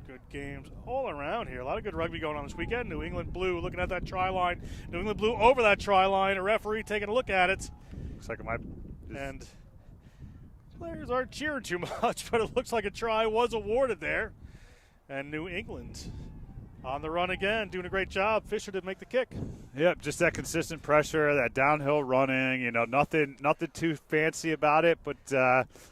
Good games all around here. A lot of good rugby going on this weekend. New England Blue looking at that try line. New England Blue over that try line. A referee taking a look at it. Looks like it might. And players aren't cheering too much, but it looks like a try was awarded there. And New England on the run again, doing a great job. Fisher did make the kick. Yep, just that consistent pressure, that downhill running. You know, nothing too fancy about it, but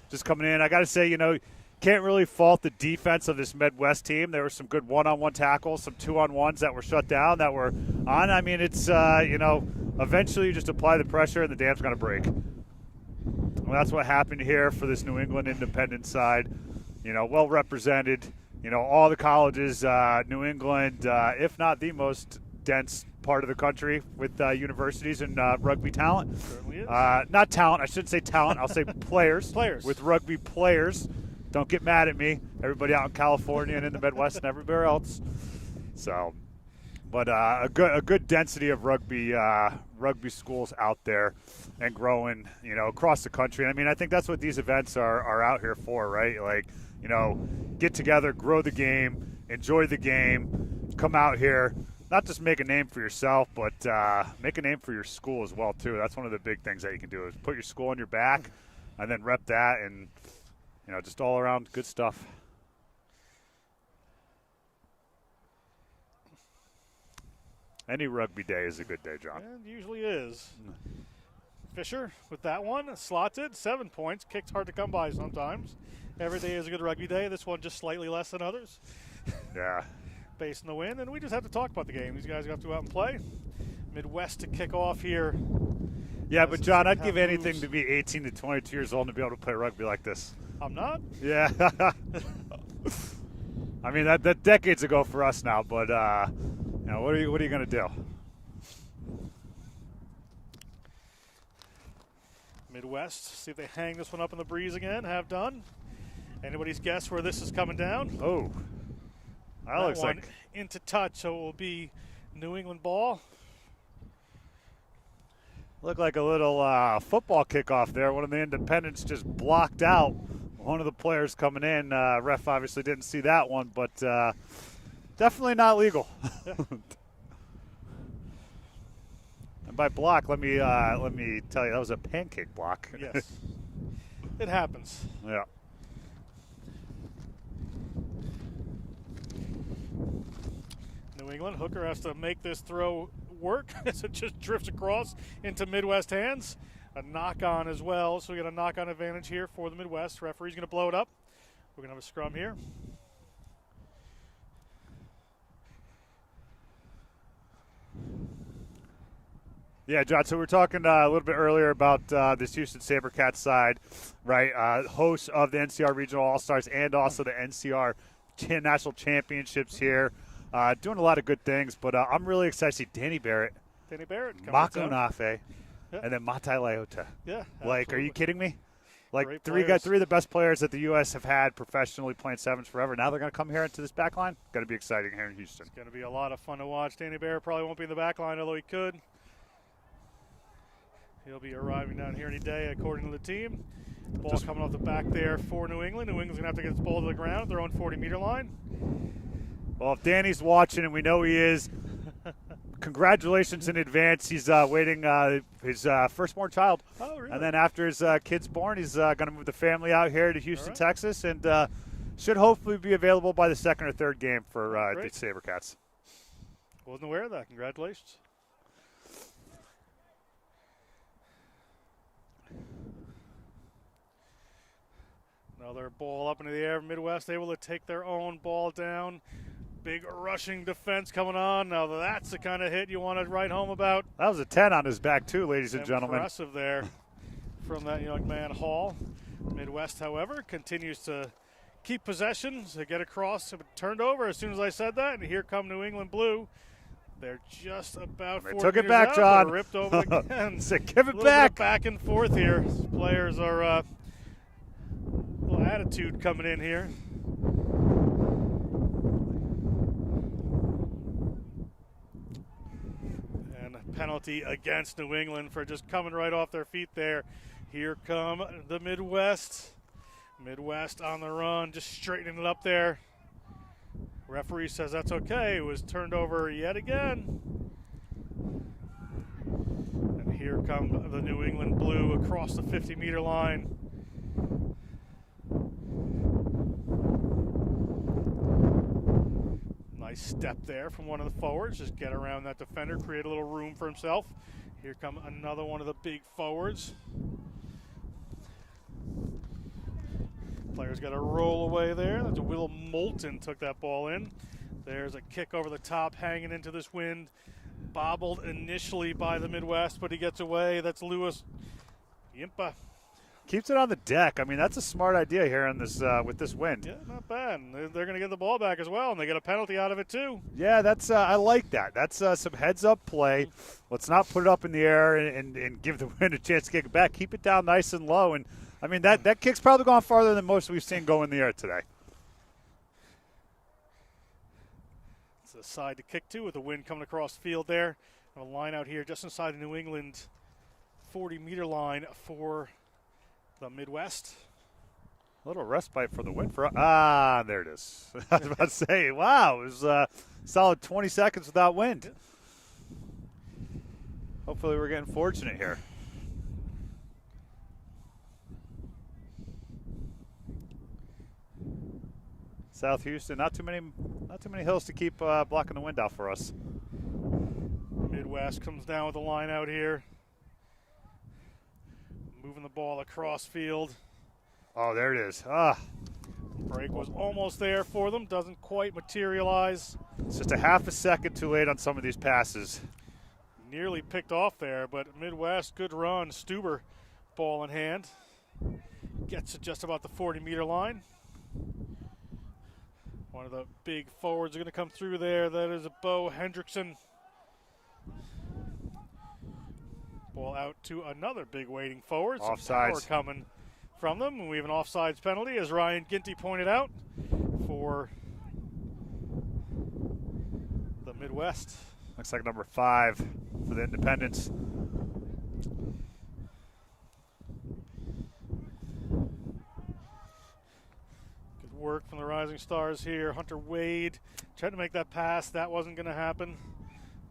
just coming in. I got to say, you know, can't really fault the defense of this Midwest team. There were some good one-on-one tackles, some two-on-ones that were shut down, that were on. I mean, it's you know, eventually you just apply the pressure and the dam's going to break. Well, that's what happened here for this New England Independent side. You know, well represented. You know, all the colleges, New England, if not the most dense part of the country with universities and rugby talent. Certainly is. Not talent. I shouldn't say talent. I'll say players. Players. With rugby players. Don't get mad at me. Everybody out in California and in the Midwest and everywhere else. So, but a good density of rugby schools out there and growing, you know, across the country. And I mean, I think that's what these events are out here for, right? Like, you know, get together, grow the game, enjoy the game, come out here, not just make a name for yourself, but make a name for your school as well, too. That's one of the big things that you can do is put your school on your back and then rep that and, you know, just all around good stuff. Any rugby day is a good day, John. And usually is. Fisher with that one, slots it, 7 points. Kicks hard to come by sometimes. Every day is a good rugby day. This one just slightly less than others. Yeah. Based on the win, and we just have to talk about the game. These guys have to go out and play. Midwest to kick off here. Yeah, but John, I'd give anything to be 18 to 22 years old and to be able to play rugby like this. I'm not. Yeah. I mean, that decades ago for us now, but you know, what are you going to do? Midwest, see if they hang this one up in the breeze again. Have done. Anybody's guess where this is coming down? Oh, that looks one like into touch, so it will be New England ball. looked like a little football kickoff there. One of the independents just blocked out one of the players coming in. Ref obviously didn't see that one, but definitely not legal. Yeah. And by block, let me tell you, that was a pancake block. Yes, it happens. Yeah. New England hooker has to make this throw work as it just drifts across into Midwest hands. A knock-on as well, so we got a knock-on advantage here for the Midwest. Referee's going to blow it up. We're going to have a scrum here. Yeah, John, so we were talking a little bit earlier about this Houston SaberCats side, right? Hosts of the NCR Regional All-Stars and also the NCR National Championships here. Doing a lot of good things, but I'm really excited to see Danny Barrett, Mako Nafe, and then Matai Leota. Yeah, like, are you kidding me? Like, Great three of the best players that the U.S. have had professionally playing sevens forever. Now they're going to come here into this back line. Going to be exciting here in Houston. It's going to be a lot of fun to watch. Danny Barrett probably won't be in the back line, although he could. He'll be arriving down here any day, according to the team. Ball coming off the back there for New England. New England's going to have to get this ball to the ground at their own 40-meter line. Well, if Danny's watching, and we know he is, congratulations in advance. He's waiting his firstborn child. Oh, really? And then after his kid's born, he's going to move the family out here to Houston, Texas, and should hopefully be available by the second or third game for the SaberCats. Wasn't aware of that. Congratulations. Another ball up into the air. Midwest able to take their own ball down. Big rushing defense coming on. Now that's the kind of hit you want to write home about. That was a 10 on his back too, ladies and gentlemen. Impressive there from that young man, Hall. Midwest, however, continues to keep possession. They get across, turned over as soon as I said that, and here come New England Blue. They're just about 4 took it meters back, out, John. but ripped over again. Said, give it a little back. bit of back and forth here. Players are a little attitude coming in here. And a penalty against New England for just coming right off their feet there. Here come the Midwest. Midwest on the run, just straightening it up there. Referee says that's okay. It was turned over yet again. And here come the New England Blue across the 50-meter line. Nice step there from one of the forwards. Just get around that defender, create a little room for himself. Here come another one of the big forwards. Player's got a roll away there. That's Will Moulton took that ball in. There's a kick over the top, hanging into this wind. Bobbled initially by the Midwest, but he gets away. That's Lewis Yimpa. Keeps it on the deck. I mean, that's a smart idea here in this with this wind. Yeah, not bad. They're going to get the ball back as well, and they get a penalty out of it too. Yeah, that's I like that. That's some heads-up play. Let's not put it up in the air and give the wind a chance to kick it back. Keep it down nice and low. And, I mean, that kick's probably gone farther than most we've seen go in the air today. It's a side to kick to with the wind coming across the field there. And a line out here just inside the New England 40-meter line for the Midwest. A little respite for the wind. There it is. I was about to say, wow, it was a solid 20 seconds without wind. Hopefully we're getting fortunate here. South Houston, not too many hills to keep blocking the wind out for us. Midwest comes down with the line out here. Moving the ball across field. Oh, there it is. Break was almost there for them. Doesn't quite materialize. It's just a half a second too late on some of these passes. Nearly picked off there, but Midwest, good run. Stuber, ball in hand. Gets to just about the 40-meter line. One of the big forwards are going to come through there. That is Bo Hendrickson. Ball out to another big waiting forward. Some Offsides. power coming from them. And we have an offsides penalty, as Ryan Ginty pointed out, for the Midwest. Looks like number 5 for the Independents. Good work from the Rising Stars here. Hunter Wade tried to make that pass. That wasn't going to happen.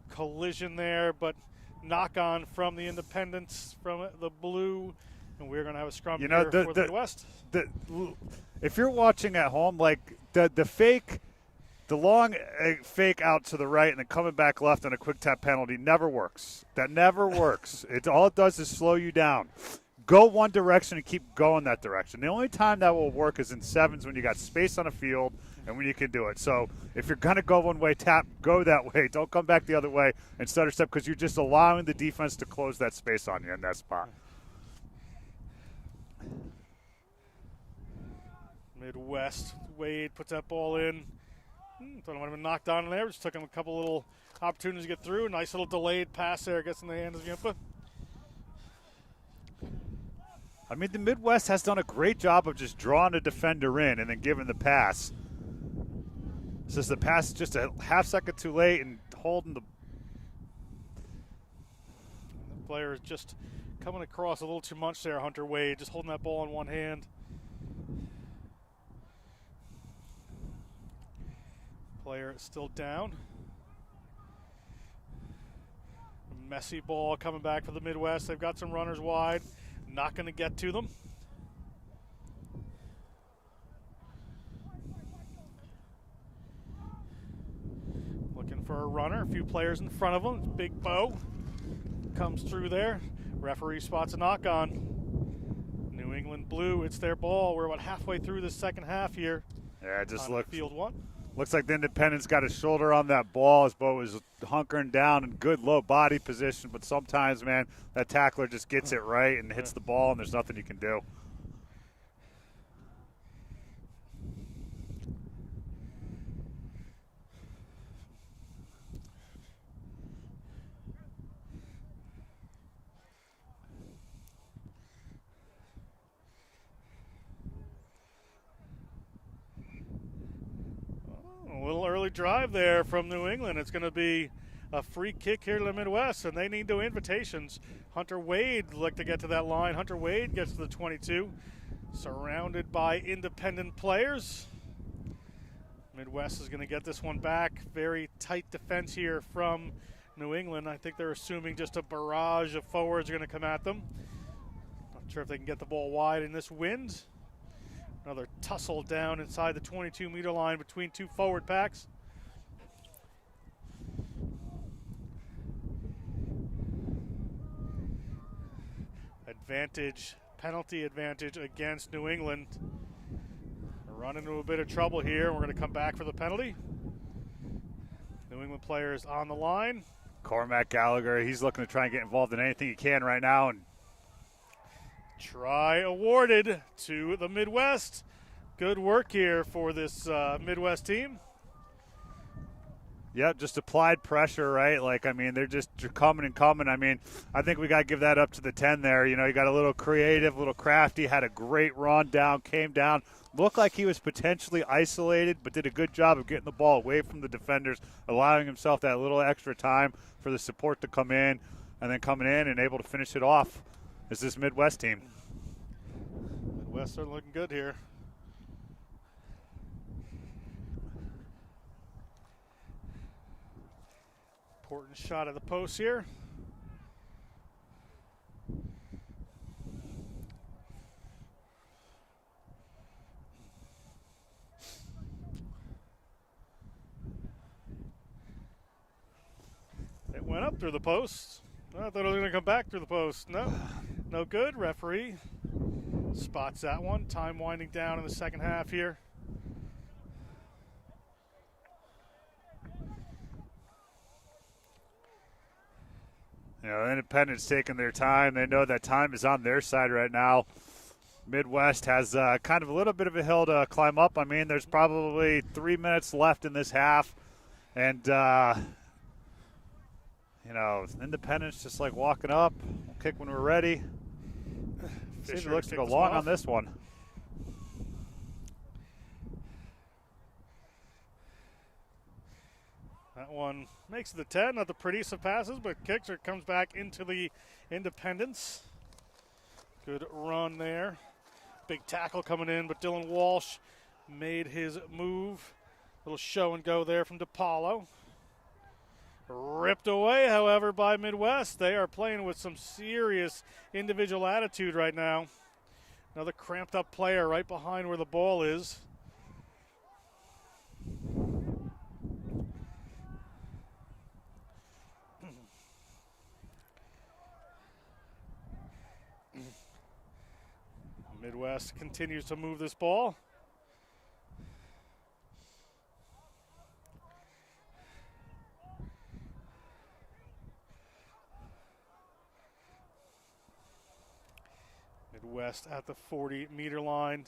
Collision there, but knock on from the Independents, from the Blue, and we're going to have a scrum here for the Midwest. If you're watching at home, like the fake, the long fake out to the right and then coming back left on a quick tap penalty never works. That never works. All it does is slow you down. Go one direction and keep going that direction. The only time that will work is in sevens when you got space on a field and when you can do it. So if you're going to go one way, go that way. Don't come back the other way and stutter step, because you're just allowing the defense to close that space on you in that spot. Midwest, Wade puts that ball in. Thought it might have been knocked down in there. Just took him a couple little opportunities to get through. Nice little delayed pass there. Gets in the hand of Yimpa. I mean, the Midwest has done a great job of just drawing a defender in and then giving the pass. It's just the pass is just a half second too late and holding the player is just coming across a little too much there, Hunter Wade, just holding that ball in one hand. Player is still down. A messy ball coming back for the Midwest. They've got some runners wide. Not going to get to them. Looking for a runner. A few players in front of them. Big Bo comes through there. Referee spots a knock on. New England Blue, it's their ball. We're about halfway through the second half here. Yeah, it just field one. Looks like the Independents got his shoulder on that ball as Bo was hunkering down in good low body position. But sometimes, man, that tackler just gets it right and hits the ball, and there's nothing you can do. A little early drive there from New England. It's going to be a free kick here to the Midwest, and they need no invitations. Hunter Wade look to get to that line. Hunter Wade gets to the 22, surrounded by independent players. Midwest is going to get this one back. Very tight defense here from New England. I think they're assuming just a barrage of forwards are going to come at them. Not sure if they can get the ball wide in this wind. Another tussle down inside the 22-meter line between two forward packs. Penalty advantage against New England. We're running into a bit of trouble here. We're going to come back for the penalty. New England players on the line. Cormac Gallagher, he's looking to try and get involved in anything he can right now. And try awarded to the Midwest. Good work here for this Midwest team. Yep, just applied pressure, right? Like, I mean, they're just coming and coming. I mean, I think we got to give that up to the 10 there. You know, he got a little creative, a little crafty, had a great run down, came down. Looked like he was potentially isolated, but did a good job of getting the ball away from the defenders, allowing himself that little extra time for the support to come in, and then coming in and able to finish it off is this Midwest team. Midwest are looking good here. Important shot at the post here. It went up through the post. I thought it was going to come back through the post. No, no good. Referee spots that one. Time winding down in the second half here. You know, Independent's taking their time. They know that time is on their side right now. Midwest has kind of a little bit of a hill to climb up. I mean, there's probably 3 minutes left in this half. And, you know, Independent's just like walking up. We'll kick when we're ready. Fisher looks to go long on this one. That one makes it the 10, not the prettiest of passes, but kicks or comes back into the Independence. Good run there. Big tackle coming in, but Dylan Walsh made his move. Little show and go there from DePaulo. Ripped away, however, by Midwest. They are playing with some serious individual attitude right now. Another cramped up player right behind where the ball is. Midwest continues to move this ball. Midwest at the 40-meter line.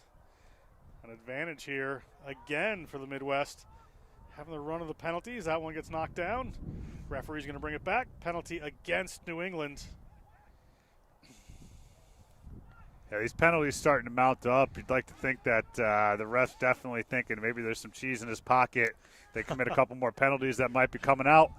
An advantage here again for the Midwest. Having the run of the penalties. That one gets knocked down. Referee's going to bring it back. Penalty against New England. Yeah, these penalties starting to mount up. You'd like to think that the ref's definitely thinking maybe there's some cheese in his pocket. They commit a couple more penalties that might be coming out.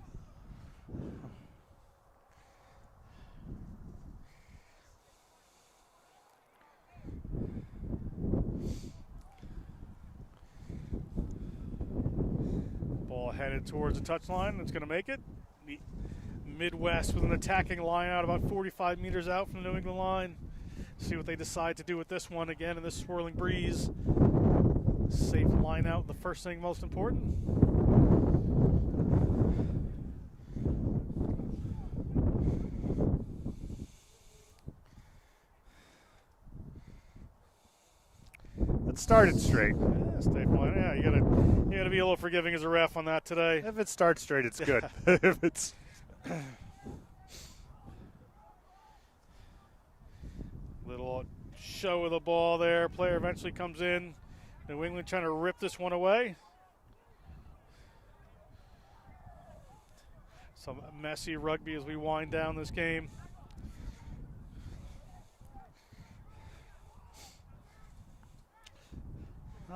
Ball headed towards the touchline. It's going to make it. The Midwest with an attacking line out about 45 meters out from the New England line. See what they decide to do with this one again in this swirling breeze. Safe line out, the first thing most important. It started straight. Yeah, stay flying. Yeah, you gotta be a little forgiving as a ref on that today. If it starts straight, it's good. If it's little show of the ball there. Player eventually comes in. New England trying to rip this one away. Some messy rugby as we wind down this game.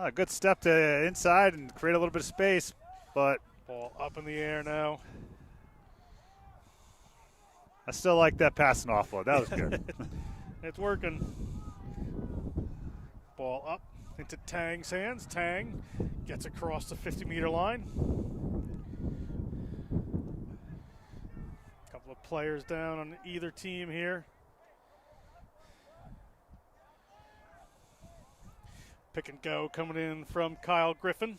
a good step to inside and create a little bit of space, but Ball up in the air now. I still like that passing offload. That was good. It's working. Ball up into Tang's hands. Tang Gets across the 50-meter line. A couple of players down on either team here. Pick and go coming in from Kyle Griffin.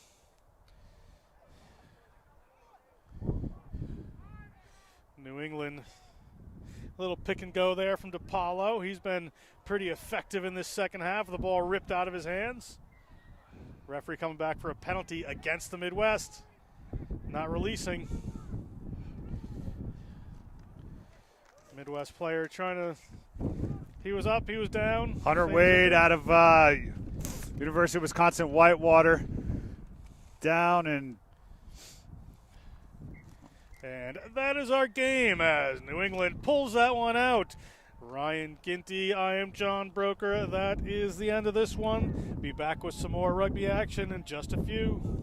New England, a little pick and go there from DePaulo. He's been pretty effective in this second half. The ball ripped out of his hands. Referee coming back for a penalty against the Midwest. Not releasing. Midwest player trying to, he was up, he was down. Hunter Wade out of University of Wisconsin Whitewater. Down and that is our game as New England pulls that one out. Ryan Ginty, I am John Broker. That is the end of this one. Be back with some more rugby action in just a few.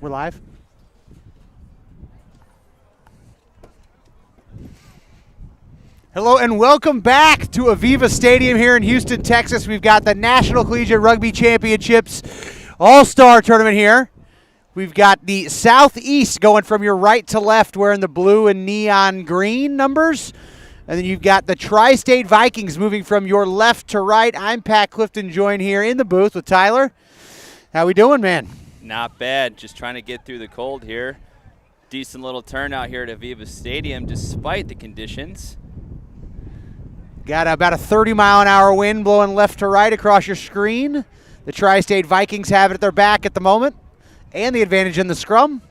We're live. Hello and welcome back to Aviva Stadium here in Houston, Texas. We've got the National Collegiate Rugby Championships All-Star Tournament here. We've got the Southeast going from your right to left wearing the blue and neon green numbers. And then you've got the Tri-State Vikings moving from your left to right. I'm Pat Clifton, joined here in the booth with Tyler. How we doing, man? Not bad. Just trying to get through the cold here. Decent little turnout here at Aviva Stadium despite the conditions. Got about a 30-mile-an-hour wind blowing left to right across your screen. The Tri-State Vikings have it at their back at the moment, and the advantage in the scrum.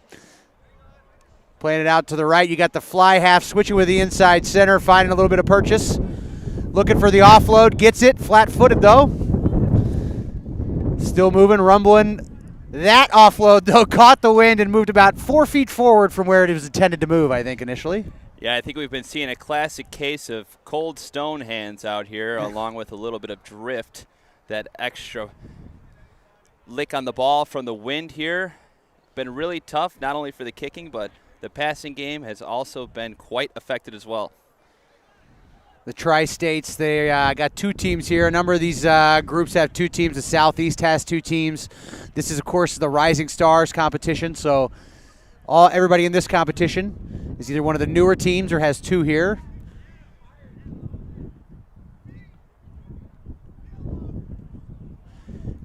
Playing it out to the right, you got the fly half switching with the inside center, finding a little bit of purchase. Looking for the offload, gets it, flat-footed though. Still moving, rumbling. That offload though caught the wind and moved about 4 feet forward from where it was intended to move, I think, initially. Yeah, I think we've been seeing a classic case of cold stone hands out here, along with a little bit of drift. That extra lick on the ball from the wind here. Been really tough, not only for the kicking, but the passing game has also been quite affected as well. The Tri-States, they got two teams here. A number of these groups have two teams. The Southeast has two teams. This is, of course, the Rising Stars competition, so everybody in this competition is either one of the newer teams or has two here.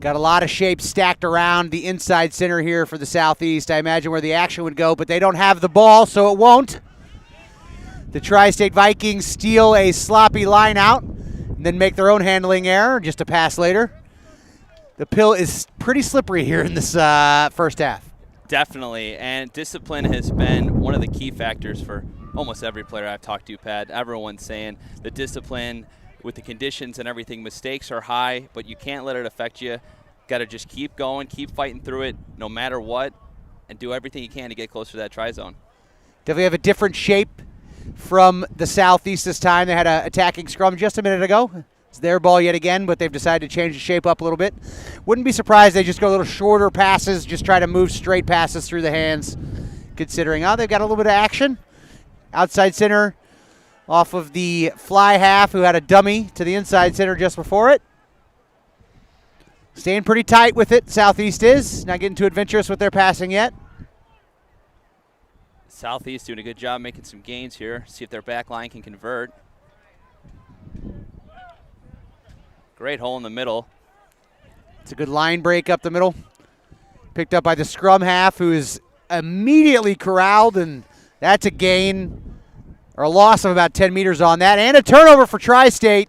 Got a lot of shapes stacked around the inside center here for the Southeast. I imagine where the action would go, but they don't have the ball, so it won't. The Tri-State Vikings steal a sloppy line out and then make their own handling error, just a pass later. The pill is pretty slippery here in this first half. Definitely, and discipline has been one of the key factors for almost every player I've talked to, Pat. Everyone's saying the discipline with the conditions and everything, mistakes are high, but you can't let it affect you. Got to just keep going, keep fighting through it no matter what, and do everything you can to get closer to that try zone. Definitely have a different shape from the Southeast this time. They had an attacking scrum just a minute ago. It's their ball yet again, but they've decided to change the shape up a little bit. Wouldn't be surprised they just go a little shorter passes, just try to move straight passes through the hands, considering they've got a little bit of action. Outside center off of the fly half, who had a dummy to the inside center just before it. Staying pretty tight with it, Southeast is. Not getting too adventurous with their passing yet. Southeast doing a good job making some gains here. See if their back line can convert. Great hole in the middle. It's a good line break up the middle. Picked up by the scrum half, who is immediately corralled, and that's a gain or a loss of about 10 meters on that. And a turnover for Tri-State.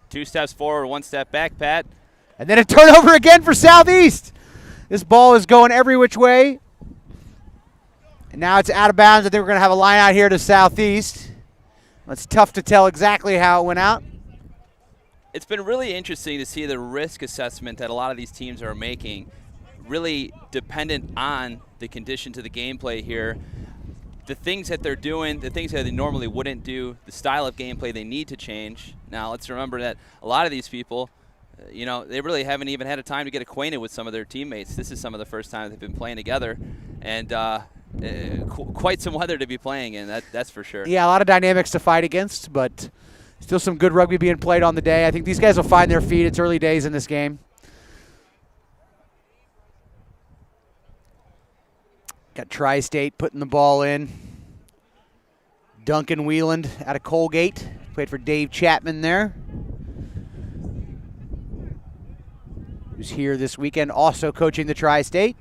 2 steps forward, 1 step back, Pat. And then a turnover again for Southeast. This ball is going every which way. And now it's out of bounds. I think we're going to have a line out here to Southeast. It's tough to tell exactly how it went out. It's been really interesting to see the risk assessment that a lot of these teams are making, really dependent on the conditions of the gameplay here. The things that they're doing, the things that they normally wouldn't do, the style of gameplay they need to change. Now, let's remember that a lot of these people, they really haven't even had a time to get acquainted with some of their teammates. This is some of the first time they've been playing together, and quite some weather to be playing in, that's for sure. Yeah, a lot of dynamics to fight against, but still some good rugby being played on the day. I think these guys will find their feet. It's early days in this game. Got Tri-State putting the ball in. Duncan Wieland out of Colgate. Played for Dave Chapman there. Who's here this weekend also coaching the Tri-State.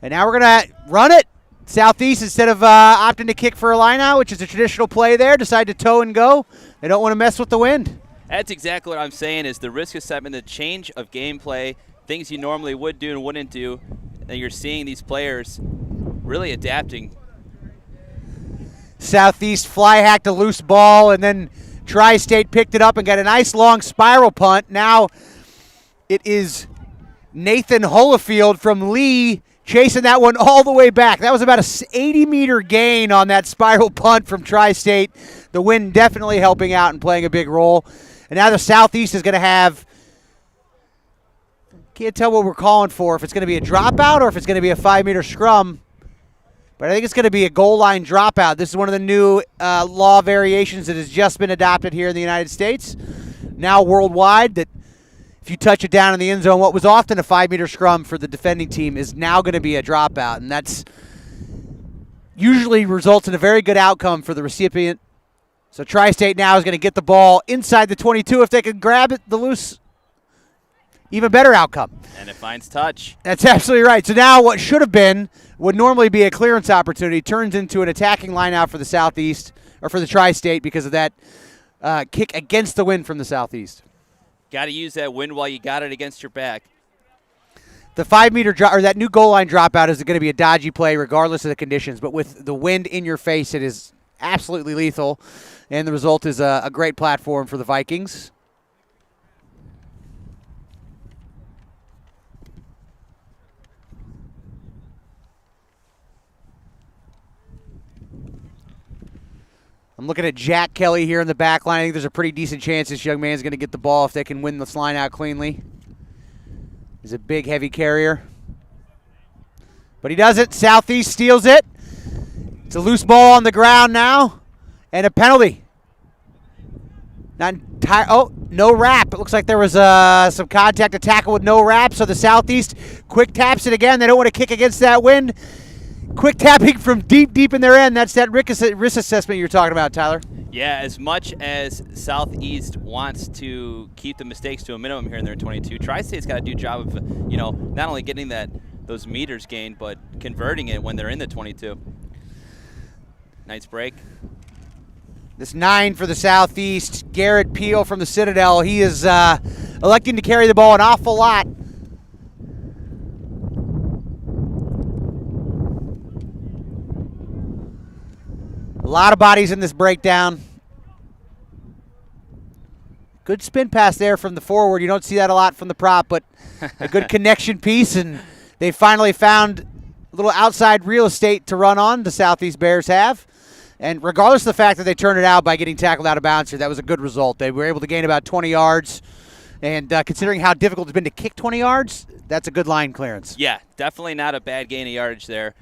And now we're going to run it. Southeast, instead of opting to kick for a line out, which is a traditional play there, decide to toe and go. They don't want to mess with the wind. That's exactly what I'm saying, is the risk assessment, the change of gameplay, things you normally would do and wouldn't do, and you're seeing these players really adapting. Southeast fly hacked a loose ball, and then Tri-State picked it up and got a nice long spiral punt. Now it is Nathan Holofield from Lee chasing that one all the way back. That was about a 80-meter gain on that spiral punt from Tri-State. The wind definitely helping out and playing a big role. And now the Southeast is going to have Can't tell what we're calling for, if it's going to be a dropout or if it's going to be a 5-meter scrum. But I think it's going to be a goal line dropout. This is one of the new law variations that has just been adopted here in the United States, now worldwide, that if you touch it down in the end zone, what was often a 5-meter scrum for the defending team is now going to be a dropout. And that's usually results in a very good outcome for the recipient. So Tri-State now is going to get the ball inside the 22. If they can grab it, the loose, even better outcome. And it finds touch. That's absolutely right. So now what should have been, would normally be a clearance opportunity, turns into an attacking line out for the Southeast, or for the Tri-State, because of that kick against the wind from the Southeast. Got to use that wind while you got it against your back. The 5-meter drop, or that new goal line dropout, is going to be a dodgy play regardless of the conditions. But with the wind in your face, it is absolutely lethal. And the result is a great platform for the Vikings. I'm looking at Jack Kelly here in the back line. I think there's a pretty decent chance this young man's going to get the ball if they can win this line out cleanly. He's a big, heavy carrier. But he doesn't. Southeast steals it. It's a loose ball on the ground now. And a penalty. Not entire. Oh, no wrap. It looks like there was some contact, a tackle with no wrap. So the Southeast quick taps it again. They don't want to kick against that wind. Quick tapping from deep in their end. That's that risk assessment you're talking about, Tyler. Yeah, as much as Southeast wants to keep the mistakes to a minimum here in their 22, Tri-State's got to do a job of, not only getting those meters gained, but converting it when they're in the 22. Nice break. This 9 for the Southeast, Garrett Peel from the Citadel. He is electing to carry the ball an awful lot. A lot of bodies in this breakdown. Good spin pass there from the forward. You don't see that a lot from the prop, but a good connection piece, and they finally found a little outside real estate to run on, the Southeast Bears have. And regardless of the fact that they turned it out by getting tackled out of bounds here, that was a good result. They were able to gain about 20 yards, and considering how difficult it's been to kick 20 yards, that's a good line clearance. Yeah, definitely not a bad gain of yardage there.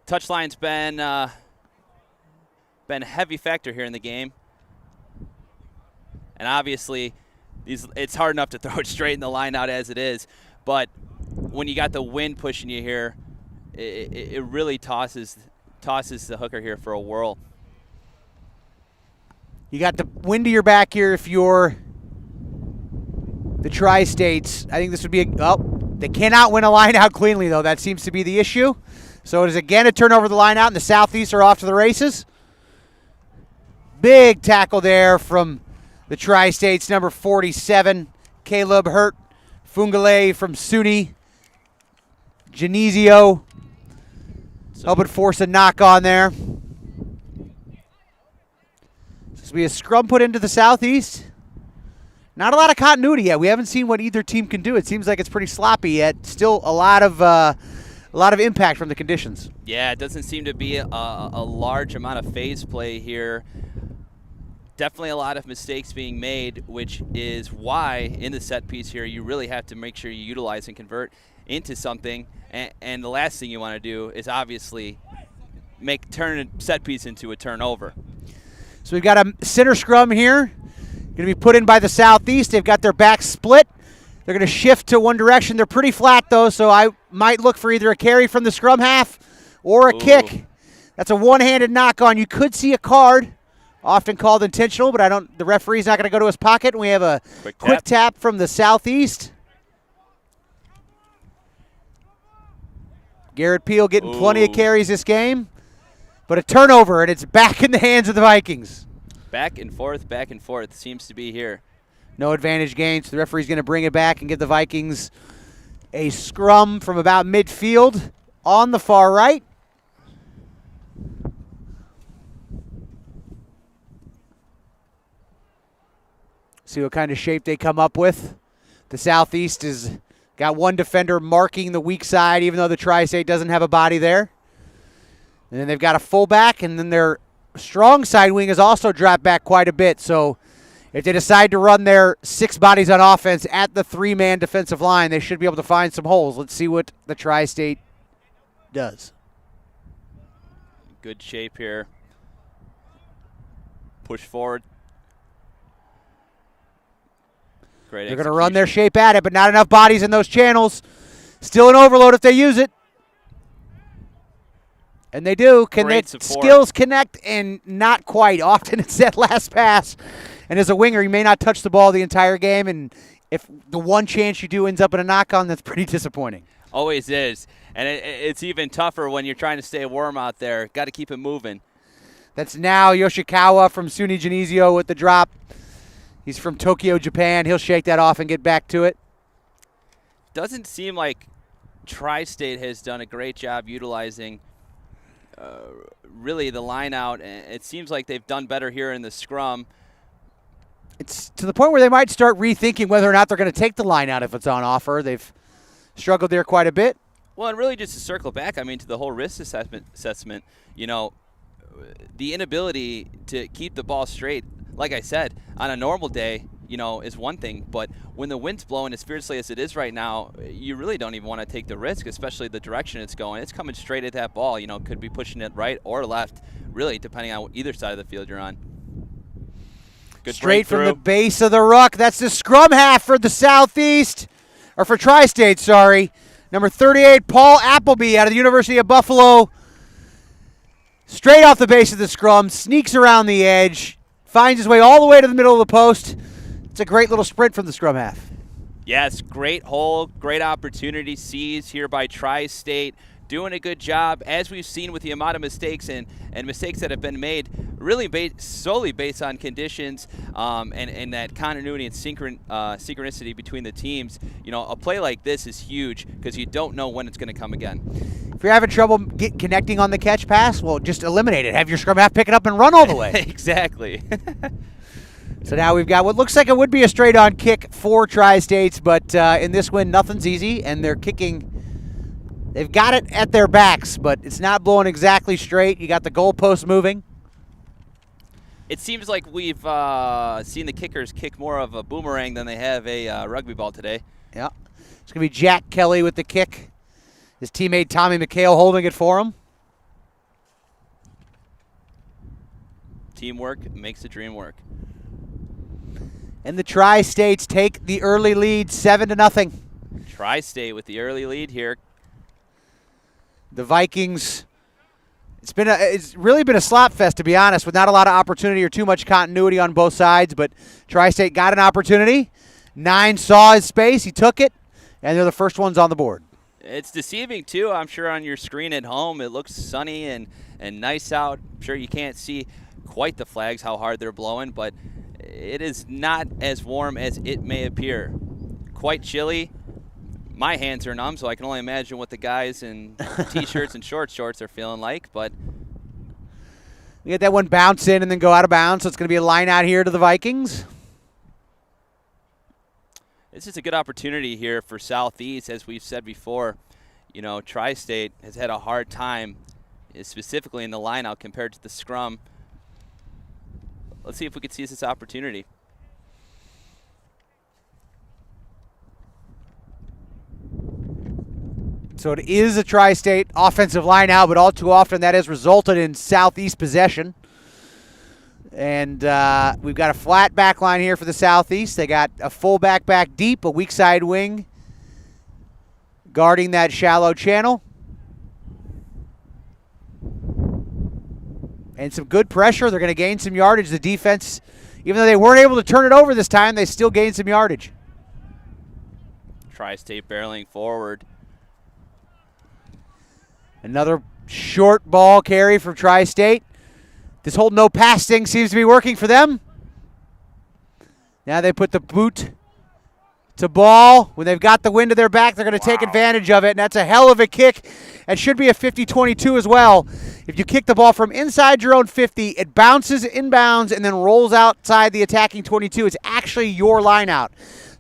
Touchline's been a heavy factor here in the game. And obviously, it's hard enough to throw it straight in the line out as it is. But when you got the wind pushing you here, it really tosses the hooker here for a whirl. You got the wind to your back here if you're the Tri-States. I think this would be they cannot win a line out cleanly, though. That seems to be the issue. So it is again a turnover of the line out, and the Southeast are off to the races. Big tackle there from the Tri-States, number 47, Caleb Hurt. Fungale from SUNY. Genesio helping force a knock on there. This will be a scrum put into the Southeast. Not a lot of continuity yet. We haven't seen what either team can do. It seems like it's pretty sloppy yet. Still a lot of impact from the conditions. Yeah, it doesn't seem to be a large amount of phase play here. Definitely a lot of mistakes being made, which is why in the set piece here you really have to make sure you utilize and convert into something. And the last thing you want to do is obviously turn a set piece into a turnover. So we've got a center scrum here. Going to be put in by the Southeast. They've got their back split. They're going to shift to one direction. They're pretty flat, though, so I might look for either a carry from the scrum half or a kick. That's a one-handed knock on. You could see a card, often called intentional, but the referee's not going to go to his pocket. And we have a quick tap from the Southeast. Garrett Peel getting plenty of carries this game, but a turnover, and it's back in the hands of the Vikings. Back and forth seems to be here. No advantage gain, so the referee's going to bring it back and give the Vikings a scrum from about midfield on the far right. See what kind of shape they come up with. The Southeast has got one defender marking the weak side, even though the Tri-State doesn't have a body there. And then they've got a fullback, and then their strong side wing has also dropped back quite a bit. So If they decide to run their 6 bodies on offense at the 3-man defensive line, they should be able to find some holes. Let's see what the Tri-State does. Good shape here. Push forward. Great. They're going to run their shape at it, but not enough bodies in those channels. Still an overload if they use it. And they do. Can their skills connect? And not quite. Often it's that last pass. And as a winger, you may not touch the ball the entire game. And if the one chance you do ends up in a knock-on, that's pretty disappointing. Always is. And it's even tougher when you're trying to stay warm out there. Got to keep it moving. That's now Yoshikawa from SUNY Geneseo with the drop. He's from Tokyo, Japan. He'll shake that off and get back to it. Doesn't seem like Tri-State has done a great job utilizing really the line out. It seems like they've done better here in the scrum. It's to the point where they might start rethinking whether or not they're going to take the line out if it's on offer. They've struggled there quite a bit. Well, and really just to circle back, I mean, to the whole risk assessment, you know, the inability to keep the ball straight, like I said, on a normal day, you know, is one thing. But when the wind's blowing as fiercely as it is right now, you really don't even want to take the risk, especially the direction it's going. It's coming straight at that ball. You know, could be pushing it right or left, really, depending on either side of the field you're on. Good straight from the base of the ruck. That's the scrum half for the Southeast, or for Tri-State, sorry. Number 38, Paul Appleby out of the University of Buffalo. Straight off the base of the scrum, sneaks around the edge, finds his way all the way to the middle of the post. It's a great little sprint from the scrum half. Yes, great hole, great opportunity seized here by Tri-State. Doing a good job, as we've seen with the amount of mistakes and mistakes that have been made, really solely based on conditions and that continuity and synchronicity between the teams. You know, a play like this is huge because you don't know when it's going to come again. If you're having trouble connecting on the catch pass, well, just eliminate it. Have your scrum half pick it up and run all the way. Exactly. So now we've got what looks like it would be a straight-on kick for Tri-States, but in this win, nothing's easy, and they're kicking. They've got it at their backs, but it's not blowing exactly straight. You got the goalpost moving. It seems like we've seen the kickers kick more of a boomerang than they have a rugby ball today. Yeah. It's going to be Jack Kelly with the kick. His teammate Tommy McHale holding it for him. Teamwork makes the dream work. And the Tri-States take the early lead 7-0. Tri-State with the early lead here. The Vikings, it's really been a slop fest, to be honest, with not a lot of opportunity or too much continuity on both sides, but Tri-State got an opportunity. 9 saw his space, he took it, and they're the first ones on the board. It's deceiving, too. I'm sure on your screen at home it looks sunny and nice out. I'm sure you can't see quite the flags, how hard they're blowing, but it is not as warm as it may appear. Quite chilly. My hands are numb, so I can only imagine what the guys in T-shirts and shorts are feeling like. But we get that one bounce in and then go out of bounds, so it's going to be a line out here to the Vikings. This is a good opportunity here for Southeast, as we've said before. You know, Tri-State has had a hard time, specifically in the line-out compared to the scrum. Let's see if we can seize this opportunity. So it is a Tri-State offensive line out, but all too often that has resulted in Southeast possession. And we've got a flat back line here for the Southeast. They got a fullback back deep, a weak side wing guarding that shallow channel. And some good pressure. They're going to gain some yardage. The defense, even though they weren't able to turn it over this time, they still gained some yardage. Tri-State barreling forward. Another short ball carry from Tri-State. This whole no-pass thing seems to be working for them. Now they put the boot to ball. When they've got the wind to their back, they're going to take advantage of it, and that's a hell of a kick. It should be a 50-22 as well. If you kick the ball from inside your own 50, it bounces inbounds and then rolls outside the attacking 22. It's actually your line out.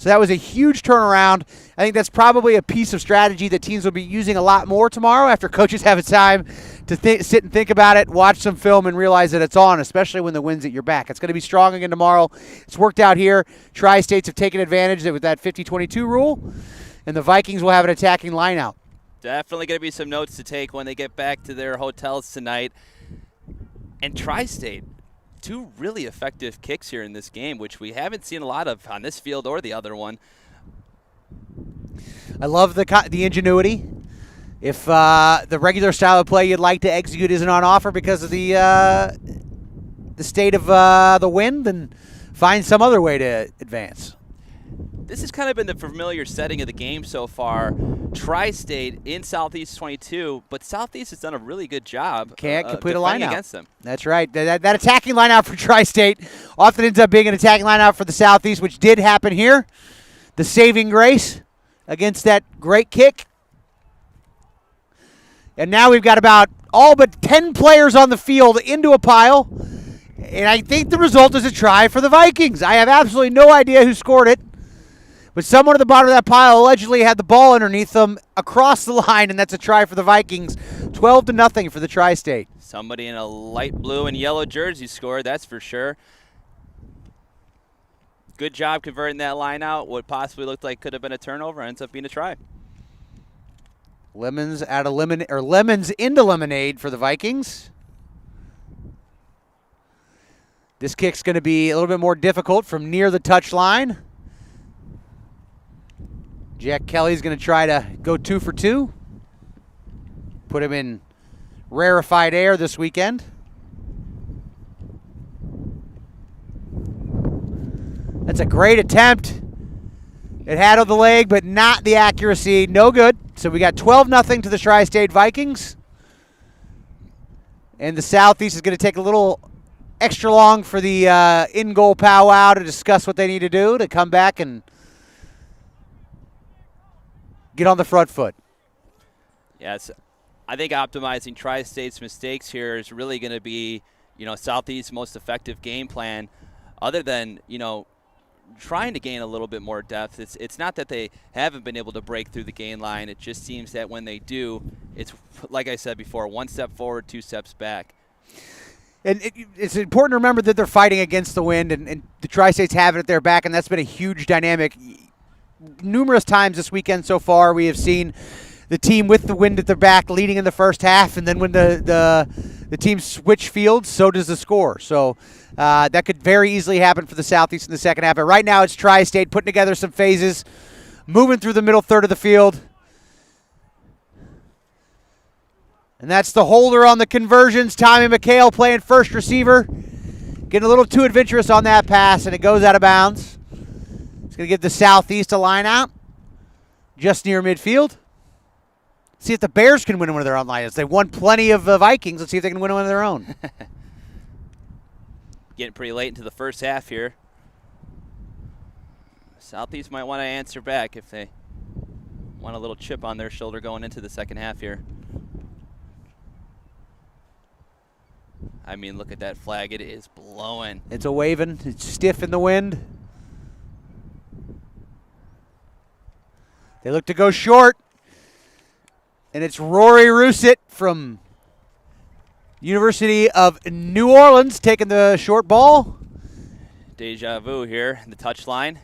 So that was a huge turnaround. I think that's probably a piece of strategy that teams will be using a lot more tomorrow after coaches have a time to sit and think about it, watch some film, and realize that it's on, especially when the wind's at your back. It's going to be strong again tomorrow. It's worked out here. Tri-States have taken advantage with that 50-22 rule, and the Vikings will have an attacking line-out. Definitely going to be some notes to take when they get back to their hotels tonight. And Tri-State, 2 really effective kicks here in this game, which we haven't seen a lot of on this field or the other one. I love the ingenuity. If the regular style of play you'd like to execute isn't on offer because of the state of the wind, then find some other way to advance. This has kind of been the familiar setting of the game so far. Tri-State in Southeast 22, but Southeast has done a really good job Can't complete a line out against them. That's right. That attacking line out for Tri-State often ends up being an attacking line out for the Southeast, which did happen here. The saving grace against that great kick. And now we've got about all but 10 players on the field into a pile. And I think the result is a try for the Vikings. I have absolutely no idea who scored it. But someone at the bottom of that pile allegedly had the ball underneath them across the line, and that's a try for the Vikings. 12-0 for the Tri-State. Somebody in a light blue and yellow jersey scored, that's for sure. Good job converting that line out. What possibly looked like could have been a turnover ends up being a try. Lemons into lemonade for the Vikings. This kick's going to be a little bit more difficult from near the touch line. Jack Kelly's going to try to go 2 for 2. Put him in rarefied air this weekend. That's a great attempt. It had on the leg, but not the accuracy. No good. So we got 12-0 to the Tri-State Vikings. And the Southeast is going to take a little extra long for the in-goal powwow to discuss what they need to do to come back and get on the front foot. Yes, I think optimizing Tri-State's mistakes here is really going to be, Southeast's most effective game plan. Other than, trying to gain a little bit more depth, it's not that they haven't been able to break through the gain line. It just seems that when they do, it's like I said before, 1 step forward, 2 steps back. And it's important to remember that they're fighting against the wind, and the Tri-States have it at their back, and that's been a huge dynamic. Numerous times this weekend so far, we have seen the team with the wind at their back leading in the first half, and then when the team switch fields, so does the score. So that could very easily happen for the Southeast in the second half. But right now it's Tri-State putting together some phases, moving through the middle third of the field. And that's the holder on the conversions. Tommy McHale playing first receiver. Getting a little too adventurous on that pass, and it goes out of bounds. It's going to give the Southeast a line out just near midfield. See if the Bears can win one of their own lines. They won plenty of Vikings. Let's see if they can win one of their own. Getting pretty late into the first half here. Southeast might want to answer back if they want a little chip on their shoulder going into the second half here. I mean, look at that flag. It is blowing. It's a waving. It's stiff in the wind. They look to go short. And it's Rory Rousset from University of New Orleans taking the short ball. Deja vu here, the touch line.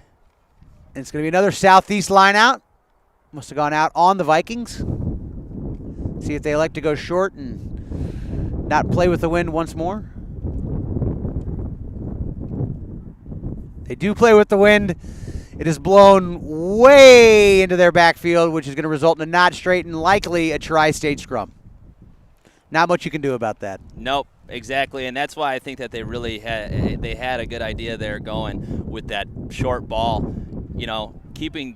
And it's going to be another Southeast line out. Must have gone out on the Vikings. See if they like to go short and not play with the wind once more. They do play with the wind. It is blown way into their backfield, which is going to result in a not straight and likely a Tri-State scrum. Not much you can do about that. Nope, exactly, and that's why I think that they really had a good idea there going with that short ball. Keeping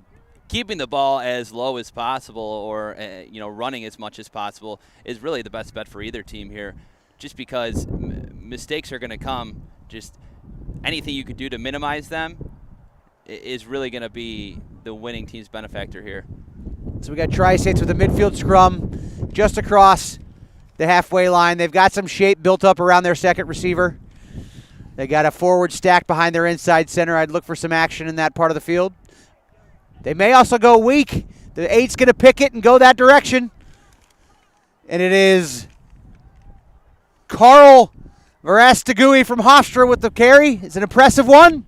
the ball as low as possible, or running as much as possible, is really the best bet for either team here. Just because mistakes are going to come, just anything you could do to minimize them is really going to be the winning team's benefactor here. So we got Tri-States with a midfield scrum just across the halfway line. They've got some shape built up around their second receiver. They got a forward stack behind their inside center. I'd look for some action in that part of the field. They may also go weak. The 8's going to pick it and go that direction. And it is Carl Verastegui from Hofstra with the carry. It's an impressive one.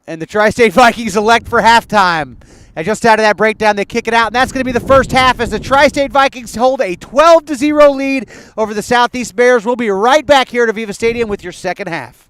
And the Tri-State Vikings elect for halftime. And just out of that breakdown, they kick it out. And that's going to be the first half as the Tri-State Vikings hold a 12-0 lead over the Southeast Bears. We'll be right back here at Aviva Stadium with your second half.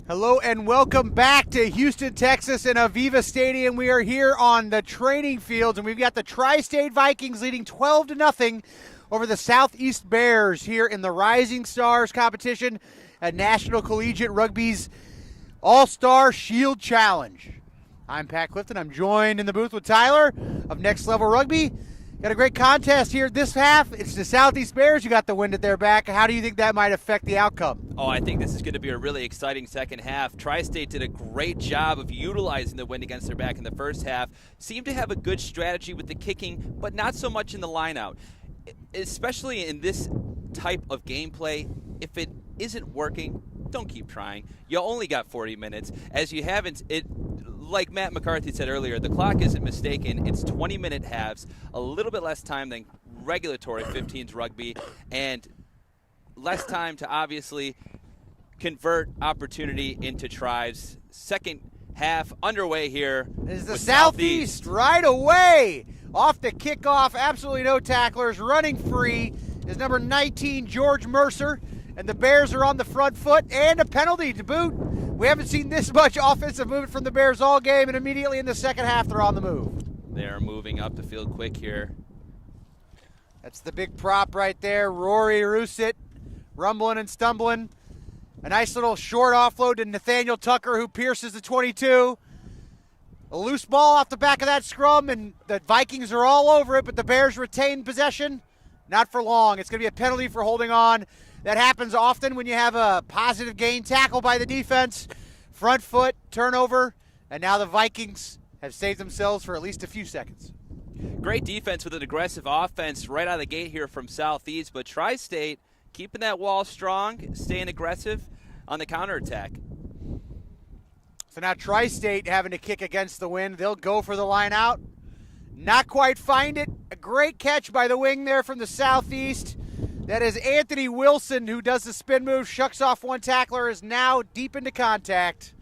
Hello and welcome back to Houston, Texas and Aviva Stadium. We are here on the training fields and we've got the Tri-State Vikings leading 12-0 over the Southeast Bears here in the Rising Stars competition at National Collegiate Rugby's All-Star Shield Challenge. I'm Pat Clifton. I'm joined in the booth with Tyler of Next Level Rugby. Got a great contest here this half. It's the Southeast Bears. You got the wind at their back. How do you think that might affect the outcome? Oh, I think this is going to be a really exciting second half. Tri-State did a great job of utilizing the wind against their back in the first half. Seemed to have a good strategy with the kicking, but not so much in the line-out. Especially in this type of gameplay, if it isn't working, don't keep trying. You only got 40 minutes. As you haven't, like Matt McCarthy said earlier, the clock isn't mistaken. It's 20-minute halves, a little bit less time than regulatory 15s rugby, and less time to obviously convert opportunity into tries. Second half underway here. Is the Southeast right away. Off the kickoff, absolutely no tacklers, running free is number 19, George Mercer, and the Bears are on the front foot, and a penalty to boot. We haven't seen this much offensive movement from the Bears all game, and immediately in the second half, they're on the move. They're moving up the field quick here. That's the big prop right there. Rory Rousset rumbling and stumbling. A nice little short offload to Nathaniel Tucker, who pierces the 22. A loose ball off the back of that scrum, and the Vikings are all over it, but the Bears retain possession. Not for long. It's going to be a penalty for holding on. That happens often when you have a positive gain tackle by the defense. Front foot, turnover, and now the Vikings have saved themselves for at least a few seconds. Great defense with an aggressive offense right out of the gate here from Southeast, but Tri-State keeping that wall strong, staying aggressive on the counterattack. So now Tri-State having to kick against the wind. They'll go for the line out. Not quite find it. A great catch by the wing there from the Southeast. That is Anthony Wilson, who does the spin move, shucks off one tackler, is now deep into contact.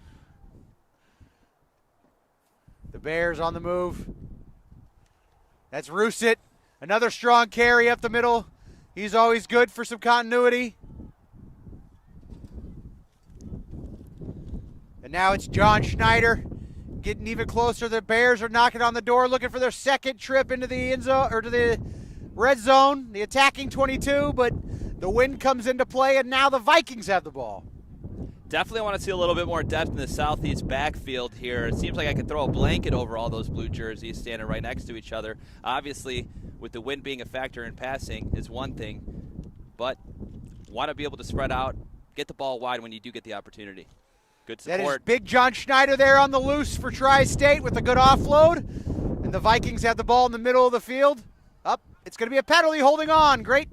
The Bears on the move. That's Rousset. Another strong carry up the middle. He's always good for some continuity. And now it's John Schneider getting even closer. The Bears are knocking on the door, looking for their second trip into the end zone, or to the red zone, the attacking 22, but the wind comes into play, and now the Vikings have the ball. Definitely want to see a little bit more depth in the Southeast backfield here. It seems like I could throw a blanket over all those blue jerseys standing right next to each other. Obviously, with the wind being a factor in passing is one thing, but want to be able to spread out, get the ball wide when you do get the opportunity. Good support. That is big John Schneider there on the loose for Tri-State with a good offload, and the Vikings have the ball in the middle of the field. Up, it's going to be a penalty holding on. Great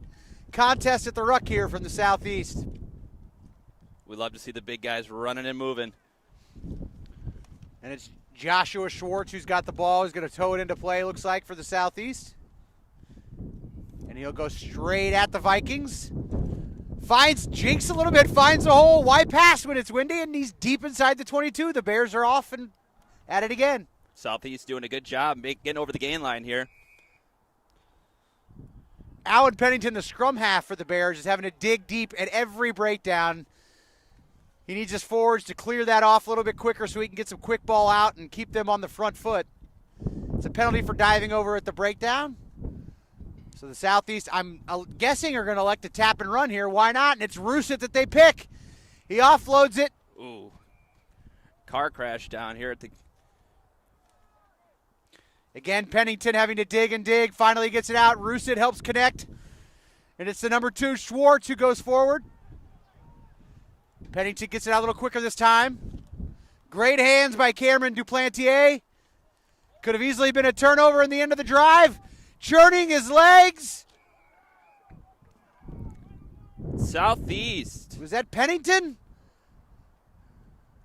contest at the ruck here from the Southeast. We love to see the big guys running and moving. And it's Joshua Schwartz who's got the ball. He's going to tow it into play, looks like, for the Southeast. And he'll go straight at the Vikings. Jinks a little bit, finds a hole. Why pass when it's windy? And he's deep inside the 22. The Bears are off and at it again. Southeast doing a good job getting over the gain line here. Alan Pennington, the scrum half for the Bears, is having to dig deep at every breakdown. He needs his forwards to clear that off a little bit quicker so he can get some quick ball out and keep them on the front foot. It's a penalty for diving over at the breakdown. So the Southeast, I'm guessing, are going to elect to tap and run here. Why not? And it's Rousset that they pick. He offloads it. Ooh. Car crash down here at the... Again, Pennington having to dig and dig. Finally gets it out. Rousset helps connect. And it's the number 2, Schwartz, who goes forward. Pennington gets it out a little quicker this time. Great hands by Cameron Duplantier. Could have easily been a turnover in the end of the drive. Churning his legs. Southeast. Was that Pennington?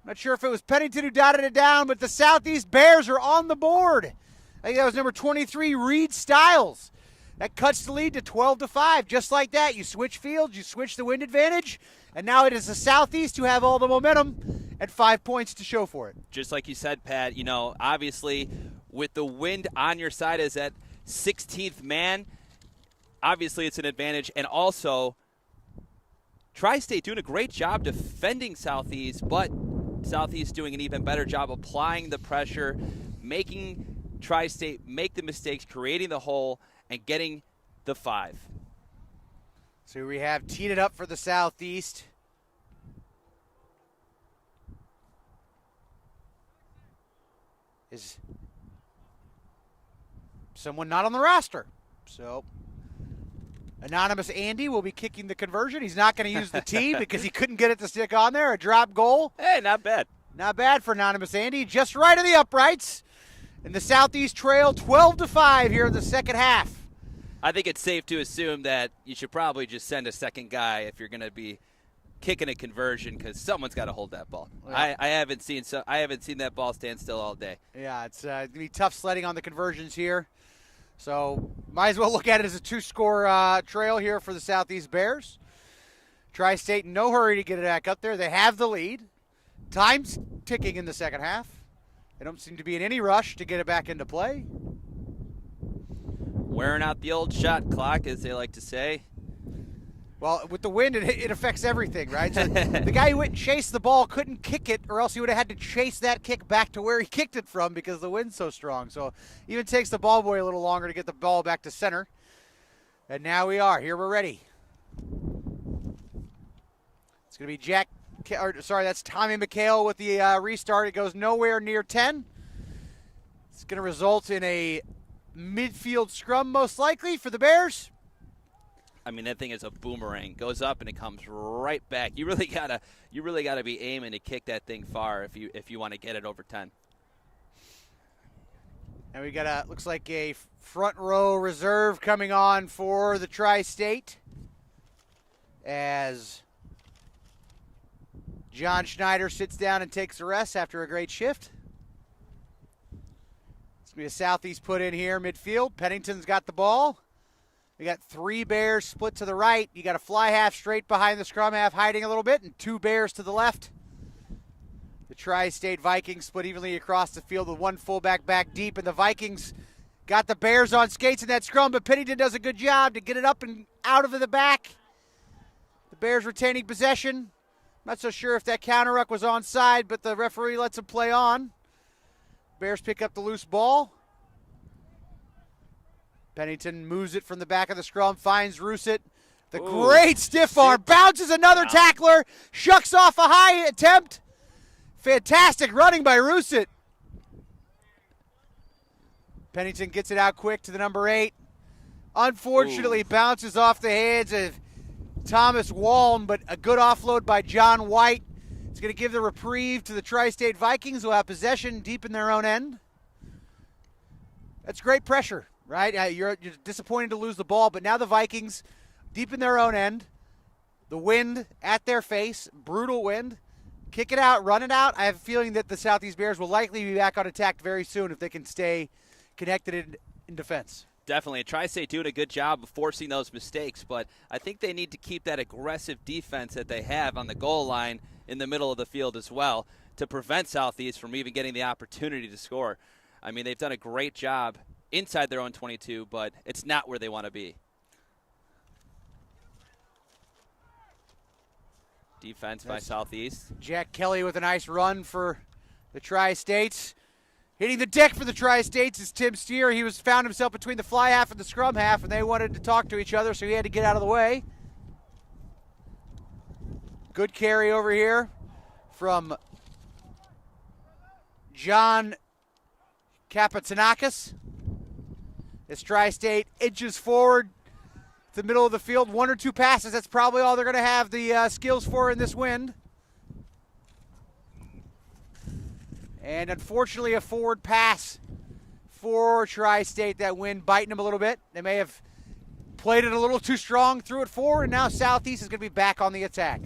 Not sure if it was Pennington who dotted it down, but the Southeast Bears are on the board. I think that was number 23, Reed Stiles. That cuts the lead to 12-5. Just like that, you switch fields, you switch the wind advantage, and now it is the Southeast who have all the momentum at 5 points to show for it. Just like you said, Pat, obviously with the wind on your side as that 16th man, obviously it's an advantage. And also, Tri-State doing a great job defending Southeast, but Southeast doing an even better job applying the pressure, making Tri-State make the mistakes, creating the hole, and getting the 5. So we have teed it up for the Southeast. Is someone not on the roster. So Anonymous Andy will be kicking the conversion. He's not going to use the tee because he couldn't get it to stick on there. A drop goal. Hey, not bad. Not bad for Anonymous Andy. Just right of the uprights. And the Southeast trail 12-5 here in the second half. I think it's safe to assume that you should probably just send a second guy if you're going to be kicking a conversion because someone's got to hold that ball. Yeah. I haven't seen that ball stand still all day. Yeah, it's going to be tough sledding on the conversions here. So might as well look at it as a 2-score trail here for the Southeast Bears. Tri-State in no hurry to get it back up there. They have the lead. Time's ticking in the second half. They don't seem to be in any rush to get it back into play. Wearing out the old shot clock, as they like to say. Well, with the wind, it affects everything, right? So the guy who went and chased the ball couldn't kick it, or else he would have had to chase that kick back to where he kicked it from because the wind's so strong. So even takes the ball boy a little longer to get the ball back to center. And now we are. Here we're ready. It's going to be that's Tommy McHale with the restart. It goes nowhere near 10. It's going to result in a midfield scrum most likely for the Bears. I mean, that thing is a boomerang. Goes up and it comes right back. You really gotta be aiming to kick that thing far if you want to get it over 10. And we got looks like a front row reserve coming on for the Tri-State as John Schneider sits down and takes a rest after a great shift. It's going to be a Southeast put in here midfield. Pennington's got the ball. We got 3 Bears split to the right. You got a fly half straight behind the scrum half hiding a little bit, and 2 Bears to the left. The Tri-State Vikings split evenly across the field with 1 fullback back deep, and the Vikings got the Bears on skates in that scrum, but Pennington does a good job to get it up and out of the back. The Bears retaining possession. Not so sure if that counter ruck was onside, but the referee lets him play on. Bears pick up the loose ball. Pennington moves it from the back of the scrum, finds Rousset. The great stiff arm, bounces another tackler, shucks off a high attempt. Fantastic running by Rousset. Pennington gets it out quick to the number 8. Unfortunately, bounces off the hands of Thomas Walm, but a good offload by John White. It's going to give the reprieve to the Tri-State Vikings, who have possession deep in their own end. That's great pressure. Right? You're disappointed to lose the ball, but now the Vikings, deep in their own end, the wind at their face, brutal wind, kick it out, run it out. I have a feeling that the Southeast Bears will likely be back on attack very soon if they can stay connected in defense. Definitely. Tri-State doing a good job of forcing those mistakes, but I think they need to keep that aggressive defense that they have on the goal line in the middle of the field as well to prevent Southeast from even getting the opportunity to score. I mean, they've done a great job inside their own 22, but it's not where they want to be. Defense by Southeast. Jack Kelly with a nice run for the Tri-States. Hitting the deck for the Tri-States is Tim Steer. He found himself between the fly half and the scrum half, and they wanted to talk to each other, so he had to get out of the way. Good carry over here from John Kapatanakis. As Tri-State inches forward to the middle of the field, 1 or 2 passes. That's probably all they're going to have the skills for in this wind. And unfortunately, a forward pass for Tri-State. That wind biting them a little bit. They may have played it a little too strong, threw it forward, and now Southeast is going to be back on the attack.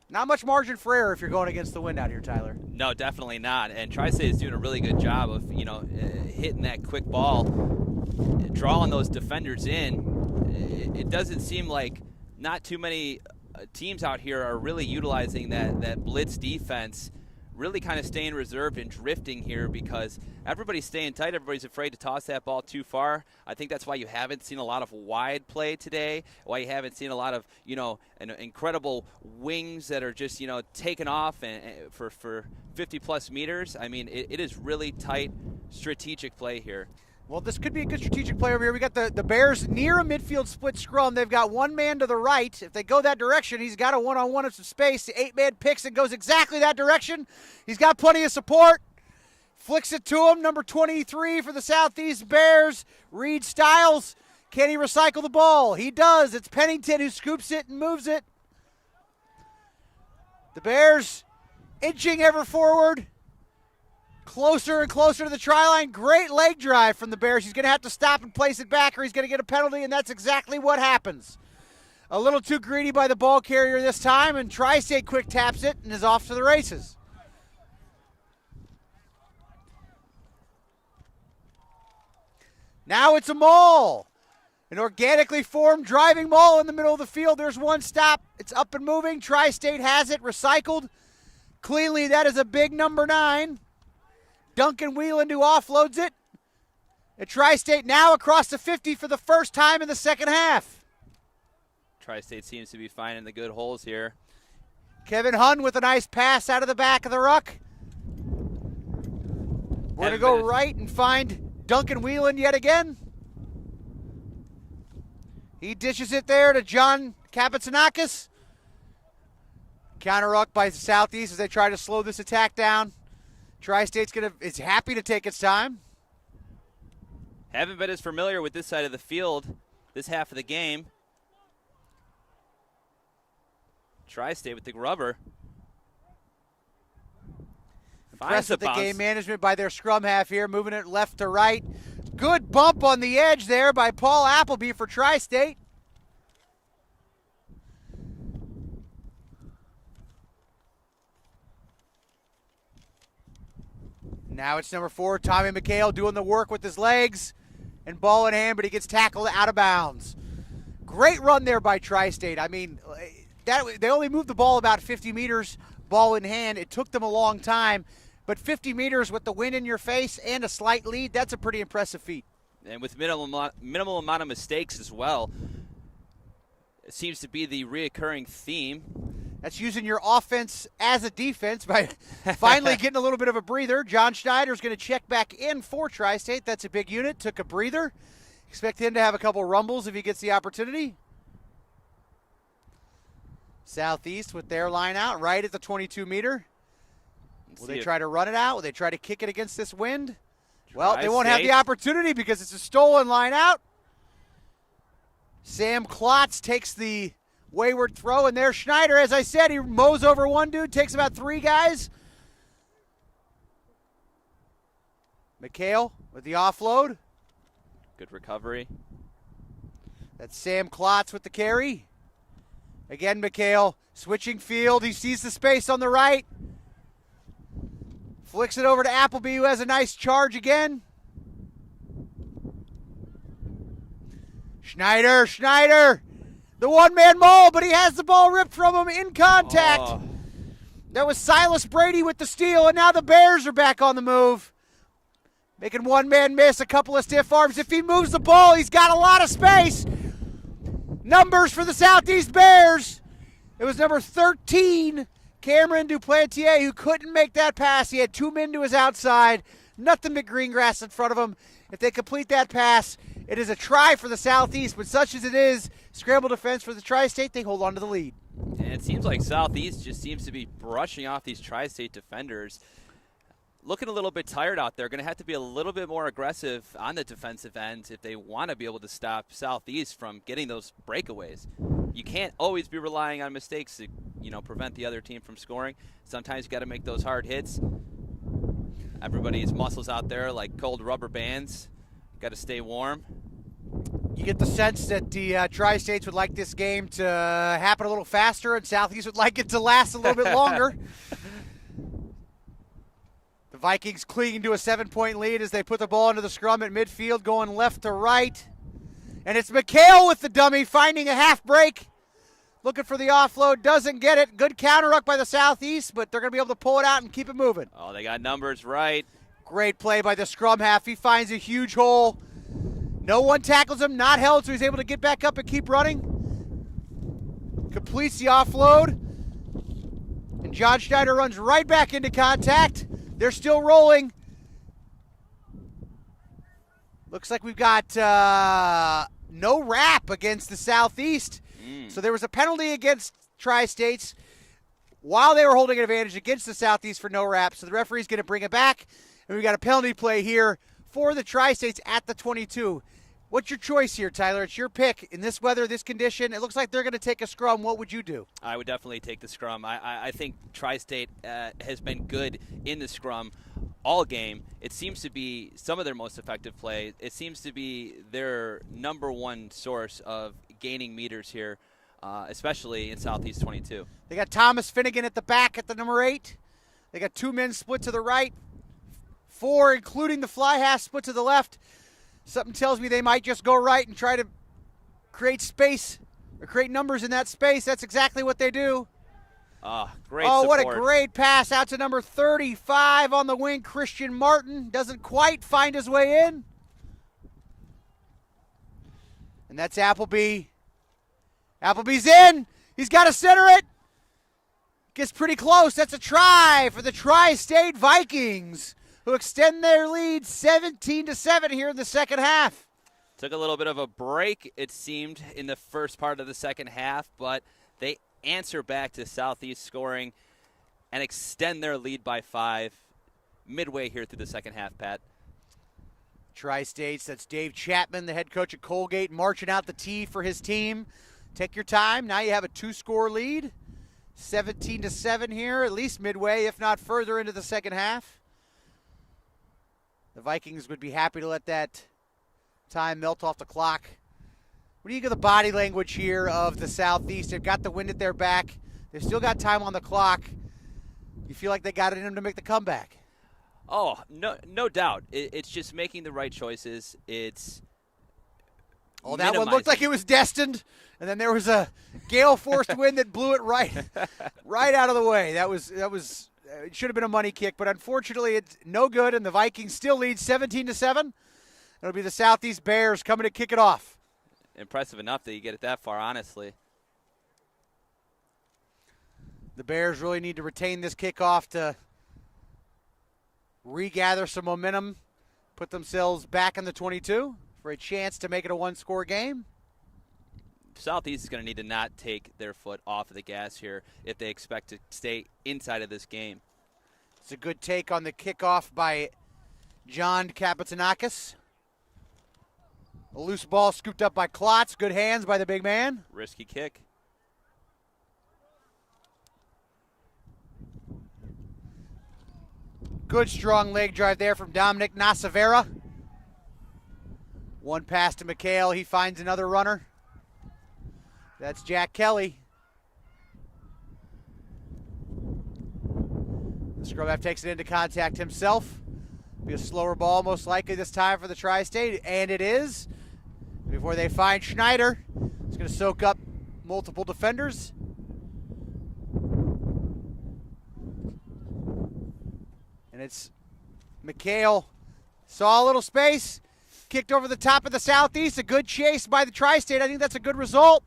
Not much margin for error if you're going against the wind out here, Tyler. No, definitely not. And Tri-State is doing a really good job of, hitting that quick ball, drawing those defenders in. It doesn't seem like not too many teams out here are really utilizing that blitz defense, really kind of staying reserved and drifting here because everybody's staying tight. Everybody's afraid to toss that ball too far. I think that's why you haven't seen a lot of wide play today, why you haven't seen a lot of, an incredible wings that are just, taken off and for 50-plus meters. I mean, it is really tight strategic play here. Well, this could be a good strategic play over here. We got the Bears near a midfield split scrum. They've got 1 man to the right. If they go that direction, he's got a one-on-one of some space. The 8-man picks and goes exactly that direction. He's got plenty of support. Flicks it to him, number 23 for the Southeast Bears, Reed Stiles. Can he recycle the ball? He does. It's Pennington who scoops it and moves it. The Bears inching ever forward. Closer and closer to the try line. Great leg drive from the Bears. He's going to have to stop and place it back or he's going to get a penalty, and that's exactly what happens. A little too greedy by the ball carrier this time, and Tri-State quick taps it and is off to the races. Now it's a maul. An organically formed driving maul in the middle of the field. There's one stop. It's up and moving. Tri-State has it recycled. Cleanly, that is a big number 9. Duncan Wheeland who offloads it. And Tri-State now across the 50 for the first time in the second half. Tri-State seems to be finding the good holes here. Kevin Hunn with a nice pass out of the back of the ruck. We're going to go right and find Duncan Wheeland yet again. He dishes it there to John Kapitsanakis. Counter ruck by the Southeast as they try to slow this attack down. Tri-State's is happy to take its time. Haven't been as familiar with this side of the field this half of the game. Tri-State with the rubber. Impressed with the game management by their scrum half here, moving it left to right. Good bump on the edge there by Paul Appleby for Tri-State. Now it's number 4, Tommy McHale, doing the work with his legs and ball in hand, but he gets tackled out of bounds. Great run there by Tri-State. I mean, they only moved the ball about 50 meters, ball in hand. It took them a long time, but 50 meters with the wind in your face and a slight lead, that's a pretty impressive feat. And with minimal amount of mistakes as well. It seems to be the reoccurring theme. That's using your offense as a defense by finally getting a little bit of a breather. John Schneider's going to check back in for Tri-State. That's a big unit. Took a breather. Expect him to have a couple rumbles if he gets the opportunity. Southeast with their line out right at the 22-meter. Will they try to run it out? Will they try to kick it against this wind? Well, they won't have the opportunity because it's a stolen line out. Sam Klotz takes the wayward throw, and there's Schneider. As I said, he mows over one dude, takes about 3 guys. McHale with the offload. Good recovery. That's Sam Klotz with the carry. Again, McHale switching field. He sees the space on the right. Flicks it over to Appleby, who has a nice charge again. Schneider, the one-man maul, but he has the ball ripped from him in contact. Oh. That was Silas Brady with the steal, and now the Bears are back on the move. Making one man miss, a couple of stiff arms. If he moves the ball, he's got a lot of space. Numbers for the Southeast Bears. It was number 13, Cameron Duplantier, who couldn't make that pass. He had 2 men to his outside. Nothing but green grass in front of him. If they complete that pass, it is a try for the Southeast, but such as it is, scramble defense for the Tri-State, they hold on to the lead. And it seems like Southeast just seems to be brushing off these Tri-State defenders. Looking a little bit tired out there. Going to have to be a little bit more aggressive on the defensive end if they want to be able to stop Southeast from getting those breakaways. You can't always be relying on mistakes to, prevent the other team from scoring. Sometimes you got to make those hard hits. Everybody's muscles out there like cold rubber bands. Got to stay warm. You get the sense that the Tri-States would like this game to happen a little faster, and Southeast would like it to last a little bit longer. The Vikings clinging to a 7-point lead as they put the ball into the scrum at midfield, going left to right. And it's McHale with the dummy, finding a half break. Looking for the offload, doesn't get it. Good counter ruck by the Southeast, but they're going to be able to pull it out and keep it moving. Oh, they got numbers right. Great play by the scrum half. He finds a huge hole. No one tackles him, not held, so he's able to get back up and keep running. Completes the offload. And John Schneider runs right back into contact. They're still rolling. Looks like we've got no wrap against the Southeast. So there was a penalty against Tri-States while they were holding an advantage against the Southeast for no wrap. So the referee's going to bring it back. And we've got a penalty play here for the Tri-States at the 22. What's your choice here, Tyler? It's your pick. In this weather, this condition, it looks like they're going to take a scrum. What would you do? I would definitely take the scrum. I think Tri-State has been good in the scrum all game. It seems to be some of their most effective play. It seems to be their number one source of gaining meters here, especially in Southeast 22. They got Thomas Finnegan at the back at the number 8. They got 2 men split to the right. 4, including the fly half, split to the left. Something tells me they might just go right and try to create space or create numbers in that space. That's exactly what they do. Great support. What a great pass out to number 35 on the wing, Christian Martin. Doesn't quite find his way in. And that's Appleby. Appleby's in. He's got to center it. Gets pretty close. That's a try for the Tri-State Vikings, who extend their lead 17-7 here in the second half. Took a little bit of a break, it seemed, in the first part of the second half, but they answer back to Southeast scoring and extend their lead by 5 midway here through the second half, Pat. Tri-States, that's Dave Chapman, the head coach at Colgate, marching out the tee for his team. Take your time. Now you have a 2-score lead. 17-7 here, at least midway, if not further into the second half. The Vikings would be happy to let that time melt off the clock. What do you think of the body language here of the Southeast? They've got the wind at their back. They've still got time on the clock. You feel like they got it in them to make the comeback? Oh, no doubt. It's just making the right choices. It's that one looked like it was destined, and then there was a gale-forced wind that blew it right out of the way. That was it should have been a money kick, but unfortunately it's no good, and the Vikings still lead 17-7. It'll be the Southeast Bears coming to kick it off. Impressive enough that you get it that far, honestly. The Bears really need to retain this kickoff to regather some momentum, put themselves back in the 22 for a chance to make it a 1-score game. Southeast is going to need to not take their foot off of the gas here if they expect to stay inside of this game. It's a good take on the kickoff by John Kapitanakis. A loose ball scooped up by Klotz. Good hands by the big man. Risky kick. Good strong leg drive there from Dominic Nasavera. One pass to McHale. He finds another runner. That's Jack Kelly. The scrum half takes it into contact himself. Be a slower ball most likely this time for the Tri-State, and it is. Before they find Schneider, it's going to soak up multiple defenders. And it's McHale. Saw a little space, kicked over the top of the Southeast. A good chase by the Tri-State. I think that's a good result.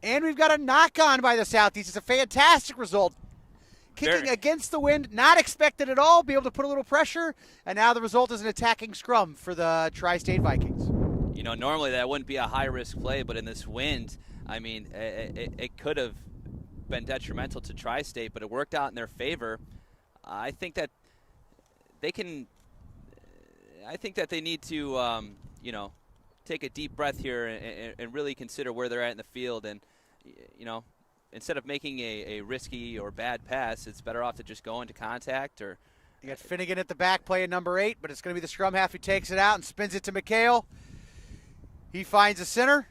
And we've got a knock-on by the Southeast. It's a fantastic result. Kicking against the wind, not expected at all, be able to put a little pressure, and now the result is an attacking scrum for the Tri-State Vikings. You know, normally that wouldn't be a high-risk play, but in this wind, I mean, it could have been detrimental to Tri-State, but it worked out in their favor. I think that they can – I think that they need to, you know, take a deep breath here and really consider where they're at in the field and, you know, instead of making a risky or bad pass, it's better off to just go into contact. Or you got Finnegan at the back playing number 8, but it's going to be the scrum half who takes it out and spins it to McHale. He finds a center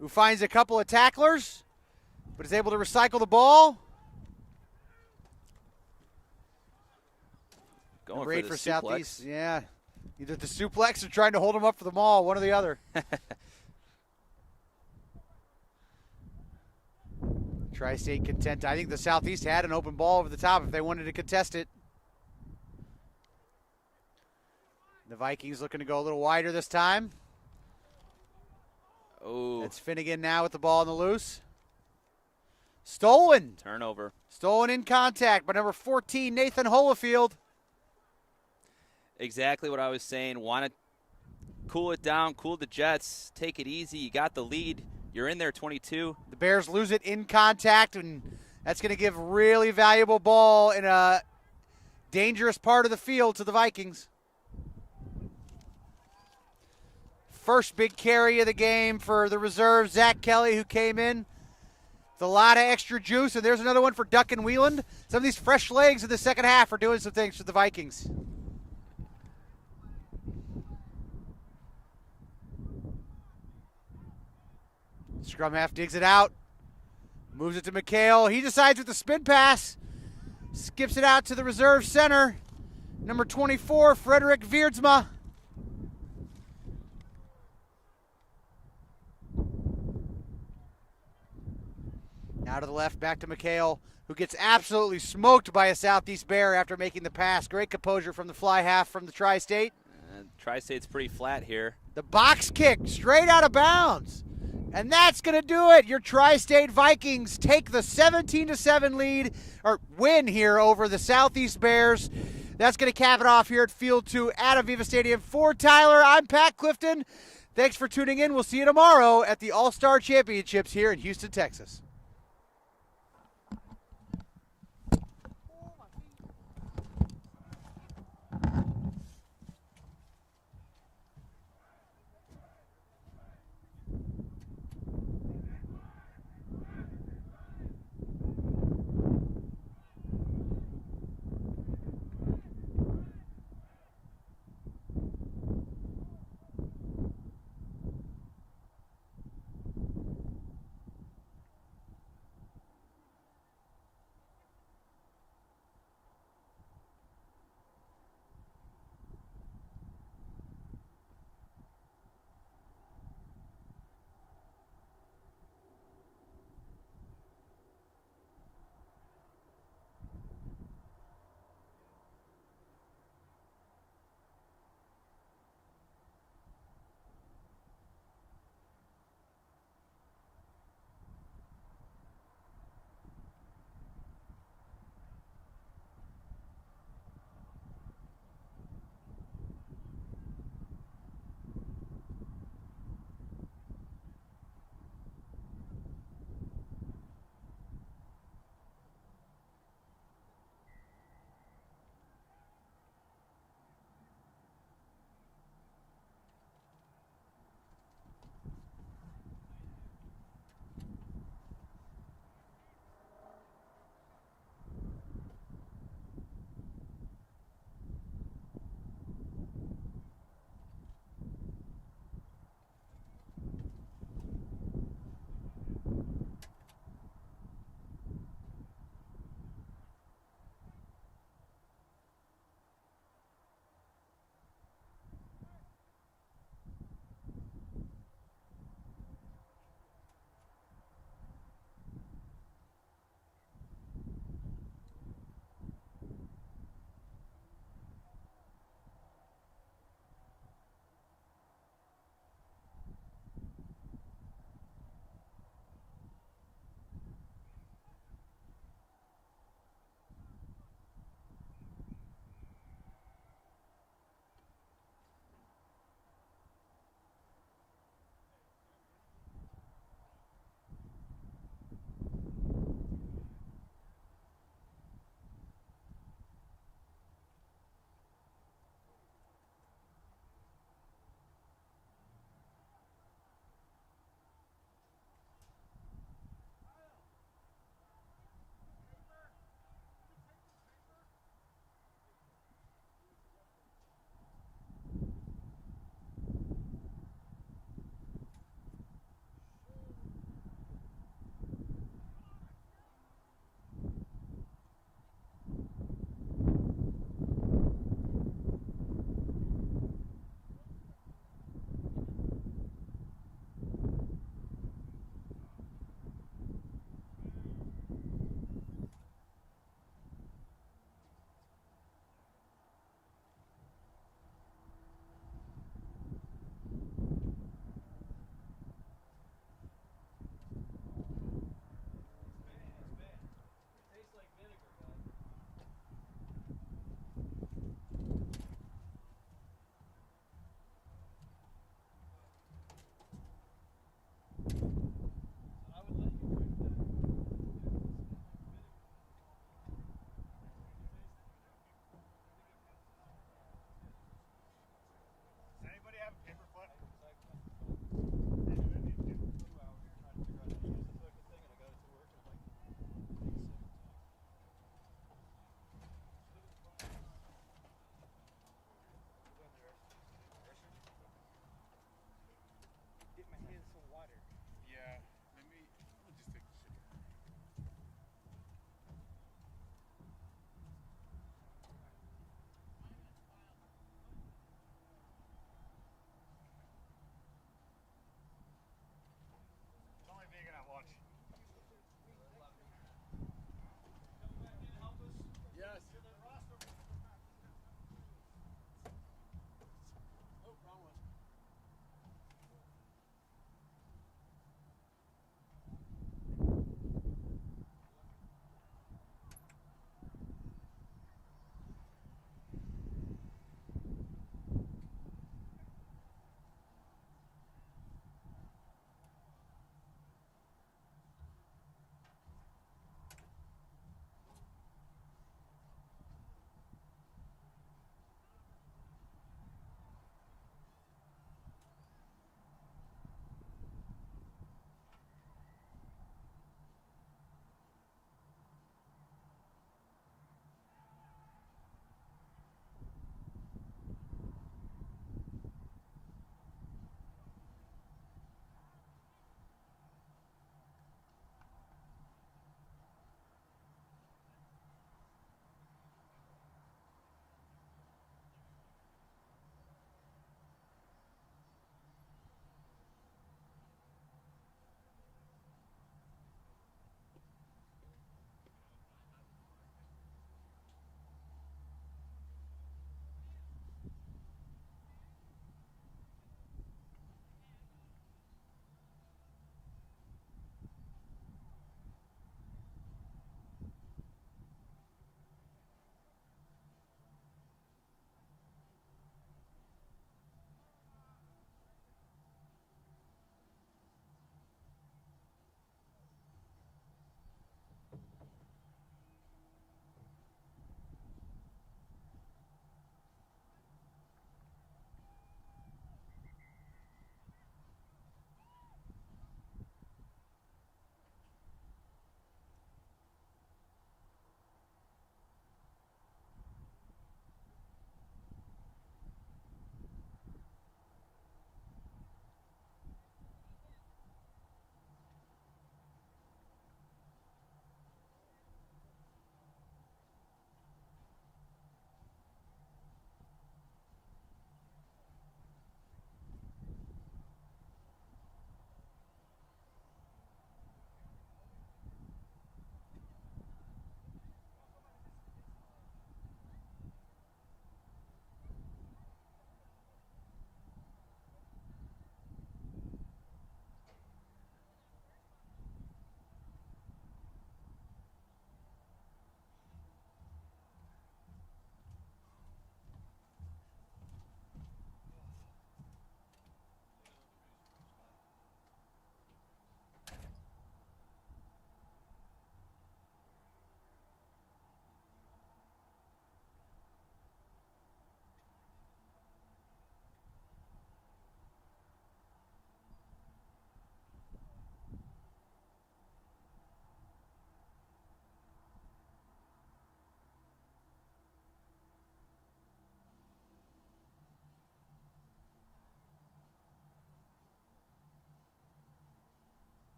who finds a couple of tacklers, but is able to recycle the ball. Going number 8 for suplex. Southeast. Yeah. Either the suplex or trying to hold him up for the maul, one or the other. Tri-State content. I think the Southeast had an open ball over the top if they wanted to contest it. The Vikings looking to go a little wider this time. Oh, It's Finnegan now with the ball on the loose. Stolen. turnover. Stolen in contact by number 14, Nathan Holofield. Exactly what I was saying. Want to cool it down, cool the jets, take it easy. You got the lead. You're in there 22. The Bears lose it in contact, and that's going to give really valuable ball in a dangerous part of the field to the Vikings. First big carry of the game for the reserve, Zach Kelly, who came in with a lot of extra juice. And there's another one for Duncan Wieland. Some of these fresh legs in the second half are doing some things for the Vikings. Scrum half digs it out. Moves it to McHale. He decides with the spin pass. Skips it out to the reserve center. Number 24, Frederick Vierdsma. Now to the left, back to McHale, who gets absolutely smoked by a Southeast Bear after making the pass. Great composure from the fly half from the Tri-State. Tri-State's pretty flat here. The box kick straight out of bounds. And that's going to do it. Your Tri-State Vikings take the 17-7 lead, or win here over the Southeast Bears. That's going to cap it off here at Field 2 at Aviva Stadium. For Tyler, I'm Pat Clifton. Thanks for tuning in. We'll see you tomorrow at the All-Star Championships here in Houston, Texas.